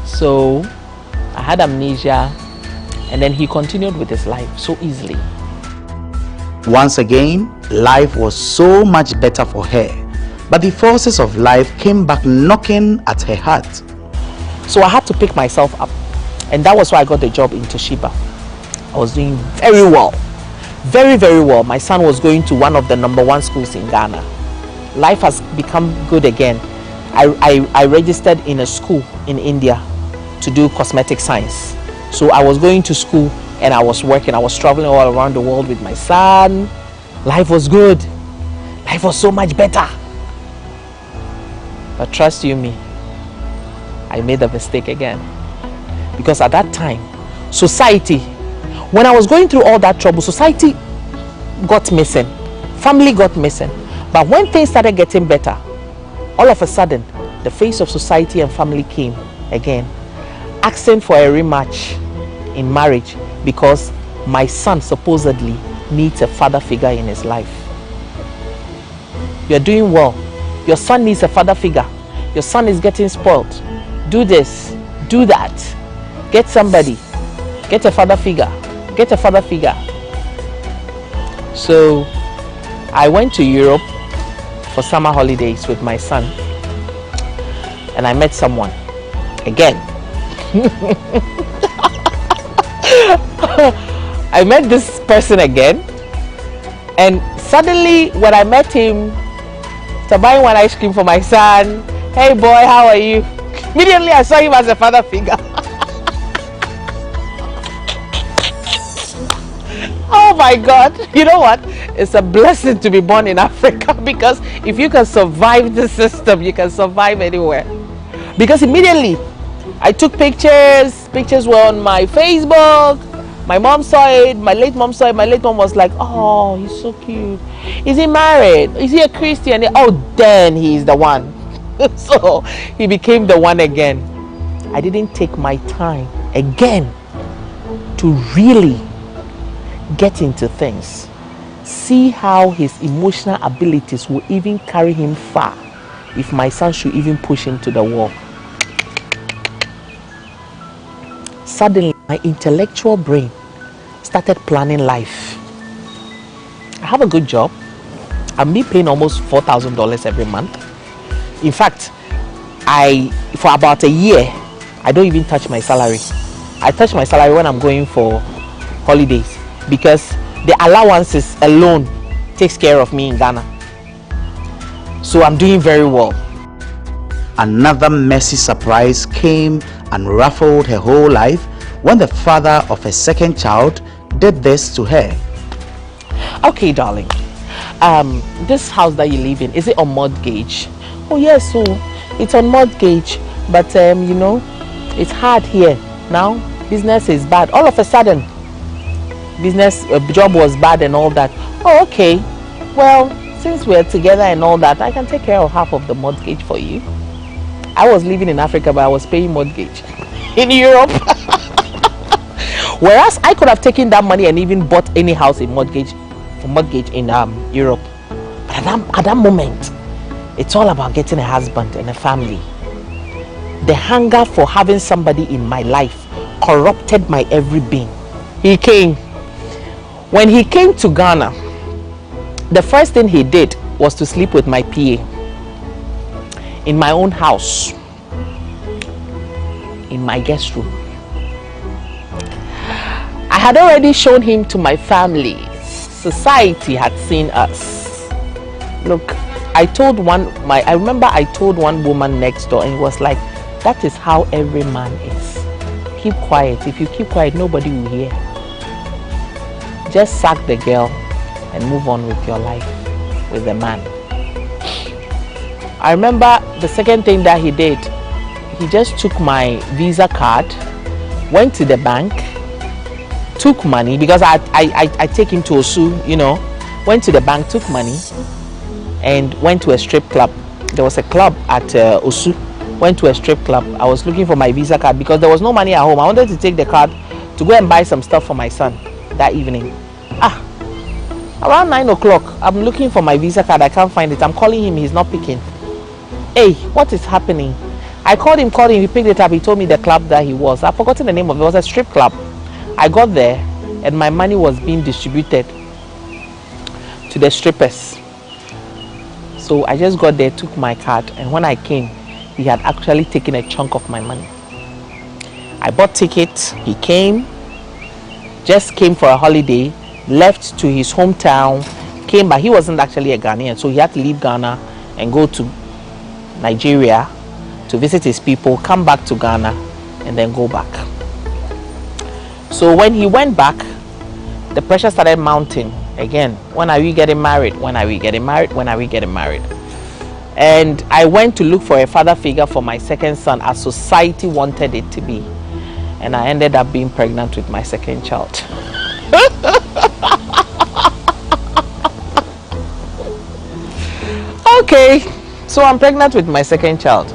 So I had amnesia, and then he continued with his life so easily. Once again, life was so much better for her, but the forces of life came back knocking at her heart. So I had to pick myself up, and that was why I got the job in Toshiba. I was doing very well, very, very well. My son was going to one of the #1 schools in Ghana. Life has become good again. I registered in a school in India to do cosmetic science. So I was going to school and I was working. I was traveling all around the world with my son. Life was good. Life was so much better. But trust you me, I made a mistake again. Because at that time, society, when I was going through all that trouble, society got missing. Family got missing. But when things started getting better, all of a sudden, the face of society and family came again, asking for a rematch in marriage because my son supposedly needs a father figure in his life. You're doing well. Your son needs a father figure. Your son is getting spoiled. Do this, do that. Get somebody. Get a father figure. Get a father figure. So I went to Europe for summer holidays with my son. And I met someone again. I met this person again, and suddenly when I met him, after buying one ice cream for my son, hey boy, how are you? Immediately I saw him as a father figure. Oh my God, you know what? It's a blessing to be born in Africa, because if you can survive the system, you can survive anywhere. Because immediately I took pictures were on my Facebook. My mom saw it, my late mom saw it. My late mom was like, oh, he's so cute. Is he married? Is he a Christian? Oh, then he's the one. So he became the one again. I didn't take my time again to really get into things. See how his emotional abilities will even carry him far if my son should even push him to the wall. Suddenly, my intellectual brain started planning life. I have a good job. I'm being paying almost $4,000 every month. In fact, for about a year, I don't even touch my salary. I touch my salary when I'm going for holidays, because the allowances alone takes care of me in Ghana. So I'm doing very well. Another messy surprise came and ruffled her whole life when the father of her second child did this to her. Okay, darling. This house that you live in, is it on mortgage? Oh yes, so it's on mortgage, but you know, it's hard here now. Business is bad. All of a sudden, job was bad and all that. Oh, okay. Well, since we're together and all that, I can take care of half of the mortgage for you. I was living in Africa, but I was paying mortgage in Europe. Whereas I could have taken that money and even bought any house in mortgage in Europe. But at that moment, it's all about getting a husband and a family. The hunger for having somebody in my life corrupted my every being. He came. When he came to Ghana, the first thing he did was to sleep with my PA in my own house, in my guest room. I had already shown him to my family. Society had seen us. Look, I remember I told one woman next door, and it was like, that is how every man is. Keep quiet. If you keep quiet, nobody will hear. Just sack the girl and move on with your life with the man. I remember the second thing that he did, he just took my Visa card, went to the bank, took money, because I take him to Osu, you know, went to the bank, took money, and went to a strip club. There was a club at Osu, went to a strip club. I was looking for my Visa card because there was no money at home. I wanted to take the card to go and buy some stuff for my son that evening. Around 9 o'clock, I'm looking for my Visa card. I can't find it. I'm calling him. He's not picking. Hey, what is happening? I called him. He picked it up. He told me the club that he was. I've forgotten the name of it. It was a strip club. I got there and my money was being distributed to the strippers. So I just got there, took my card, and when I came, he had actually taken a chunk of my money. I bought tickets. He came, just came for a holiday, left to his hometown, came back. He wasn't actually a Ghanaian, so he had to leave Ghana and go to Nigeria to visit his people, come back to Ghana, and then go back. So when he went back, the pressure started mounting again. When are we getting married? When are we getting married? When are we getting married? And I went to look for a father figure for my second son as society wanted it to be. And I ended up being pregnant with my second child. Okay, so I'm pregnant with my second child.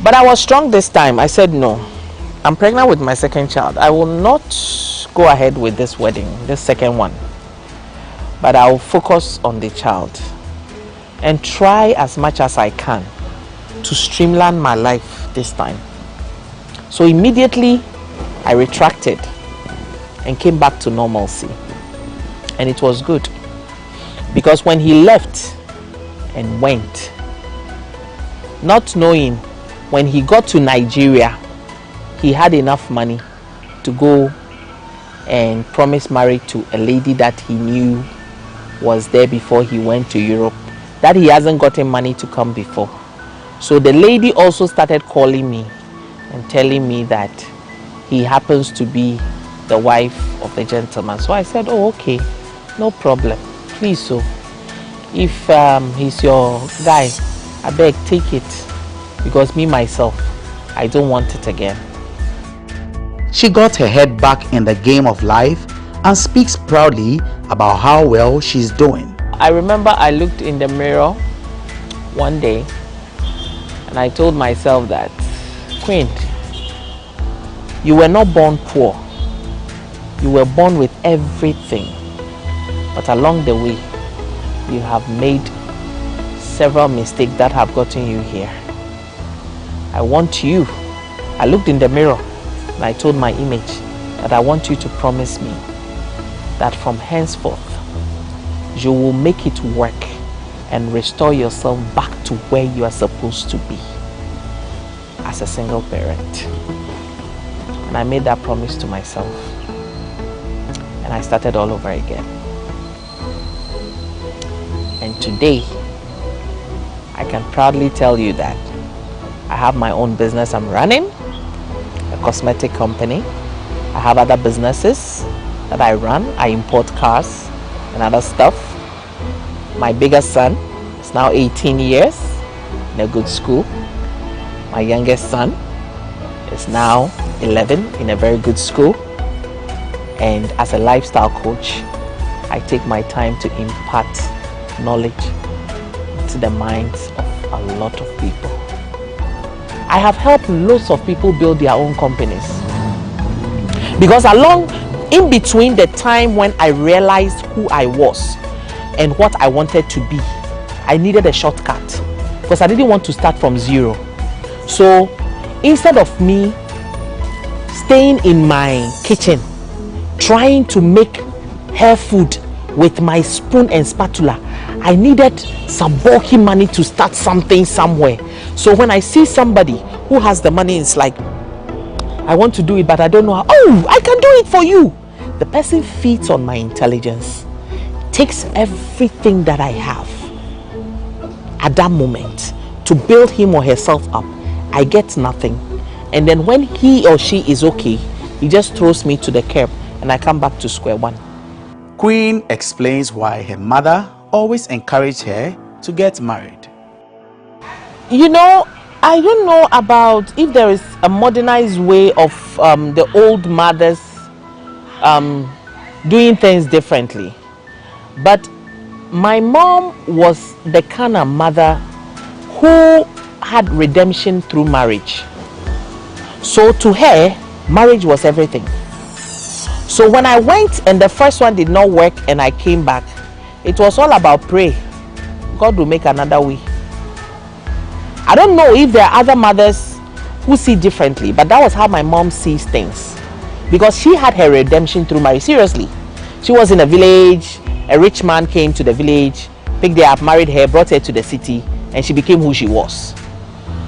But I was strong this time. I said, no, I'm pregnant with my second child. I will not go ahead with this wedding, this second one. But I will focus on the child and try as much as I can to streamline my life this time. So immediately I retracted and came back to normalcy. And it was good. Because when he left and went, not knowing, when he got to Nigeria, he had enough money to go and promise marriage to a lady that he knew was there before he went to Europe, that he hasn't gotten money to come before. So the lady also started calling me and telling me that he happens to be the wife of the gentleman. So I said, oh, okay, no problem. Please, so if he's your guy, I beg, take it, because me myself, I don't want it again. She got her head back in the game of life and speaks proudly about how well she's doing. I remember I looked in the mirror one day and I told myself that, Queen, you were not born poor. You were born with everything. But along the way, you have made several mistakes that have gotten you here. I want you. I looked in the mirror and I told my image that I want you to promise me that from henceforth, you will make it work and restore yourself back to where you are supposed to be as a single parent. And I made that promise to myself. And I started all over again. And today, I can proudly tell you that I have my own business I'm running, a cosmetic company. I have other businesses that I run. I import cars and other stuff. My biggest son is now 18 years in a good school. My youngest son is now 11 in a very good school. And as a lifestyle coach, I take my time to impart knowledge to the minds of a lot of people. I have helped lots of people build their own companies. Because in between the time when I realized who I was and what I wanted to be, I needed a shortcut because I didn't want to start from zero. So instead of me staying in my kitchen trying to make hair food with my spoon and spatula, I needed some bulky money to start something somewhere. So when I see somebody who has the money, it's like, I want to do it, but I don't know how. Oh, I can do it for you. The person feeds on my intelligence, takes everything that I have at that moment to build him or herself up. I get nothing. And then when he or she is okay, he just throws me to the curb and I come back to square one. Queen explains why her mother always encouraged her to get married. You know, I don't know about if there is a modernized way of the old mothers doing things differently. But my mom was the kind of mother who had redemption through marriage. So to her, marriage was everything. So when I went and the first one did not work and I came back, it was all about pray. God will make another way. I don't know if there are other mothers who see differently, but that was how my mom sees things. Because she had her redemption through marriage. Seriously. She was in a village, a rich man came to the village, picked her up, married her, brought her to the city, and she became who she was.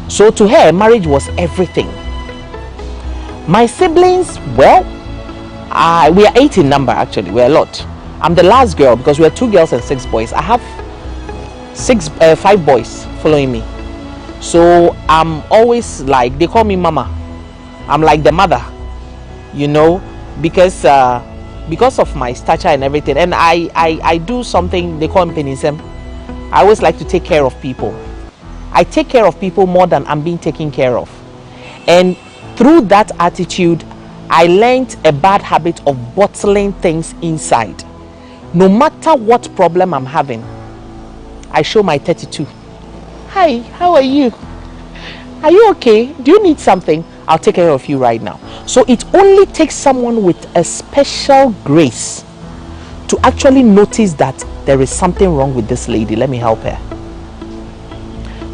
So to her, marriage was everything. My siblings, well, we are 8 in number actually, we're a lot. I'm the last girl because we're 2 girls and 6 boys. I have 5 boys following me. So I'm always like, they call me mama. I'm like the mother, you know, because of my stature and everything. And I do something they call me penisem. I always like to take care of people. I take care of people more than I'm being taken care of. And through that attitude, I learned a bad habit of bottling things inside. No matter what problem I'm having, I show my 32. Hi, how are you? Are you okay? Do you need something? I'll take care of you right now. So it only takes someone with a special grace to actually notice that there is something wrong with this lady. Let me help her.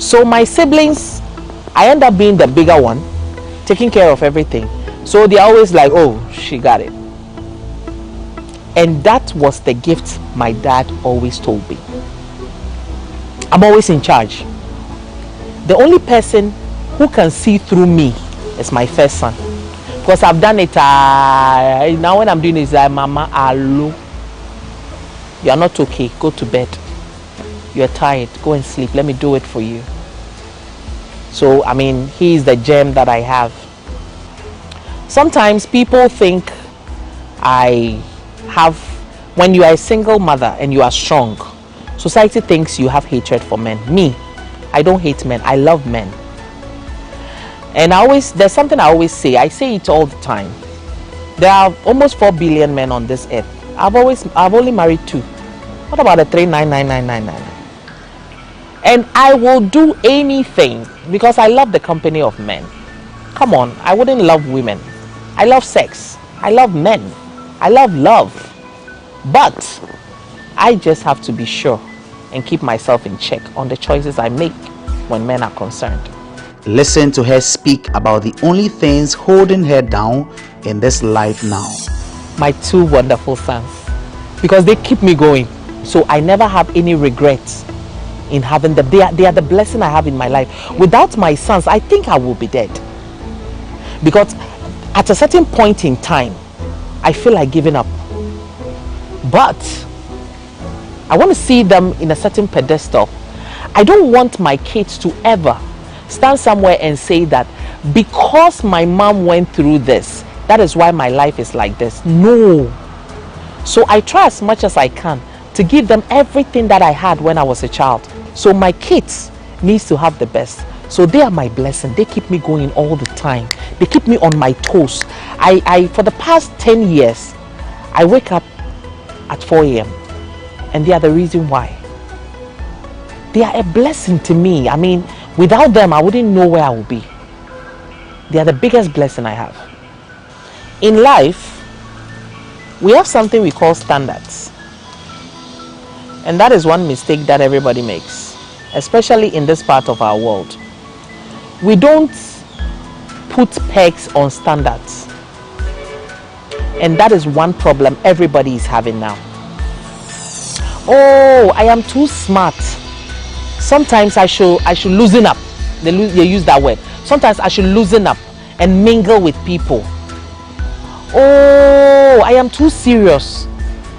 So my siblings, I end up being the bigger one, taking care of everything. So they're always like, oh, she got it. And that was the gift my dad always told me. I'm always in charge. The only person who can see through me is my first son. Because I've done it, now when I'm doing it, like, Mama, hello. You are not okay, go to bed. You're tired, go and sleep, let me do it for you. So, I mean, he is the gem that I have. Sometimes people think when you are a single mother and you are strong, society thinks you have hatred for men. Me, I don't hate men, I love men. And there's something I always say, I say it all the time. There are almost 4 billion men on this earth. I've only married 2. What about the 3999999? And I will do anything because I love the company of men. Come on, I wouldn't love women. I love sex. I love men. I love love. But I just have to be sure and keep myself in check on the choices I make when men are concerned. Listen to her speak about the only things holding her down in this life now. My 2 wonderful sons, because they keep me going. So I never have any regrets in having them. They are the blessing I have in my life. Without my sons, I think I will be dead. Because at a certain point in time, I feel like giving up. But I want to see them in a certain pedestal. I don't want my kids to ever stand somewhere and say that because my mom went through this, that is why my life is like this. No. So I try as much as I can to give them everything that I had when I was a child. So my kids needs to have the best. So they are my blessing. They keep me going all the time. They keep me on my toes. I for the past 10 years, I wake up at 4 a.m. and they are the reason why. They are a blessing to me. I mean, without them, I wouldn't know where I would be. They are the biggest blessing I have. In life, we have something we call standards. And that is one mistake that everybody makes, especially in this part of our world. We don't put pegs on standards. And that is one problem everybody is having now. Oh, I am too smart. Sometimes I should loosen up. They use that word. Sometimes I should loosen up and mingle with people. Oh, I am too serious.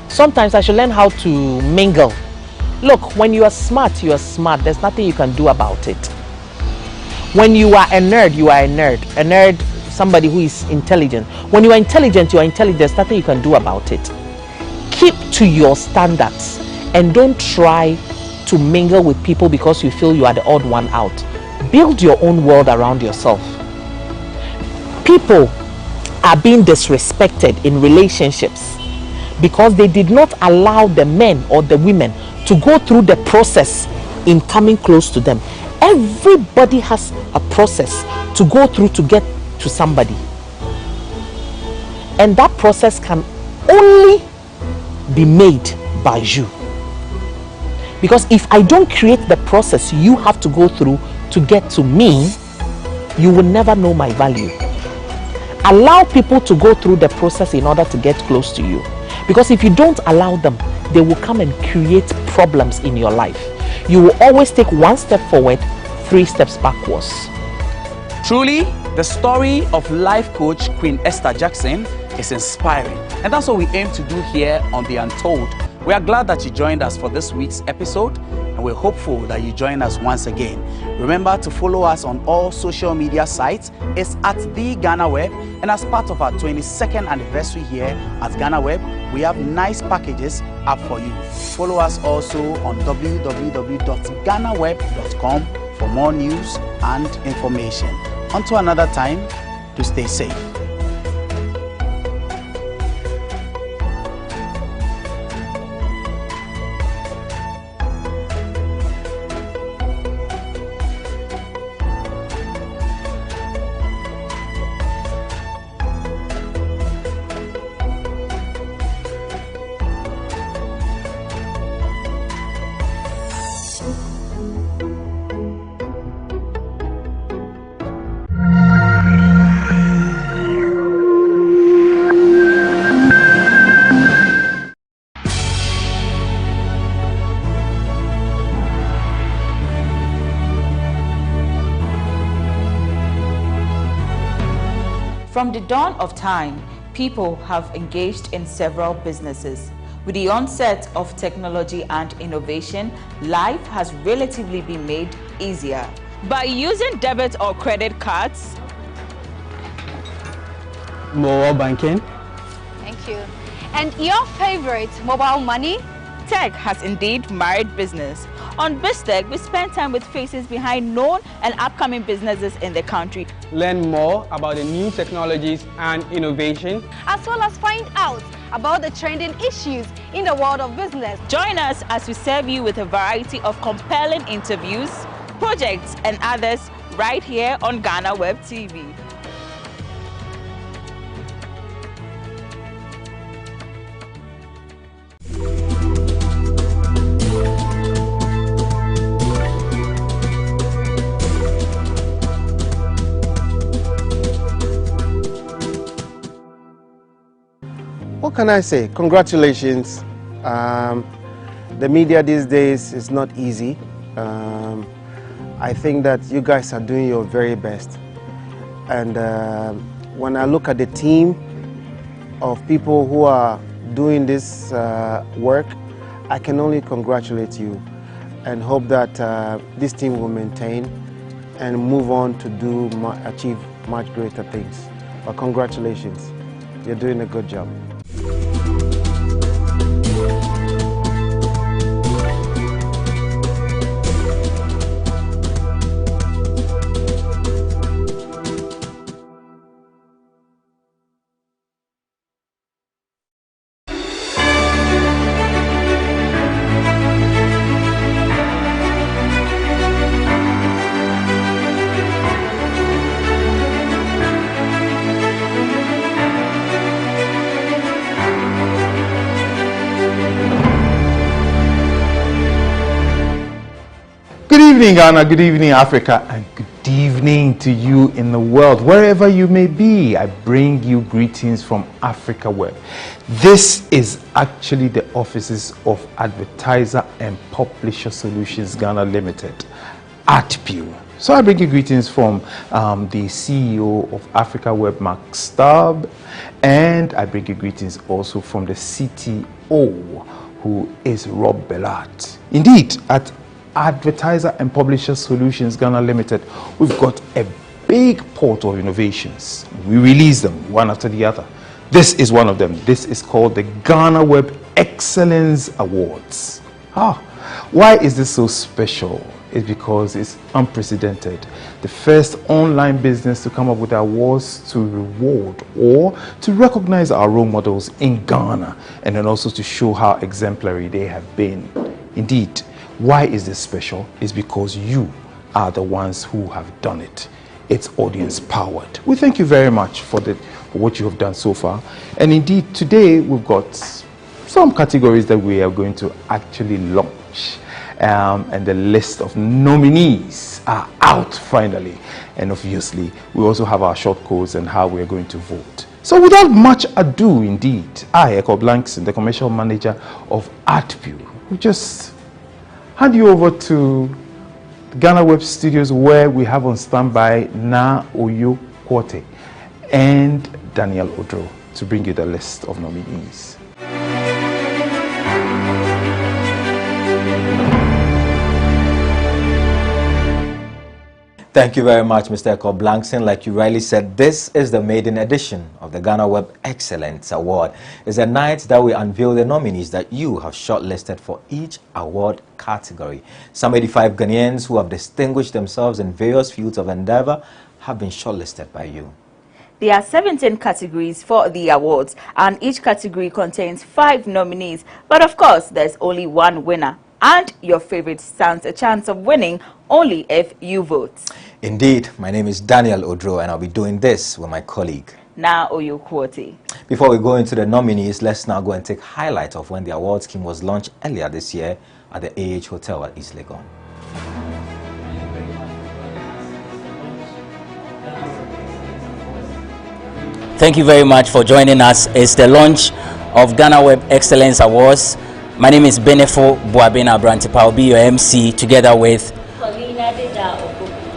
Sometimes I should learn how to mingle. Look, when you are smart, you are smart. There's nothing you can do about it. When you are a nerd, you are a nerd. A nerd, somebody who is intelligent. When you are intelligent, you are intelligent. There's nothing you can do about it. Keep to your standards and don't try to mingle with people because you feel you are the odd one out. Build your own world around yourself. People are being disrespected in relationships because they did not allow the men or the women to go through the process in coming close to them. Everybody has a process to go through to get to somebody. And that process can only be made by you. Because if I don't create the process you have to go through to get to me, you will never know my value. Allow people to go through the process in order to get close to you. Because if you don't allow them, they will come and create problems in your life. You will always take 1 step forward, 3 steps backwards. Truly, the story of life coach Queen Esther Jackson is inspiring. And that's what we aim to do here on The Untold. We are glad that you joined us for this week's episode. and we're hopeful that you join us once again. Remember to follow us on all social media sites. It's at the GhanaWeb, and as part of our 22nd anniversary here at GhanaWeb, we have nice packages up for you. Follow us also on www.ghanaweb.com for more news and information. Until another time, to stay safe. From the dawn of time, people have engaged in several businesses. With the onset of technology and innovation, life has relatively been made easier. By using debit or credit cards, mobile banking. Thank you. And your favorite, mobile money? Tech has indeed married business. On BizTech, we spend time with faces behind known and upcoming businesses in the country. Learn more about the new technologies and innovation, as well as find out about the trending issues in the world of business. Join us as we serve you with a variety of compelling interviews, projects and others right here on GhanaWeb TV. What can I say? Congratulations. The media these days is not easy. I think that you guys are doing your very best. And when I look at the team of people who are doing this work, I can only congratulate you and hope that this team will maintain and move on to achieve much greater things. But congratulations. You're doing a good job. Good evening, Ghana, good evening, Africa, and good evening to you in the world, wherever you may be. I bring you greetings from Africa Web. This is actually the offices of Advertiser and Publisher Solutions Ghana Limited, ATPU. So I bring you greetings from the CEO of Africa Web, Mark Stubb, and I bring you greetings also from the CTO, who is Rob Bellat. Indeed, at Advertiser and Publisher Solutions Ghana Limited, we've got a big portal of innovations. We release them one after the other. This is one of them. This is called the GhanaWeb Excellence Awards. Why is this so special? It's because it's unprecedented. The first online business to come up with awards to reward or to recognize our role models in Ghana, and then also to show how exemplary they have been. Indeed, why is this special? It's because you are the ones who have done it. It's audience powered. We thank you very much for what you have done so far. And indeed, today we've got some categories that we are going to actually launch. And the list of nominees are out finally. And obviously, we also have our short codes and how we are going to vote. So without much ado, indeed, I, Eko Blankson, the commercial manager of ATPU, will just hand you over to GhanaWeb Studios, where we have on standby Na Oyo Kwote and Daniel Odro to bring you the list of nominees. Thank you very much, Mr. Eko Blankson. Like you rightly said, this is the maiden edition of the GhanaWeb Excellence Award. It's a night that we unveil the nominees that you have shortlisted for each award category. Some 85 Ghanaians who have distinguished themselves in various fields of endeavor have been shortlisted by you. There are 17 categories for the awards, and each category contains 5 nominees. But of course, there's only one winner. And your favorite stands a chance of winning only if you vote. Indeed, my name is Daniel Odro, and I'll be doing this with my colleague Na Oyokwote. Before we go into the nominees, let's now go and take highlights of when the award scheme was launched earlier this year at the AH Hotel at East Legon. Thank you very much for joining us. It's the launch of GhanaWeb Excellence Awards. My name is Benefo Boabena Brantipa. I'll be your MC together with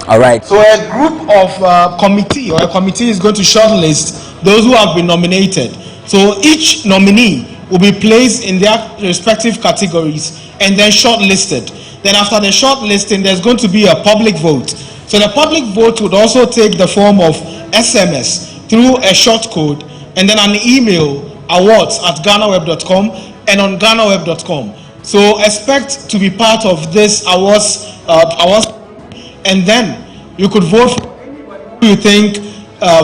all right. So a group of committee is going to shortlist those who have been nominated. So each nominee will be placed in their respective categories and then shortlisted. Then after the shortlisting, there's going to be a public vote. So the public vote would also take the form of SMS through a short code and then an email, awards@ghanaweb.com and on GhanaWeb.com. So expect to be part of this awards, and then you could vote for who you think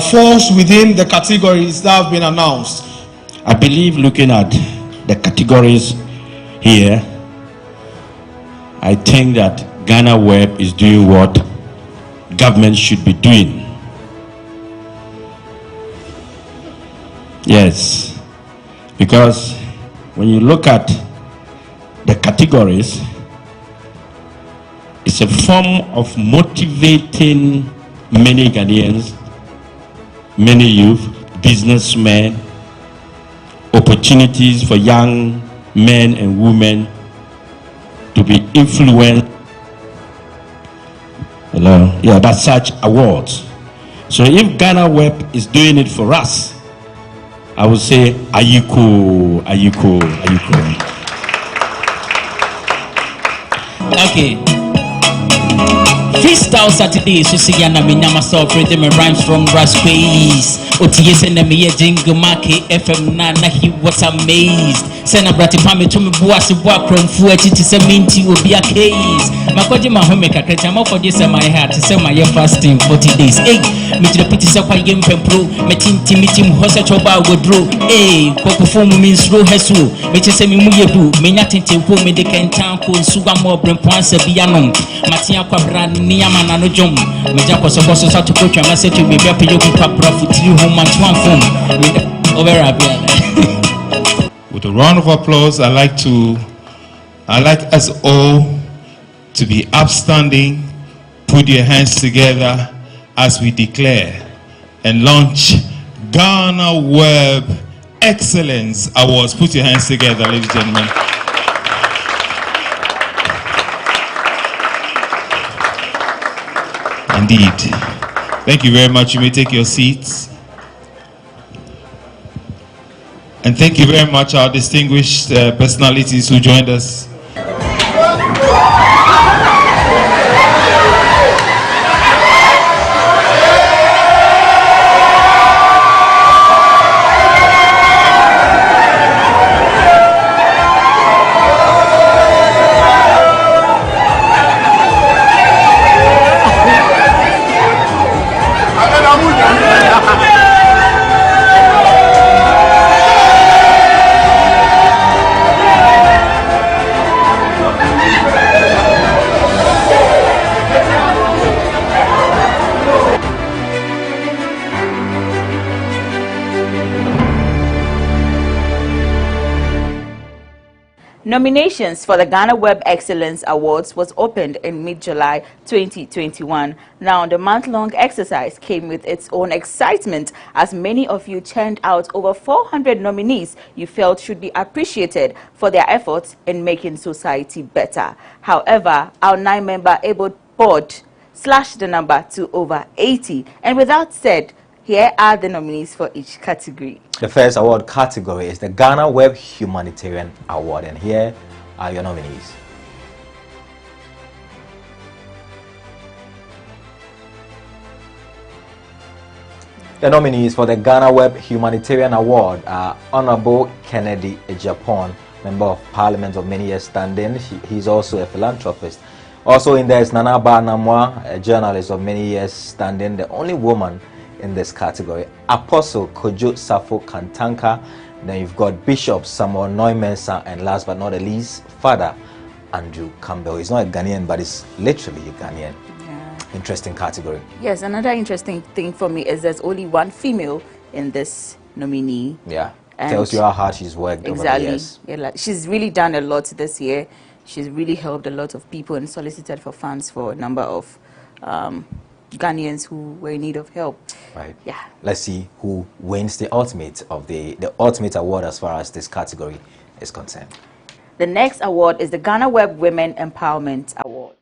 falls within the categories that have been announced. I believe looking at the categories here, I think that GhanaWeb is doing what government should be doing. Yes, because when you look at the categories, it's a form of motivating many Ghanaians, many youth, businessmen, opportunities for young men and women to be influenced. Hello? Yeah, that's such awards. So if GhanaWeb is doing it for us, I would say, Ayiko, Ayiko, Ayiko. Okay. Freestyle Saturday, so see ya na me nyama so rhythm and rhymes from brass space. OTS and me ye jingle market FM na he was amazed. Send a brati pame to me boasi boa krom fu echi ti se minti obi a case. Makoje ma home ka kreta ma for this my heart to say my fasting 40 days. Hey, me to the pity se kwa yem pempro, me tinti me tim hosa choba wodro. Hey, ko perform means ro hesu. Me che se me mu yebu, me nya tente wo me de kentan ko nsuwa mo brempansa bianom. Matia kwa brand ni amana no jom. Me ja ko so so to coach am say to be be pe yoku kwa prof tiri home man one phone. Over abia. With a round of applause, I'd like us all to be upstanding, put your hands together as we declare and launch GhanaWeb Excellence Awards. Put your hands together, ladies and gentlemen. Indeed. Thank you very much. You may take your seats. And thank you very much, our distinguished personalities who joined us. Nominations for the GhanaWeb Excellence Awards was opened in mid-July 2021. Now, the month-long exercise came with its own excitement as many of you churned out over 400 nominees you felt should be appreciated for their efforts in making society better. However, our 9-member able board slashed the number to over 80. And with that said, here are the nominees for each category. The first award category is the GhanaWeb Humanitarian Award, and here are your nominees. The nominees for the GhanaWeb Humanitarian Award are Honorable Kennedy Ejapon, Member of Parliament of many years standing. He's also a philanthropist. Also in there is Nana Ba Namwa, a journalist of many years standing, the only woman in this category. Apostle Kojo Safo Kantanka. Then you've got Bishop Samuel Noimensa, and last but not the least, Father Andrew Campbell. He's not a Ghanaian, but he's literally a Ghanaian. Interesting category. Yes, another interesting thing for me is there's only one female in this nominee. Yeah, tells you how hard she's worked over the years. Yeah, like, she's really done a lot this year. She's really helped a lot of people and solicited for funds for a number of Ghanaians who were in need of help. Right. Yeah. Let's see who wins the ultimate of the ultimate award as far as this category is concerned. The next award is the GhanaWeb Women Empowerment Award.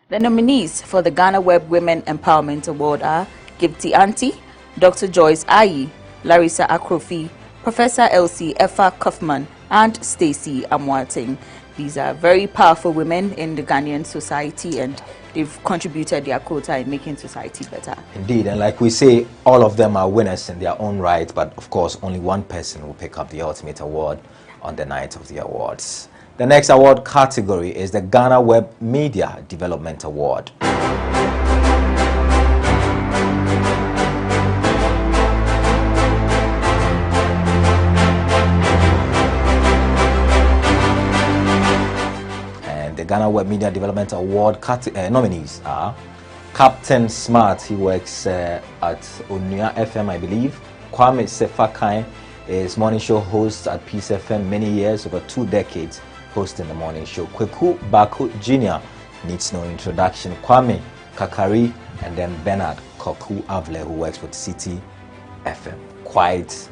The nominees for the GhanaWeb Women Empowerment Award are Gipti Anti, Dr. Joyce Ayi, Larissa Akrofi, Professor Elsie Effa Kaufman, and Stacey Amwating. These are very powerful women in the Ghanaian society, and they've contributed their quota in making society better. Indeed, and like we say, all of them are winners in their own right, but of course only one person will pick up the ultimate award on the night of the awards. The next award category is the GhanaWeb Media Development Award. And the GhanaWeb Media Development Award nominees are Captain Smart, he works at Onua FM, I believe. Kwame Sefakai is morning show host at Peace FM many years, over 2 decades. Hosting the morning show. Kweku Baku Jr. needs no introduction. Kwame Kakari, and then Bernard Koku Avle, who works with City FM. Quite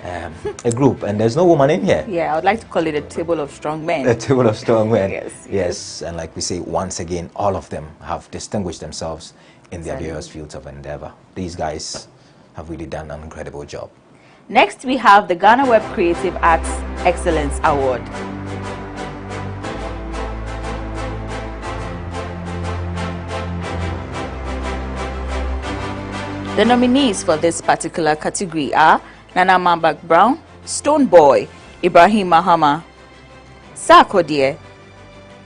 a group, and there's no woman in here. Yeah, I would like to call it a table of strong men. A table of strong men. Yes. And like we say, once again, all of them have distinguished themselves in their various fields of endeavor. These guys have really done an incredible job. Next, we have the GhanaWeb Creative Arts Excellence Award. The nominees for this particular category are Nana Mambak Brown, Stone Boy, Ibrahim Mahama, Sarkodie,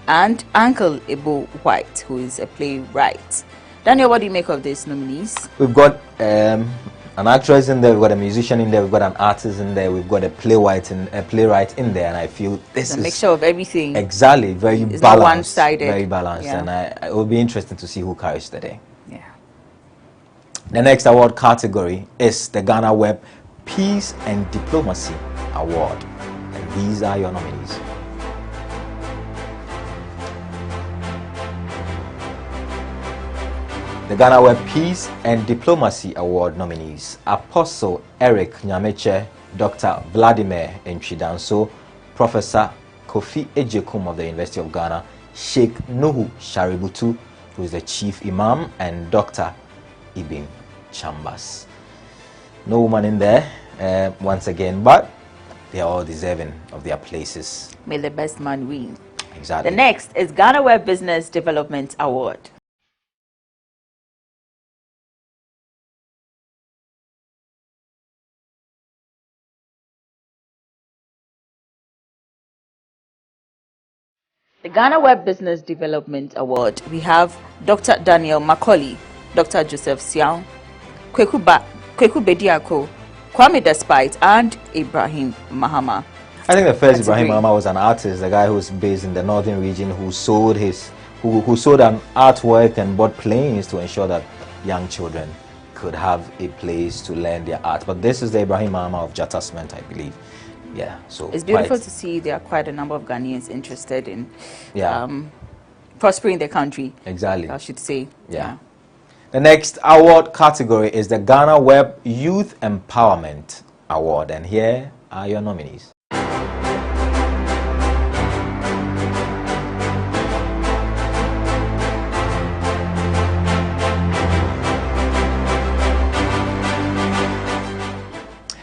and Uncle Ibu White, who is a playwright. Daniel, what do you make of these nominees? We've got an actress in there, we've got a musician in there, we've got an artist in there, we've got a playwright in there, and I feel this is a mixture of everything. Exactly, very it's balanced. Not one-sided. Very balanced, yeah. And it will be interesting to see who carries the day. Yeah. The next award category is the GhanaWeb Peace and Diplomacy Award, and these are your nominees. The GhanaWeb Peace and Diplomacy Award nominees: Apostle Eric Nyameche, Dr. Vladimir Nchidanso, Professor Kofi Ejekum of the University of Ghana, Sheikh Nuhu Shaributu, who is the Chief Imam, and Dr. Ibn Chambers. No woman in there, once again, but they are all deserving of their places. May the best man win. Exactly. The next is GhanaWeb Business Development Award. The GhanaWeb Business Development Award, we have Dr. Daniel Macaulay, Dr. Joseph Siang, Kweku Bediako, Kwame Despite, and Ibrahim Mahama. I think the first Ibrahim Mahama was an artist, the guy who's based in the northern region, who sold an artwork and bought planes to ensure that young children could have a place to learn their art. But this is the Ibrahim Mahama of Jatasment, I believe. Yeah, so it's beautiful to see there are quite a number of Ghanaians interested in prospering their country. Exactly. I should say. Yeah. The next award category is the GhanaWeb Youth Empowerment Award, and here are your nominees.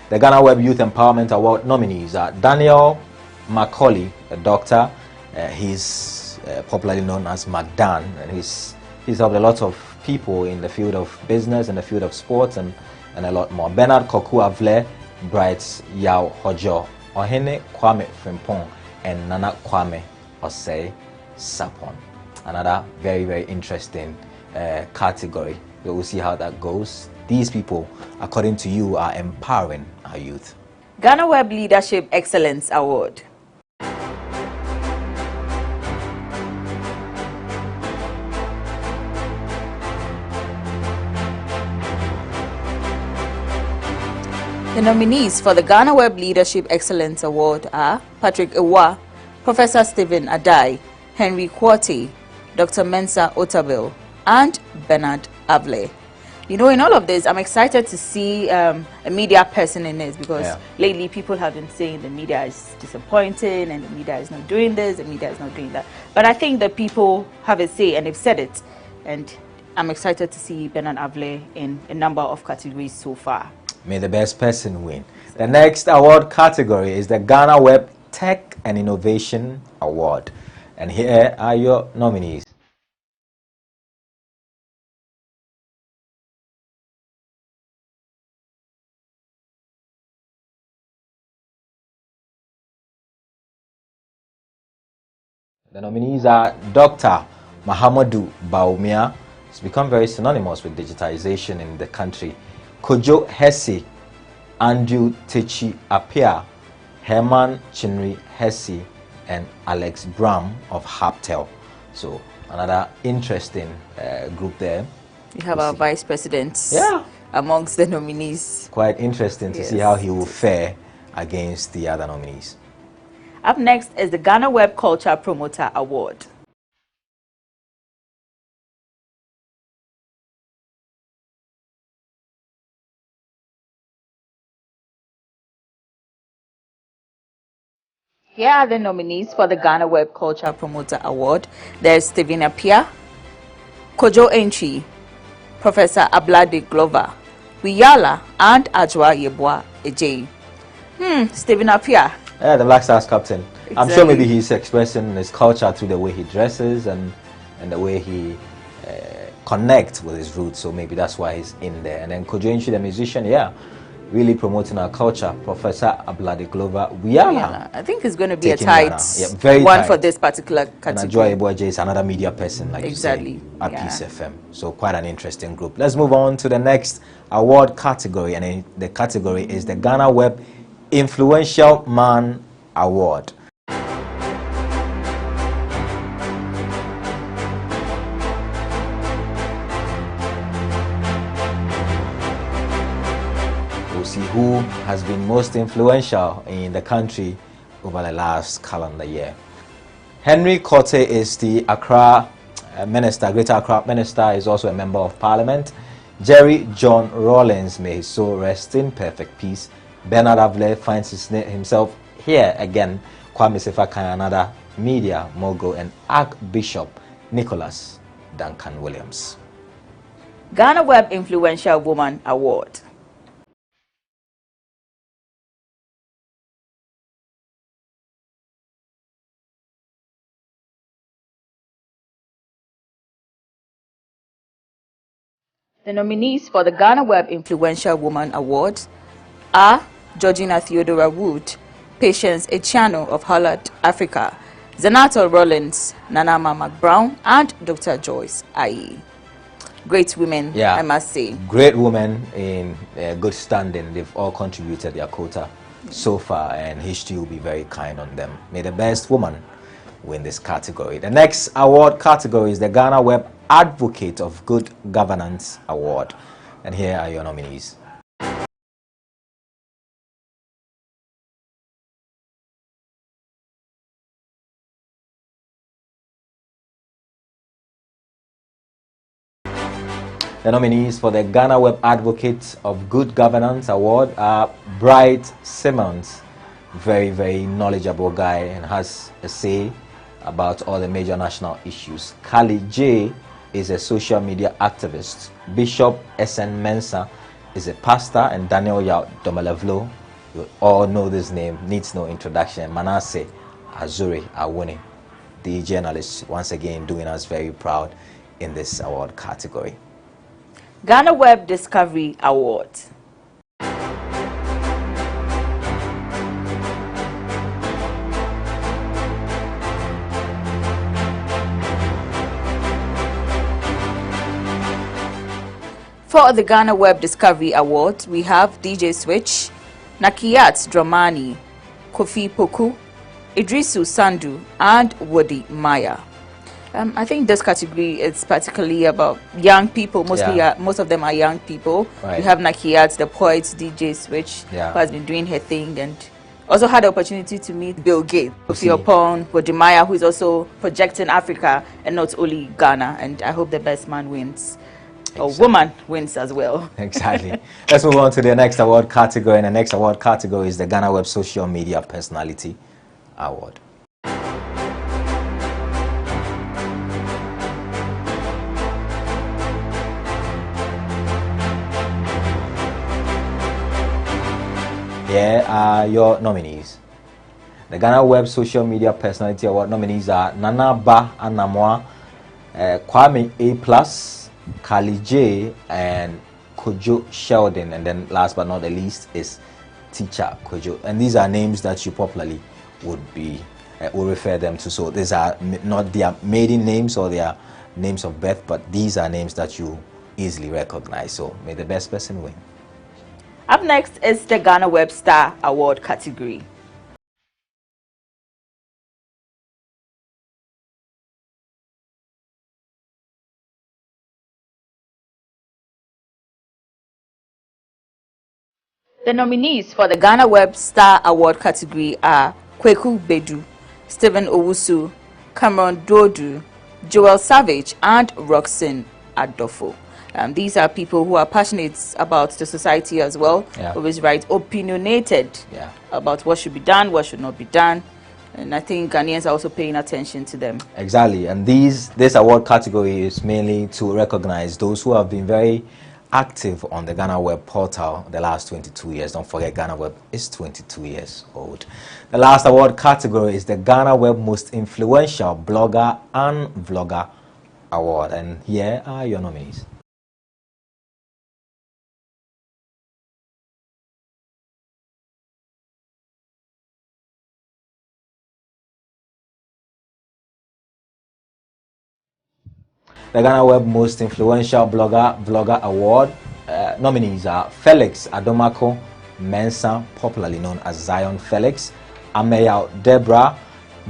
The GhanaWeb Youth Empowerment Award nominees are Daniel Macaulay, a doctor. He's popularly known as McDan, and he's helped a lot of people in the field of business and the field of sports and a lot more. Bernard Koku Avle, Bright Yao Hojo, Ohene Kwame Frimpong, and Nana Kwame Osei Sapon. Another very, very interesting category. We will see how that goes. These people, according to you, are empowering our youth. GhanaWeb Leadership Excellence Award. The nominees for the GhanaWeb Leadership Excellence Award are Patrick Ewa, Professor Stephen Adai, Henry Kwoti, Dr. Mensa Otabil, and Bernard Avle. You know, in all of this, I'm excited to see a media person in this, because lately people have been saying the media is disappointing and the media is not doing this, the media is not doing that. But I think the people have a say and they've said it. And I'm excited to see Bernard Avle in a number of categories so far. May the best person win. The next award category is the GhanaWeb Tech and Innovation Award. And here are your nominees. The nominees are Dr. Mahamadou Baumia. It's become very synonymous with digitization in the country. Kojo Hesse, Andrew Techi Apia, Herman Chinri Hesse, and Alex Bram of Haptel. So another interesting group there. You have our vice president amongst the nominees. Quite interesting to see how he will fare against the other nominees. Up next is the GhanaWeb Culture Promoter Award. Here are the nominees for the GhanaWeb Culture Promoter Award. There's Stephen Apia, Kojo Enchi, Professor Ablade Glover, Wiyala, and Ajwa Yeboah Ejei. Stephen Apia. Yeah, the Black Stars captain. Exactly. I'm sure maybe he's expressing his culture through the way he dresses and the way he connects with his roots. So maybe that's why he's in there. And then Kojo Enchi, the musician, really promoting our culture. Professor Ablade Glover, I think it's going to be a tight very one tight. for this particular category. And Ajwa Yeboah Ejei is another media person, like exactly. you say, at Peace FM. So quite an interesting group. Let's move on to the next award category, and the category is the GhanaWeb Influential Man Award. We'll see who has been most influential in the country over the last calendar year. Henry Kwoti is the Accra Minister, Greater Accra Minister, is also a Member of Parliament. Jerry John Rawlings, may his soul rest in perfect peace. Bernard Avle finds himself here again. Kwame Sefakai, another media mogul, and Archbishop Nicholas Duncan Williams. GhanaWeb Influential Woman Award. The nominees for the GhanaWeb Influential Woman Award are Georgina Theodora Wood, Patience Echiano of Holland, Africa, Zanata Rollins, Nana Mama Brown, and Dr. Joyce Aye. Great women, I must say. Great women in good standing. They've all contributed their quota so far, and history will be very kind on them. May the best woman win this category. The next award category is the GhanaWeb Advocate of Good Governance Award. And here are your nominees. The nominees for the GhanaWeb Advocate of Good Governance Award are Bright Simmons, very, very knowledgeable guy and has a say about all the major national issues. Kali J is a social media activist. Bishop S.N. Mensah is a pastor, and Daniel Yao Domalevlo, you all know this name, needs no introduction. Manasseh Azuri Awuni, the journalist, once again doing us very proud in this award category. GhanaWeb Discovery Award. For the GhanaWeb Discovery Award, we have DJ Switch, Nakiyat Dramani, Kofi Poku, Idrisu Sandu, and Wodi Maya. I think this category is particularly about young people. Mostly, most of them are young people. Right. We have Nakiyat, the poet, DJ Switch, who has been doing her thing, and also had the opportunity to meet Bill Gates, Kofi Opon, Wodi Maya, who is also projecting Africa and not only Ghana. And I hope the best man wins. A woman wins as well. Exactly. Let's move on to the next award category. And the next award category is the GhanaWeb Social Media Personality Award. Here are your nominees. The GhanaWeb Social Media Personality Award nominees are Nana Ba Anamwa, Kwame A+, Kali J, and Kojo Sheldon, and then last but not the least is Teacher Kojo. And these are names that you popularly would refer them to. So these are not their maiden names or their names of birth, but these are names that you easily recognize. So may the best person win. Up next is the GhanaWeb Star Award category. The nominees for the GhanaWeb Star Award category are Kweku Bedu, Stephen Owusu, Cameron Dodu, Joel Savage, and Roxanne Adofo. These are people who are passionate about the society as well, always opinionated about what should be done, what should not be done. And I think Ghanaians are also paying attention to them. Exactly. And this award category is mainly to recognize those who have been very active on the GhanaWeb portal the last 22 years. Don't forget, GhanaWeb is 22 years old. The last award category is the GhanaWeb Most Influential Blogger and Vlogger Award. And here are your nominees. The GhanaWeb Most Influential Vlogger Award nominees are Felix Adomako Mensah, popularly known as Zion Felix, Ameyao Deborah,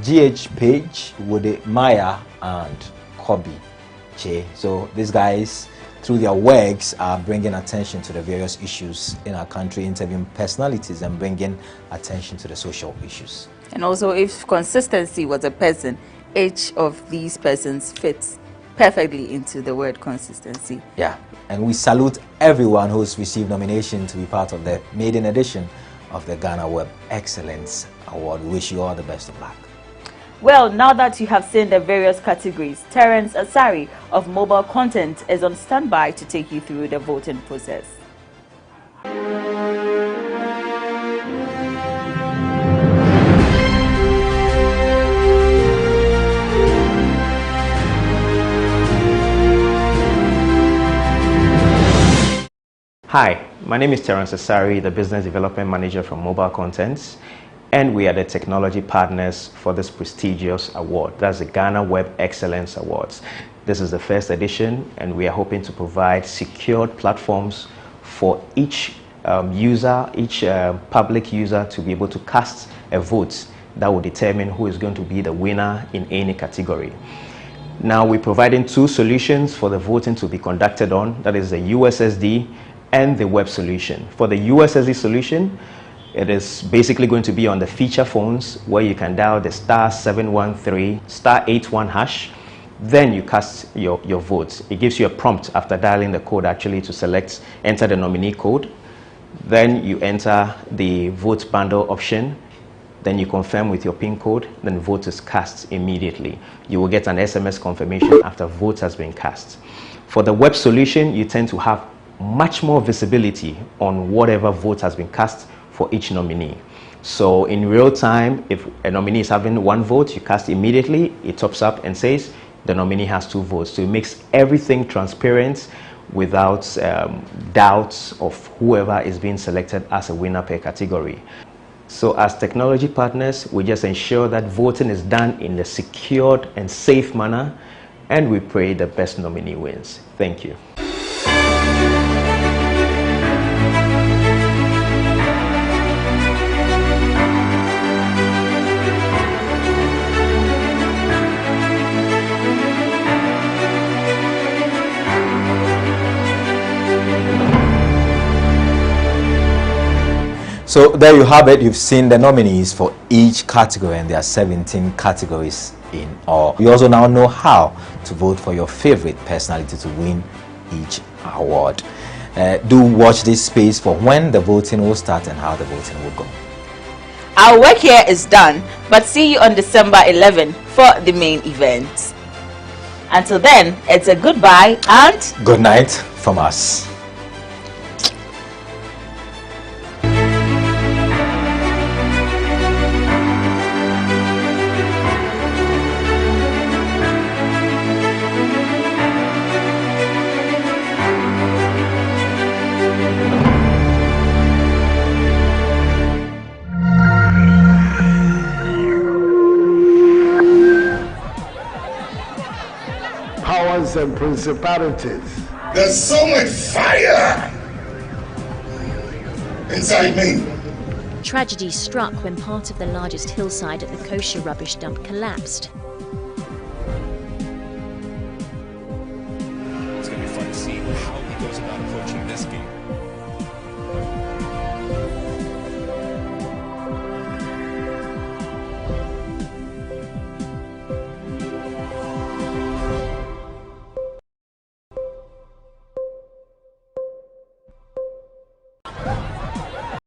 GH Page, Wode Maya, and Kobe Che. So these guys, through their works, are bringing attention to the various issues in our country, interviewing personalities and bringing attention to the social issues. And also, if consistency was a person, each of these persons fits perfectly into the word consistency. Yeah, and we salute everyone who's received nomination to be part of the maiden edition of the GhanaWeb Excellence Award. We wish you all the best of luck. Well, now that you have seen the various categories, Terence Asari of Mobile Content is on standby to take you through the voting process. Hi, my name is Terence Asari, the Business Development Manager from Mobile Contents, and we are the technology partners for this prestigious award. That's the GhanaWeb Excellence Awards. This is the first edition, and we are hoping to provide secured platforms for each user, each public user to be able to cast a vote that will determine who is going to be the winner in any category. Now, we're providing two solutions for the voting to be conducted on, that is the USSD and the web solution. For the USSD solution, it is basically going to be on the feature phones where you can dial the *713 *81 hash. Then you cast your vote. It gives you a prompt after dialing the code actually to enter the nominee code. Then you enter the vote bundle option. Then you confirm with your PIN code. Then vote is cast immediately. You will get an SMS confirmation after vote has been cast. For the web solution, you tend to have much more visibility on whatever vote has been cast for each nominee. So in real time, if a nominee is having 1 vote, you cast immediately, it tops up and says the nominee has 2 votes. So it makes everything transparent without doubts of whoever is being selected as a winner per category. So as technology partners, we just ensure that voting is done in a secured and safe manner, and we pray the best nominee wins. Thank you. So there you have it. You've seen the nominees for each category, and there are 17 categories in all. You also now know how to vote for your favorite personality to win each award. Do watch this space for when the voting will start and how the voting will go. Our work here is done, but see you on December 11 for the main event. Until then, it's a goodbye and good night from us. And principalities. There's so much fire inside me. Tragedy struck when part of the largest hillside at the kosher rubbish dump collapsed.